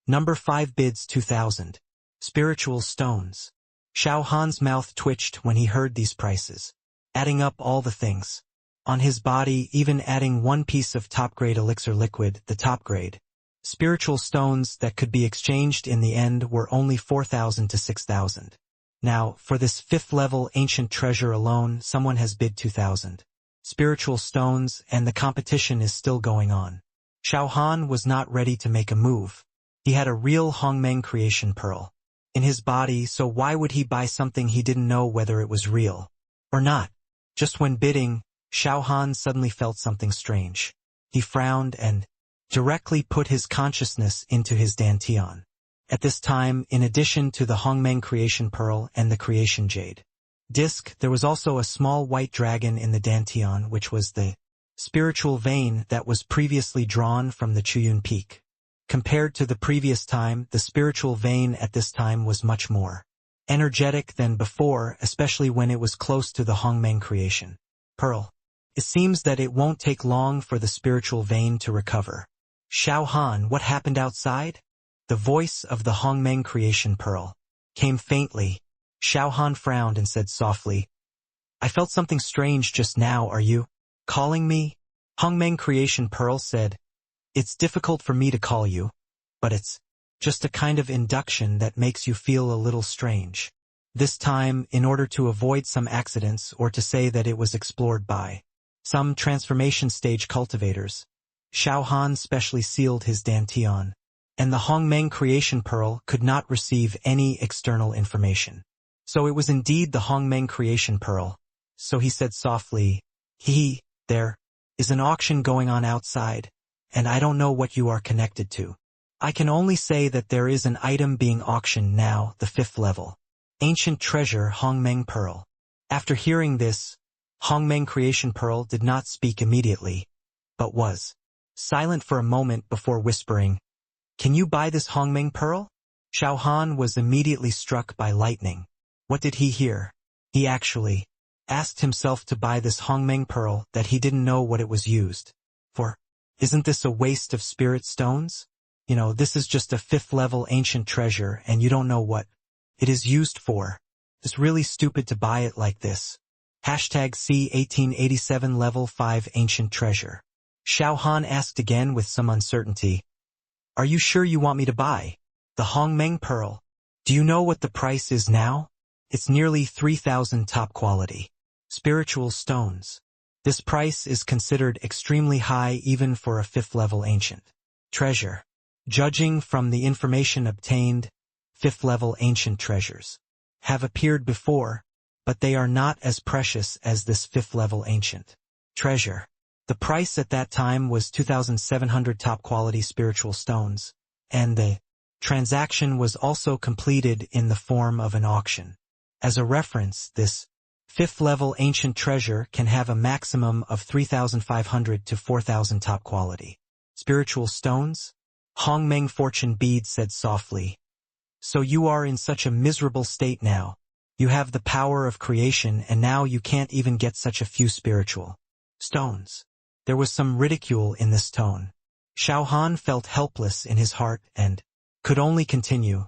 S1: "Number 5 bids 2,000 spiritual stones." Xiao Han's mouth twitched when he heard these prices. Adding up all the things on his body, even adding one piece of top-grade elixir liquid, the top-grade spiritual stones that could be exchanged in the end were only 4,000 to 6,000. Now, for this 5th level ancient treasure alone, someone has bid 2,000 spiritual stones, and the competition is still going on. Xiao Han was not ready to make a move. He had a real Hongmeng creation pearl in his body, so why would he buy something he didn't know whether it was real or not? Just when bidding, Xiao Han suddenly felt something strange. He frowned and directly put his consciousness into his dantian. At this time, in addition to the Hongmeng creation pearl and the creation jade disc, there was also a small white dragon in the dantian, which was the spiritual vein that was previously drawn from the Chuyun Peak. Compared to the previous time, the spiritual vein at this time was much more energetic than before, especially when it was close to the Hongmeng creation pearl. It seems that it won't take long for the spiritual vein to recover. "Xiao Han, what happened outside?" The voice of the Hongmeng creation pearl came faintly. Xiao Han frowned and said softly, "I felt something strange just now. Are you calling me?" Hongmeng creation pearl said, "It's difficult for me to call you, but it's just a kind of induction that makes you feel a little strange. This time, in order to avoid some accidents or to say that it was explored by some transformation stage cultivators, Xiao Han specially sealed his dantian and the Hongmeng creation pearl could not receive any external information. So it was indeed the Hongmeng creation pearl. So he said softly, there is an auction going on outside, and I don't know what you are connected to. I can only say that there is an item being auctioned now, the 5th level. Ancient treasure Hongmeng pearl. After hearing this, Hongmeng creation pearl did not speak immediately, but was silent for a moment before whispering, "Can you buy this Hongmeng pearl?" Xiao Han was immediately struck by lightning. What did he hear? He actually asked himself to buy this Hongmeng pearl that he didn't know what it was used for. Isn't this a waste of spirit stones? You know, this is just a 5th level ancient treasure and you don't know what it is used for. It's really stupid to buy it like this. Hashtag C 1887 level 5 ancient treasure. Xiao Han asked again with some uncertainty, "Are you sure you want me to buy the Hongmeng pearl? Do you know what the price is now? It's nearly 3,000 top quality spiritual stones. This price is considered extremely high even for a 5th level ancient treasure. Judging from the information obtained, 5th level ancient treasures have appeared before, but they are not as precious as this 5th level ancient treasure. The price at that time was 2,700 top-quality spiritual stones, and the transaction was also completed in the form of an auction. As a reference, this 5th level ancient treasure can have a maximum of 3,500 to 4,000 top-quality spiritual stones." Hongmeng fortune bead said softly, "So you are in such a miserable state now. You have the power of creation and now you can't even get such a few spiritual stones." There was some ridicule in this tone. Xiao Han felt helpless in his heart and could only continue,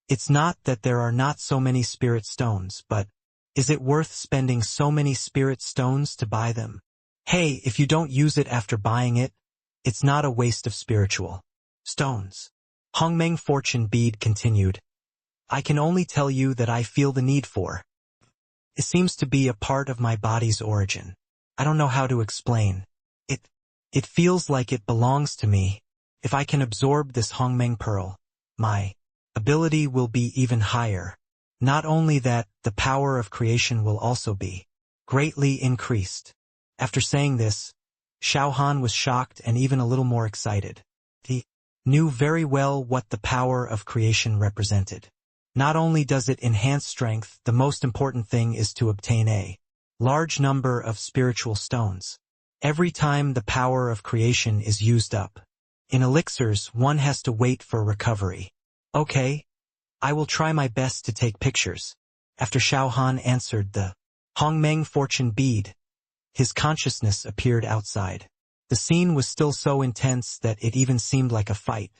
S1: "It's not that there are not so many spirit stones, but is it worth spending so many spirit stones to buy them? Hey, if you don't use it after buying it, it's not a waste of spiritual stones." Hongmeng fortune bead continued, "I can only tell you that I feel the need for. It seems to be a part of my body's origin. I don't know how to explain. It feels like it belongs to me. If I can absorb this Hongmeng pearl, my ability will be even higher. Not only that, the power of creation will also be greatly increased." After saying this, Xiao Han was shocked and even a little more excited. He knew very well what the power of creation represented. Not only does it enhance strength, the most important thing is to obtain a large number of spiritual stones. Every time the power of creation is used up. In elixirs, one has to wait for recovery. "Okay, I will try my best to take pictures." After Xiao Han answered the Hongmeng fortune bead, his consciousness appeared outside. The scene was still so intense that it even seemed like a fight.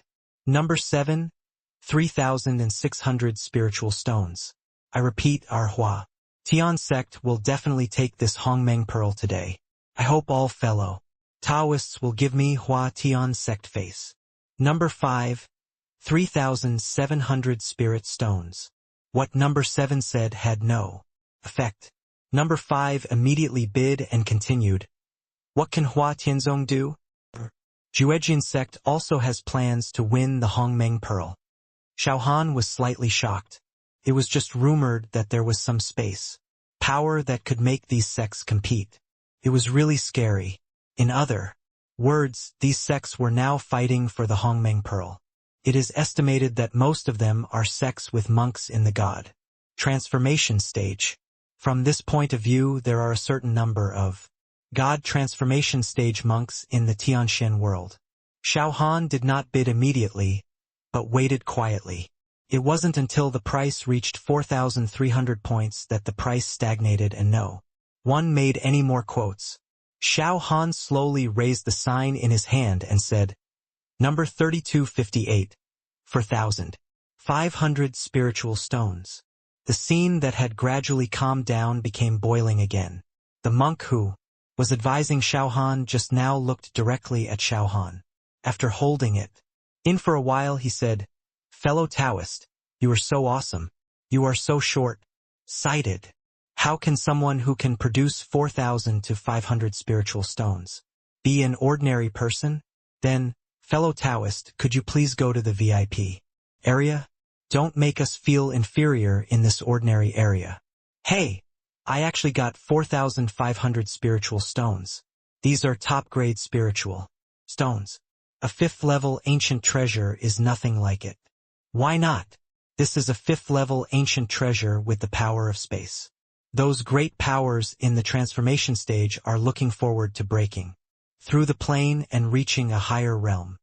S1: Number 7, 3,600 spiritual stones. I repeat, our Hua Tian sect will definitely take this Hongmeng pearl today. I hope all fellow Taoists will give me Hua Tian sect face. Number 5, 3,700 spirit stones. What number 7 said had no effect. Number 5 immediately bid and continued, "What can Hua Tianzong do?" Juejian sect also has plans to win the Hongmeng pearl. Xiao Han was slightly shocked. It was just rumored that there was some space power that could make these sects compete. It was really scary. In other words, these sects were now fighting for the Hongmeng pearl. It is estimated that most of them are sects with monks in the god transformation stage. From this point of view, there are a certain number of god transformation stage monks in the Tianxian world. Xiao Han did not bid immediately, but waited quietly. It wasn't until the price reached 4,300 points that the price stagnated and no one made any more quotes. Xiao Han slowly raised the sign in his hand and said, "Number 3258, for 1,500 spiritual stones." The scene that had gradually calmed down became boiling again. The monk who was advising Xiao Han just now looked directly at Xiao Han. After holding it in for a while, he said, "Fellow Taoist, you are so awesome. You are so short-sighted. How can someone who can produce 4,000 to 500 spiritual stones be an ordinary person?" Then, Fellow Taoist, could you please go to the VIP area? Don't make us feel inferior in this ordinary area. Hey, I actually got 4,500 spiritual stones. These are top-grade spiritual stones. A 5th-level ancient treasure is nothing like it. Why not? This is a 5th-level ancient treasure with the power of space. Those great powers in the transformation stage are looking forward to breaking through the plane and reaching a higher realm.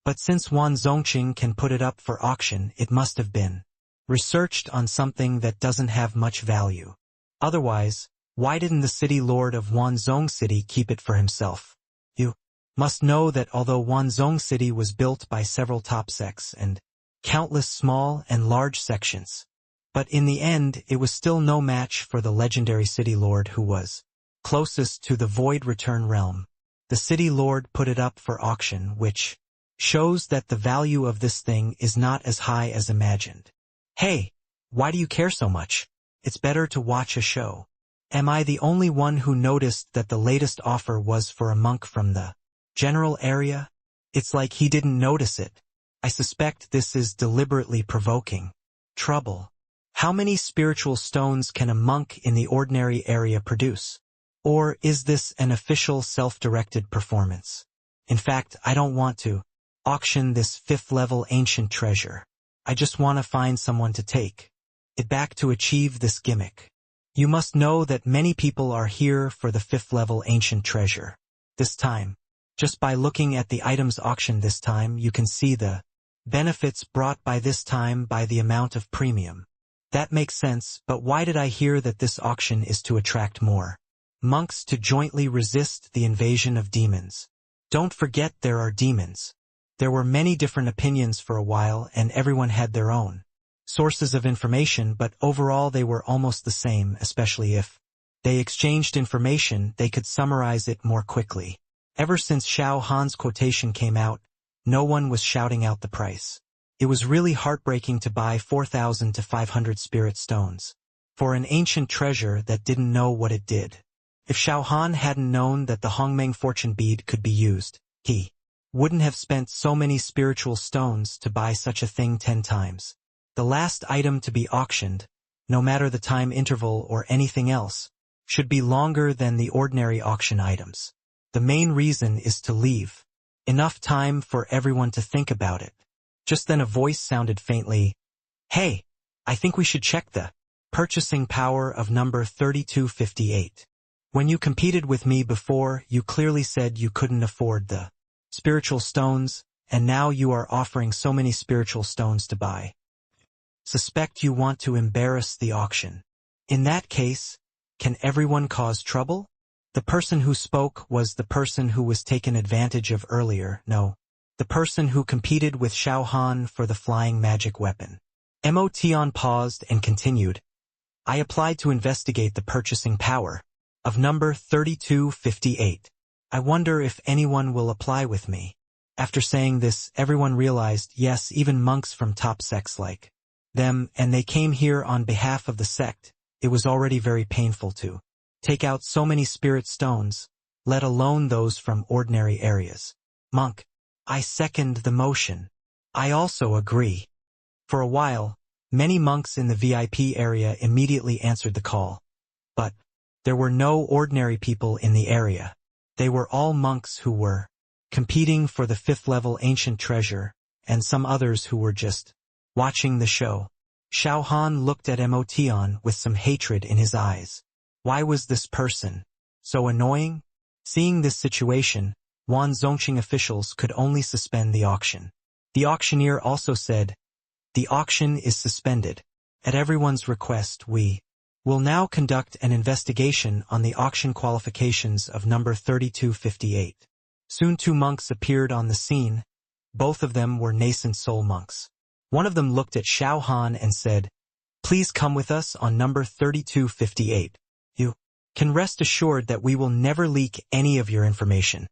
S1: But since Wan Zongqing can put it up for auction, it must have been researched on something that doesn't have much value. Otherwise, why didn't the city lord of Wanzhong City keep it for himself? You must know that although Wanzhong City was built by several top sects and countless small and large sections, but in the end it was still no match for the legendary city lord who was closest to the void return realm. The city lord put it up for auction, which shows that the value of this thing is not as high as imagined. Hey, why do you care so much? It's better to watch a show. Am I the only one who noticed that the latest offer was for a monk from the general area? It's like he didn't notice it. I suspect this is deliberately provoking trouble. How many spiritual stones can a monk in the ordinary area produce? Or is this an official self-directed performance? In fact, I don't want to auction this 5th-level ancient treasure. I just want to find someone to take it back to achieve this gimmick. You must know that many people are here for the 5th-level ancient treasure. This time, just by looking at the items auctioned this time, you can see the benefits brought by this time by the amount of premium. That makes sense, but why did I hear that this auction is to attract more monks to jointly resist the invasion of demons? Don't forget there are demons. There were many different opinions for a while, and everyone had their own sources of information, but overall they were almost the same, especially if they exchanged information, they could summarize it more quickly. Ever since Xiao Han's quotation came out, no one was shouting out the price. It was really heartbreaking to buy 4,000 to 500 spirit stones for an ancient treasure that didn't know what it did. If Xiao Han hadn't known that the Hongmeng fortune bead could be used, he wouldn't have spent so many spiritual stones to buy such a thing 10 times. The last item to be auctioned, no matter the time interval or anything else, should be longer than the ordinary auction items. The main reason is to leave enough time for everyone to think about it. Just then a voice sounded faintly, "Hey, I think we should check the purchasing power of number 3258. When you competed with me before, you clearly said you couldn't afford the spiritual stones, and now you are offering so many spiritual stones to buy. Suspect you want to embarrass the auction. In that case, can everyone cause trouble?" The person who spoke was the person who was taken advantage of earlier, no, the person who competed with Xiao Han for the flying magic weapon. Mutant paused and continued, "I applied to investigate the purchasing power of number 3258. I wonder if anyone will apply with me." After saying this, everyone realized, yes, even monks from top sects like them, and they came here on behalf of the sect. It was already very painful to take out so many spirit stones, let alone those from ordinary areas. Monk, I second the motion. I also agree. For a while, many monks in the VIP area immediately answered the call. But there were no ordinary people in the area. They were all monks who were competing for the 5th-level ancient treasure, and some others who were just watching the show. Xiao Han looked at Motian with some hatred in his eyes. Why was this person so annoying? Seeing this situation, Wan Zongqing officials could only suspend the auction. The auctioneer also said, "The auction is suspended. At everyone's request, we will now conduct an investigation on the auction qualifications of number 3258. Soon 2 monks appeared on the scene. Both of them were nascent soul monks. One of them looked at Xiao Han and said, "Please come with us on number 3258. You can rest assured that we will never leak any of your information.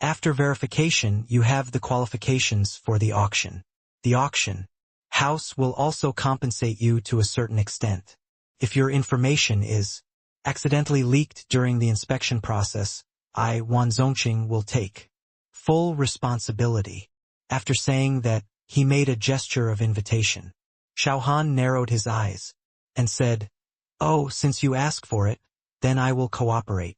S1: After verification, you have the qualifications for the auction. The auction house will also compensate you to a certain extent. If your information is accidentally leaked during the inspection process, I, Wan Zongqing, will take full responsibility." After saying that, he made a gesture of invitation. Xiao Han narrowed his eyes and said, "Oh, since you ask for it, then I will cooperate."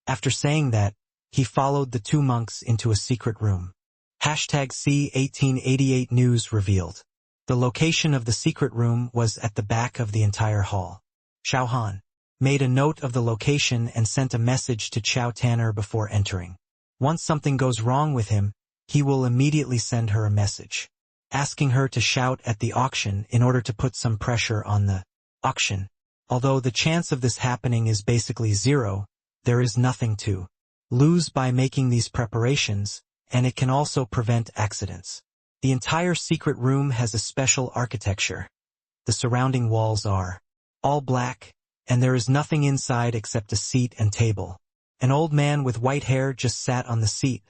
S1: After saying that, he followed the two monks into a secret room. #C1888 News revealed. The location of the secret room was at the back of the entire hall. Xiao Han made a note of the location and sent a message to Qiao Tanner before entering. Once something goes wrong with him, he will immediately send her a message, asking her to shout at the auction in order to put some pressure on the auction. Although the chance of this happening is basically zero, there is nothing to lose by making these preparations, and it can also prevent accidents. The entire secret room has a special architecture. The surrounding walls are all black, and there is nothing inside except a seat and table. An old man with white hair just sat on the seat,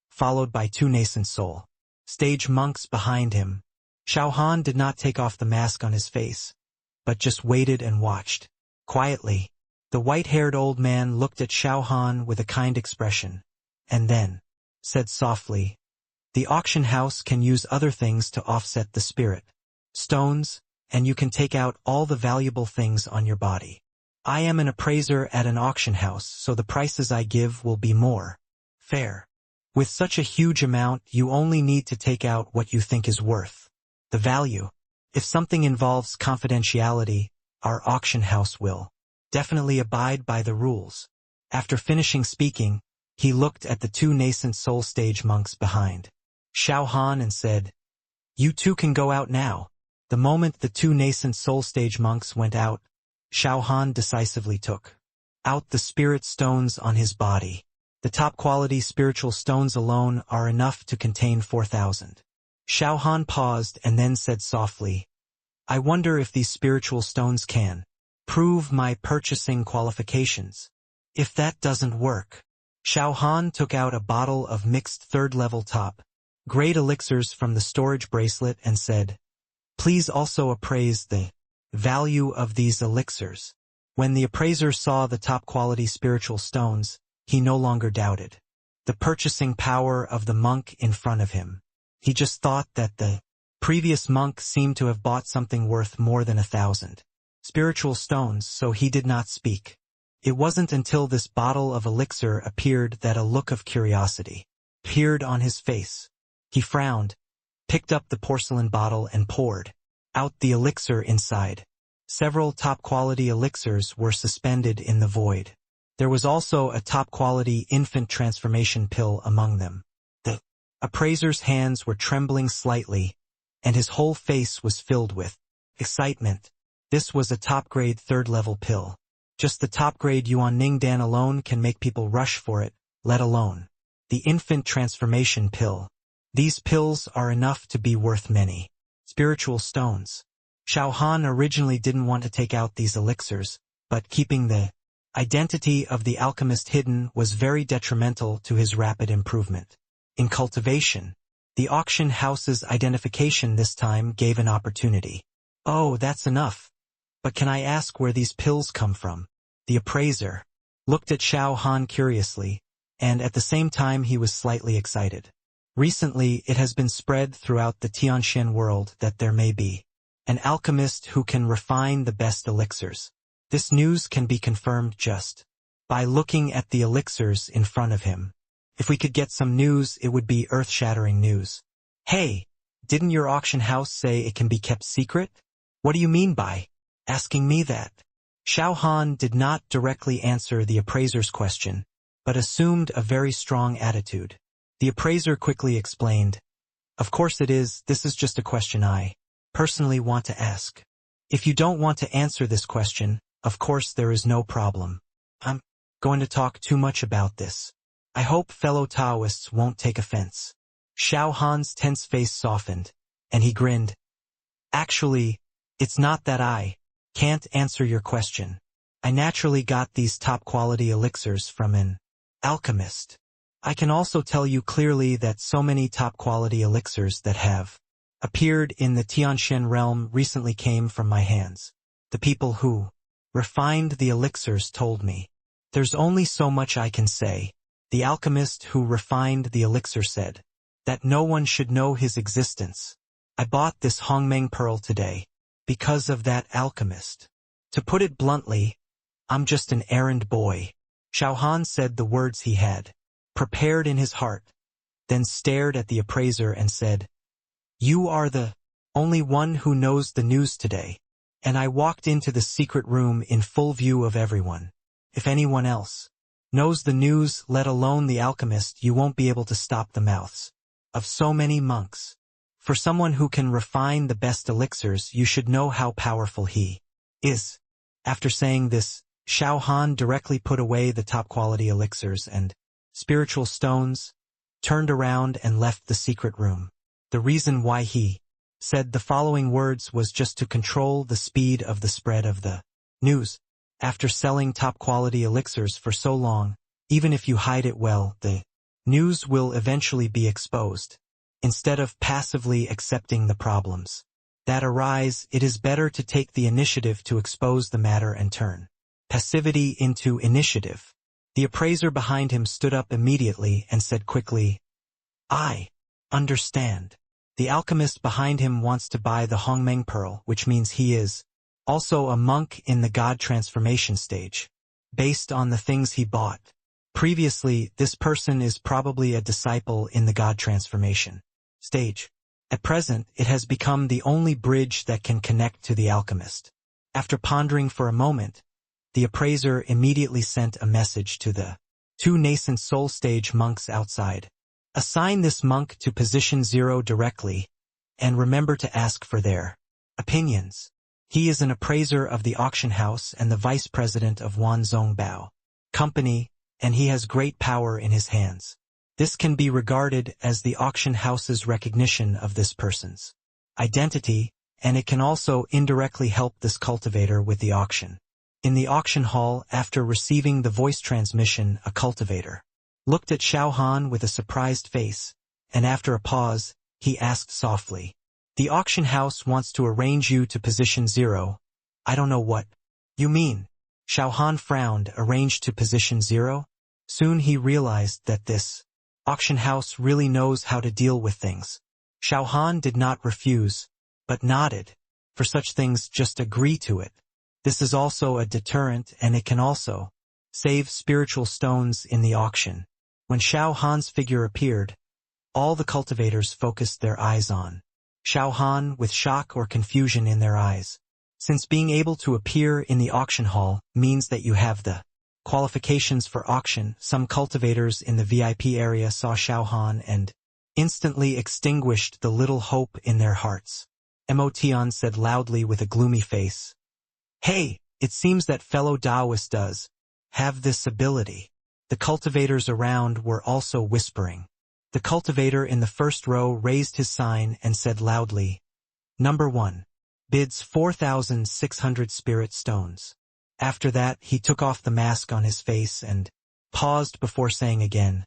S1: followed by two nascent soul stage monks behind him. Xiao Han did not take off the mask on his face, but just waited and watched. Quietly, the white-haired old man looked at Xiao Han with a kind expression, and then said softly, "The auction house can use other things to offset the spirit. Stones, and you can take out all the valuable things on your body. I am an appraiser at an auction house, so the prices I give will be more fair. With such a huge amount, you only need to take out what you think is worth the value. If something involves confidentiality, our auction house will definitely abide by the rules." After finishing speaking, he looked at the two nascent soul stage monks behind Xiao Han and said, "You two can go out now." The moment the two nascent soul stage monks went out, Xiao Han decisively took out the spirit stones on his body. The top-quality spiritual stones alone are enough to contain 4,000. Xiao Han paused and then said softly, "I wonder if these spiritual stones can prove my purchasing qualifications. If that doesn't work." Xiao Han took out a bottle of mixed third-level top-grade elixirs from the storage bracelet and said, "Please also appraise the value of these elixirs." When the appraiser saw the top-quality spiritual stones, he no longer doubted the purchasing power of the monk in front of him. He just thought that the previous monk seemed to have bought something worth more than 1,000 spiritual stones, so he did not speak. It wasn't until this bottle of elixir appeared that a look of curiosity appeared on his face. He frowned, picked up the porcelain bottle and poured out the elixir inside. Several top-quality elixirs were suspended in the void. There was also a top-quality infant transformation pill among them. The appraiser's hands were trembling slightly, and his whole face was filled with excitement. This was a top-grade third-level pill. Just the top-grade Yuan Ning Dan alone can make people rush for it, let alone the infant transformation pill. These pills are enough to be worth many spiritual stones. Xiao Han originally didn't want to take out these elixirs, but keeping the identity of the alchemist hidden was very detrimental to his rapid improvement in cultivation. The auction house's identification this time gave an opportunity. "Oh, that's enough. But can I ask where these pills come from?" The appraiser looked at Xiao Han curiously, and at the same time he was slightly excited. Recently, it has been spread throughout the Tianxian world that there may be an alchemist who can refine the best elixirs. This news can be confirmed just by looking at the elixirs in front of him. If we could get some news, it would be earth-shattering news. "Hey, didn't your auction house say it can be kept secret? What do you mean by asking me that?" Xiao Han did not directly answer the appraiser's question, but assumed a very strong attitude. The appraiser quickly explained, "Of course it is, this is just a question I personally want to ask. If you don't want to answer this question, of course there is no problem. I'm going to talk too much about this. I hope fellow Taoists won't take offense." Xiao Han's tense face softened, and he grinned. "Actually, it's not that I can't answer your question. I naturally got these top-quality elixirs from an alchemist. I can also tell you clearly that so many top-quality elixirs that have appeared in the Tianxian realm recently came from my hands. The people who refined the elixirs told me. There's only so much I can say," the alchemist who refined the elixir said. that no one should know his existence. I bought this Hongmeng pearl today, because of that alchemist. To put it bluntly, I'm just an errand boy. Xiao Han said the words he had prepared in his heart, then stared at the appraiser and said, "You are the only one who knows the news today." And I walked into the secret room in full view of everyone. If anyone else knows the news, let alone the alchemist, you won't be able to stop the mouths of so many monks. For someone who can refine the best elixirs, you should know how powerful he is. After saying this, Xiao Han directly put away the top-quality elixirs and spiritual stones, turned around and left the secret room. The reason why he said the following words was just to control the speed of the spread of the news. After selling top-quality elixirs for so long, even if you hide it well, the news will eventually be exposed. Instead of passively accepting the problems that arise, it is better to take the initiative to expose the matter and turn passivity into initiative. The appraiser behind him stood up immediately and said quickly, "I understand." The alchemist behind him wants to buy the Hongmeng pearl, which means he is also a monk in the god transformation stage, based on the things he bought previously. This person is probably a disciple in the god transformation stage. At present, it has become the only bridge that can connect to the alchemist. After pondering for a moment, the appraiser immediately sent a message to the two nascent soul stage monks outside. Assign this monk to position 0 directly, and remember to ask for their opinions. He is an appraiser of the auction house and the vice president of Wanzhongbao Company, and he has great power in his hands. This can be regarded as the auction house's recognition of this person's identity, and it can also indirectly help this cultivator with the auction. In the auction hall, after receiving the voice transmission, a cultivator looked at Xiao Han with a surprised face, and after a pause, he asked softly, "The auction house wants to arrange you to position 0. I don't know what you mean." Xiao Han frowned. Arranged to position 0? Soon he realized that this auction house really knows how to deal with things. Xiao Han did not refuse, but nodded. For such things, just agree to it. This is also a deterrent, and it can also save spiritual stones in the auction. When Xiao Han's figure appeared, all the cultivators focused their eyes on Xiao Han with shock or confusion in their eyes. Since being able to appear in the auction hall means that you have the qualifications for auction, some cultivators in the VIP area saw Xiao Han and instantly extinguished the little hope in their hearts. Emotion said loudly with a gloomy face, "Hey, it seems that fellow Taoist does have this ability." The cultivators around were also whispering. The cultivator in the first row raised his sign and said loudly, "Number 1. Bids 4,600 spirit stones." After that, he took off the mask on his face and paused before saying again,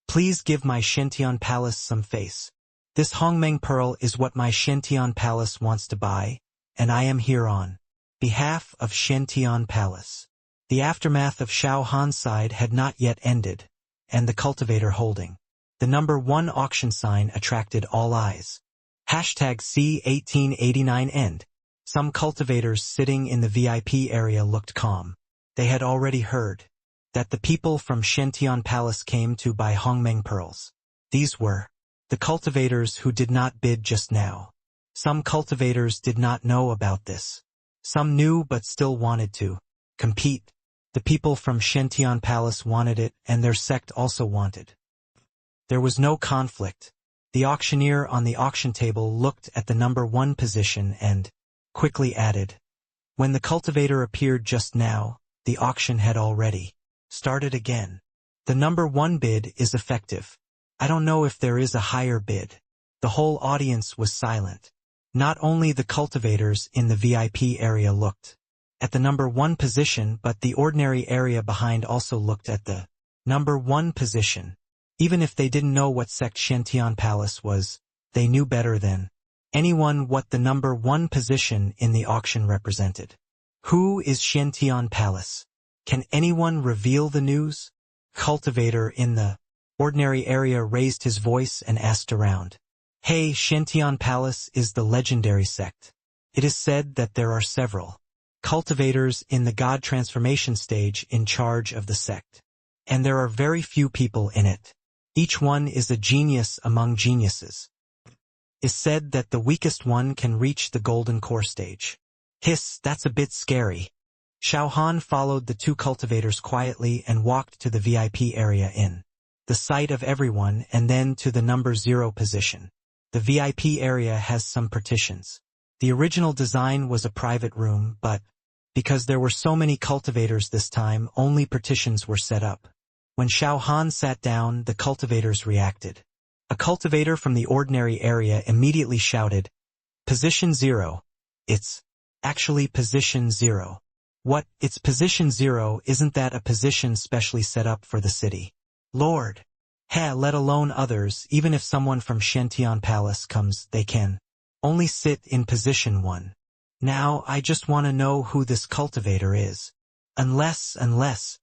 S1: "Please give my Shintian Palace some face. This Hongmeng pearl is what my Shintian Palace wants to buy, and I am here on behalf of Shintian Palace." The aftermath of Xiao Han's side had not yet ended, and the cultivator holding the number 1 auction sign attracted all eyes. #C1889 end. Some cultivators sitting in the VIP area looked calm. They had already heard that the people from Shintian Palace came to buy Hongmeng pearls. These were the cultivators who did not bid just now. Some cultivators did not know about this. Some knew but still wanted to compete. The people from Shintian Palace wanted it, and their sect also wanted. There was no conflict. The auctioneer on the auction table looked at the number 1 position and quickly added, "When the cultivator appeared just now, the auction had already started again. The number 1 bid is effective. I don't know if there is a higher bid." The whole audience was silent. Not only the cultivators in the VIP area looked at the number 1 position, but the ordinary area behind also looked at the number 1 position. Even if they didn't know what sect Shintian Palace was, they knew better than anyone what the number 1 position in the auction represented. Who is Shintian Palace? Can anyone reveal the news? Cultivator in the Ordinary area raised his voice and asked around. Hey, Xiantian Palace is the legendary sect. It is said that there are several cultivators in the god transformation stage in charge of the sect. And there are very few people in it. Each one is a genius among geniuses. It's said that the weakest one can reach the golden core stage. Hiss, that's a bit scary. Xiao Han followed the two cultivators quietly and walked to the VIP area in the sight of everyone and then to the number 0 position. The VIP area has some partitions. The original design was a private room, but because there were so many cultivators this time, only partitions were set up. When Xiao Han sat down, the cultivators reacted. A cultivator from the ordinary area immediately shouted, Position 0. It's actually position 0. What? It's position 0, isn't that a position specially set up for the city? Lord. Let alone others, even if someone from Xiantian Palace comes, they can only sit in position 1. Now, I just want to know who this cultivator is. Unless.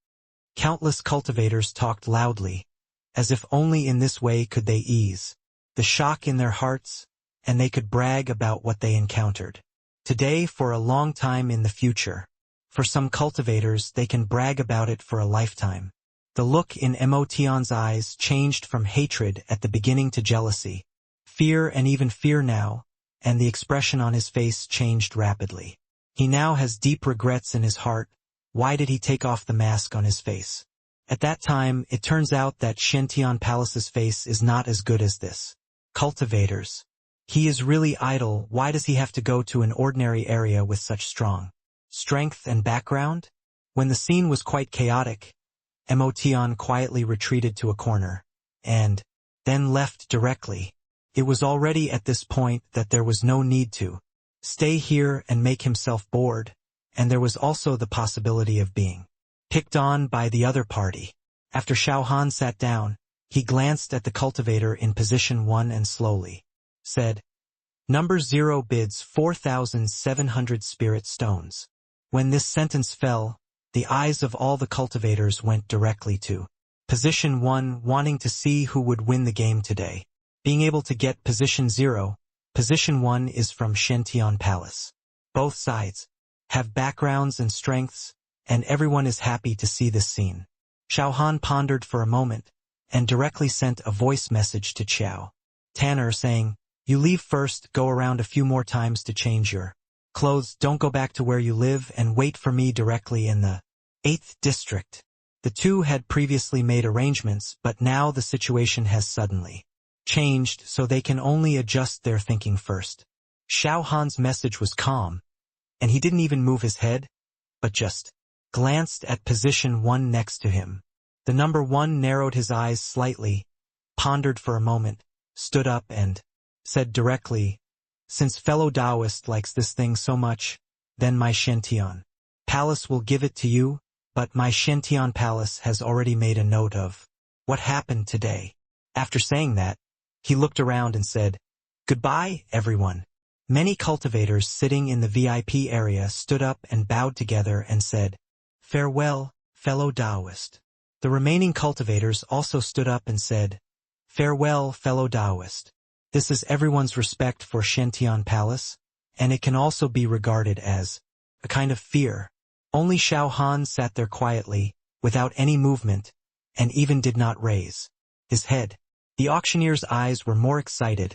S1: Countless cultivators talked loudly, as if only in this way could they ease the shock in their hearts, and they could brag about what they encountered. Today, for a long time in the future. For some cultivators, they can brag about it for a lifetime. The look in Emotion's eyes changed from hatred at the beginning to jealousy, fear and even fear now, and the expression on his face changed rapidly. He now has deep regrets in his heart. Why did he take off the mask on his face? At that time, it turns out that Xiantian Palace's face is not as good as this. Cultivators. He is really idle. Why does he have to go to an ordinary area with such strong strength and background? When the scene was quite chaotic, Emotion quietly retreated to a corner, and then left directly. It was already at this point that there was no need to stay here and make himself bored, and there was also the possibility of being picked on by the other party. After Xiao Han sat down, he glanced at the cultivator in position 1 and slowly said, Number 0 bids 4,700 spirit stones. When this sentence fell, the eyes of all the cultivators went directly to position 1, wanting to see who would win the game today. Being able to get position 0, position 1 is from Xiantian Palace. Both sides have backgrounds and strengths, and everyone is happy to see this scene. Xiao Han pondered for a moment, and directly sent a voice message to Xiao Tanner saying, You leave first, go around a few more times to change your clothes, don't go back to where you live, and wait for me directly in the 8th district. The two had previously made arrangements, but now the situation has suddenly changed, so they can only adjust their thinking first. Xiao Han's message was calm, and he didn't even move his head, but just glanced at position 1 next to him. The number 1 narrowed his eyes slightly, pondered for a moment, stood up and said directly, Since fellow Taoist likes this thing so much, then my Xiantian Palace will give it to you, but my Xiantian Palace has already made a note of what happened today. After saying that, he looked around and said, Goodbye, everyone. Many cultivators sitting in the VIP area stood up and bowed together and said, Farewell, fellow Taoist. The remaining cultivators also stood up and said, Farewell, fellow Taoist. This is everyone's respect for Xiantian Palace, and it can also be regarded as a kind of fear. Only Xiao Han sat there quietly, without any movement, and even did not raise his head. The auctioneer's eyes were more excited,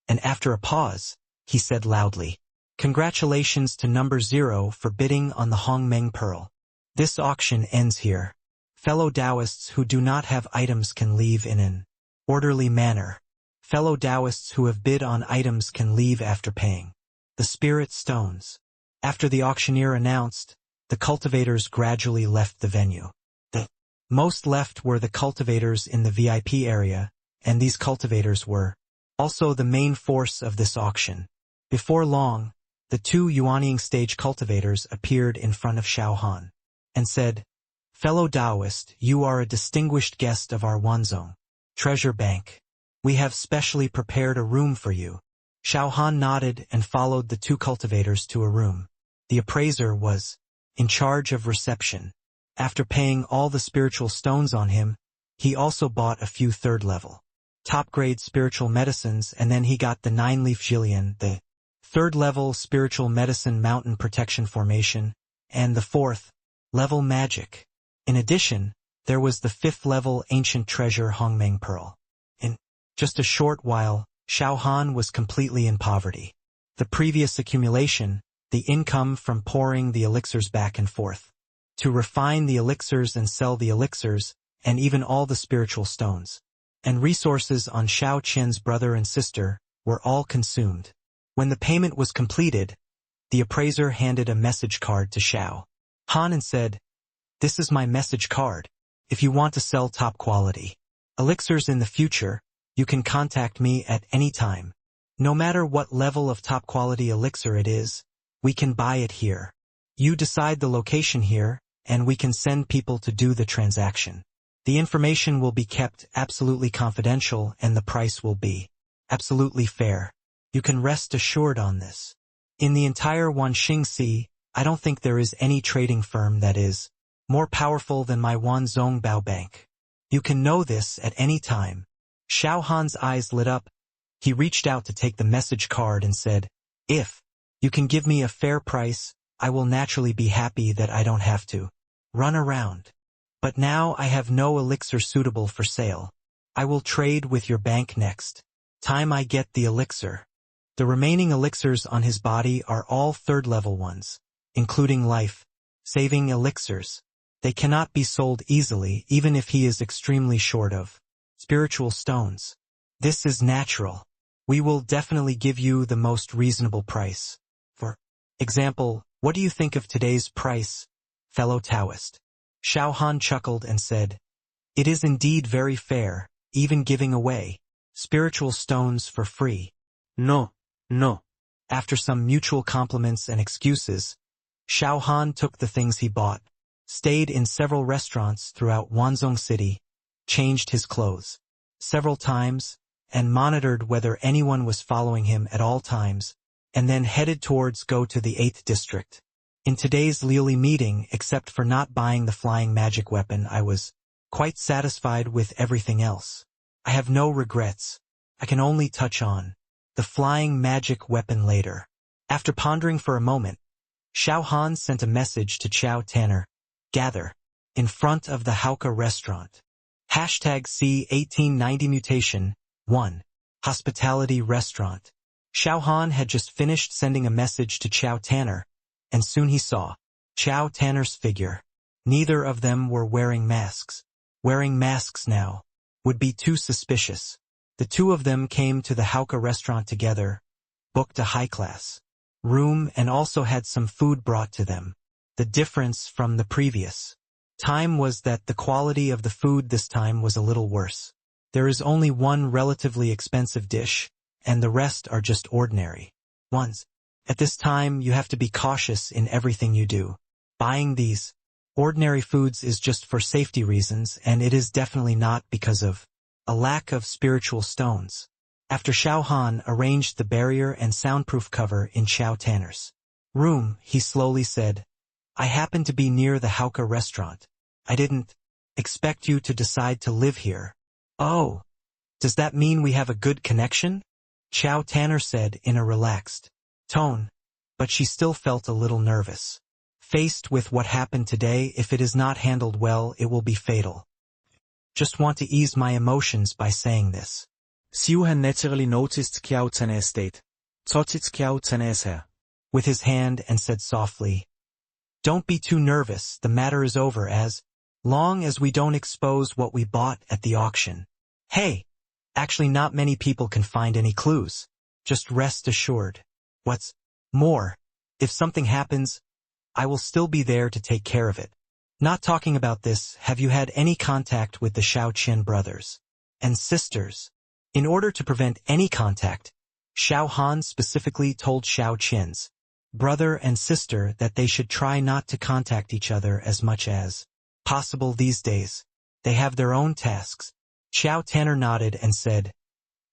S1: and after a pause, he said loudly, Congratulations to number 0 for bidding on the Hongmeng Pearl. This auction ends here. Fellow Taoists who do not have items can leave in an orderly manner. Fellow Taoists who have bid on items can leave after paying the spirit stones. After the auctioneer announced, the cultivators gradually left the venue. The most left were the cultivators in the VIP area, and these cultivators were also the main force of this auction. Before long, the two Yuanying stage cultivators appeared in front of Xiao Han and said, Fellow Taoist, you are a distinguished guest of our Wanzong treasure bank. We have specially prepared a room for you. Xiao Han nodded and followed the two cultivators to a room. The appraiser was in charge of reception. After paying all the spiritual stones on him, He also bought a few third-level, top-grade spiritual medicines, and then he got the 9-leaf Jillian, the third-level spiritual medicine mountain protection formation, and the 4th-level magic. In addition, there was the 5th-level ancient treasure Hongmeng Pearl. In just a short while, Xiao Han was completely in poverty. The previous accumulation, the income from pouring the elixirs back and forth, to refine the elixirs and sell the elixirs, and even all the spiritual stones, and resources on Xiao Qian's brother and sister, were all consumed. When the payment was completed, the appraiser handed a message card to Xiao Han and said, "This is my message card. If you want to sell top-quality elixirs in the future, you can contact me at any time. No matter what level of top-quality elixir it is, we can buy it here. You decide the location here, and we can send people to do the transaction. The information will be kept absolutely confidential and the price will be absolutely fair. You can rest assured on this. In the entire Wanxing Sea, I don't think there is any trading firm that is more powerful than my Wanzhong Bao Bank. You can know this at any time." Xiao Han's eyes lit up. He reached out to take the message card and said, "If you can give me a fair price, I will naturally be happy that I don't have to run around. But now I have no elixir suitable for sale. I will trade with your bank next time I get the elixir." The remaining elixirs on his body are all third-level ones, including life-saving elixirs. They cannot be sold easily even if he is extremely short of spiritual stones. This is natural. We will definitely give you the most reasonable price. For example, what do you think of today's price, fellow Taoist? Xiao Han chuckled and said, "It is indeed very fair, even giving away spiritual stones for free." No. After some mutual compliments and excuses, Xiao Han took the things he bought, stayed in several restaurants throughout Wanzhong City, changed his clothes several times, and monitored whether anyone was following him at all times, and then headed towards go to the 8th district. In today's Liuli meeting, except for not buying the flying magic weapon, I was quite satisfied with everything else. I have no regrets. I can only touch on the flying magic weapon later. After pondering for a moment, Xiao Han sent a message to Qiao Tanner. "Gather in front of the Hauka restaurant. #C1890 Mutation 1. Hospitality Restaurant." Xiao Han had just finished sending a message to Qiao Tanner, and soon he saw Qiao Tanner's figure. Neither of them were wearing masks. Wearing masks now would be too suspicious. The two of them came to the Hauka restaurant together, booked a high-class room, and also had some food brought to them. The difference from the previous time was that the quality of the food this time was a little worse. There is only one relatively expensive dish, and the rest are just ordinary ones. At this time, you have to be cautious in everything you do. Buying these ordinary foods is just for safety reasons, and it is definitely not because of a lack of spiritual stones. After Xiao Han arranged the barrier and soundproof cover in Qiao Tanner's room, he slowly said, "I happen to be near the Hauka restaurant. I didn't expect you to decide to live here." "Oh, does that mean we have a good connection?" Qiao Tanner said in a relaxed tone, but she still felt a little nervous. Faced with what happened today, if it is not handled well, it will be fatal. Just want to ease my emotions by saying this.
S2: Xiao Han naturally noticed Qiao Tanner's state, touched Qiao Tanner's hair
S1: with his hand and said softly, "Don't be too nervous, the matter is over as long as we don't expose what we bought at the auction. Hey, actually not many people can find any clues. Just rest assured. What's more, if something happens, I will still be there to take care of it. Not talking about this, have you had any contact with the Xiaoqian brothers and sisters?" In order to prevent any contact, Xiao Han specifically told Xiaoqian's brother and sister that they should try not to contact each other as much as possible these days. They have their own tasks. Qiao Tanner nodded and said,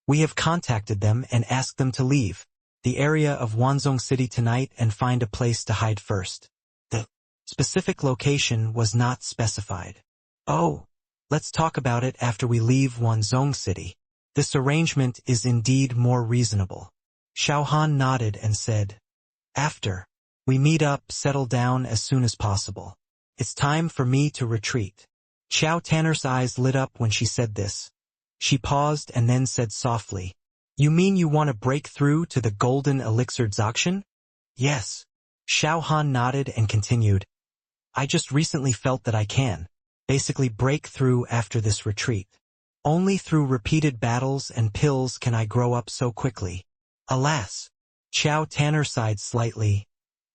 S1: "We have contacted them and asked them to leave the area of Wanzhong City tonight and find a place to hide first." The specific location was not specified. "Oh, Let's talk about it after we leave Wanzhong City. This arrangement is indeed more reasonable. Xiao Han nodded and said, after. We meet up, settle down as soon as possible. It's time for me to retreat. Xiao Tanner's eyes lit up when she said this. She paused and then said softly, you mean you want to break through to the golden elixir auction? Yes. Xiao Han nodded and continued, I just recently felt that I can, basically break through after this retreat. Only through repeated battles and pills can I grow up so quickly. Alas. Xiao Tanner sighed slightly.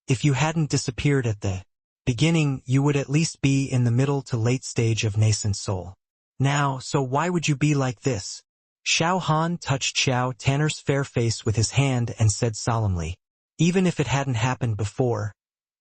S1: If you hadn't disappeared at the beginning, you would at least be in the middle to late stage of nascent soul. Now, so why would you be like this? Xiao Han touched Xiao Tanner's fair face with his hand and said solemnly, even if it hadn't happened before,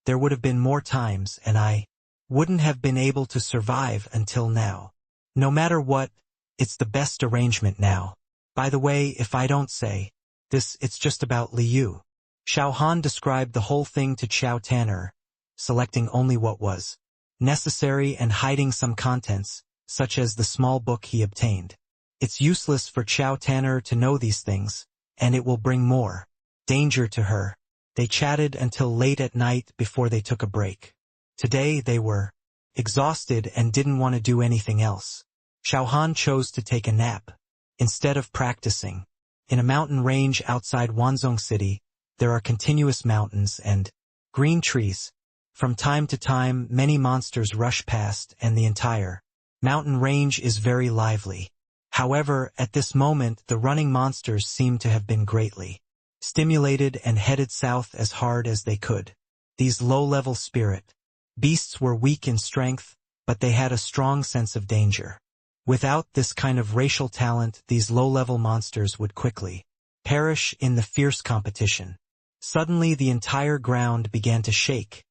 S1: there would have been more times and I wouldn't have been able to survive until now. No matter what, it's the best arrangement now. By the way, if I don't say this, it's just about Liu. Xiao Han described the whole thing to Xiao Tanner, selecting only what was necessary and hiding some contents, such as the small book he obtained. It's useless for Xiao Tanner to know these things, and it will bring more danger to her. They chatted until late at night before they took a break. Today they were exhausted and didn't want to do anything else. Xiao Han chose to take a nap, instead of practicing. In a mountain range outside Wanzhong City, there are continuous mountains and green trees. From time to time, many monsters rush past and the entire mountain range is very lively. However, at this moment, the running monsters seem to have been greatly stimulated and headed south as hard as they could. These low-level spirit beasts were weak in strength, but they had a strong sense of danger. Without this kind of racial talent, these low-level monsters would quickly perish in the fierce competition. Suddenly, the entire ground began to shake,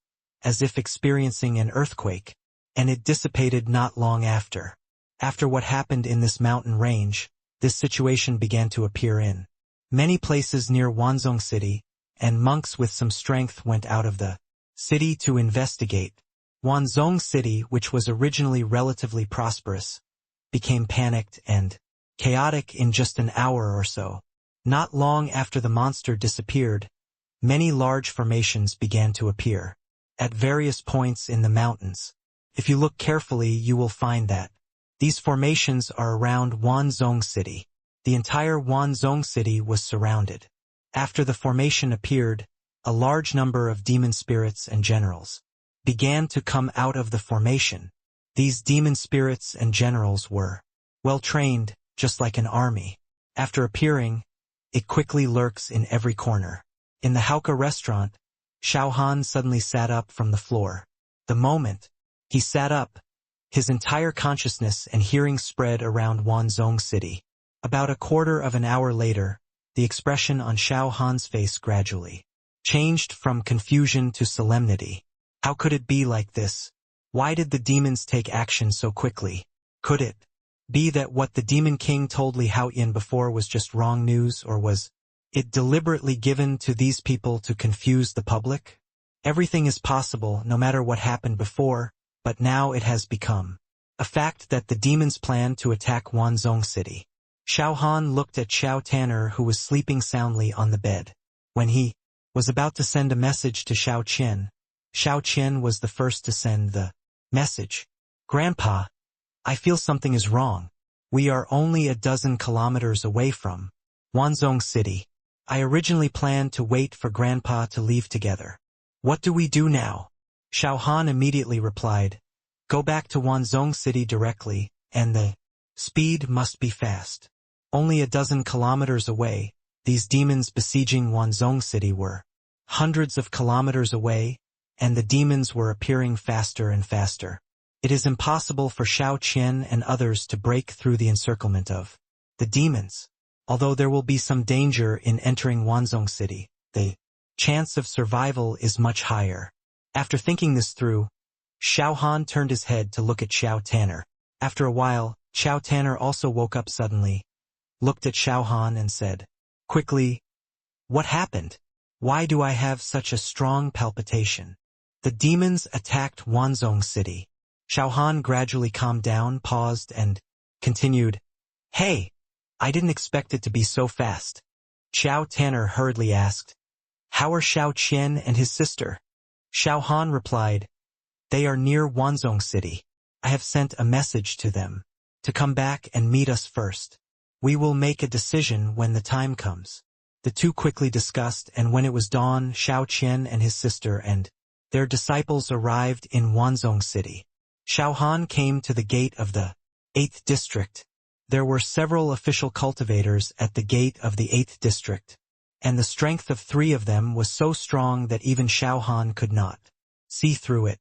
S1: as if experiencing an earthquake, and it dissipated not long after. After what happened in this mountain range, this situation began to appear in many places near Wanzhong City, and monks with some strength went out of the city to investigate. Wanzhong City, which was originally relatively prosperous, became panicked and chaotic in just an hour or so. Not long after the monster disappeared, many large formations began to appear at various points in the mountains. If you look carefully, you will find that these formations are around Wanzhong City. The entire Wanzhong City was surrounded. After the formation appeared, a large number of demon spirits and generals began to come out of the formation. These demon spirits and generals were well trained, just like an army. After appearing, it quickly lurks in every corner. In the Hauka restaurant, Xiao Han suddenly sat up from the floor. The moment he sat up, his entire consciousness and hearing spread around Wanzhong City. About a quarter of an hour later, the expression on Xiao Han's face gradually changed from confusion to solemnity. How could it be like this? Why did the demons take action so quickly? Could it be that what the Demon King told Li Haoyan before was just wrong news, or was it deliberately given to these people to confuse the public? Everything is possible, no matter what happened before, but now it has become a fact that the demons plan to attack Wanzhong City. Xiao Han looked at Xiao Tanner, who was sleeping soundly on the bed. When he was about to send a message to Xiao Qian was the first to send the message. Grandpa, I feel something is wrong. We are only a dozen kilometers away from Wanzhong City. I originally planned to wait for Grandpa to leave together. What do we do now? Xiao Han immediately replied, go back to Wanzhong City directly, and the speed must be fast. Only a dozen kilometers away, these demons besieging Wanzhong City were hundreds of kilometers away, and the demons were appearing faster and faster. It is impossible for Xiao Qian and others to break through the encirclement of the demons. Although there will be some danger in entering Wanzhong City, the chance of survival is much higher. After thinking this through, Xiao Han turned his head to look at Xiao Tanner. After a while, Xiao Tanner also woke up suddenly, looked at Xiao Han and said quickly, what happened? Why do I have such a strong palpitation? The demons attacked Wanzhong City. Xiao Han gradually calmed down, paused, and continued, "Hey, I didn't expect it to be so fast." Xiao Tanner hurriedly asked, "How are Xiao Qian and his sister?" Xiao Han replied, "They are near Wanzhong City. I have sent a message to them to come back and meet us first. We will make a decision when the time comes." The two quickly discussed, and when it was dawn, Xiao Qian and his sister and their disciples arrived in Wanzhong City. Xiao Han came to the gate of the 8th district. There were several official cultivators at the gate of the 8th district, and the strength of 3 of them was so strong that even Xiao Han could not see through it.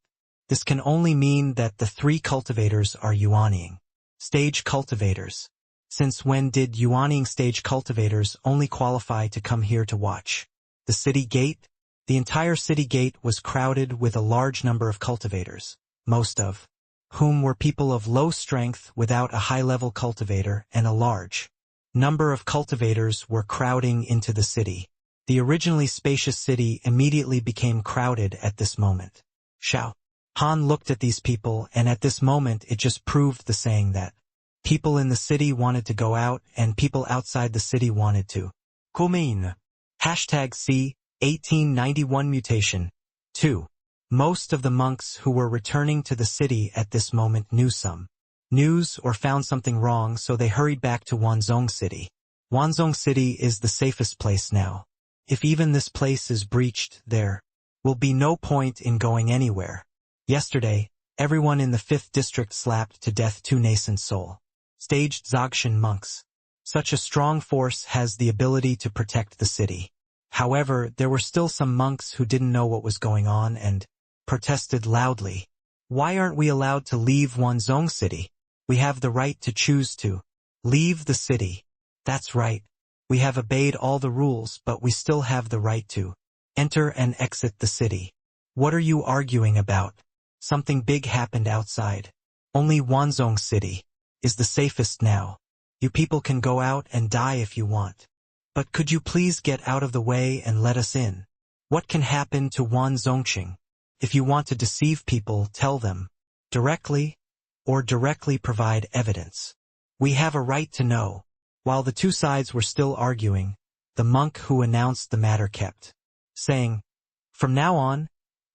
S1: This can only mean that the 3 cultivators are Yuanying stage cultivators. Since when did Yuanying stage cultivators only qualify to come here to watch the city gate? The entire city gate was crowded with a large number of cultivators, most of whom were people of low strength without a high-level cultivator, and a large number of cultivators were crowding into the city. The originally spacious city immediately became crowded at this moment. Xiao Han looked at these people, and at this moment it just proved the saying that people in the city wanted to go out and people outside the city wanted to come in. #C 1891 mutation. 2. Most of the monks who were returning to the city at this moment knew some news or found something wrong, so they hurried back to Wanzhong City. Wanzhong City is the safest place now. If even this place is breached, there will be no point in going anywhere. Yesterday, everyone in the 5th district slapped to death 2 nascent soul staged Zogshan monks. Such a strong force has the ability to protect the city. However, there were still some monks who didn't know what was going on and protested loudly. "Why aren't we allowed to leave Wanzhong City? We have the right to choose to leave the city." "That's right. We have obeyed all the rules, but we still have the right to enter and exit the city." "What are you arguing about? Something big happened outside. Only Wanzhong City is the safest now. You people can go out and die if you want. But could you please get out of the way and let us in? What can happen to Wanzhongqing? If you want to deceive people, tell them directly, or directly provide evidence. We have a right to know." While the two sides were still arguing, the monk who announced the matter kept saying, "From now on,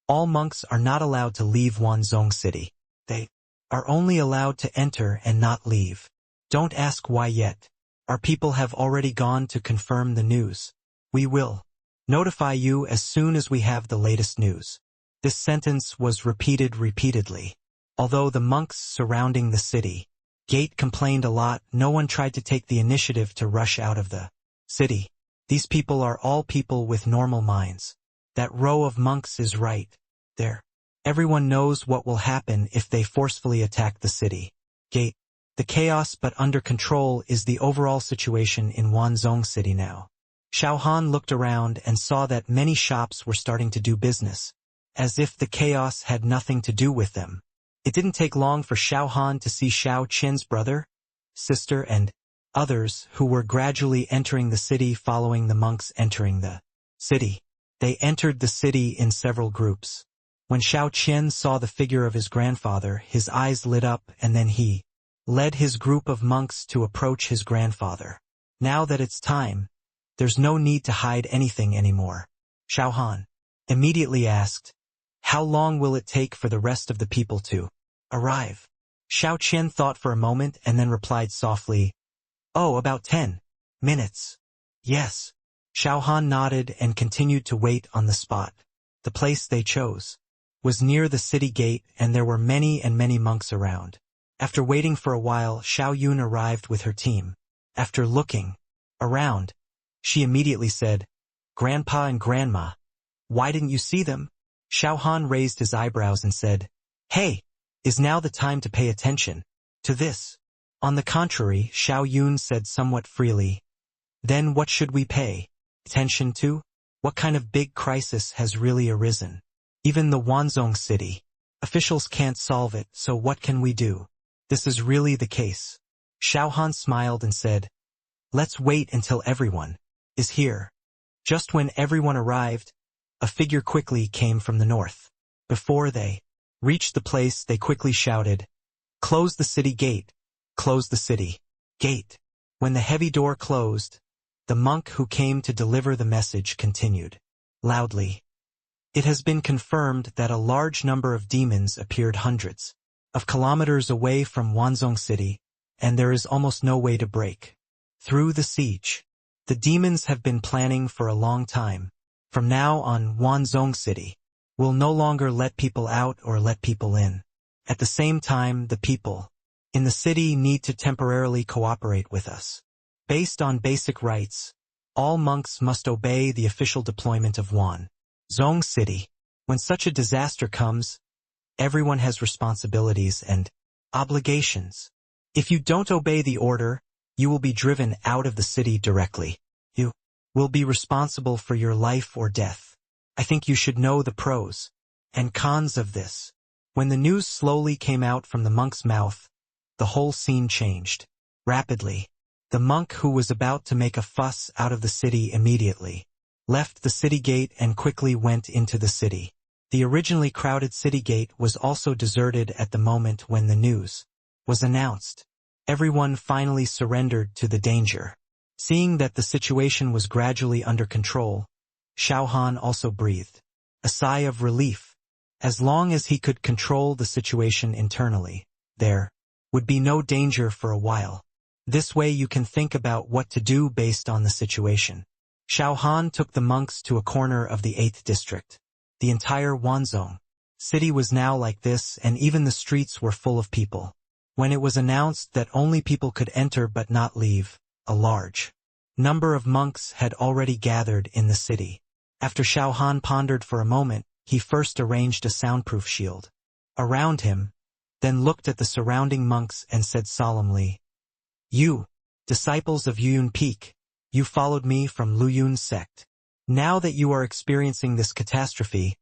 S1: all monks are not allowed to leave Wanzhong City. They are only allowed to enter and not leave. Don't ask why yet. Our people have already gone to confirm the news. We will notify you as soon as we have the latest news." This sentence was repeated repeatedly. Although the monks surrounding the city gate complained a lot, no one tried to take the initiative to rush out of the city. These people are all people with normal minds. That row of monks is right there. Everyone knows what will happen if they forcefully attack the city gate. The chaos but under control is the overall situation in Wanzhong City now. Xiao Han looked around and saw that many shops were starting to do business, as if the chaos had nothing to do with them. It didn't take long for Xiao Han to see Xiao Qian's brother, sister, and others who were gradually entering the city following the monks entering the city. They entered the city in several groups. When Xiao Qian saw the figure of his grandfather, his eyes lit up, and then he led his group of monks to approach his grandfather. "Now that it's time, there's no need to hide anything anymore," Xiao Han immediately asked. "How long will it take for the rest of the people to arrive?" Xiao Qian thought for a moment and then replied softly, "Oh, about 10 minutes. Yes." Xiao Han nodded and continued to wait on the spot. The place they chose was near the city gate, and there were many and many monks around. After waiting for a while, Xiao Yun arrived with her team. After looking around, she immediately said, "Grandpa and Grandma, why didn't you see them?" Xiao Han raised his eyebrows and said, "Hey, is now the time to pay attention to this?" On the contrary, Xiao Yun said somewhat freely, "Then what should we pay attention to? What kind of big crisis has really arisen? Even the Wanzhong City officials can't solve it, so what can we do? This is really the case." Xiao Han smiled and said, "Let's wait until everyone is here." Just when everyone arrived, a figure quickly came from the north. Before they Reached the place, they quickly shouted, "Close the city gate! Close the city gate!" When the heavy door closed, the monk who came to deliver the message continued, loudly, "It has been confirmed that a large number of demons appeared hundreds of kilometers away from Wanzhong City, and there is almost no way to break through the siege. The demons have been planning for a long time. From now on, Wanzhong City will no longer let people out or let people in. At the same time, the people in the city need to temporarily cooperate with us. Based on basic rights, all monks must obey the official deployment of Wanzhong City. When such a disaster comes, everyone has responsibilities and obligations. If you don't obey the order, you will be driven out of the city directly. You will be responsible for your life or death. I think you should know the pros and cons of this." When the news slowly came out from the monk's mouth, the whole scene changed rapidly. The monk who was about to make a fuss out of the city immediately left the city gate and quickly went into the city. The originally crowded city gate was also deserted at the moment when the news was announced. Everyone finally surrendered to the danger. Seeing that the situation was gradually under control, Xiao Han also breathed a sigh of relief. As long as he could control the situation internally, there would be no danger for a while. This way you can think about what to do based on the situation. Xiao Han took the monks to a corner of the 8th district. The entire Wanzhong city was now like this, and even the streets were full of people. When it was announced that only people could enter but not leave, a large number of monks had already gathered in the city. After Xiao Han pondered for a moment, he first arranged a soundproof shield around him, then looked at the surrounding monks and said solemnly, "You, disciples of Yuyun Peak, you followed me from Luyun sect. Now that you are experiencing this catastrophe,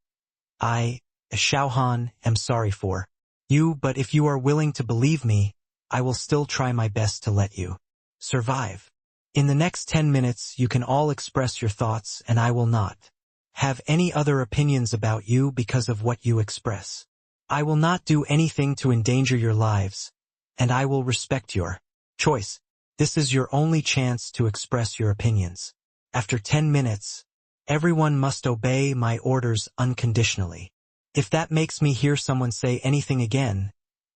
S1: I, Xiao Han, am sorry for you, but if you are willing to believe me, I will still try my best to let you survive. In the next 10 minutes you can all express your thoughts, and I will not have any other opinions about you because of what you express. I will not do anything to endanger your lives, and I will respect your choice. This is your only chance to express your opinions. After 10 minutes, everyone must obey my orders unconditionally. If that makes me hear someone say anything again,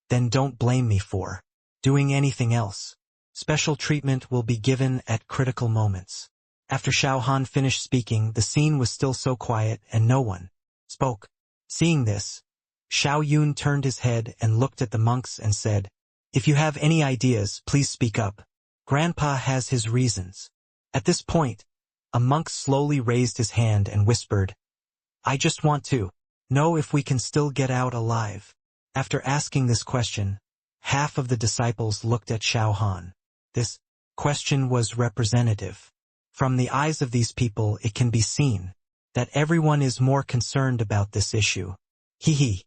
S1: then don't blame me for doing anything else. Special treatment will be given at critical moments." After Xiao Han finished speaking, the scene was still so quiet and no one spoke. Seeing this, Xiao Yun turned his head and looked at the monks and said, "If you have any ideas, please speak up. Grandpa has his reasons." At this point, a monk slowly raised his hand and whispered, "I just want to know if we can still get out alive." After asking this question, half of the disciples looked at Xiao Han. This question was representative. From the eyes of these people, it can be seen that everyone is more concerned about this issue. "Hee.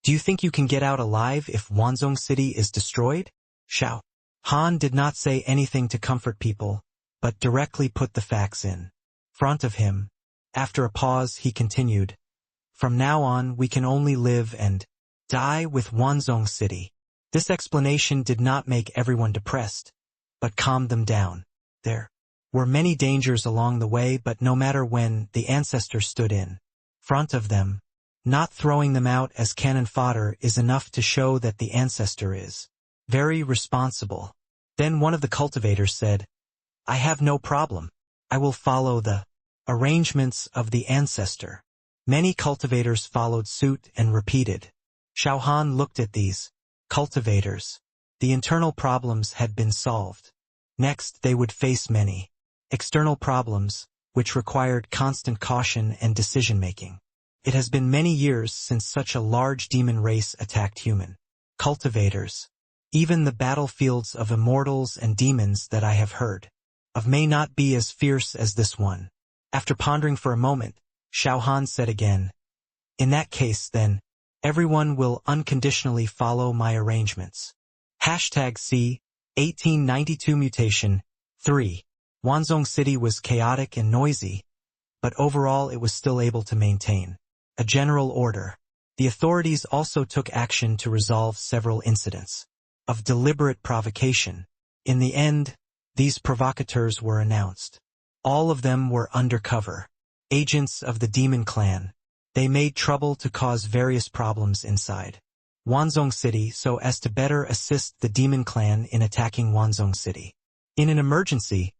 S1: Do you think you can get out alive if Wanzhong City is destroyed?" Xiao Han did not say anything to comfort people, but directly put the facts in front of him. After a pause, he continued, "From now on, we can only live and die with Wanzhong City." This explanation did not make everyone depressed, but calmed them down. There were many dangers along the way, but no matter when, the ancestor stood in front of them. Not throwing them out as cannon fodder is enough to show that the ancestor is very responsible. Then one of the cultivators said, "I have no problem. I will follow the arrangements of the ancestor." Many cultivators followed suit and repeated. Xiao Han looked at these cultivators. The internal problems had been solved. Next, they would face many external problems, which required constant caution and decision-making. It has been many years since such a large demon race attacked human cultivators. Even the battlefields of immortals and demons that I have heard of may not be as fierce as this one. After pondering for a moment, Xiao Han said again, "In that case, then, everyone will unconditionally follow my arrangements." #C 1892 Mutation 3. Wanzhong City was chaotic and noisy, but overall it was still able to maintain a general order. The authorities also took action to resolve several incidents of deliberate provocation. In the end, these provocateurs were announced. All of them were undercover agents of the demon clan. They made trouble to cause various problems inside Wanzhong City so as to better assist the demon clan in attacking Wanzhong City. In an emergency,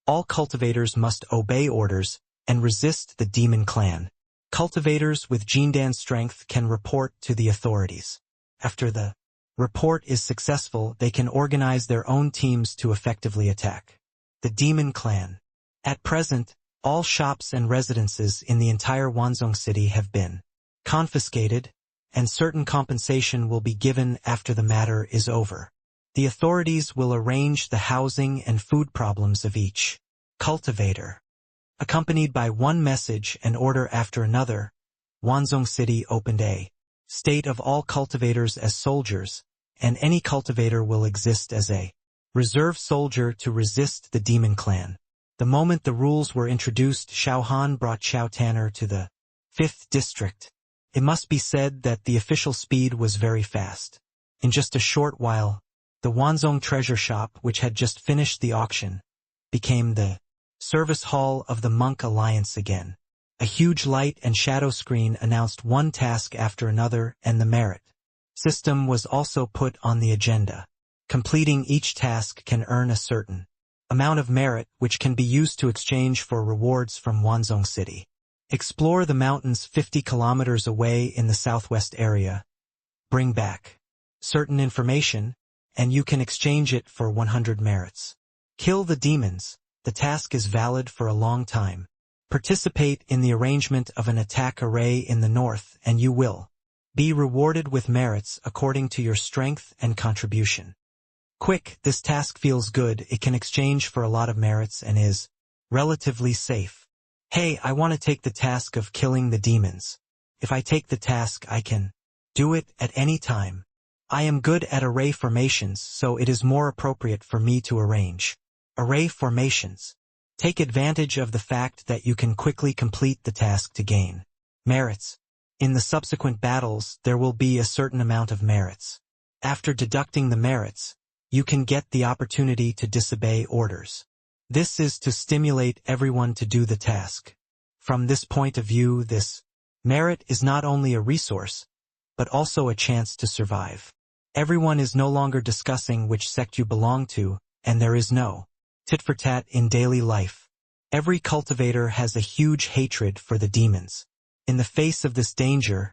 S1: all cultivators must obey orders and resist the demon clan. Cultivators with Jindan strength can report to the authorities. After the report is successful, they can organize their own teams to effectively attack the demon clan. At present, all shops and residences in the entire Wanzhong City have been confiscated, and certain compensation will be given after the matter is over. The authorities will arrange the housing and food problems of each cultivator. Accompanied by one message and order after another, Wanzhong City opened a state of all cultivators as soldiers, and any cultivator will exist as a reserve soldier to resist the demon clan. The moment the rules were introduced, Xiao Han brought Xiao Tanner to the 5th district. It must be said that the official speed was very fast. In just a short while, the Wanzhong treasure shop, which had just finished the auction, became the service hall of the Monk Alliance again. A huge light and shadow screen announced one task after another, and the merit system was also put on the agenda. Completing each task can earn a certain amount of merit, which can be used to exchange for rewards from Wanzhong City. Explore the mountains 50 kilometers away in the southwest area. Bring back certain information, and you can exchange it for 100 merits. Kill the demons. The task is valid for a long time. Participate in the arrangement of an attack array in the north, and you will be rewarded with merits according to your strength and contribution. Quick, this task feels good. It can exchange for a lot of merits and is relatively safe. Hey, I want to take the task of killing the demons. If I take the task, I can do it at any time. I am good at array formations, so it is more appropriate for me to arrange array formations. Take advantage of the fact that you can quickly complete the task to gain merits. In the subsequent battles, there will be a certain amount of merits. After deducting the merits, you can get the opportunity to disobey orders. This is to stimulate everyone to do the task. From this point of view, this merit is not only a resource, but also a chance to survive. Everyone is no longer discussing which sect you belong to, and there is no tit-for-tat in daily life. Every cultivator has a huge hatred for the demons. In the face of this danger,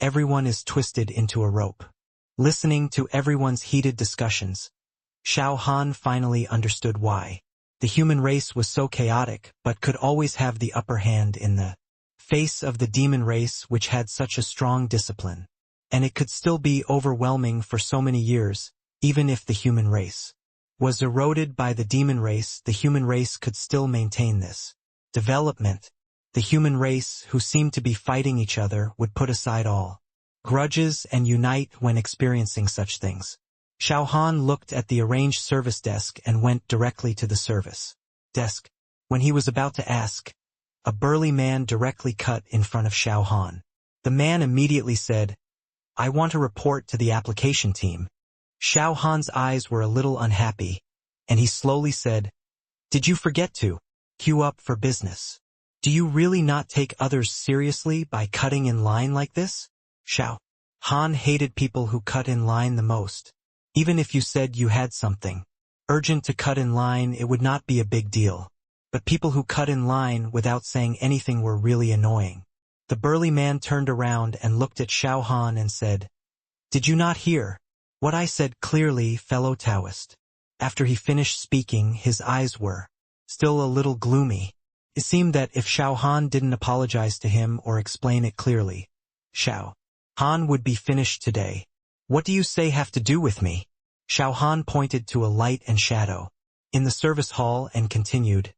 S1: everyone is twisted into a rope. Listening to everyone's heated discussions, Xiao Han finally understood why the human race was so chaotic but could always have the upper hand in the face of the demon race, which had such a strong discipline. And it could still be overwhelming for so many years, even if the human race was eroded by the demon race. The human race could still maintain this development. The human race, who seemed to be fighting each other, would put aside all grudges and unite when experiencing such things. Xiao Han looked at the arranged service desk and went directly to the service desk. When he was about to ask, a burly man directly cut in front of Xiao Han. The man immediately said, "I want to report to the application team." Xiao Han's eyes were a little unhappy, and he slowly said, "Did you forget to queue up for business? Do you really not take others seriously by cutting in line like this?" Xiao Han hated people who cut in line the most. Even if you said you had something urgent to cut in line, it would not be a big deal. But people who cut in line without saying anything were really annoying. The burly man turned around and looked at Xiao Han and said, "Did you not hear what I said clearly, fellow Taoist?" After he finished speaking, his eyes were still a little gloomy. It seemed that if Xiao Han didn't apologize to him or explain it clearly, Xiao Han would be finished today. "What do you say have to do with me?" Xiao Han pointed to a light and shadow in the service hall and continued,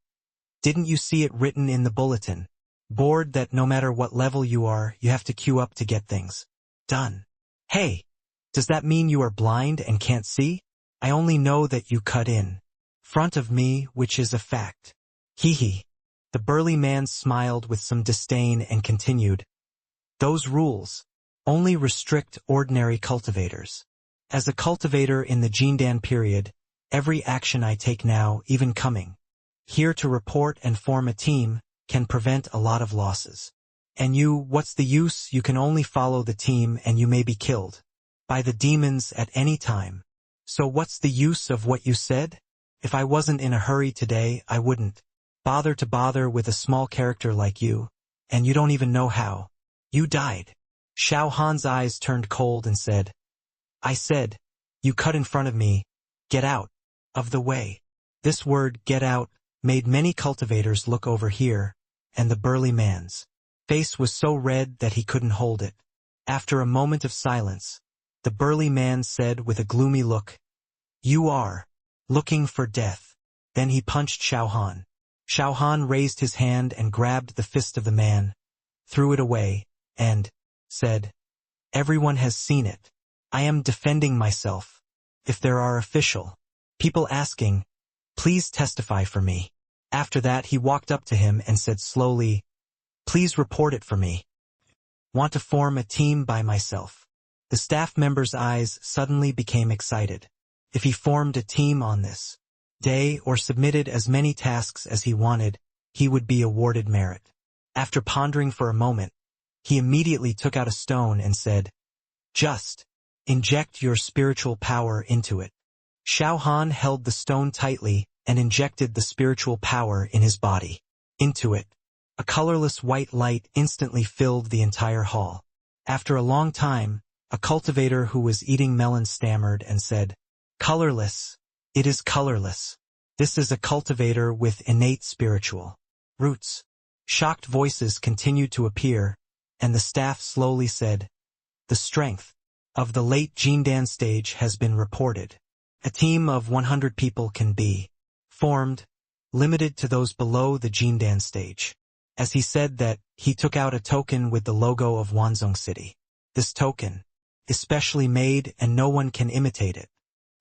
S1: "Didn't you see it written in the bulletin board that no matter what level you are, you have to queue up to get things done? Hey, does that mean you are blind and can't see? I only know that you cut in front of me, which is a fact." Hee hee. The burly man smiled with some disdain and continued, "Those rules Only restrict ordinary cultivators. As a cultivator in the Jindan period, every action I take now, even coming here to report and form a team, can prevent a lot of losses. And you, what's the use? You can only follow the team and you may be killed by the demons at any time. So what's the use of what you said? If I wasn't in a hurry today, I wouldn't bother with a small character like you, and you don't even know how. You died. Xiao Han's eyes turned cold and said, I said, you cut in front of me, get out of the way. This word, get out, made many cultivators look over here, and the burly man's face was so red that he couldn't hold it. After a moment of silence, the burly man said with a gloomy look, You are looking for death. Then he punched Xiao Han. Xiao Han raised his hand and grabbed the fist of the man, threw it away, and said, Everyone has seen it. I am defending myself. If there are official people asking, please testify for me. After that he walked up to him and said slowly, Please report it for me. Want to form a team by myself. The staff member's eyes suddenly became excited. If he formed a team on this day or submitted as many tasks as he wanted, he would be awarded merit. After pondering for a moment, he immediately took out a stone and said, Just inject your spiritual power into it. Xiao Han held the stone tightly and injected the spiritual power in his body into it. A colorless white light instantly filled the entire hall. After a long time, a cultivator who was eating melon stammered and said, Colorless. It is colorless. This is a cultivator with innate spiritual roots. Shocked voices continued to appear, and the staff slowly said, The strength of the late Jindan stage has been reported. A team of 100 people can be formed, limited to those below the Jindan stage. As he said that, he took out a token with the logo of Wanzhong City. This token is specially made and no one can imitate it.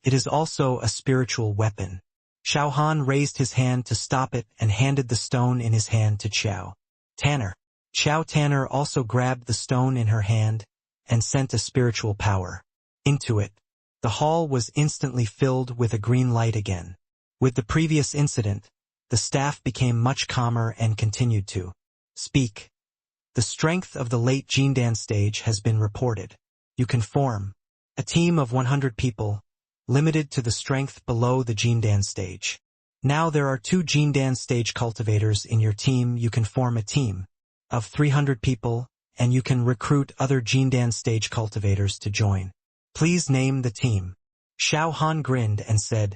S1: It is also a spiritual weapon. Xiao Han raised his hand to stop it and handed the stone in his hand to Xiao Tanner. Xiao Tanner also grabbed the stone in her hand and sent a spiritual power into it. The hall was instantly filled with a green light again. With the previous incident, the staff became much calmer and continued to speak. The strength of the late Jindan stage has been reported. You can form a team of 100 people, limited to the strength below the Jindan stage. Now there are 2 Jindan stage cultivators in your team. You can form a team of 300 people, and you can recruit other Jindan stage cultivators to join. Please name the team. Xiao Han grinned and said,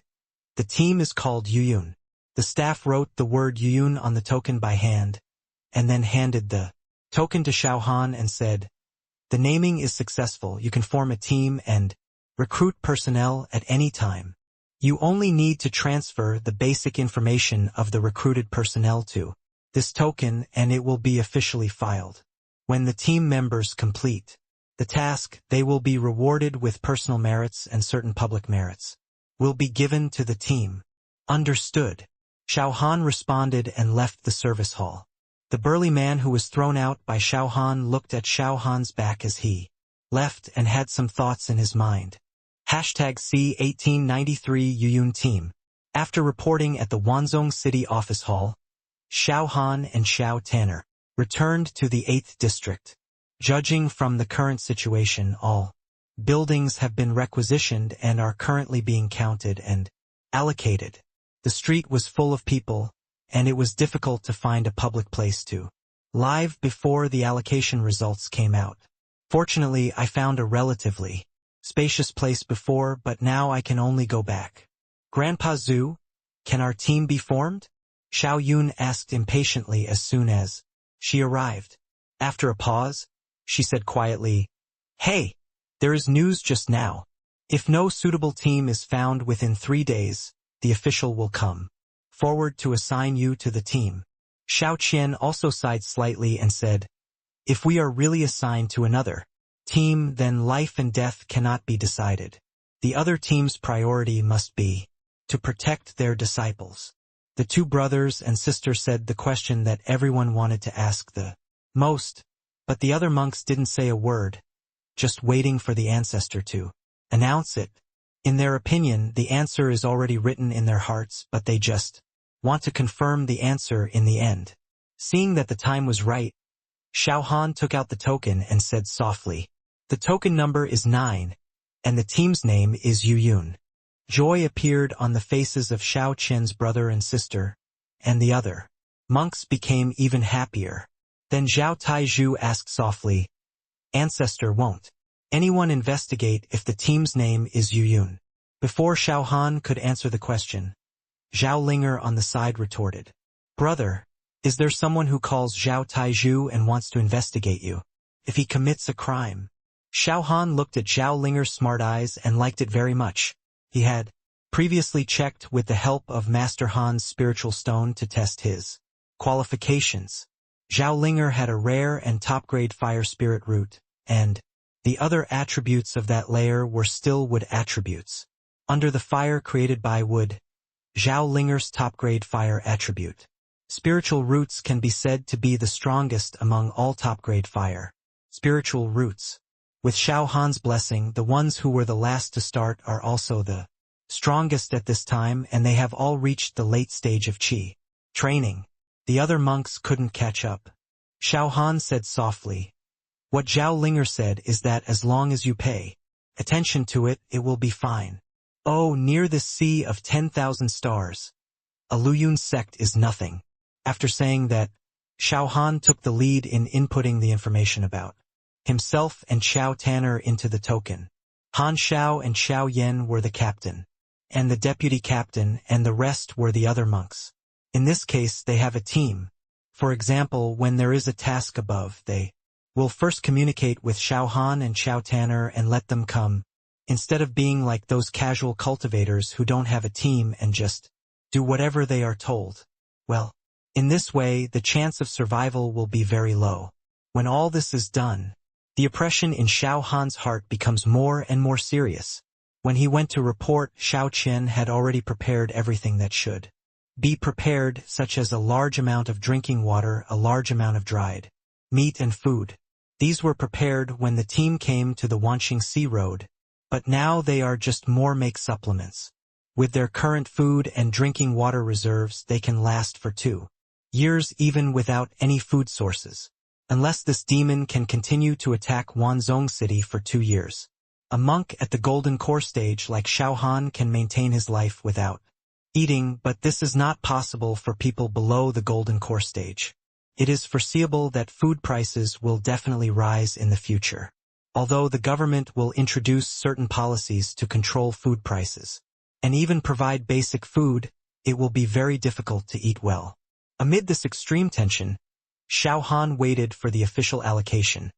S1: The team is called Yuyun. The staff wrote the word Yuyun on the token by hand, and then handed the token to Xiao Han and said, The naming is successful. You can form a team and recruit personnel at any time. You only need to transfer the basic information of the recruited personnel to this token and it will be officially filed. When the team members complete the task, they will be rewarded with personal merits and certain public merits will be given to the team. Understood. Xiao Han responded and left the service hall. The burly man who was thrown out by Xiao Han looked at Xiao Han's back as he left and had some thoughts in his mind. #C1893 Yuyun Team. After reporting at the Wanzhong City Office Hall, Xiao Han and Xiao Tanner returned to the 8th District. Judging from the current situation, all buildings have been requisitioned and are currently being counted and allocated. The street was full of people, and it was difficult to find a public place to live before the allocation results came out. Fortunately, I found a relatively spacious place before, but now I can only go back. Grandpa Zhu, can our team be formed? Xiao Yun asked impatiently as soon as she arrived. After a pause, she said quietly, Hey, there is news just now. If no suitable team is found within 3 days, the official will come forward to assign you to the team. Xiao Qian also sighed slightly and said, If we are really assigned to another team, then life and death cannot be decided. The other team's priority must be to protect their disciples. The 2 brothers and sister said the question that everyone wanted to ask the most, but the other monks didn't say a word. just waiting for the ancestor to announce it. In their opinion, the answer is already written in their hearts, but they just want to confirm the answer in the end. Seeing that the time was right, Xiao Han took out the token and said softly, "The token number is 9, and the team's name is Yu Yun." Joy appeared on the faces of Xiao Qian's brother and sister, and the other monks became even happier. Then Zhao Taizhu asked softly, "Ancestor, won't anyone investigate if the team's name is Yu Yun?" Before Xiao Han could answer the question, Zhao Linger on the side retorted, "Brother, is there someone who calls Zhao Taizhu and wants to investigate you if he commits a crime?" Xiao Han looked at Zhao Linger's smart eyes and liked it very much. He had previously checked with the help of Master Han's spiritual stone to test his qualifications. Zhao Linger had a rare and top-grade fire spirit root, and the other attributes of that layer were still wood attributes. Under the fire created by wood, Zhao Linger's top-grade fire attribute. Spiritual roots can be said to be the strongest among all top-grade fire spiritual roots. With Xiao Han's blessing, the ones who were the last to start are also the strongest at this time, and they have all reached the late stage of qi training. The other monks couldn't catch up. Xiao Han said softly, "What Zhao Linger said is that as long as you pay attention to it, it will be fine. Oh, near this sea of 10,000 stars, a Luyun sect is nothing." After saying that, Xiao Han took the lead in inputting the information about himself and Xiao Tanner into the token. Han Xiao and Xiao Yen were the captain, and the deputy captain, and the rest were the other monks. In this case, they have a team. For example, when there is a task above, they will first communicate with Xiao Han and Xiao Tanner and let them come, instead of being like those casual cultivators who don't have a team and just do whatever they are told. Well, in this way, the chance of survival will be very low. When all this is done, the oppression in Xiao Han's heart becomes more and more serious. When he went to report, Xiao Qian had already prepared everything that should be prepared, such as a large amount of drinking water, a large amount of dried meat and food. These were prepared when the team came to the Wanqing Sea Road, but now they are just more make supplements. With their current food and drinking water reserves, they can last for 2 years even without any food sources. Unless this demon can continue to attack Wanzhong City for 2 years. A monk at the Golden Core stage like Xiao Han can maintain his life without eating, but this is not possible for people below the Golden Core stage. It is foreseeable that food prices will definitely rise in the future. Although the government will introduce certain policies to control food prices, and even provide basic food, it will be very difficult to eat well. Amid this extreme tension, Xiao Han waited for the official allocation,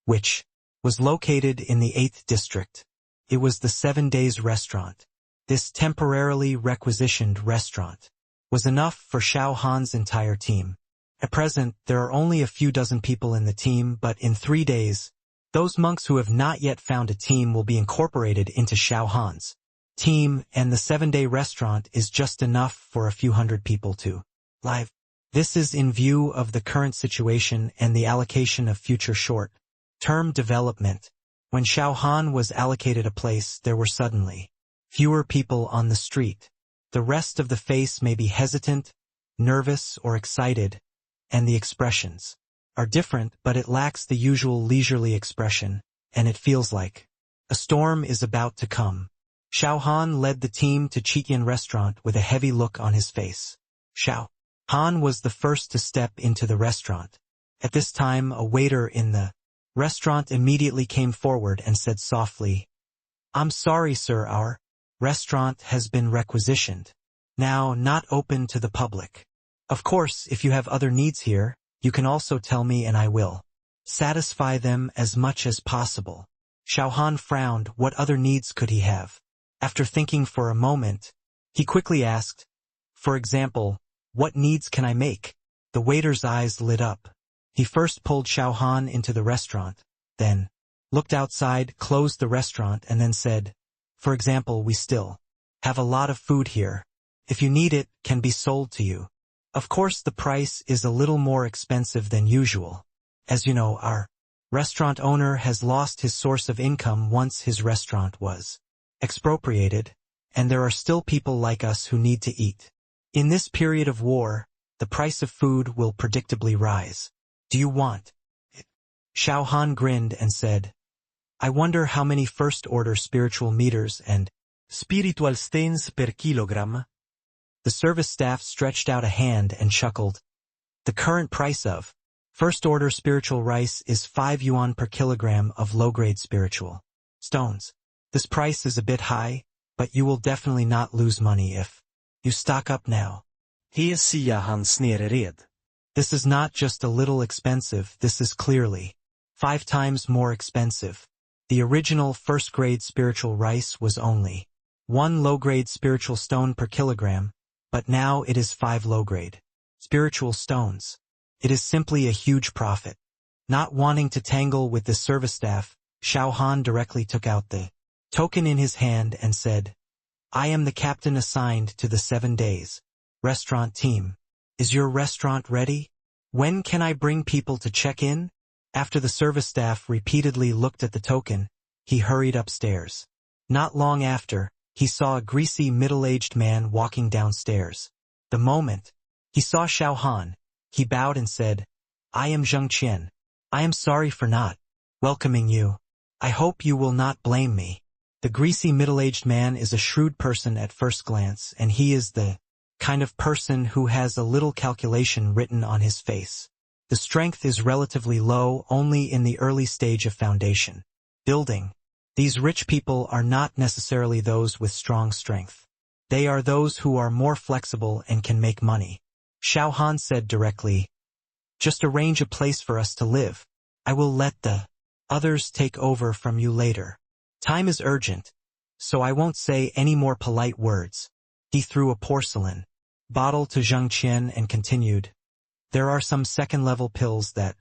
S1: which was located in the 8th district. It was the 7 Days restaurant. This temporarily requisitioned restaurant was enough for Xiao Han's entire team. At present, there are only a few dozen people in the team, but in 3 days, those monks who have not yet found a team will be incorporated into Xiao Han's team, and the 7-day restaurant is just enough for a few hundred people to live. This is in view of the current situation and the allocation of future short-term development. When Xiao Han was allocated a place, there were suddenly fewer people on the street. The rest of the face may be hesitant, nervous, or excited, and the expressions are different, but it lacks the usual leisurely expression, and it feels like a storm is about to come. Xiao Han led the team to Chiqian restaurant with a heavy look on his face. Xiao Han was the first to step into the restaurant. At this time, a waiter in the restaurant immediately came forward and said softly, "I'm sorry, sir, our restaurant has been requisitioned. Now not open to the public. Of course, if you have other needs here, you can also tell me and I will satisfy them as much as possible." Xiao Han frowned. What other needs could he have? After thinking for a moment, he quickly asked, "For example, what needs can I make?" The waiter's eyes lit up. He first pulled Xiao Han into the restaurant, then looked outside, closed the restaurant, and then said, "For example, we still have a lot of food here. If you need it, can be sold to you. Of course, the price is a little more expensive than usual. As you know, our Restaurant owner has lost his source of income once his restaurant was expropriated, and there are still people like us who need to eat. In this period of war, the price of food will predictably rise. Do you want it? Xiao Han grinned and said, I wonder how many first-order spiritual meters and
S2: spiritual stains per kilogram.
S1: The service staff stretched out a hand and chuckled. The current price of first-order spiritual rice is 5 yuan per kilogram of low-grade spiritual stones. This price is a bit high, but you will definitely not lose money if you stock up now.
S2: Xiao Han snerered.
S1: This is not just a little expensive, this is clearly 5 times more expensive. The original first-grade spiritual rice was only 1 low-grade spiritual stone per kilogram, but now it is 5 low-grade spiritual stones. It is simply a huge profit. Not wanting to tangle with the service staff, Xiao Han directly took out the token in his hand and said, I am the captain assigned to the 7 days restaurant team. Is your restaurant ready? When can I bring people to check in? After the service staff repeatedly looked at the token, he hurried upstairs. Not long after, he saw a greasy middle-aged man walking downstairs. The moment he saw Xiao Han, he bowed and said, I am Zheng Qian. I am sorry for not welcoming you. I hope you will not blame me. The greasy middle-aged man is a shrewd person at first glance, and he is the kind of person who has a little calculation written on his face. The strength is relatively low only in the early stage of foundation building. These rich people are not necessarily those with strong strength. They are those who are more flexible and can make money. Xiao Han said directly, just arrange a place for us to live. I will let the others take over from you later. Time is urgent, so I won't say any more polite words. He threw a porcelain bottle to Zheng Qian and continued, there are some second-level pills that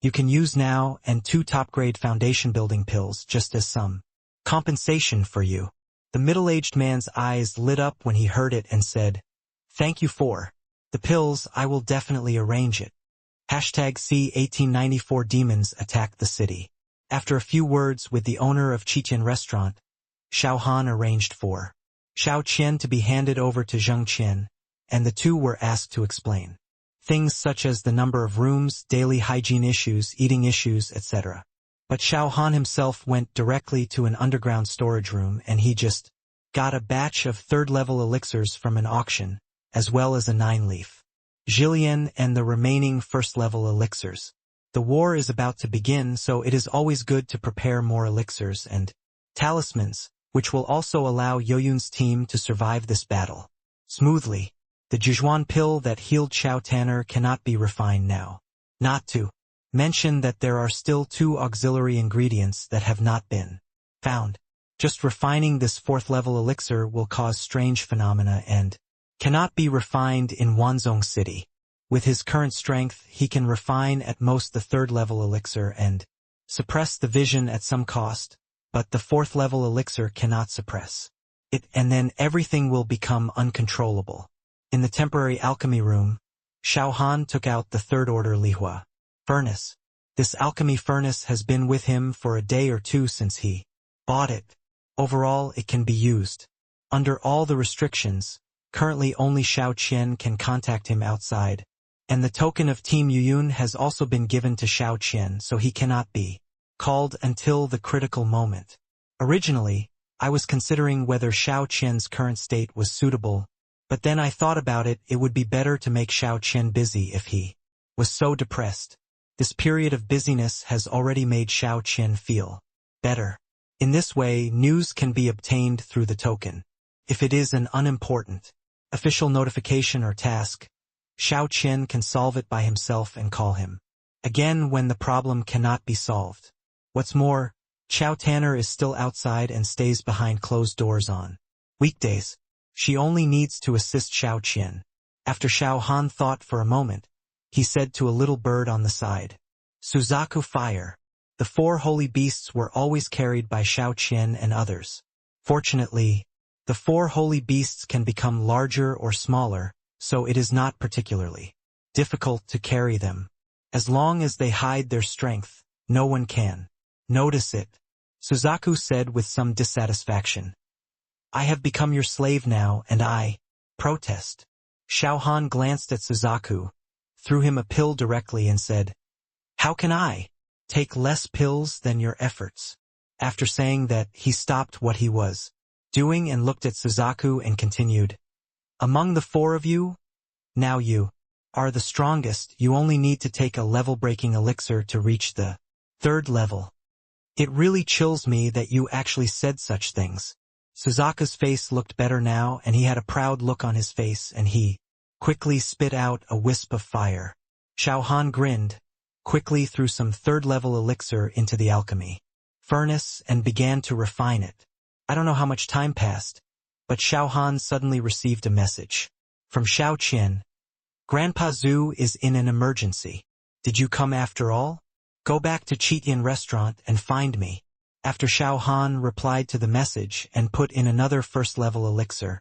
S1: you can use now and 2 top-grade foundation building pills just as some compensation for you. The middle-aged man's eyes lit up when he heard it and said, thank you for the pills, I will definitely arrange it. #C1894 Demons attacked the city. After a few words with the owner of Qiqian restaurant, Xiao Han arranged for Xiao Qian to be handed over to Zheng Qian, and the two were asked to explain things such as the number of rooms, daily hygiene issues, eating issues, etc. But Xiao Han himself went directly to an underground storage room and he just got a batch of third-level elixirs from an auction, as well as a 9-leaf Jillian and the remaining first-level elixirs. The war is about to begin, so it is always good to prepare more elixirs and talismans, which will also allow Yoyun's team to survive this battle smoothly. The Jujuan pill that healed Xiao Tanner cannot be refined now. Not to mention that there are still 2 auxiliary ingredients that have not been found. Just refining this 4th-level elixir will cause strange phenomena and cannot be refined in Wanzhong City. With his current strength, he can refine at most the 3rd-level elixir and suppress the vision at some cost, but the 4th-level elixir cannot suppress it, and then everything will become uncontrollable. In the temporary alchemy room, Xiao Han took out the 3rd-order Lihua furnace. This alchemy furnace has been with him for a day or 2 since he bought it. Overall, it can be used under all the restrictions. Currently only Xiao Qian can contact him outside, and the token of Team Yuyun has also been given to Xiao Qian, so he cannot be called until the critical moment. Originally, I was considering whether Xiao Qian's current state was suitable, but then I thought about it, it would be better to make Xiao Qian busy if he was so depressed. This period of busyness has already made Xiao Qian feel better. In this way, news can be obtained through the token. If it is an unimportant official notification or task, Xiao Qian can solve it by himself and call him again when the problem cannot be solved. What's more, Xiao Tanner is still outside and stays behind closed doors on weekdays. She only needs to assist Xiao Qian. After Xiao Han thought for a moment, he said to a little bird on the side, Suzaku fire. The 4 holy beasts were always carried by Xiao Qian and others. Fortunately, the 4 holy beasts can become larger or smaller, so it is not particularly difficult to carry them. As long as they hide their strength, No one can notice it. Suzaku said with some dissatisfaction. I have become your slave now, and I protest. Xiao Han glanced at Suzaku, threw him a pill directly and said, How can I take less pills than your efforts? After saying that, he stopped what he was doing and looked at Suzaku and continued, Among the four of you, now you are the strongest. You only need to take a level-breaking elixir to reach the third level. It really chills me that you actually said such things. Suzaku's face looked better now, and he had a proud look on his face, and he quickly spit out a wisp of fire. Xiao Han grinned, quickly threw some third-level elixir into the alchemy furnace and began to refine it. I don't know how much time passed, but Xiao Han suddenly received a message from Xiao Qian. Grandpa Zhu is in an emergency. Did you come after all? Go back to Chitian restaurant and find me. After Xiao Han replied to the message and put in another first-level elixir,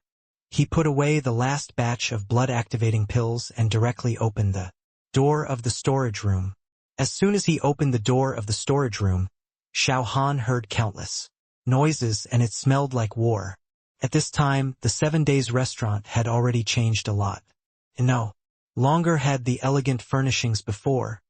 S1: he put away the last batch of blood-activating pills and directly opened the door of the storage room. As soon as he opened the door of the storage room, Xiao Han heard countless noises and it smelled like war. At this time, the 7 Days restaurant had already changed a lot. It no longer had the elegant furnishings before,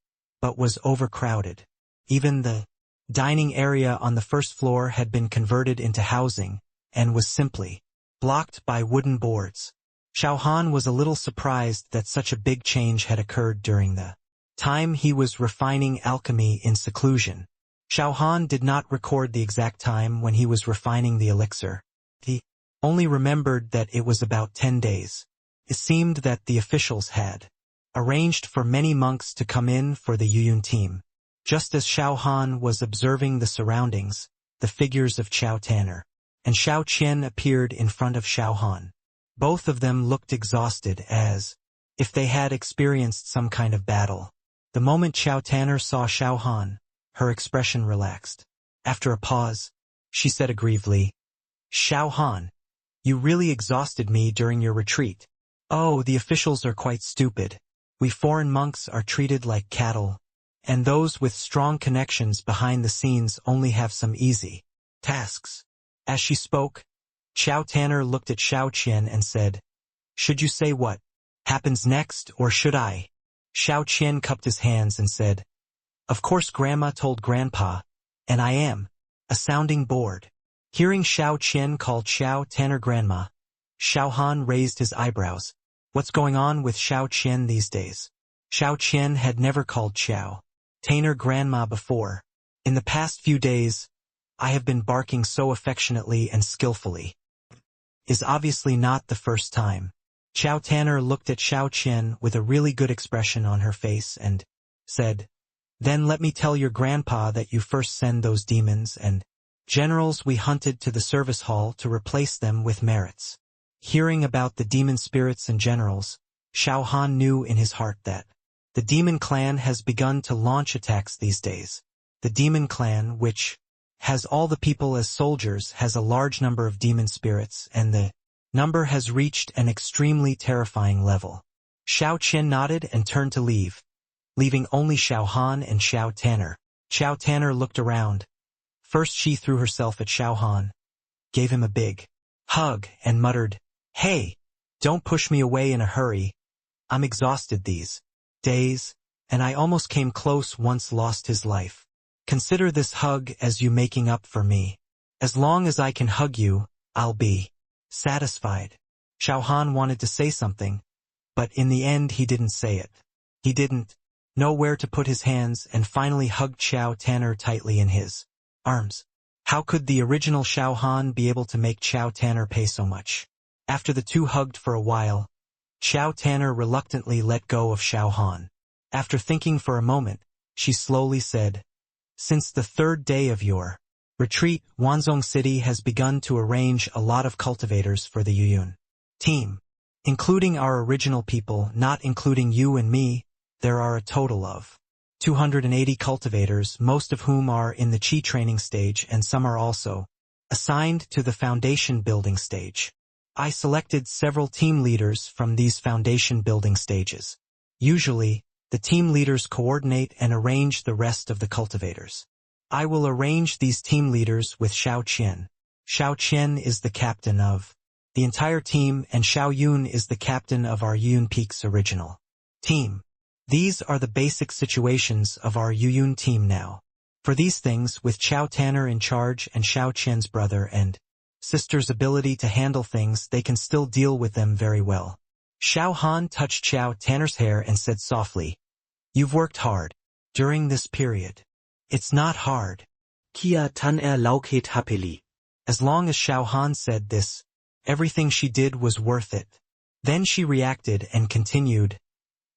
S1: but was overcrowded. Even the dining area on the first floor had been converted into housing and was simply blocked by wooden boards. Xiao Han was a little surprised that such a big change had occurred during the time he was refining alchemy in seclusion. Xiao Han did not record the exact time when he was refining the elixir. He only remembered that it was about 10 days. It seemed that the officials had arranged for many monks to come in for the Yuyun team. Just as Xiao Han was observing the surroundings, the figures of Xiao Tanner and Xiao Qian appeared in front of Xiao Han. Both of them looked exhausted, as if they had experienced some kind of battle. The moment Xiao Tanner saw Xiao Han, her expression relaxed. After a pause, she said aggrievedly, Xiao Han, you really exhausted me during your retreat. Oh, the officials are quite stupid. We foreign monks are treated like cattle, and those with strong connections behind the scenes only have some easy tasks. As she spoke, Xiao Tanner looked at Xiao Qian and said, Should you say what happens next, or should I? Xiao Qian cupped his hands and said, Of course Grandma told Grandpa, and I am a sounding board. Hearing Xiao Qian call Xiao Tanner Grandma, Xiao Han raised his eyebrows. What's going on with Xiao Qian these days? Xiao Qian had never called Xiao Tanner Grandma before. In the past few days, I have been barking so affectionately and skillfully. Is obviously not the first time. Xiao Tanner looked at Xiao Qian with a really good expression on her face and said, Then let me tell your grandpa that you first send those demons and generals we hunted to the service hall to replace them with merits. Hearing about the demon spirits and generals, Xiao Han knew in his heart that the demon clan has begun to launch attacks these days. The demon clan, which has all the people as soldiers, has a large number of demon spirits, and the number has reached an extremely terrifying level. Xiao Qian nodded and turned to leave, leaving only Xiao Han and Xiao Tanner. Xiao Tanner looked around. First she threw herself at Xiao Han, gave him a big hug, and muttered, Hey, don't push me away in a hurry. I'm exhausted these days, and I almost came close once lost his life. Consider this hug as you making up for me. As long as I can hug you, I'll be satisfied. Xiao Han wanted to say something, but in the end he didn't say it. He didn't know where to put his hands and finally hugged Xiao Tanner tightly in his arms. How could the original Xiao Han be able to make Xiao Tanner pay so much? After the two hugged for a while, Xiao Tanner reluctantly let go of Xiao Han. After thinking for a moment, she slowly said, Since the 3rd day of your retreat, Wanzhong City has begun to arrange a lot of cultivators for the Yuyun team. Including our original people, not including you and me, there are a total of 280 cultivators, most of whom are in the Qi training stage, and some are also assigned to the foundation building stage. I selected several team leaders from these foundation building stages. Usually, The team leaders coordinate and arrange the rest of the cultivators. I will arrange these team leaders with Xiao Qian. Xiao Qian is the captain of the entire team and Xiao Yun is the captain of our Yun Peaks original team. These are the basic situations of our Yun team now. For these things, with Xiao Tanner in charge and Xiao Qian's brother and sister's ability to handle things, they can still deal with them very well. Xiao Han touched Xiao Tanner's hair and said softly, "You've worked hard during this period. It's not hard."
S3: Kia tan lauket happily.
S1: As long as Xiao Han said this, everything she did was worth it. Then she reacted and continued,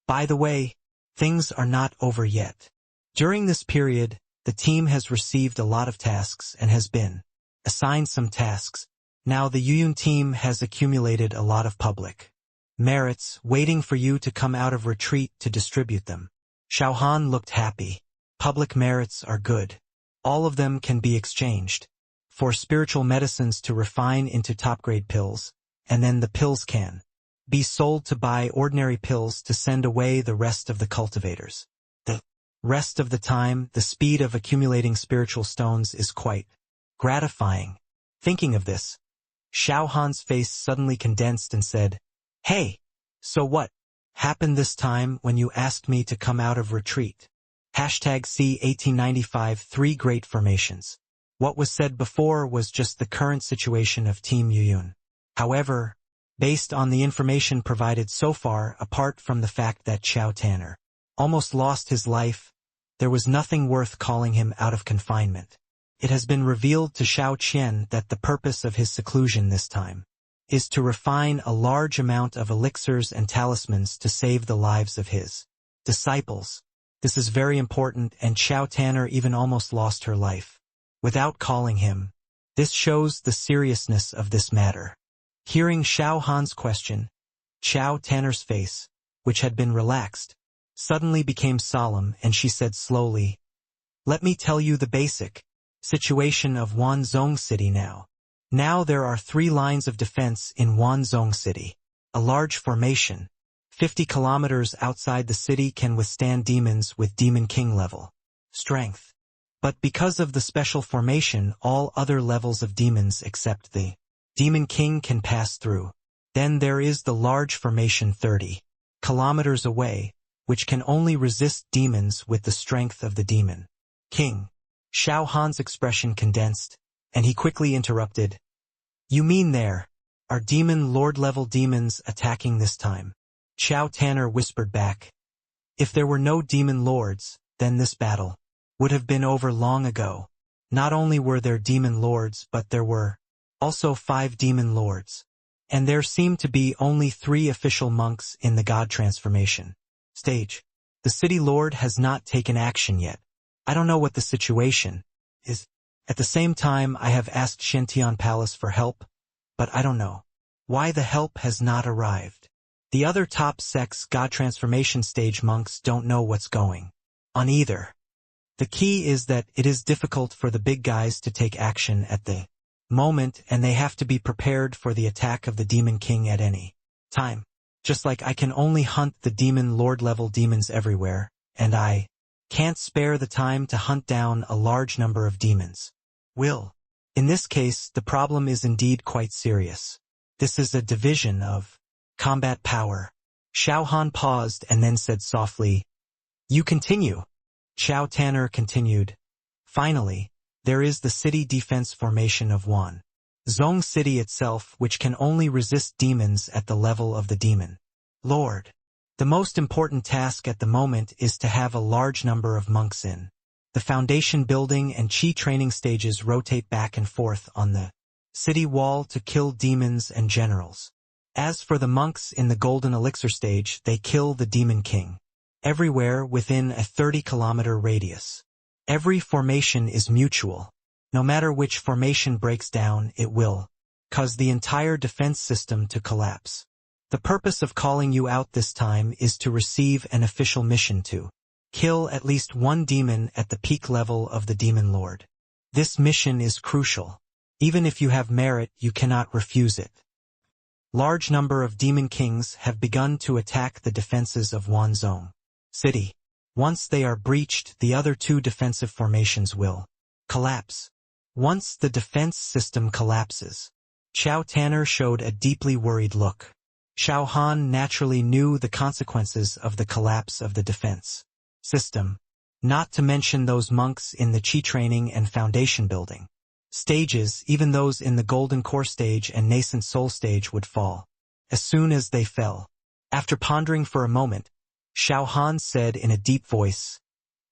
S1: "By the way, things are not over yet. During this period, the team has received a lot of tasks and has been assigned some tasks. Now the Yuyun team has accumulated a lot of public merits, waiting for you to come out of retreat to distribute them." Xiao Han looked happy. Public merits are good. All of them can be exchanged for spiritual medicines to refine into top-grade pills, and then the pills can be sold to buy ordinary pills to send away the rest of the cultivators. The rest of the time, the speed of accumulating spiritual stones is quite gratifying. Thinking of this, Xiao Han's face suddenly condensed and said, "Hey, so what happened this time when you asked me to come out of retreat?" #C 1895 3 Great Formations. What was said before was just the current situation of Team Yuyun. However, based on the information provided so far, apart from the fact that Xiao Tanner almost lost his life, there was nothing worth calling him out of confinement. It has been revealed to Xiao Qian that the purpose of his seclusion this time is to refine a large amount of elixirs and talismans to save the lives of his disciples. This is very important, and Xiao Tanner even almost lost her life without calling him. This shows the seriousness of this matter. Hearing Xiao Han's question, Xiao Tanner's face, which had been relaxed, suddenly became solemn, and she said slowly, "Let me tell you the basic situation of Wanzhong City now. Now there are 3 lines of defense in Wanzhong City. A large formation, 50 kilometers outside the city, can withstand demons with Demon King level strength. But because of the special formation, all other levels of demons except the Demon King can pass through. Then there is the large formation 30 kilometers away, which can only resist demons with the strength of the Demon King." Xiao Han's expression condensed, and he quickly interrupted, "You mean there are Demon Lord level demons attacking this time?" Xiao Tanner whispered back, "If there were no Demon Lords, then this battle would have been over long ago. Not only were there Demon Lords, but there were also 5 Demon Lords. And there seemed to be only 3 official monks in the God transformation stage. The city lord has not taken action yet. I don't know what the situation is. At the same time, I have asked Shintian Palace for help, but I don't know why the help has not arrived. The other top sects God transformation stage monks don't know what's going on either. The key is that it is difficult for the big guys to take action at the moment, and they have to be prepared for the attack of the Demon King at any time. Just like I can only hunt the Demon Lord level demons everywhere, and I can't spare the time to hunt down a large number of demons. In this case, the problem is indeed quite serious. This is a division of combat power." Xiao Han paused and then said softly, "You continue." Xiao Tanner continued, "Finally, there is the city defense formation of Wanzhong City itself, which can only resist demons at the level of the Demon Lord. The most important task at the moment is to have a large number of monks in the foundation building and chi training stages rotate back and forth on the city wall to kill demons and generals. As for the monks in the golden elixir stage, they kill the Demon King everywhere within a 30-kilometer radius. Every formation is mutual. No matter which formation breaks down, it will cause the entire defense system to collapse. The purpose of calling you out this time is to receive an official mission to kill at least 1 demon at the peak level of the Demon Lord. This mission is crucial. Even if you have merit, you cannot refuse it. Large number of Demon Kings have begun to attack the defenses of Wanzhong city. Once they are breached, the other two defensive formations will collapse. Once the defense system collapses, Xiao Tanner showed a deeply worried look. Xiao Han naturally knew the consequences of the collapse of the defense system, not to mention those monks in the Qi training and foundation building stages. Even those in the Golden Core stage and Nascent Soul stage would fall as soon as they fell. After pondering for a moment, Xiao Han said in a deep voice,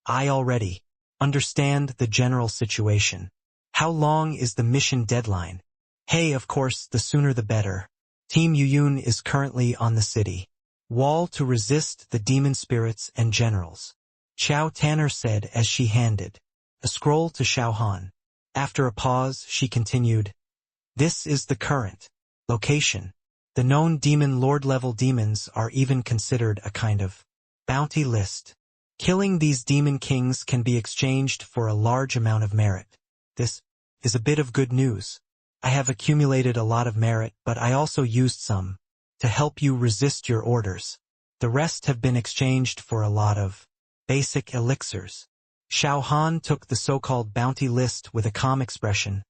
S1: "I already understand the general situation. How long is the mission deadline?" "Hey, of course, the sooner the better. Team Yuyun is currently on the city wall to resist the demon spirits and generals," Xiao Tanner said as she handed a scroll to Xiao Han. After a pause, she continued, "This is the current location. The known demon lord level demons are even considered a kind of bounty list. Killing these demon kings can be exchanged for a large amount of merit. This is a bit of good news. I have accumulated a lot of merit, but I also used some to help you resist your orders. The rest have been exchanged for a lot of basic elixirs." Xiao Han took the so-called bounty list with a calm expression,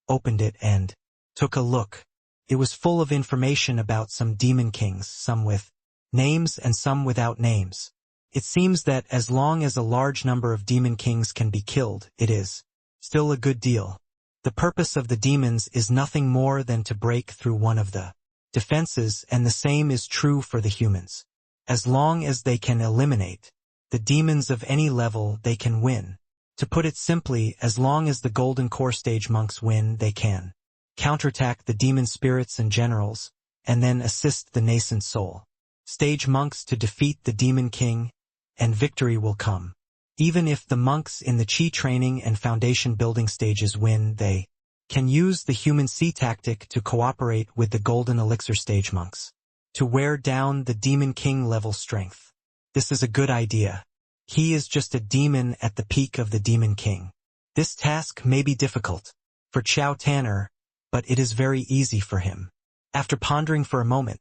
S1: opened it and took a look. It was full of information about some demon kings, some with names and some without names. It seems that as long as a large number of demon kings can be killed, it is still a good deal. The purpose of the demons is nothing more than to break through one of the defenses, and the same is true for the humans. As long as they can eliminate the demons of any level, they can win. To put it simply, as long as the Golden Core stage monks win, they can counterattack the demon spirits and generals, and then assist the nascent soul stage monks to defeat the demon king, and victory will come. Even if the monks in the Qi training and foundation building stages win, they can use the human sea tactic to cooperate with the golden elixir stage monks to wear down the demon king level strength. This is a good idea. He is just a demon at the peak of the demon king. This task may be difficult for Xiao Tanner, but it is very easy for him. After pondering for a moment,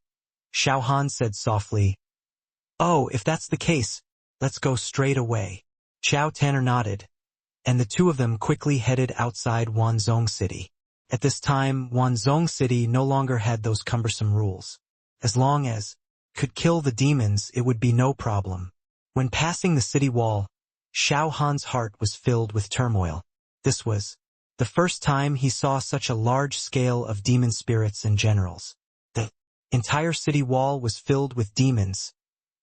S1: Xiao Han said softly, "Oh, if that's the case, let's go straight away." Xiao Tanner nodded, and the two of them quickly headed outside Wanzhong City. At this time, Wanzhong City no longer had those cumbersome rules. As long as could kill the demons, it would be no problem. When passing the city wall, Xiao Han's heart was filled with turmoil. This was the first time he saw such a large scale of demon spirits and generals. The entire city wall was filled with demons,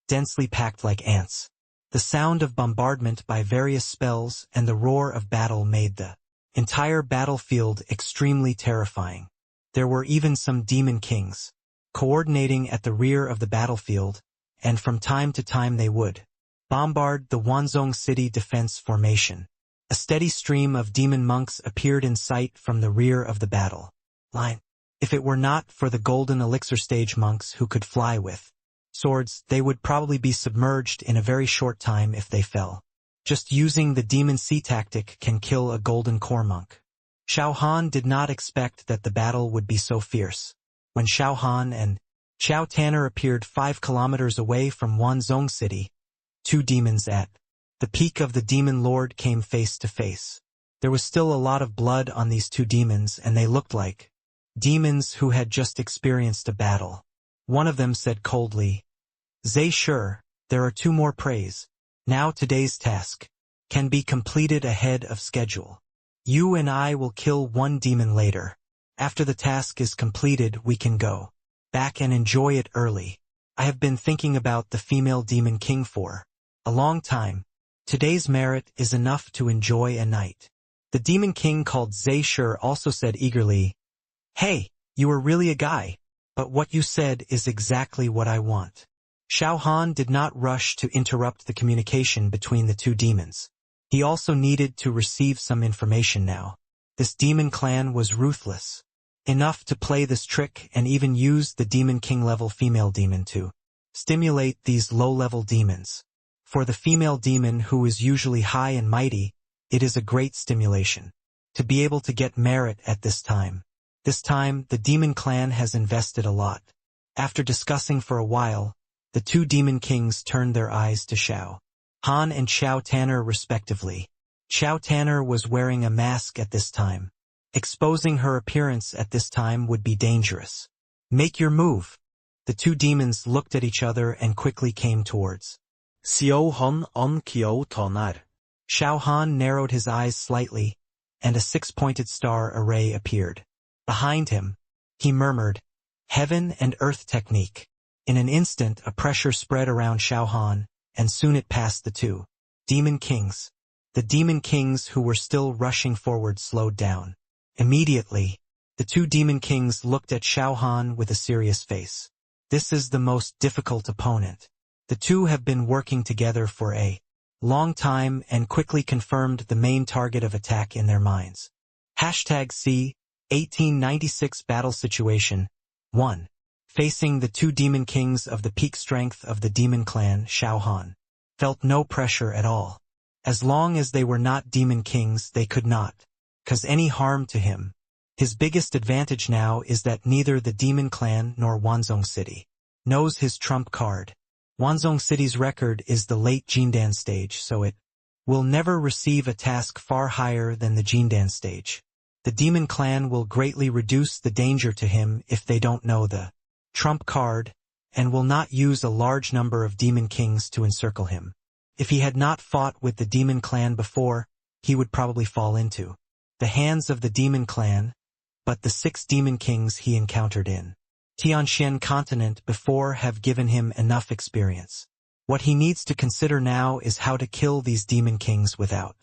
S1: densely packed like ants. The sound of bombardment by various spells and the roar of battle made the entire battlefield extremely terrifying. There were even some demon kings coordinating at the rear of the battlefield, and from time to time they would bombard the Wanzhong City defense formation. A steady stream of demon monks appeared in sight from the rear of the battle line. If it were not for the golden elixir stage monks who could fly with swords, they would probably be submerged in a very short time if they fell. Just using the demon sea tactic can kill a golden core monk. Xiao Han did not expect that the battle would be so fierce. When Xiao Han and Xiao Tanner appeared 5 kilometers away from Wanzhong City, two demons at the peak of the demon lord came face to face. There was still a lot of blood on these two demons, and they looked like demons who had just experienced a battle. One of them said coldly, "Zhe Shi, there are 2 more preys. Now today's task can be completed ahead of schedule. You and I will kill 1 demon later. After the task is completed, we can go back and enjoy it early. I have been thinking about the female demon king for a long time. Today's merit is enough to enjoy a night." The demon king called Zhe Shi also said eagerly, "Hey, you are really a guy. But what you said is exactly what I want." Xiao Han did not rush to interrupt the communication between the two demons. He also needed to receive some information now. This demon clan was ruthless enough to play this trick and even use the demon king level female demon to stimulate these low-level demons. For the female demon, who is usually high and mighty, it is a great stimulation to be able to get merit at this time. This time, the demon clan has invested a lot. After discussing for a while, the two demon kings turned their eyes to Xiao Han and Xiao Tanner respectively. Xiao Tanner was wearing a mask at this time. Exposing her appearance at this time would be dangerous. Make your move. The two demons looked at each other and quickly came towards
S2: Xiao Han an Xiao Tanner.
S1: Xiao Han narrowed his eyes slightly, and a six-pointed star array appeared. Behind him, he murmured, "Heaven and Earth technique." In an instant a pressure spread around Xiao Han, and soon it passed the two demon kings. The demon kings who were still rushing forward slowed down. Immediately, the two demon kings looked at Xiao Han with a serious face. This is the most difficult opponent. The two have been working together for a long time and quickly confirmed the main target of attack in their minds. #C 1896 Battle Situation 1. Facing the two demon kings of the peak strength of the demon clan, Xiao Han felt no pressure at all. As long as they were not demon kings, they could not cause any harm to him. His biggest advantage now is that neither the demon clan nor Wanzhong City knows his trump card. Wanzhong City's record is the late Jindan stage, so it will never receive a task far higher than the Jindan stage. The demon clan will greatly reduce the danger to him if they don't know the trump card, and will not use a large number of demon kings to encircle him. If he had not fought with the demon clan before, he would probably fall into the hands of the demon clan, but the 6 demon kings he encountered in Tianxian continent before have given him enough experience. What he needs to consider now is how to kill these demon kings without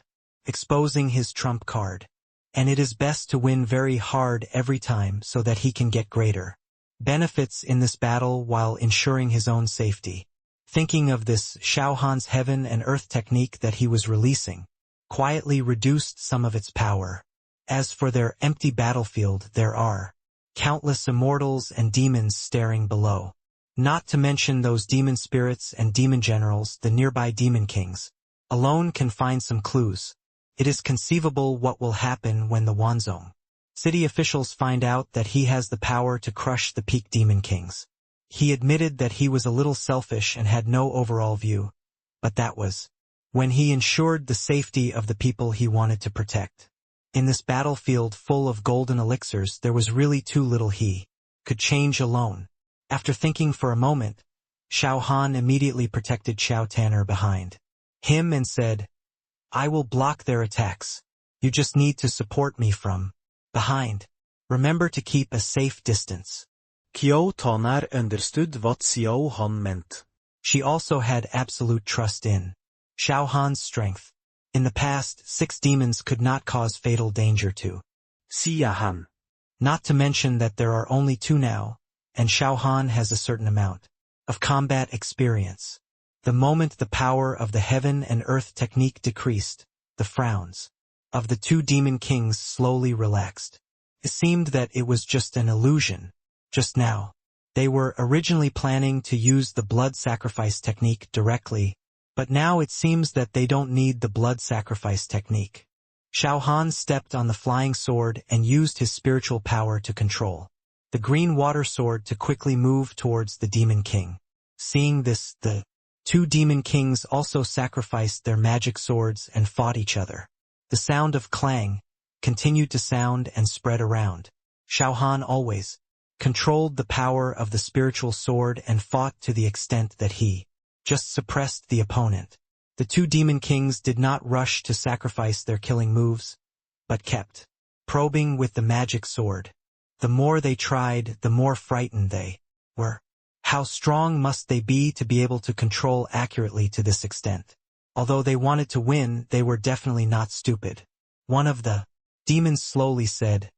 S1: exposing his trump card. And it is best to win very hard every time so that he can get greater benefits in this battle while ensuring his own safety. Thinking of this, Xiao Han's heaven and earth technique that he was releasing quietly reduced some of its power. As for their empty battlefield, there are countless immortals and demons staring below. Not to mention those demon spirits and demon generals, the nearby demon kings alone can find some clues. It is conceivable what will happen when the Wanzhong City officials find out that he has the power to crush the peak demon kings. He admitted that he was a little selfish and had no overall view, but that was when he ensured the safety of the people he wanted to protect. In this battlefield full of golden elixirs, there was really too little he could change alone. After thinking for a moment, Xiao Han immediately protected Xiao Tanner behind him and said, "I will block their attacks. You just need to support me from behind. Remember to keep a safe distance."
S2: Xiao Tanner understood what Xiao Han meant.
S1: She also had absolute trust in Xiao Han's strength. In the past, 6 demons could not cause fatal danger to
S2: Xiao Han.
S1: Not to mention that there are only 2 now, and Xiao Han has a certain amount of combat experience. The moment the power of the heaven and earth technique decreased, the frowns of the 2 demon kings slowly relaxed. It seemed that it was just an illusion. Just now, they were originally planning to use the blood sacrifice technique directly, but now it seems that they don't need the blood sacrifice technique. Xiao Han stepped on the flying sword and used his spiritual power to control the green water sword to quickly move towards the demon king. Seeing this, the 2 demon kings also sacrificed their magic swords and fought each other. The sound of clang continued to sound and spread around. Xiao Han always controlled the power of the spiritual sword and fought to the extent that he just suppressed the opponent. The 2 demon kings did not rush to sacrifice their killing moves, but kept probing with the magic sword. The more they tried, the more frightened they were. How strong must they be to be able to control accurately to this extent? Although they wanted to win, they were definitely not stupid. One of the demons slowly said,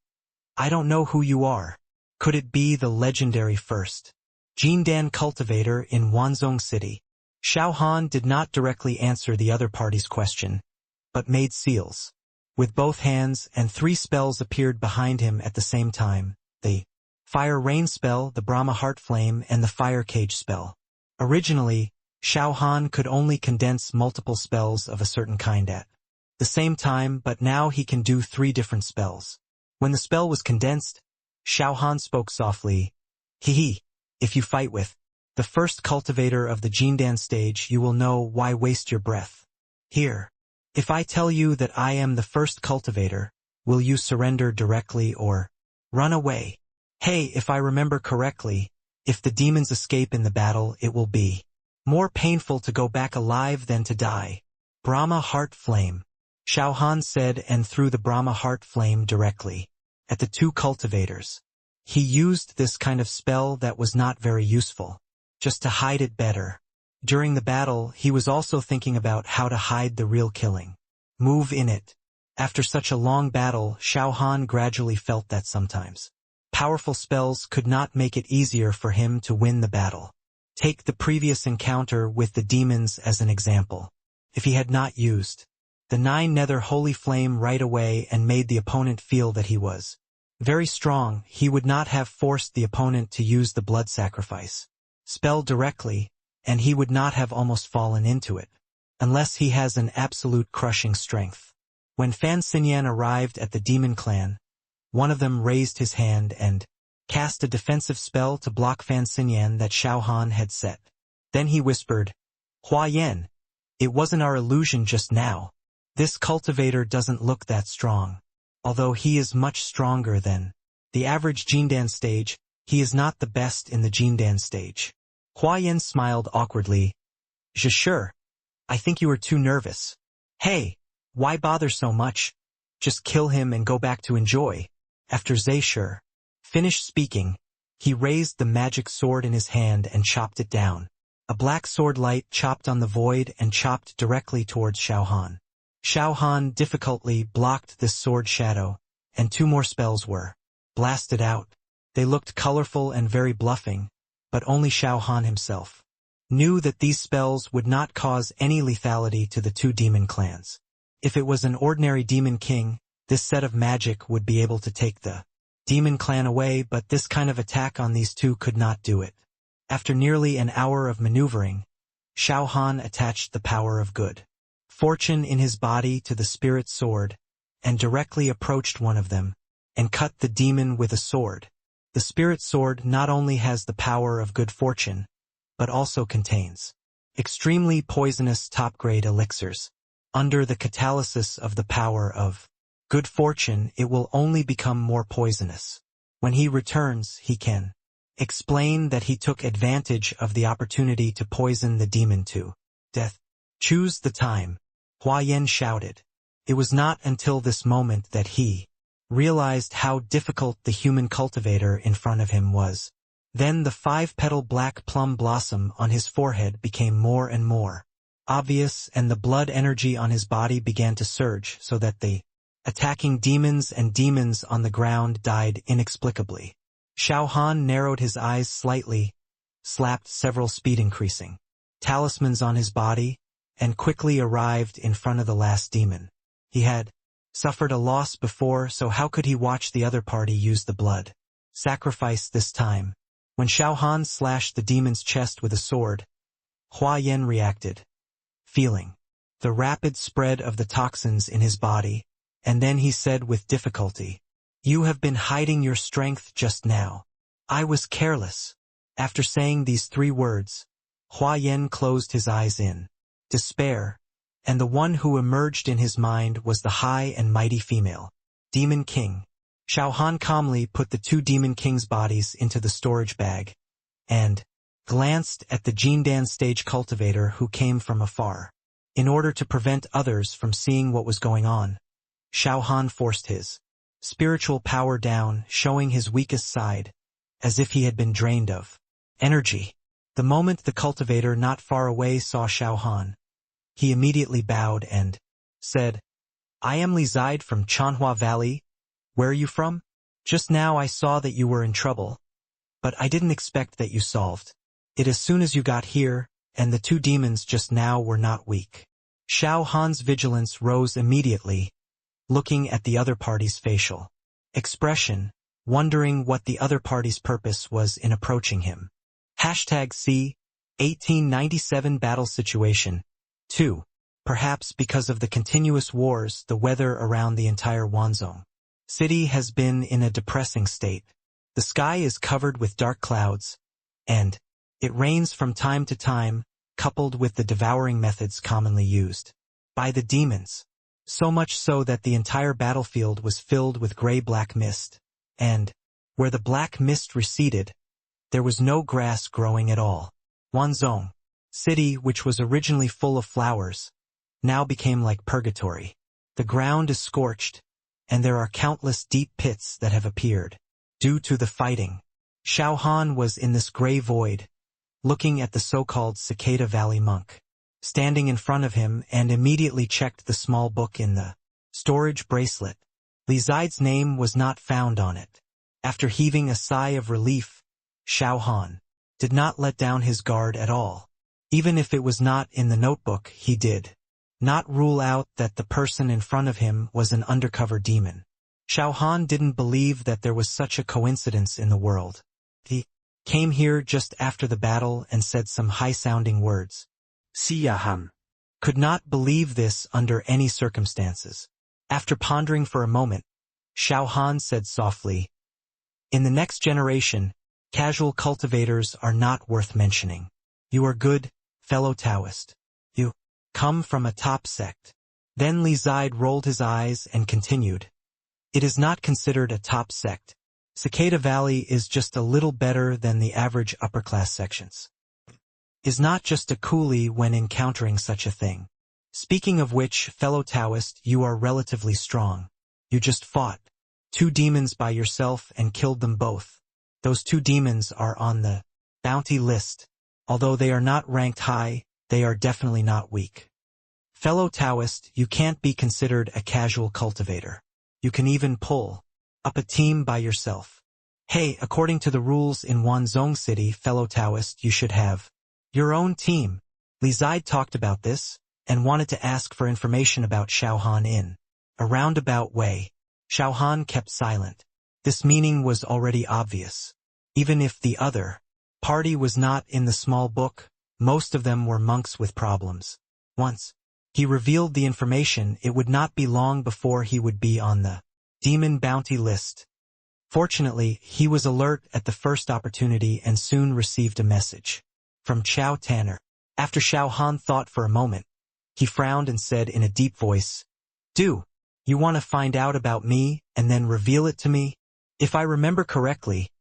S1: "I don't know who you are. Could it be the legendary first Jindan cultivator in Wanzhong City?" Xiao Han did not directly answer the other party's question, but made seals with both hands, and 3 spells appeared behind him at the same time: the Fire Rain spell, the Brahma Heart Flame, and the Fire Cage spell. Originally, Xiao Han could only condense multiple spells of a certain kind at the same time, but now he can do 3 different spells. When the spell was condensed, Xiao Han spoke softly, "Hee, if you fight with The first cultivator of the Jindan stage, you will know why waste your breath. Here. If I tell you that I am the first cultivator, will you surrender directly or run away? Hey, if I remember correctly, if the demons escape in the battle, it will be more painful to go back alive than to die. Brahma Heart Flame. Xiao Han said and threw the Brahma Heart Flame directly at the two cultivators. He used this kind of spell that was not very useful, just to hide it better. During the battle, he was also thinking about how to hide the real killing move in it. After such a long battle, Xiao Han gradually felt that sometimes powerful spells could not make it easier for him to win the battle. Take the previous encounter with the demons as an example. If he had not used the 9 Nether Holy Flame right away and made the opponent feel that he was very strong, he would not have forced the opponent to use the blood sacrifice spell directly, and he would not have almost fallen into it, unless he has an absolute crushing strength. When Fan Xinyan arrived at the demon clan, one of them raised his hand and cast a defensive spell to block Fan Xinyan that Xiao Han had set. Then he whispered, "Hua Yan, it wasn't our illusion just now. This cultivator doesn't look that strong. Although he is much stronger than the average Jindan stage, he is not the best in the Jindan stage." Hua Yan smiled awkwardly. "Sure. I think you were too nervous. Hey, why bother so much? Just kill him and go back to enjoy." After Zaisher finished speaking, he raised the magic sword in his hand and chopped it down. A black sword light chopped on the void and chopped directly towards Xiao Han. Xiao Han difficultly blocked this sword shadow, and 2 more spells were blasted out. They looked colorful and very bluffing, but only Xiao Han himself knew that these spells would not cause any lethality to the 2 demon clans. If it was an ordinary demon king, this set of magic would be able to take the demon clan away, but this kind of attack on these 2 could not do it. After nearly an hour of maneuvering, Xiao Han attached the power of good fortune in his body to the spirit sword, and directly approached one of them, and cut the demon with a sword. The spirit sword not only has the power of good fortune, but also contains extremely poisonous top-grade elixirs. Under the catalysis of the power of good fortune, it will only become more poisonous. When he returns, he can explain that he took advantage of the opportunity to poison the demon to death. "Choose the time," Hua Yan shouted. It was not until this moment that he realized how difficult the human cultivator in front of him was. Then the 5-petal black plum blossom on his forehead became more and more obvious, and the blood energy on his body began to surge so that the attacking demons and demons on the ground died inexplicably. Xiao Han narrowed his eyes slightly, slapped several speed-increasing talismans on his body, and quickly arrived in front of the last demon. He had suffered a loss before, so how could he watch the other party use the blood sacrifice this time? When Xiao Han slashed the demon's chest with a sword, Hua Yan reacted, feeling the rapid spread of the toxins in his body, and then he said with difficulty, "You have been hiding your strength just now. I was careless." After saying these 3 words, Hua Yan closed his eyes in despair, and the one who emerged in his mind was the high and mighty female demon king. Xiao Han calmly put the 2 demon kings' bodies into the storage bag, and glanced at the Jindan stage cultivator who came from afar. In order to prevent others from seeing what was going on, Xiao Han forced his spiritual power down, showing his weakest side, as if he had been drained of energy. The moment the cultivator not far away saw Xiao Han, he immediately bowed and said, "I am Li Zide from Chanhua Valley. Where are you from? Just now I saw that you were in trouble, but I didn't expect that you solved it as soon as you got here, and the 2 demons just now were not weak." Xiao Han's vigilance rose immediately, looking at the other party's facial expression, wondering what the other party's purpose was in approaching him. #C 1897 Battle Situation 2. Perhaps because of the continuous wars, the weather around the entire Wanzhong city has been in a depressing state. The sky is covered with dark clouds, and It rains from time to time, coupled with the devouring methods commonly used by the demons. So much so that the entire battlefield was filled with gray-black mist, and, where the black mist receded, there was no grass growing at all. Wanzhong City, which was originally full of flowers, now became like purgatory. The ground is scorched, and there are countless deep pits that have appeared, due to the fighting. Xiao Han was in this gray void, looking at the so-called Cicada Valley monk, standing in front of him, and immediately checked the small book in the storage bracelet. Li Zide's name was not found on it. After heaving a sigh of relief, Xiao Han did not let down his guard at all. Even if it was not in the notebook, he did not rule out that the person in front of him was an undercover demon. Xiao Han didn't believe that there was such a coincidence in the world. He came here just after the battle and said some high-sounding words.
S3: Xiao Han
S1: Could not believe this under any circumstances. After pondering for a moment, Xiao Han said softly, "In the next generation, casual cultivators are not worth mentioning. You are good, fellow Taoist. You come from a top sect." Then Li Zide rolled his eyes and continued, "It is not considered a top sect. Cicada Valley is just a little better than the average upper-class sections. Is not just a coolie when encountering such a thing. Speaking of which, fellow Taoist, you are relatively strong. You just fought 2 demons by yourself and killed them both. Those 2 demons are on the bounty list. Although they are not ranked high, they are definitely not weak. Fellow Taoist, you can't be considered a casual cultivator. You can even pull up a team by yourself. Hey, according to the rules in Wanzhong City, fellow Taoist, you should have your own team." Li Zide talked about this, and wanted to ask for information about Xiao Han in a roundabout way. Xiao Han kept silent. This meaning was already obvious. Even if the other party was not in the small book, most of them were monks with problems. Once he revealed the information, it would not be long before he would be on the demon bounty list. Fortunately, he was alert at the first opportunity and soon received a message from Xiao Tanner. After Xiao Han thought for a moment, he frowned and said in a deep voice, "Do you want to find out about me and then reveal it to me? If I remember correctly,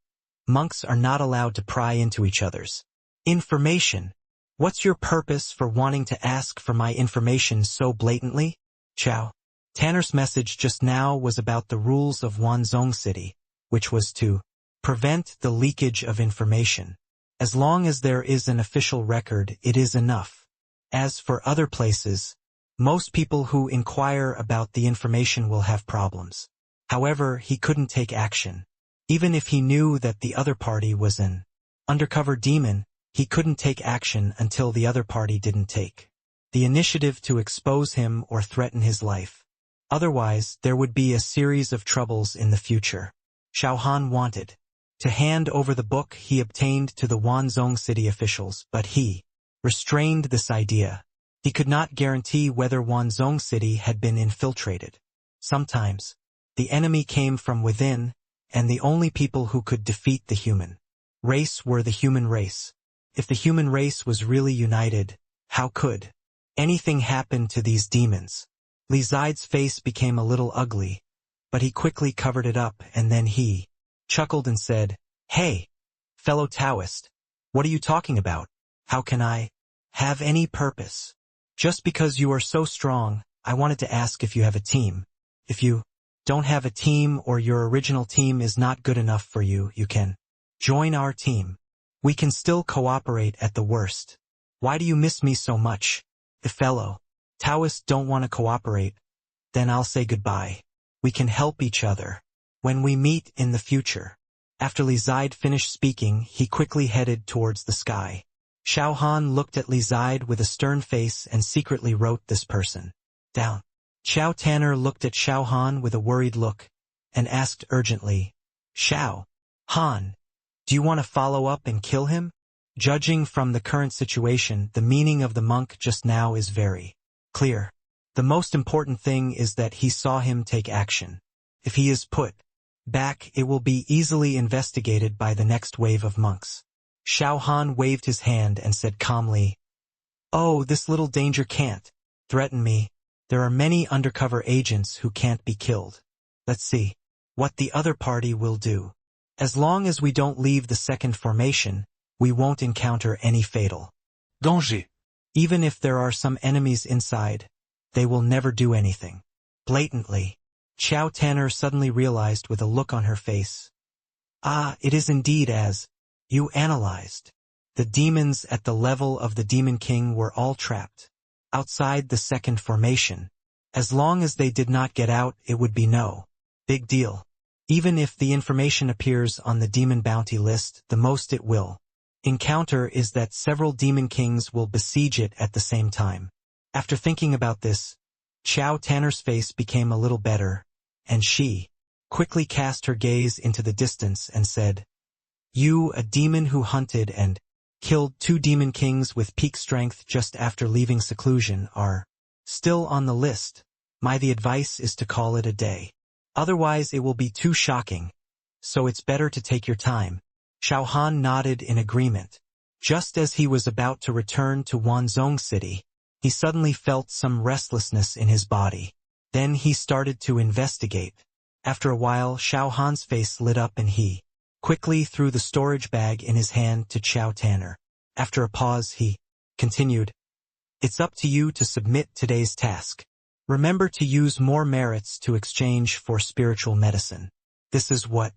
S1: monks are not allowed to pry into each other's information. What's your purpose for wanting to ask for my information so blatantly?" Xiao Tanner's message just now was about the rules of Wanzhong City, which was to prevent the leakage of information. As long as there is an official record, it is enough. As for other places, most people who inquire about the information will have problems. However, he couldn't take action. Even if he knew that the other party was an undercover demon, he couldn't take action until the other party didn't take the initiative to expose him or threaten his life. Otherwise, there would be a series of troubles in the future. Xiao Han wanted to hand over the book he obtained to the Wanzhong City officials, but he restrained this idea. He could not guarantee whether Wanzhong City had been infiltrated. Sometimes, the enemy came from within, and the only people who could defeat the human race were the human race. If the human race was really united, how could anything happen to these demons? Li Zide's face became a little ugly, but he quickly covered it up, and then he chuckled and said, "Hey, fellow Taoist, what are you talking about? How can I have any purpose? Just because you are so strong, I wanted to ask if you have a team. If you don't have a team or your original team is not good enough for you, you can join our team. We can still cooperate at the worst. Why do you miss me so much? If fellow Taoists don't want to cooperate, then I'll say goodbye. We can help each other when we meet in the future." After Li Zide finished speaking, he quickly headed towards the sky. Xiao Han looked at Li Zide with a stern face and secretly wrote this person down. Xiao Tanner looked at Xiao Han with a worried look and asked urgently, "Xiao Han, do you want to follow up and kill him?" Judging from the current situation, the meaning of the monk just now is very clear. The most important thing is that he saw him take action. If he is put back, it will be easily investigated by the next wave of monks. Xiao Han waved his hand and said calmly, "Oh, this little danger can't threaten me. There are many undercover agents who can't be killed. Let's see what the other party will do. As long as we don't leave the second formation, we won't encounter any fatal
S2: danger.
S1: Even if there are some enemies inside, they will never do anything blatantly." Xiao Tanner suddenly realized with a look on her face. Ah, it is indeed as you analyzed. The demons at the level of the Demon King were all trapped outside the second formation. As long as they did not get out, it would be no big deal. Even if the information appears on the demon bounty list, the most it will encounter is that several Demon Kings will besiege it at the same time. After thinking about this, Xiao Tanner's face became a little better, and she quickly cast her gaze into the distance and said, "You, a demon who hunted and killed 2 Demon Kings with peak strength just after leaving seclusion, are still on the list. The advice is to call it a day. Otherwise it will be too shocking. So it's better to take your time." Xiao Han nodded in agreement. Just as he was about to return to Wanzhong City, he suddenly felt some restlessness in his body. Then he started to investigate. After a while, Xiao Han's face lit up and he quickly threw the storage bag in his hand to Xiao Tanner. After a pause, he continued, "It's up to you to submit today's task. Remember to use more merits to exchange for spiritual medicine. This is what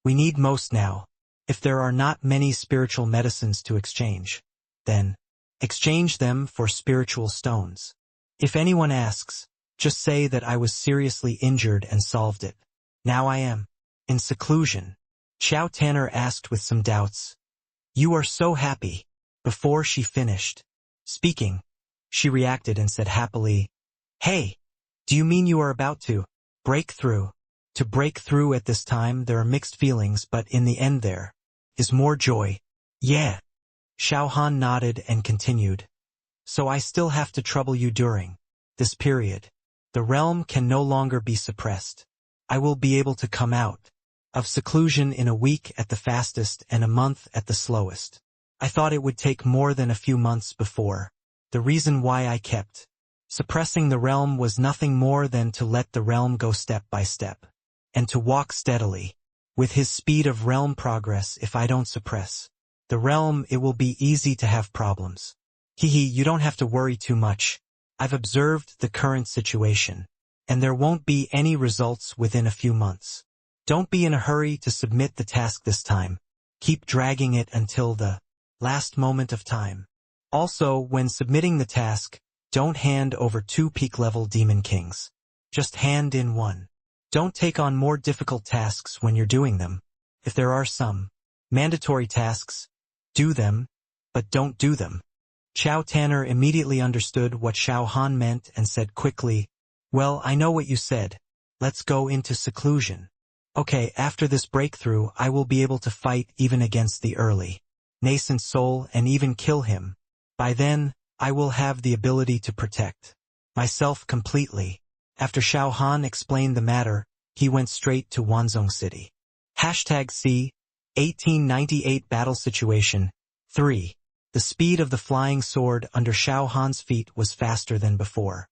S1: we need most now. If there are not many spiritual medicines to exchange, then exchange them for spiritual stones. If anyone asks, just say that I was seriously injured and solved it. Now I am in seclusion." Xiao Tanner asked with some doubts, "You are so happy." Before she finished speaking, she reacted and said happily, "Hey, do you mean you are about to break through?" To break through at this time there are mixed feelings, but in the end there is more joy. Yeah. Xiao Han nodded and continued, "So I still have to trouble you during this period. The realm can no longer be suppressed. I will be able to come out of seclusion in a week at the fastest and a month at the slowest. I thought it would take more than a few months before. The reason why I kept suppressing the realm was nothing more than to let the realm go step by step, and to walk steadily with his speed of realm progress. If I don't suppress the realm, it will be easy to have problems. You don't have to worry too much. I've observed the current situation, and there won't be any results within a few months. Don't be in a hurry to submit the task this time. Keep dragging it until the last moment of time. Also, when submitting the task, don't hand over 2 peak-level Demon Kings. Just hand in 1. Don't take on more difficult tasks when you're doing them. If there are some mandatory tasks, do them, but don't do them." Xiao Tanner immediately understood what Xiao Han meant and said quickly, "Well, I know what you said. Let's go into seclusion. Okay, after this breakthrough, I will be able to fight even against the early nascent soul and even kill him. By then, I will have the ability to protect myself completely." After Xiao Han explained the matter, he went straight to Wanzhong City. #C 1898 Battle Situation 3. The speed of the flying sword under Xiao Han's feet was faster than before.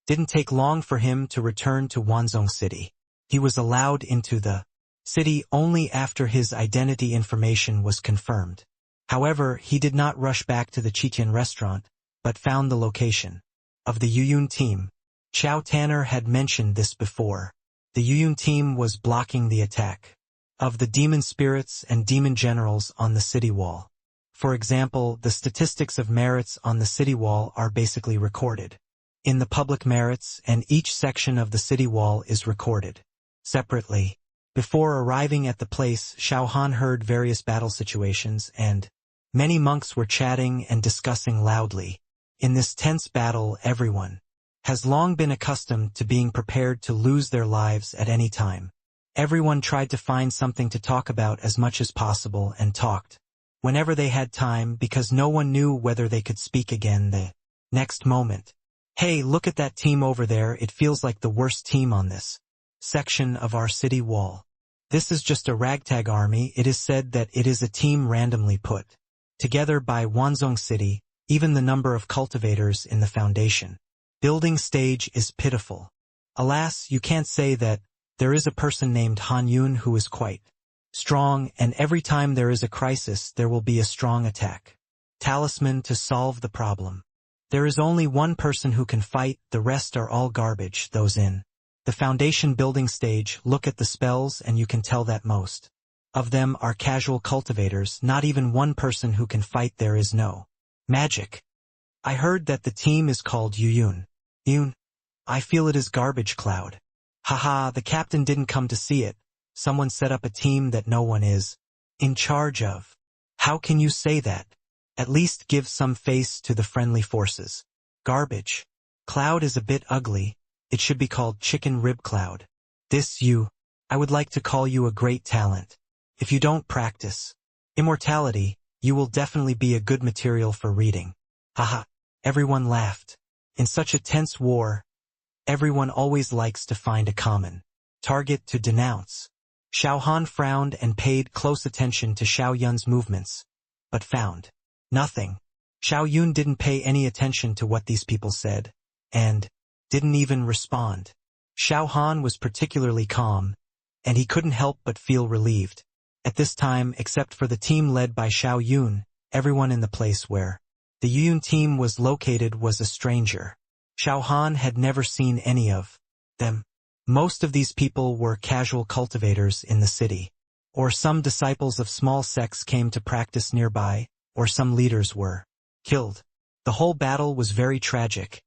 S1: Didn't take long for him to return to Wanzhong City. He was allowed into the city only after his identity information was confirmed. However, he did not rush back to the Chichen restaurant, but found the location of the Yuyun team. Xiao Tanner had mentioned this before. The Yuyun team was blocking the attack of the demon spirits and demon generals on the city wall. For example, the statistics of merits on the city wall are basically recorded in the public merits, and each section of the city wall is recorded separately. Before arriving at the place, Xiao Han heard various battle situations, and many monks were chatting and discussing loudly. In this tense battle, everyone has long been accustomed to being prepared to lose their lives at any time. Everyone tried to find something to talk about as much as possible and talked whenever they had time, because no one knew whether they could speak again the next moment. "Hey, look at that team over there. It feels like the worst team on this section of our city wall. This is just a ragtag army. It is said that it is a team randomly put together by Wanzhong City, even the number of cultivators in the foundation building stage is pitiful. Alas, you can't say that. There is a person named Han Yun who is quite strong, and every time there is a crisis there will be a strong attack. Talisman to solve the problem. There is only one person who can fight, the rest are all garbage, those in the foundation building stage. Look at the spells and you can tell that most of them are casual cultivators, not even one person who can fight. There is no magic. I heard that the team is called Yun. Yun? I feel it is garbage cloud. Haha, the captain didn't come to see it. Someone set up a team that no one is in charge of. How can you say that? At least give some face to the friendly forces. Garbage. Cloud is a bit ugly. It should be called Chicken Rib Cloud. I would like to call you a great talent. If you don't practice immortality, you will definitely be a good material for reading. Haha. Everyone laughed. In such a tense war, everyone always likes to find a common target to denounce. Xiao Han frowned and paid close attention to Xiao Yun's movements, but found nothing. Xiao Yun didn't pay any attention to what these people said, and didn't even respond. Xiao Han was particularly calm, and he couldn't help but feel relieved. At this time, except for the team led by Xiao Yun, everyone in the place where the Yun team was located was a stranger. Xiao Han had never seen any of them. Most of these people were casual cultivators in the city, or some disciples of small sects came to practice nearby, or some leaders were killed. The whole battle was very tragic,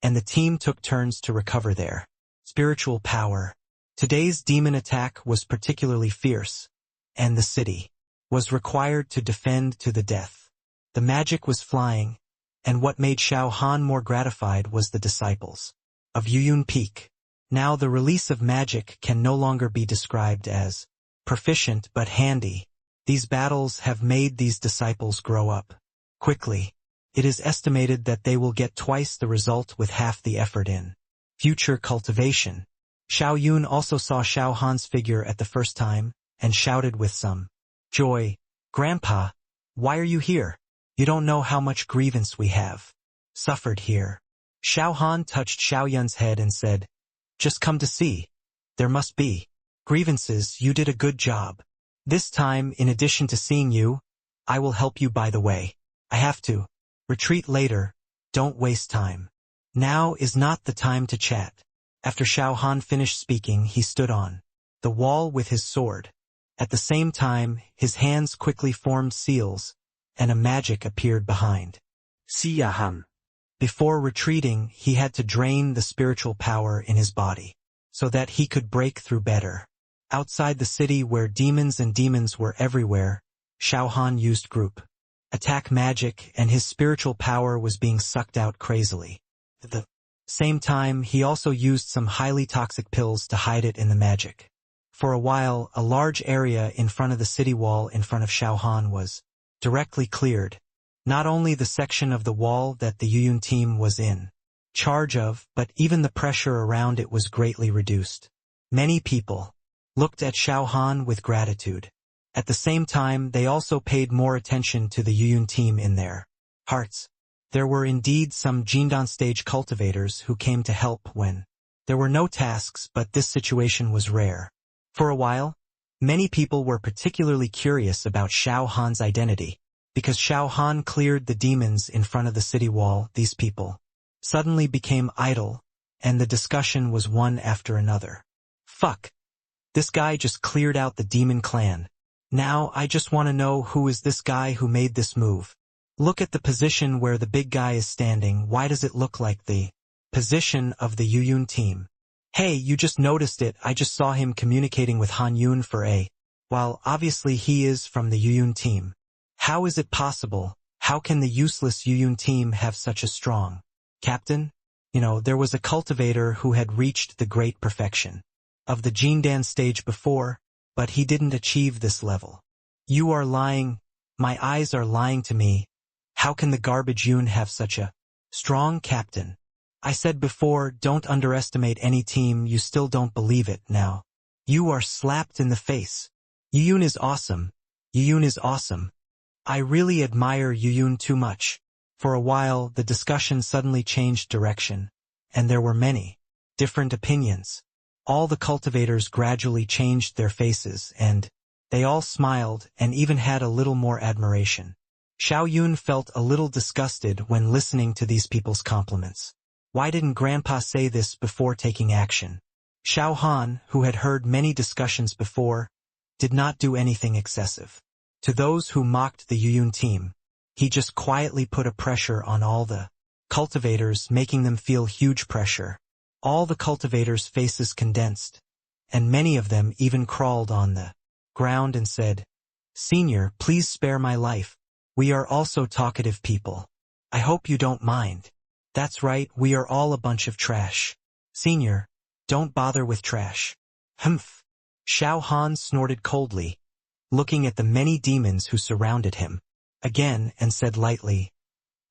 S1: and the team took turns to recover their spiritual power. Today's demon attack was particularly fierce, and the city was required to defend to the death. The magic was flying, and what made Xiao Han more gratified was the disciples of Yuyun Peak. Now the release of magic can no longer be described as proficient but handy. These battles have made these disciples grow up quickly. It is estimated that they will get twice the result with half the effort in future cultivation. Xiao Yun also saw Xiao Han's figure at the first time, and shouted with some joy, "Grandpa, why are you here? You don't know how much grievance we have suffered here." Xiao Han touched Xiao Yun's head and said, "Just come to see. There must be grievances. You did a good job. This time, in addition to seeing you, I will help you. By the way, I have to retreat later. Don't waste time. Now is not the time to chat." After Xiao Han finished speaking, he stood on the wall with his sword. At the same time, his hands quickly formed seals, and a magic appeared behind
S3: Xiao Han.
S1: Before retreating, he had to drain the spiritual power in his body, so that he could break through better. Outside the city where demons were everywhere, Xiao Han used group attack magic and his spiritual power was being sucked out crazily. At the same time, he also used some highly toxic pills to hide it in the magic. For a while, a large area in front of the city wall in front of Xiao Han was directly cleared. Not only the section of the wall that the Yuyun team was in charge of, but even the pressure around it was greatly reduced. Many people looked at Xiao Han with gratitude. At the same time, they also paid more attention to the Yuyun team in their hearts. There were indeed some Jindan stage cultivators who came to help when there were no tasks, but this situation was rare. For a while, many people were particularly curious about Xiao Han's identity. Because Xiao Han cleared the demons in front of the city wall, these people suddenly became idle, and the discussion was one after another. Fuck. This guy just cleared out the demon clan. Now I just want to know who is this guy who made this move. Look at the position where the big guy is standing. Why does it look like the position of the Yuyun team? Hey, you just noticed it. I just saw him communicating with Han Yun for a while. Obviously he is from the Yuyun team. How is it possible? How can the useless Yuyun team have such a strong captain? There was a cultivator who had reached the great perfection of the Jindan stage before, but he didn't achieve this level. You are lying. My eyes are lying to me. How can the garbage Yun have such a strong captain? I said before, don't underestimate any team. You still don't believe it now. You are slapped in the face. Yuyun is awesome. Yuyun is awesome. I really admire Yuyun too much. For a while, the discussion suddenly changed direction, and there were many different opinions. All the cultivators gradually changed their faces, and they all smiled and even had a little more admiration. Xiao Yun felt a little disgusted when listening to these people's compliments. Why didn't Grandpa say this before taking action? Xiao Han, who had heard many discussions before, did not do anything excessive. To those who mocked the Yuyun team, he just quietly put a pressure on all the cultivators, making them feel huge pressure. All the cultivators' faces condensed, and many of them even crawled on the ground and said, "Senior, please spare my life. We are also talkative people. I hope you don't mind." That's right, we are all a bunch of trash. Senior, don't bother with trash. Humph. Xiao Han snorted coldly, looking at the many demons who surrounded him again, and said lightly,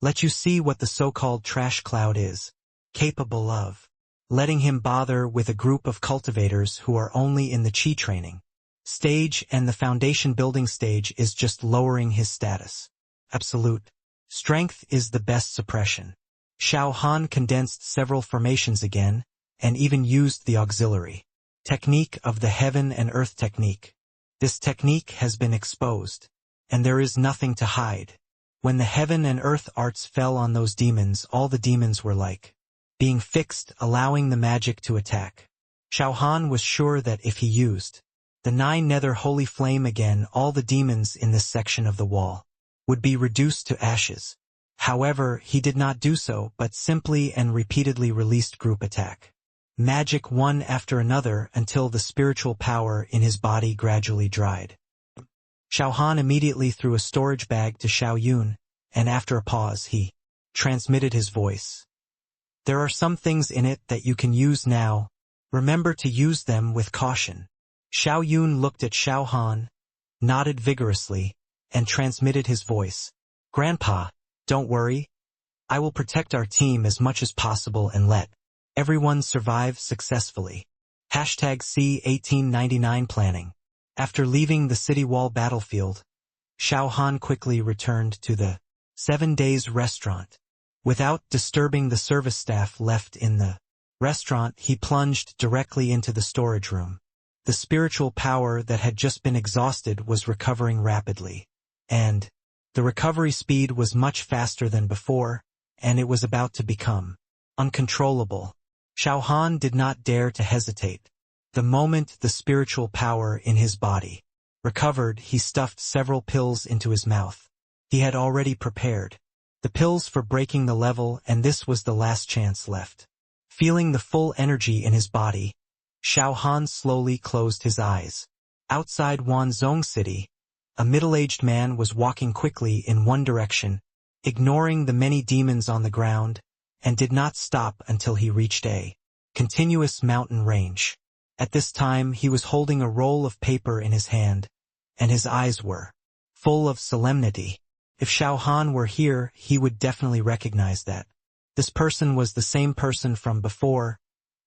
S1: "Let you see what the so-called trash cloud is capable of." Letting him bother with a group of cultivators who are only in the Qi training stage and the foundation building stage is just lowering his status. Absolute strength is the best suppression. Xiao Han condensed several formations again, and even used the auxiliary technique of the heaven and earth technique. This technique has been exposed, and there is nothing to hide. When the heaven and earth arts fell on those demons, all the demons were like being fixed, allowing the magic to attack. Xiao Han was sure that if he used the 9 nether holy flame again, all the demons in this section of the wall would be reduced to ashes. However, he did not do so, but simply and repeatedly released group attack magic one after another until the spiritual power in his body gradually dried. Xiao Han immediately threw a storage bag to Xiao Yun, and after a pause he transmitted his voice. "There are some things in it that you can use now. Remember to use them with caution." Xiao Yun looked at Xiao Han, nodded vigorously, and transmitted his voice. "Grandpa, don't worry. I will protect our team as much as possible and let everyone survive successfully." #C1899 Planning. After leaving the city wall battlefield, Xiao Han quickly returned to the 7 Days restaurant. Without disturbing the service staff left in the restaurant, he plunged directly into the storage room. The spiritual power that had just been exhausted was recovering rapidly, and the recovery speed was much faster than before, and it was about to become uncontrollable. Xiao Han did not dare to hesitate. The moment the spiritual power in his body recovered, he stuffed several pills into his mouth. He had already prepared the pills for breaking the level, and this was the last chance left. Feeling the full energy in his body, Xiao Han slowly closed his eyes. Outside Wanzhong City, a middle-aged man was walking quickly in one direction, ignoring the many demons on the ground, and did not stop until he reached a continuous mountain range. At this time he was holding a roll of paper in his hand, and his eyes were full of solemnity. If Xiao Han were here, he would definitely recognize that this person was the same person from before,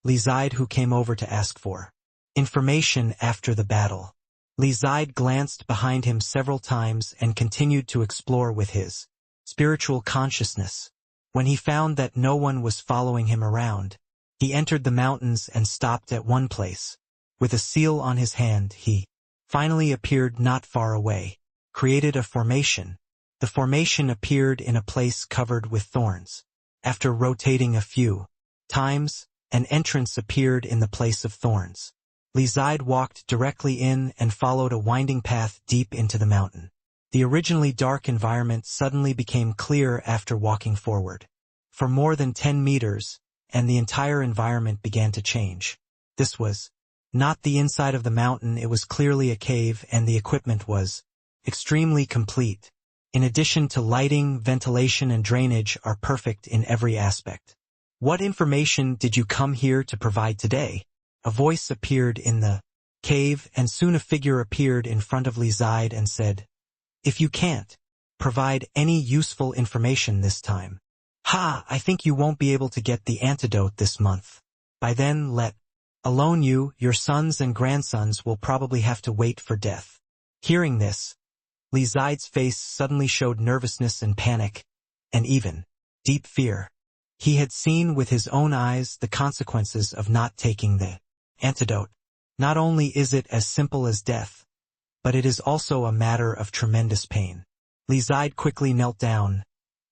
S1: Li Zide, who came over to ask for information after the battle. Li Zide glanced behind him several times and continued to explore with his spiritual consciousness. When he found that no one was following him around, he entered the mountains and stopped at one place. With a seal on his hand, he finally appeared not far away, created a formation. The formation appeared in a place covered with thorns. After rotating a few times, an entrance appeared in the place of thorns. Li Zide walked directly in and followed a winding path deep into the mountain. The originally dark environment suddenly became clear after walking forward for more than 10 meters, and the entire environment began to change. This was not the inside of the mountain, it was clearly a cave, and the equipment was extremely complete. In addition to lighting, ventilation and drainage are perfect in every aspect. "What information did you come here to provide today?" A voice appeared in the cave, and soon a figure appeared in front of Li Zide and said, "If you can't provide any useful information this time, I think you won't be able to get the antidote this month. By then let Alone you, your sons and grandsons will probably have to wait for death. Hearing this, Li Zide's face suddenly showed nervousness and panic, and even deep fear. He had seen with his own eyes the consequences of not taking the antidote. Not only is it as simple as death, but it is also a matter of tremendous pain. Li Zide quickly knelt down,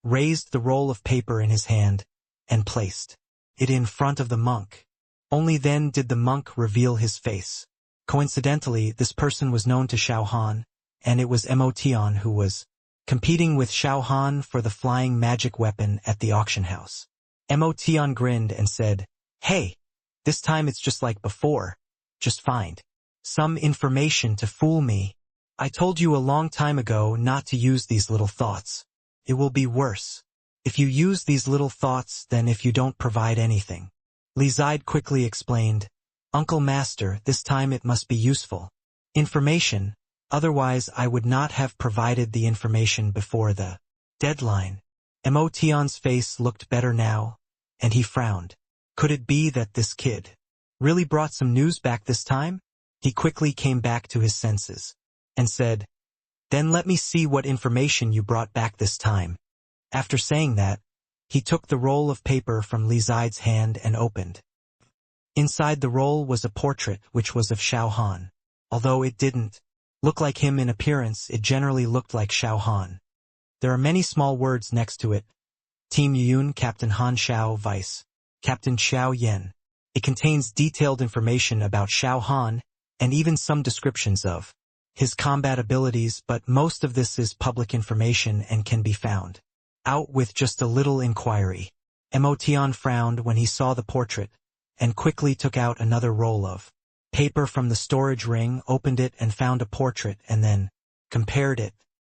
S1: raised the roll of paper in his hand, and placed it in front of the monk. Only then did the monk reveal his face. Coincidentally, this person was known to Xiao Han, and it was mutant who was competing with Xiao Han for the flying magic weapon at the auction house. Mutant grinned and said, "Hey, this time it's just like before. Just find some information to fool me. I told you a long time ago not to use these little thoughts. It will be worse if you use these little thoughts than if you don't provide anything." Li Zide quickly explained, "Uncle Master, this time it must be useful information, otherwise I would not have provided the information before the deadline." Mutant's face looked better now, and he frowned. Could it be that this kid really brought some news back this time? He quickly came back to his senses, and said, "Then let me see what information you brought back this time." After saying that, he took the roll of paper from Li Zide's hand and opened. Inside the roll was a portrait which was of Xiao Han. Although it didn't look like him in appearance, it generally looked like Xiao Han. There are many small words next to it. Team Yun, Captain Han Xiao, Vice Captain Xiao Yen. It contains detailed information about Xiao Han, and even some descriptions of his combat abilities, but most of this is public information and can be found out with just a little inquiry. Mutant frowned when he saw the portrait, and quickly took out another roll of paper from the storage ring, opened it and found a portrait, and then compared it.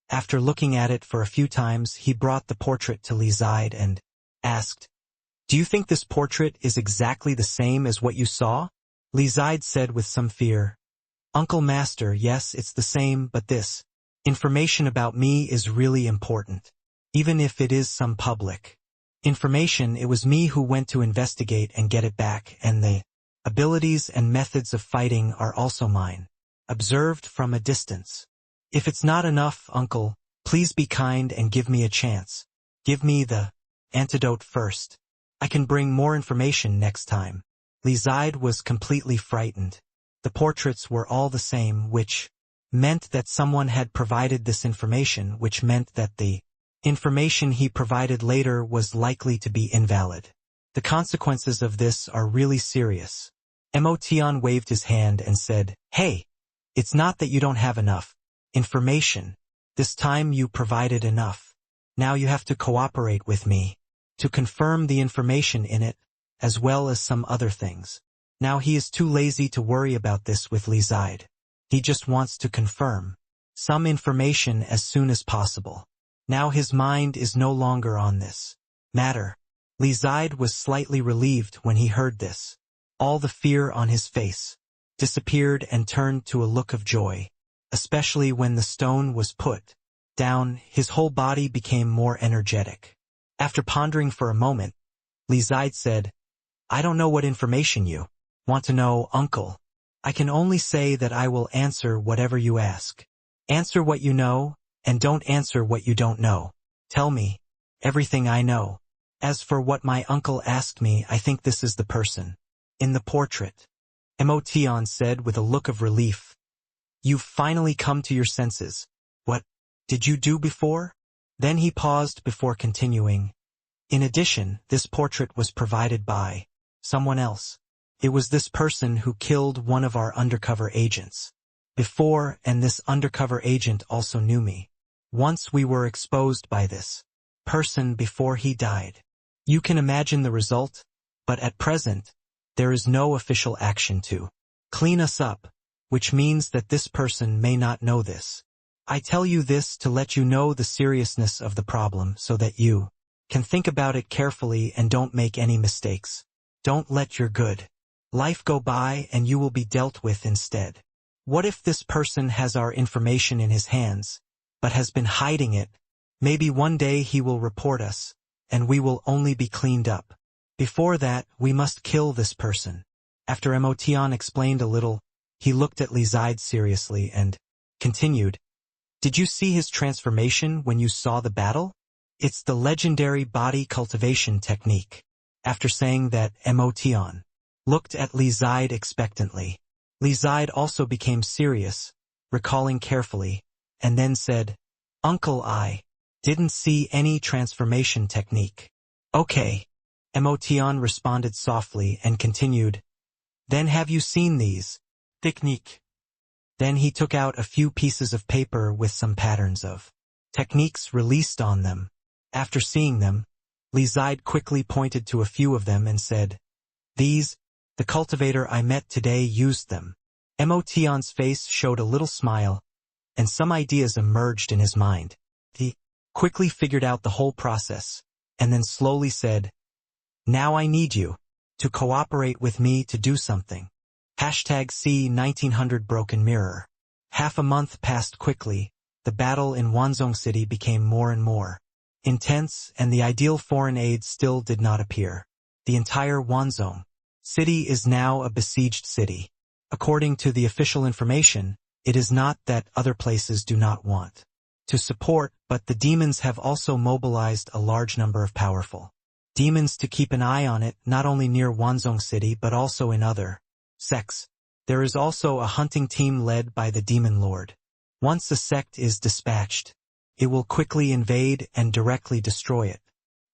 S1: After looking at it for a few times, he brought the portrait to Li Zide and asked, "Do you think this portrait is exactly the same as what you saw?" Li Zide said with some fear, "Uncle Master, yes, it's the same, but this information about me is really important. Even if it is some public information, it was me who went to investigate and get it back, and the abilities and methods of fighting are also mine, observed from a distance. If it's not enough, Uncle, please be kind and give me a chance. Give me the antidote first. I can bring more information next time." Li Zide was completely frightened. The portraits were all the same, which meant that someone had provided this information, which meant that the information he provided later was likely to be invalid. The consequences of this are really serious. Mutant waved his hand and said, "Hey, it's not that you don't have enough information. This time you provided enough. Now you have to cooperate with me to confirm the information in it, as well as some other things." Now he is too lazy to worry about this with Li Zide. He just wants to confirm some information as soon as possible. Now his mind is no longer on this matter. Li Zide was slightly relieved when he heard this. All the fear on his face disappeared and turned to a look of joy. Especially when the stone was put down, his whole body became more energetic. After pondering for a moment, Li Zide said, "I don't know what information you want to know, Uncle. I can only say that I will answer whatever you ask. Answer what you know, and don't answer what you don't know. Tell me everything I know. As for what my uncle asked me, I think this is the person in the portrait." Mutant said with a look of relief, "You've finally come to your senses. What did you do before?" Then he paused before continuing. "In addition, this portrait was provided by someone else. It was this person who killed one of our undercover agents before, and this undercover agent also knew me. Once we were exposed by this person before he died. You can imagine the result, but at present, there is no official action to clean us up, which means that this person may not know this. I tell you this to let you know the seriousness of the problem so that you can think about it carefully and don't make any mistakes. Don't let your good life go by and you will be dealt with instead. What if this person has our information in his hands, but has been hiding it? Maybe one day he will report us, and we will only be cleaned up. Before that, we must kill this person. After Emotion explained a little, he looked at Li Zide seriously and continued, "Did you see his transformation when you saw the battle? It's the legendary body cultivation technique." After saying that, Emotion looked at Li Zide expectantly. Li Zide also became serious, recalling carefully, and then said, "Uncle, I didn't see any transformation technique." "Okay." Emotion responded softly and continued, "Then have you seen these technique?" Then he took out a few pieces of paper with some patterns of techniques released on them. After seeing them, Li Zide quickly pointed to a few of them and said, "These, the cultivator I met today used them." Emotion's face showed a little smile, and some ideas emerged in his mind. He quickly figured out the whole process, and then slowly said, "Now I need you to cooperate with me to do something." #C1900 Broken Mirror. Half a month passed quickly. The battle in Wanzhong City became more and more intense, and the ideal foreign aid still did not appear. The entire Wanzhong City is now a besieged city. According to the official information, it is not that other places do not want to support, but the demons have also mobilized a large number of powerful demons to keep an eye on it, not only near Wanzhong City but also in other sects. There is also a hunting team led by the Demon Lord. Once a sect is dispatched, it will quickly invade and directly destroy it.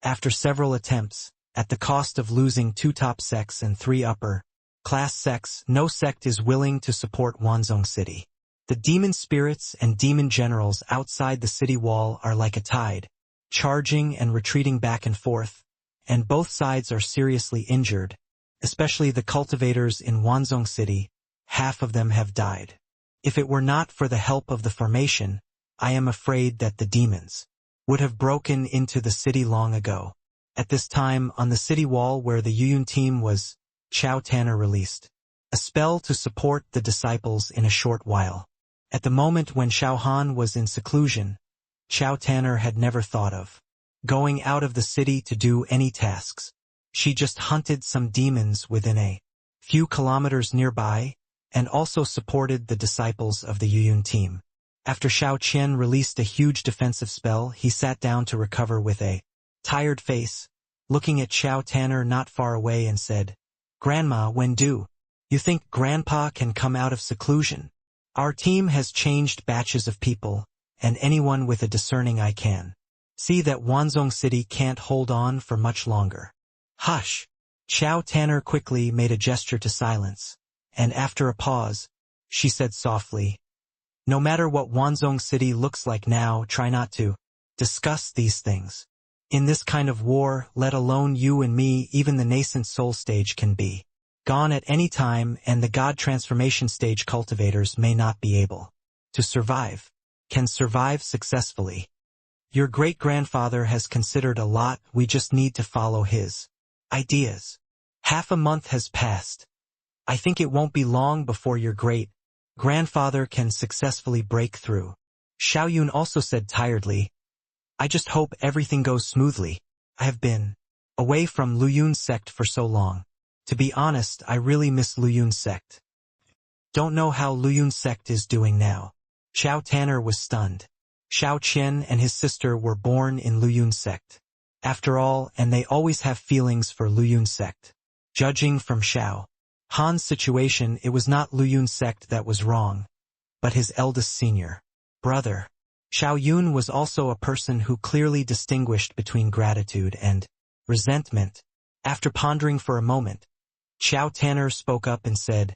S1: After several attempts, at the cost of losing 2 top sects and 3 upper class sects, no sect is willing to support Wanzhong City. The demon spirits and demon generals outside the city wall are like a tide, charging and retreating back and forth, and both sides are seriously injured, especially the cultivators in Wanzhong City. Half of them have died. If it were not for the help of the formation, I am afraid that the demons would have broken into the city long ago. At this time, on the city wall where the Yuyun team was, Xiao Tanner released a spell to support the disciples in a short while. At the moment when Xiao Han was in seclusion, Xiao Tanner had never thought of going out of the city to do any tasks. She just hunted some demons within a few kilometers nearby, and also supported the disciples of the Yuyun team. After Xiao Qian released a huge defensive spell, he sat down to recover with a tired face, looking at Xiao Tanner not far away and said, "Grandma, when do you think Grandpa can come out of seclusion? Our team has changed batches of people, and anyone with a discerning eye can see that Wanzhong City can't hold on for much longer." "Hush!" Xiao Tanner quickly made a gesture to silence, and after a pause, she said softly, "No matter what Wanzhong City looks like now, try not to discuss these things. In this kind of war, let alone you and me, even the nascent soul stage can be gone at any time, and the god transformation stage cultivators may not be able to survive, can survive successfully. Your great-grandfather has considered a lot, we just need to follow his ideas. Half a month has passed. I think it won't be long before your great-grandfather can successfully break through." Xiao Yun also said tiredly, "I just hope everything goes smoothly. I have been away from Lu Yun's sect for so long. To be honest, I really miss Lu Yun's sect. Don't know how Lu Yun's sect is doing now." Xiao Tanner was stunned. Xiao Qian and his sister were born in Lu Yun's sect. After all, and they always have feelings for Lu Yun's sect. Judging from Xiao Han's situation, it was not Lu Yun's sect that was wrong, but his eldest senior brother. Xiao Yun was also a person who clearly distinguished between gratitude and resentment. After pondering for a moment, Xiao Tanner spoke up and said,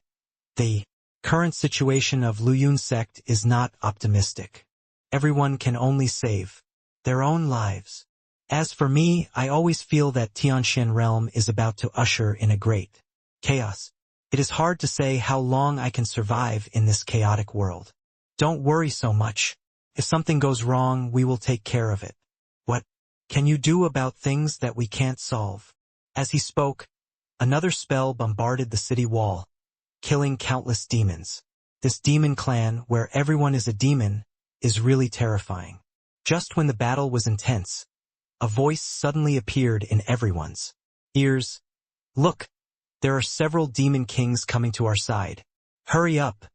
S1: "The current situation of Lu Yun's sect is not optimistic. Everyone can only save their own lives. As for me, I always feel that Tianxian realm is about to usher in a great chaos. It is hard to say how long I can survive in this chaotic world. Don't worry so much. If something goes wrong, we will take care of it. What can you do about things that we can't solve?" As he spoke, another spell bombarded the city wall, killing countless demons. This demon clan, where everyone is a demon, is really terrifying. Just when the battle was intense, a voice suddenly appeared in everyone's ears. "Look, There are several demon kings coming to our side. Hurry up.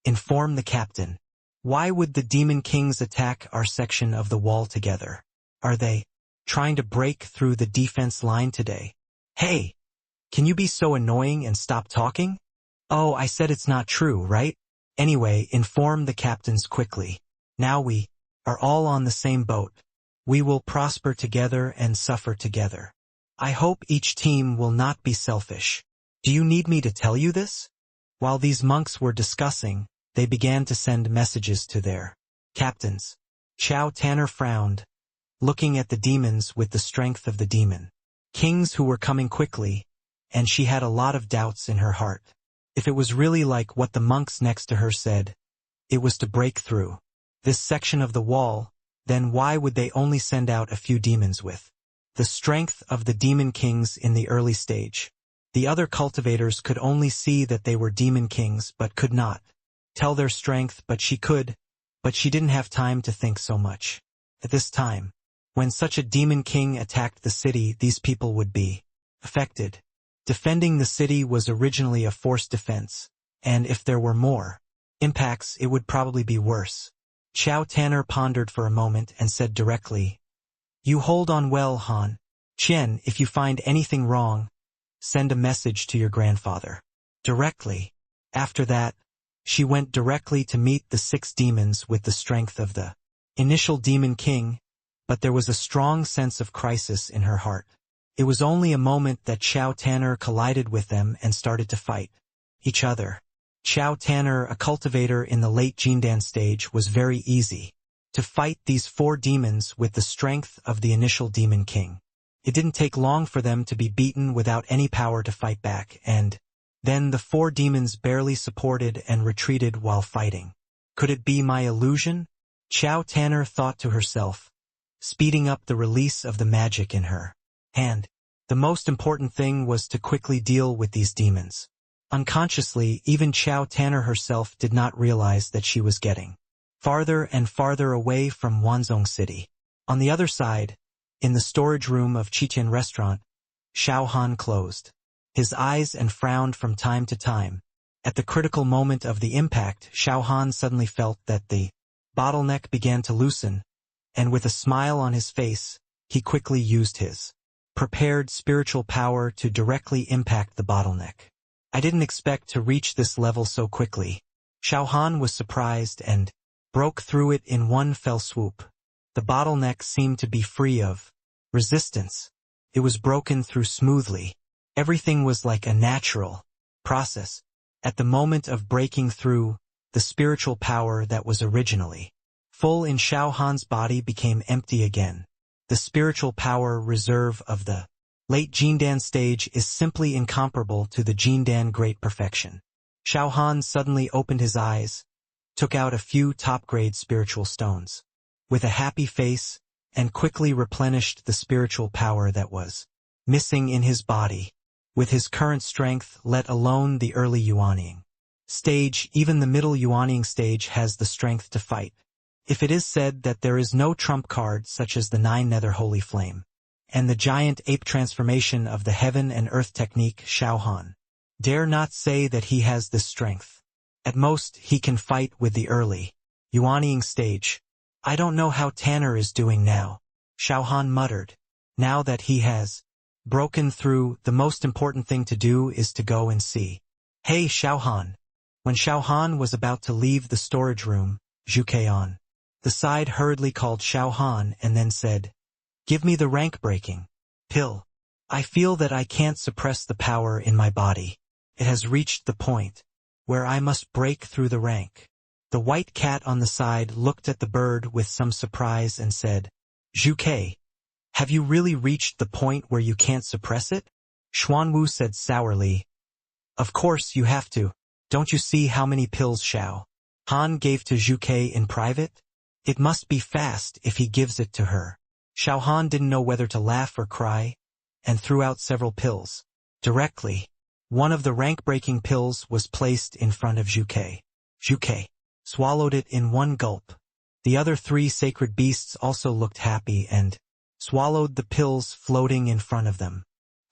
S1: Inform the captain. Why would the demon kings attack our section of the wall together? Are they trying to break through the defense line today? Hey, can you be so annoying and stop talking? Oh, I said it's not true, right? Anyway, inform the captains quickly. Now we are all on the same boat. We will prosper together and suffer together. I hope each team will not be selfish. Do you need me to tell you this? While these monks were discussing, they began to send messages to their captains. Xiao Tanner frowned, looking at the demons with the strength of the demon kings who were coming quickly, and she had a lot of doubts in her heart. If it was really like what the monks next to her said, it was to break through this section of the wall, then why would they only send out a few demons with the strength of the demon kings in the early stage? The other cultivators could only see that they were demon kings but could not tell their strength, but she could, but she didn't have time to think so much. At this time, when such a demon king attacked the city, these people would be affected. Defending the city was originally a forced defense, and if there were more impacts, it would probably be worse. Xiao Tanner pondered for a moment and said directly, "You hold on well, Han. Qian, if you find anything wrong, send a message to your grandfather." Directly. After that, she went directly to meet the 6 demons with the strength of the initial demon king, but there was a strong sense of crisis in her heart. It was only a moment that Xiao Tanner collided with them and started to fight each other. Xiao Tanner, a cultivator in the late Jindan stage, was very easy to fight these 4 demons with the strength of the initial demon king. It didn't take long for them to be beaten without any power to fight back, and then the 4 demons barely supported and retreated while fighting. Could it be my illusion? Xiao Tanner thought to herself, speeding up the release of the magic in her hand. The most important thing was to quickly deal with these demons. Unconsciously, even Xiao Tanner herself did not realize that she was getting farther and farther away from Wanzhong City. On the other side, in the storage room of Qiqian restaurant, Xiao Han closed his eyes and frowned from time to time. At the critical moment of the impact, Xiao Han suddenly felt that the bottleneck began to loosen, and with a smile on his face, he quickly used his prepared spiritual power to directly impact the bottleneck. I didn't expect to reach this level so quickly. Xiao Han was surprised and broke through it in one fell swoop. The bottleneck seemed to be free of resistance. It was broken through smoothly. Everything was like a natural process. At the moment of breaking through, the spiritual power that was originally full in Xiao Han's body became empty again. The spiritual power reserve of the late Jindan stage is simply incomparable to the Jindan Great Perfection. Xiao Han suddenly opened his eyes, took out a few top-grade spiritual stones with a happy face, and quickly replenished the spiritual power that was missing in his body. With his current strength, let alone the early Yuanying stage, even the middle Yuanying stage has the strength to fight. If it is said that there is no trump card such as the 9 Nether Holy Flame and the giant ape transformation of the heaven and earth technique, Xiao Han dare not say that he has this strength. At most, he can fight with the early Yuanying stage. I don't know how Tanner is doing now, Xiao Han muttered. Now that he has broken through, the most important thing to do is to go and see. Hey, Xiao Han. When Xiao Han was about to leave the storage room, Zhu Keian, the side hurriedly called Xiao Han and then said, "Give me the rank-breaking pill. I feel that I can't suppress the power in my body. It has reached the point where I must break through the rank." The white cat on the side looked at the bird with some surprise and said, "Zhu Kei, have you really reached the point where you can't suppress it?" Xuanwu said sourly, "Of course you have to. Don't you see how many pills Xiao Han gave to Zhu Kei in private? It must be fast if he gives it to her." Xiao Han didn't know whether to laugh or cry, and threw out several pills. Directly, one of the rank-breaking pills was placed in front of Zhu Kei. Zhu Kei swallowed it in one gulp. The other 3 sacred beasts also looked happy and swallowed the pills floating in front of them.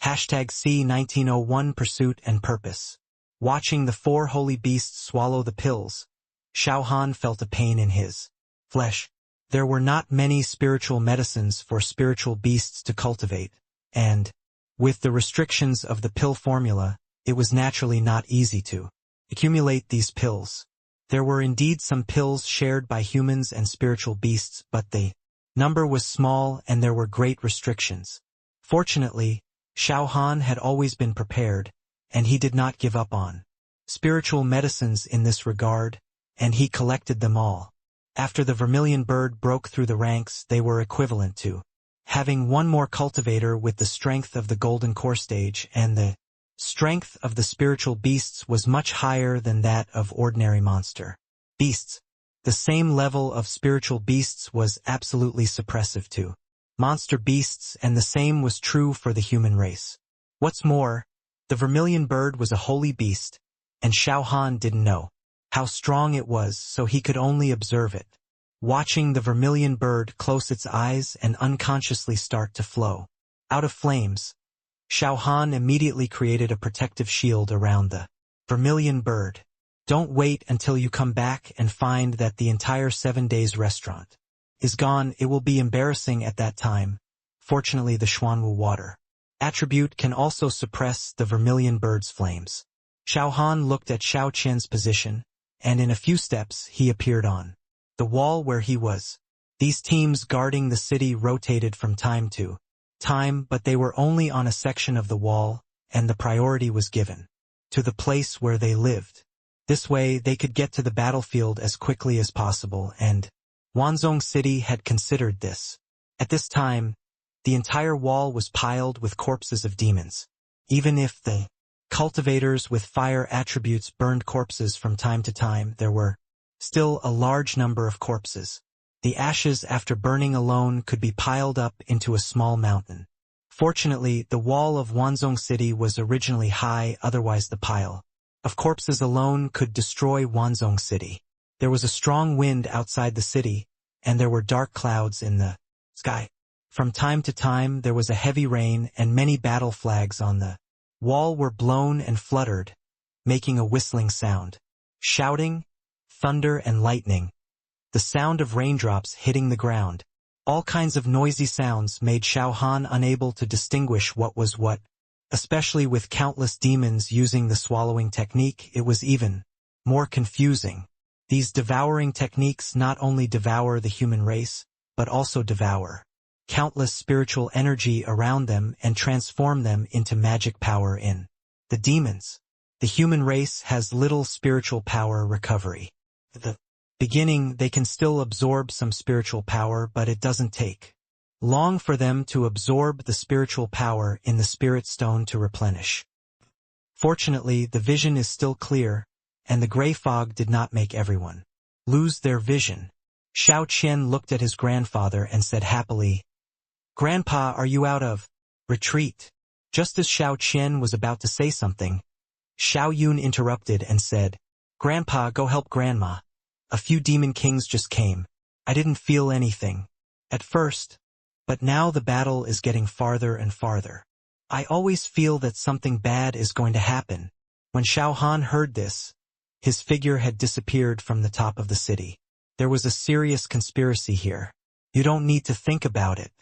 S1: #C1901 Pursuit and Purpose. Watching the four holy beasts swallow the pills, Xiao Han felt a pain in his flesh. There were not many spiritual medicines for spiritual beasts to cultivate, and, with the restrictions of the pill formula, it was naturally not easy to accumulate these pills. There were indeed some pills shared by humans and spiritual beasts, but the number was small and there were great restrictions. Fortunately, Xiao Han had always been prepared, and he did not give up on spiritual medicines in this regard, and he collected them all. After the vermilion bird broke through the ranks, they were equivalent to having one more cultivator with the strength of the golden core stage, and the strength of the spiritual beasts was much higher than that of ordinary monster beasts. The same level of spiritual beasts was absolutely suppressive to monster beasts, and the same was true for the human race. What's more, the vermilion bird was a holy beast, and Xiao Han didn't know how strong it was, so he could only observe it. Watching the vermilion bird close its eyes and unconsciously start to flow out of flames, Xiao Han immediately created a protective shield around the vermilion bird. Don't wait until you come back and find that the entire 7 days restaurant is gone. It will be embarrassing at that time. Fortunately, the Xuanwu water attribute can also suppress the vermilion bird's flames. Xiao Han looked at Xiao Qian's position, and in a few steps he appeared on the wall where he was. These teams guarding the city rotated from time to time, but they were only on a section of the wall, and the priority was given to the place where they lived. This way they could get to the battlefield as quickly as possible, and Wanzhong City had considered this. At this time, the entire wall was piled with corpses of demons. Even if the cultivators with fire attributes burned corpses from time to time, there were still a large number of corpses. The ashes after burning alone could be piled up into a small mountain. Fortunately, the wall of Wanzhong City was originally high, otherwise the pile of corpses alone could destroy Wanzhong City. There was a strong wind outside the city, and there were dark clouds in the sky. From time to time there was a heavy rain, and many battle flags on the wall were blown and fluttered, making a whistling sound. Shouting, thunder and lightning. The sound of raindrops hitting the ground. All kinds of noisy sounds made Xiao Han unable to distinguish what was what. Especially with countless demons using the swallowing technique, it was even more confusing. These devouring techniques not only devour the human race, but also devour countless spiritual energy around them and transform them into magic power in the demons. The human race has little spiritual power recovery. At the beginning, they can still absorb some spiritual power, but it doesn't take long for them to absorb the spiritual power in the spirit stone to replenish. Fortunately, the vision is still clear, and the gray fog did not make everyone lose their vision. Xiao Qian looked at his grandfather and said happily, "Grandpa, are you out of retreat?" Just as Xiao Qian was about to say something, Xiao Yun interrupted and said, "Grandpa, go help Grandma. A few demon kings just came. I didn't feel anything at first, but now the battle is getting farther and farther. I always feel that something bad is going to happen." When Xiao Han heard this, his figure had disappeared from the top of the city. There was a serious conspiracy here. You don't need to think about it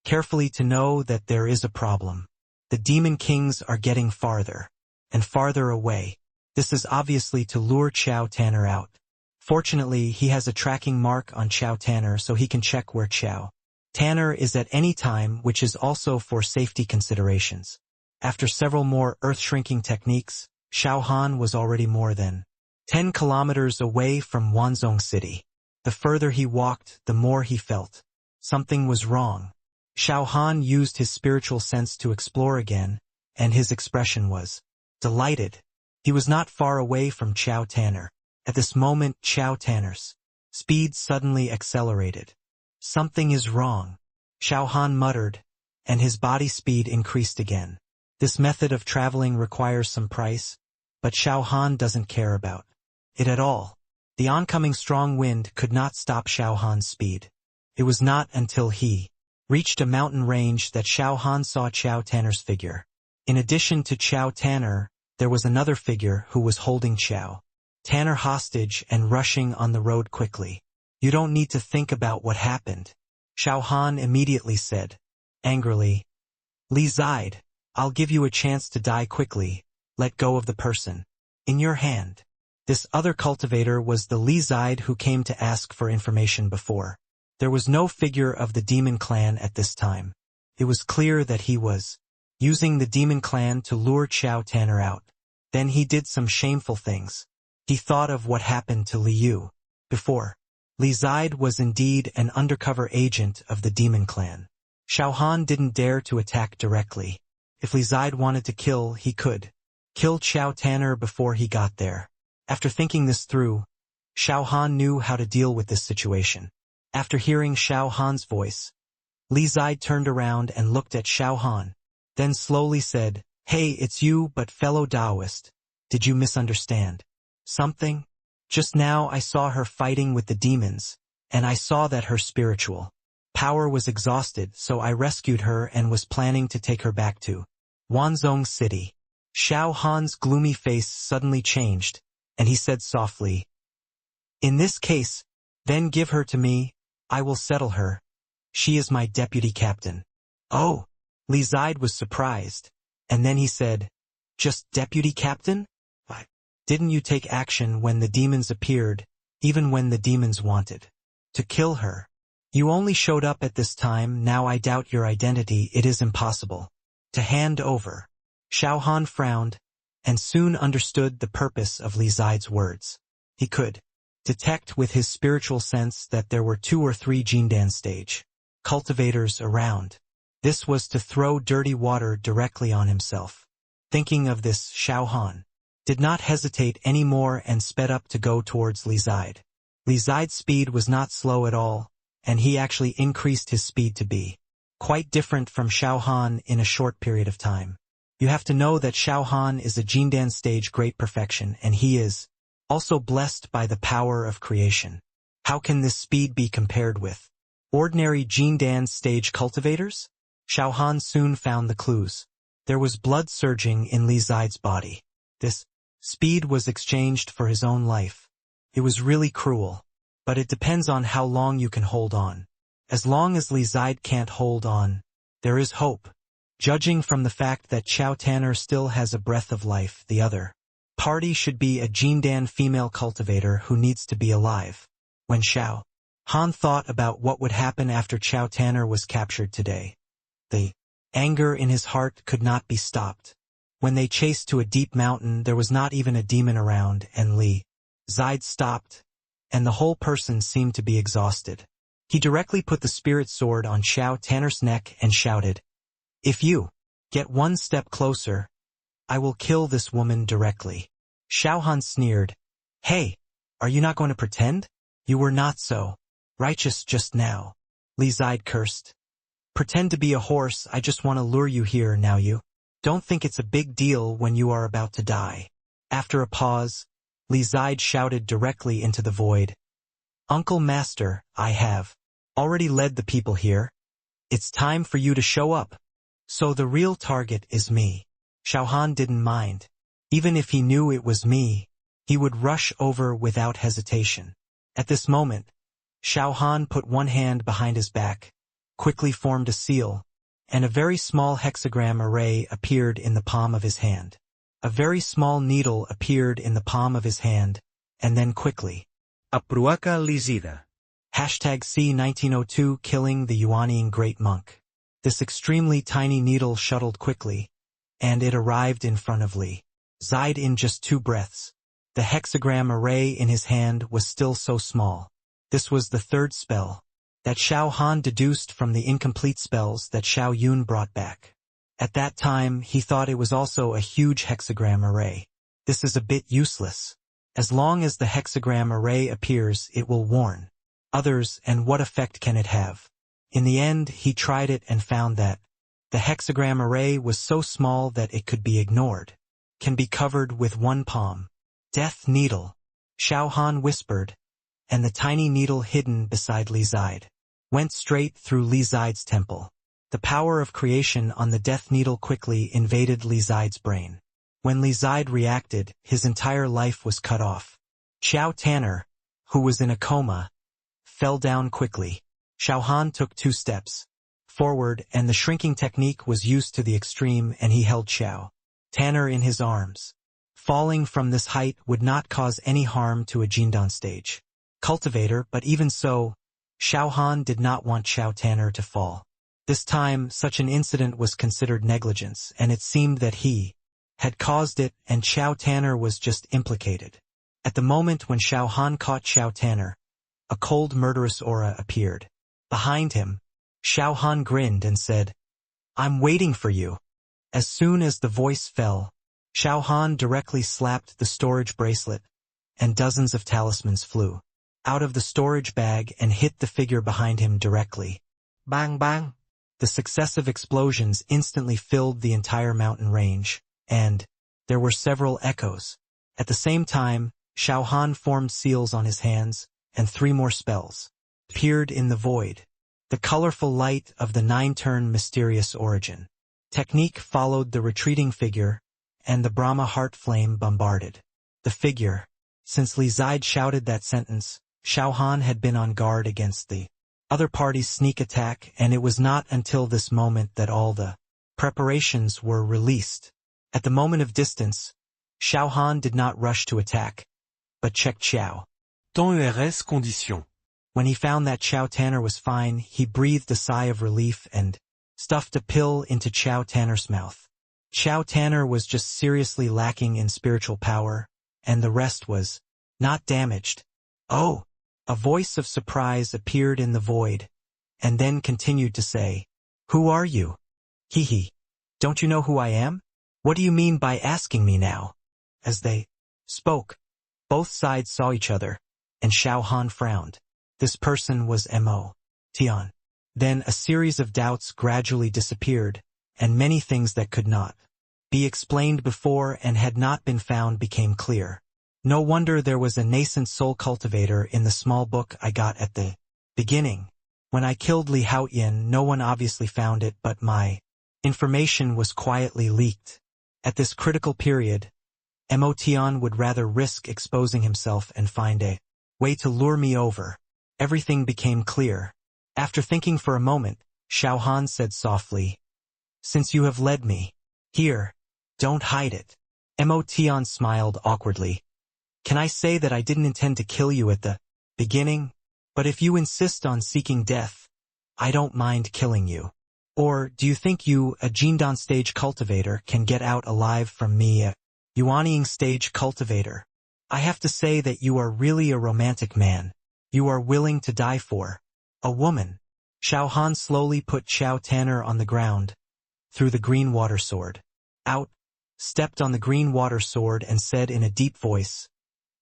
S1: carefully to know that there is a problem. The demon kings are getting farther and farther away. This is obviously to lure Qiao Tanner out. Fortunately, he has a tracking mark on Qiao Tanner, so he can check where Qiao Tanner is at any time, which is also for safety considerations. After several more earth-shrinking techniques, Xiao Han was already more than 10 kilometers away from Wanzhong City. The further he walked, the more he felt something was wrong. Xiao Han used his spiritual sense to explore again, and his expression was delighted. He was not far away from Qiao Tanner. At this moment, Qiao Tanner's speed suddenly accelerated. Something is wrong, Xiao Han muttered, and his body speed increased again. This method of traveling requires some price, but Xiao Han doesn't care about it at all. The oncoming strong wind could not stop Xiao Han's speed. It was not until he reached a mountain range that Xiao Han saw Qiao Tanner's figure. In addition to Xiao Tanner, there was another figure who was holding Xiao Tanner hostage and rushing on the road quickly. You don't need to think about what happened, Xiao Han immediately said, angrily. Li Zide, I'll give you a chance to die quickly. Let go of the person in your hand. This other cultivator was the Li Zide who came to ask for information before. There was no figure of the demon clan at this time. It was clear that he was using the demon clan to lure Xiao Tanner out. Then he did some shameful things. He thought of what happened to Li Yu before. Li Zide was indeed an undercover agent of the demon clan. Xiao Han didn't dare to attack directly. If Li Zide wanted to kill, he could kill Xiao Tanner before he got there. After thinking this through, Xiao Han knew how to deal with this situation. After hearing Xiao Han's voice, Li Zide turned around and looked at Xiao Han, then slowly said, "Hey, it's you, but fellow Taoist. Did you misunderstand something? Just now I saw her fighting with the demons, and I saw that her spiritual power was exhausted, so I rescued her and was planning to take her back to Wanzhong City." Xiao Han's gloomy face suddenly changed, and he said softly, "In this case, then give her to me. I will settle her. She is my deputy captain." Oh, Li Zide was surprised, and then he said, "Just deputy captain? Why, didn't you take action when the demons appeared, even when the demons wanted to kill her? You only showed up at this time. Now I doubt your identity. It is impossible to hand over." Xiao Han frowned, and soon understood the purpose of Li Zide's words. He could detect with his spiritual sense that there were 2 or 3 Jindan stage cultivators around. This was to throw dirty water directly on himself. Thinking of this, Xiao Han did not hesitate any more and sped up to go towards Li Zide. Li Zide's speed was not slow at all, and he actually increased his speed to be quite different from Xiao Han in a short period of time. You have to know that Xiao Han is a Jindan stage great perfection, and he is also blessed by the power of creation. How can this speed be compared with ordinary Jindan stage cultivators? Xiao Han soon found the clues. There was blood surging in Li Zide's body. This speed was exchanged for his own life. It was really cruel. But it depends on how long you can hold on. As long as Li Zide can't hold on, there is hope. Judging from the fact that Xiao Tanner still has a breath of life, the other party should be a Jindan female cultivator who needs to be alive. When Xiao Han thought about what would happen after Xiao Tanner was captured today, the anger in his heart could not be stopped. When they chased to a deep mountain, there was not even a demon around, and Li Zide stopped, and the whole person seemed to be exhausted. He directly put the spirit sword on Xiao Tanner's neck and shouted, "If you get one step closer, I will kill this woman directly." Xiao Han sneered, "Hey, are you not going to pretend? You were not so righteous just now." Li Zide cursed. "Pretend to be a horse. I just want to lure you here. Now you don't think it's a big deal when you are about to die." After a pause, Li Zide shouted directly into the void, "Uncle Master, I have already led the people here. It's time for you to show up. So the real target is me." Xiao Han didn't mind. Even if he knew it was me, he would rush over without hesitation. At this moment, Xiao Han put one hand behind his back, quickly formed a seal, and a very small hexagram array appeared in the palm of his hand. A very small needle appeared in the palm of his hand, and then quickly.
S2: Apruaka Lizida.
S1: #C1902 Killing the Yuanian Great Monk. This extremely tiny needle shuttled quickly, and it arrived in front of Li Zide in just 2 breaths. The hexagram array in his hand was still so small. This was the 3rd spell that Xiao Han deduced from the incomplete spells that Xiao Yun brought back. At that time, he thought it was also a huge hexagram array. This is a bit useless. As long as the hexagram array appears, it will warn others, and what effect can it have? In the end, he tried it and found that the hexagram array was so small that it could be ignored. Can be covered with 1 palm. Death needle, Xiao Han whispered, and the tiny needle hidden beside Li Zide went straight through Li Zide's temple. The power of creation on the Death Needle quickly invaded Li Zide's brain. When Li Zide reacted, his entire life was cut off. Xiao Tanner, who was in a coma, fell down quickly. Xiao Han took 2 steps forward, and the shrinking technique was used to the extreme, and he held Xiao Tanner in his arms. Falling from this height would not cause any harm to a Jindan stage cultivator, but even so, Xiao Han did not want Xiao Tanner to fall. This time, such an incident was considered negligence, and it seemed that he had caused it, and Xiao Tanner was just implicated. At the moment when Xiao Han caught Xiao Tanner, a cold murderous aura appeared. Behind him, Xiao Han grinned and said, "I'm waiting for you." As soon as the voice fell, Xiao Han directly slapped the storage bracelet, and dozens of talismans flew out of the storage bag and hit the figure behind him directly. Bang bang! The successive explosions instantly filled the entire mountain range, and there were several echoes. At the same time, Xiao Han formed seals on his hands, and 3 more spells appeared in the void. The colorful light of the 9-turn mysterious origin technique followed the retreating figure, and the Brahma heart flame bombarded the figure. Since Li Zide shouted that sentence, Xiao Han had been on guard against the other party's sneak attack, and it was not until this moment that all the preparations were released. At the moment of distance, Xiao Han did not rush to attack, but checked Xiao.
S2: Temps ERS condition.
S1: When he found that Xiao Tanner was fine, he breathed a sigh of relief and stuffed a pill into Xiao Tanner's mouth. Xiao Tanner was just seriously lacking in spiritual power, and the rest was not damaged. "Oh!" A voice of surprise appeared in the void, and then continued to say, "Who are you? Hee. Don't you know who I am? What do you mean by asking me now?" As they spoke, both sides saw each other, and Xiao Han frowned. This person was mutant. Then a series of doubts gradually disappeared, and many things that could not be explained before and had not been found became clear. No wonder there was a nascent soul cultivator in the small book I got at the beginning. When I killed Li Haoyin, no one obviously found it, but my information was quietly leaked. At this critical period, mutant would rather risk exposing himself and find a way to lure me over. Everything became clear. After thinking for a moment, Xiao Han said softly, "Since you have led me here, don't hide it." Mutant smiled awkwardly. "Can I say that I didn't intend to kill you at the beginning? But if you insist on seeking death, I don't mind killing you. Or do you think you, a Jindan stage cultivator, can get out alive from me, a Yuanying stage cultivator? I have to say that you are really a romantic man. You are willing to die for a woman." Xiao Han slowly put Xiao Tanner on the ground, threw the green water sword out, stepped on the green water sword and said in a deep voice,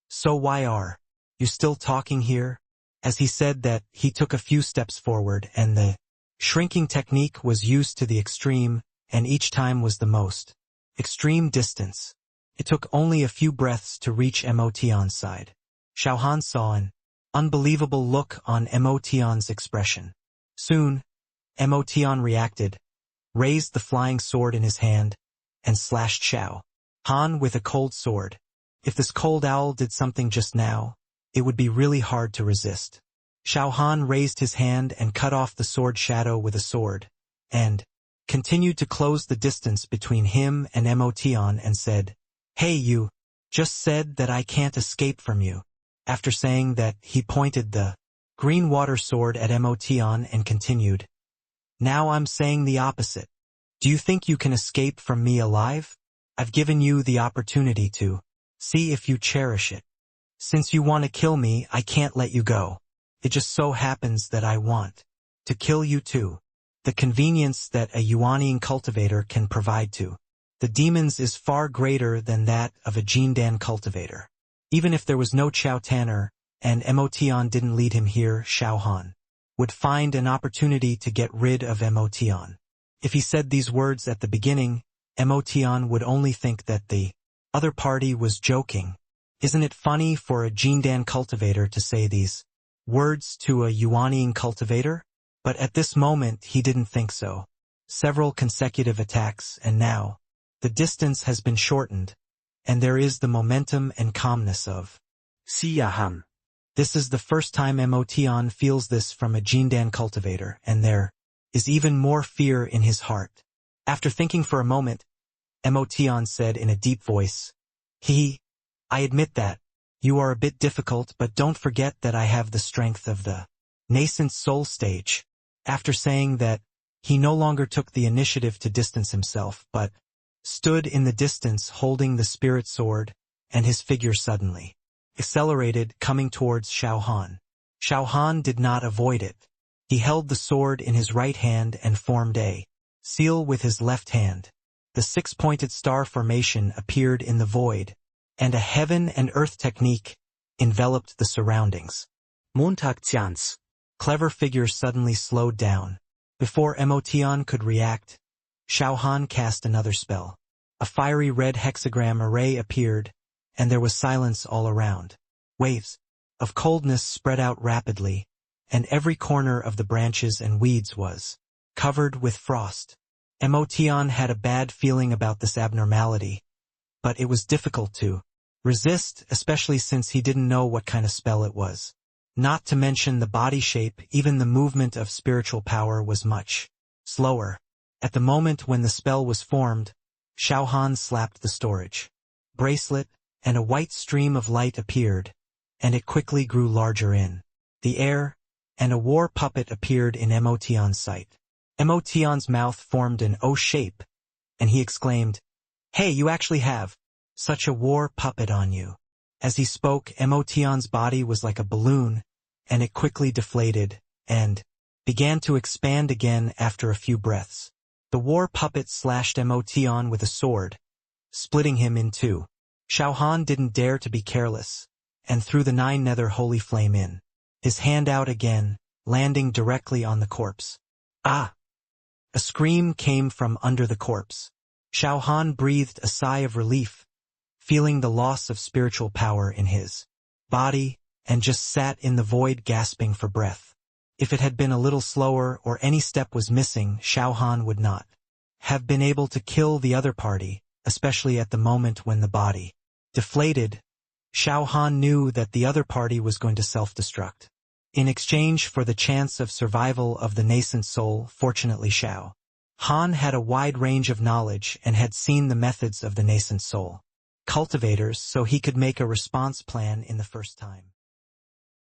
S1: "So why are you still talking here?" As he said that, he took a few steps forward, and the shrinking technique was used to the extreme, and each time was the most extreme distance. It took only a few breaths to reach Mutant's side. Xiao Han saw an unbelievable look on Mutant's expression. Soon, Mutant reacted, raised the flying sword in his hand, and slashed Xiao Han with a cold sword. If this cold owl did something just now, it would be really hard to resist. Xiao Han raised his hand and cut off the sword shadow with a sword, and continued to close the distance between him and Mutant and said, "Hey, you just said that I can't escape from you." After saying that, he pointed the green water sword at Mutant and continued, "Now I'm saying the opposite. Do you think you can escape from me alive? I've given you the opportunity to see if you cherish it. Since you want to kill me, I can't let you go. It just so happens that I want to kill you too. The convenience that a Yuanying cultivator can provide to the demons is far greater than that of a Jindan cultivator." Even if there was no Xiao Tanner, and Mutant didn't lead him here, Xiao Han would find an opportunity to get rid of Mutant. If he said these words at the beginning, Mutant would only think that the other party was joking. Isn't it funny for a Jindan cultivator to say these words to a Yuanying cultivator? But at this moment he didn't think so. several consecutive attacks, and now, the distance has been shortened, and there is the momentum and calmness of
S3: Xiao Han.
S1: This is the first time mutant feels this from a Jindan cultivator, and there is even more fear in his heart. After thinking for a moment, mutant said in a deep voice, I admit that. You are a bit difficult, but don't forget that I have the strength of the nascent soul stage. After saying that, he no longer took the initiative to distance himself, but stood in the distance holding the spirit sword, and his figure suddenly accelerated, coming towards Xiao Han. Xiao Han did not avoid it. He held the sword in his right hand and formed a seal with his left hand. The six-pointed star formation appeared in the void, and a heaven and earth technique enveloped the surroundings.
S3: Mutant.
S1: Clever figure suddenly slowed down. Before mutant could react, Xiao Han cast another spell. A fiery red hexagram array appeared, and there was silence all around. Waves of coldness spread out rapidly, and every corner of the branches and weeds was covered with frost. Mutant had a bad feeling about this abnormality, but it was difficult to resist, especially since he didn't know what kind of spell it was. Not to mention the body shape, even the movement of spiritual power was much slower. At the moment when the spell was formed, Xiao Han slapped the storage bracelet, and a white stream of light appeared, and it quickly grew larger in the air, and a war puppet appeared in mutant's sight. Mutant's mouth formed an O shape, and he exclaimed, "Hey, you actually have such a war puppet on you." As he spoke, mutant's body was like a balloon, and it quickly deflated, and began to expand again after a few breaths. The war puppet slashed mutant with a sword, splitting him in two. Xiao Han didn't dare to be careless, and threw the 9 nether holy flame in his hand out again, landing directly on the corpse. Ah! A scream came from under the corpse. Xiao Han breathed a sigh of relief, feeling the loss of spiritual power in his body, and just sat in the void gasping for breath. If it had been a little slower or any step was missing, Xiao Han would not have been able to kill the other party, especially at the moment when the body deflated. Xiao Han knew that the other party was going to self-destruct. In exchange for the chance of survival of the nascent soul, fortunately Xiao Han had a wide range of knowledge and had seen the methods of the nascent soul cultivators, so he could make a response plan in the first time.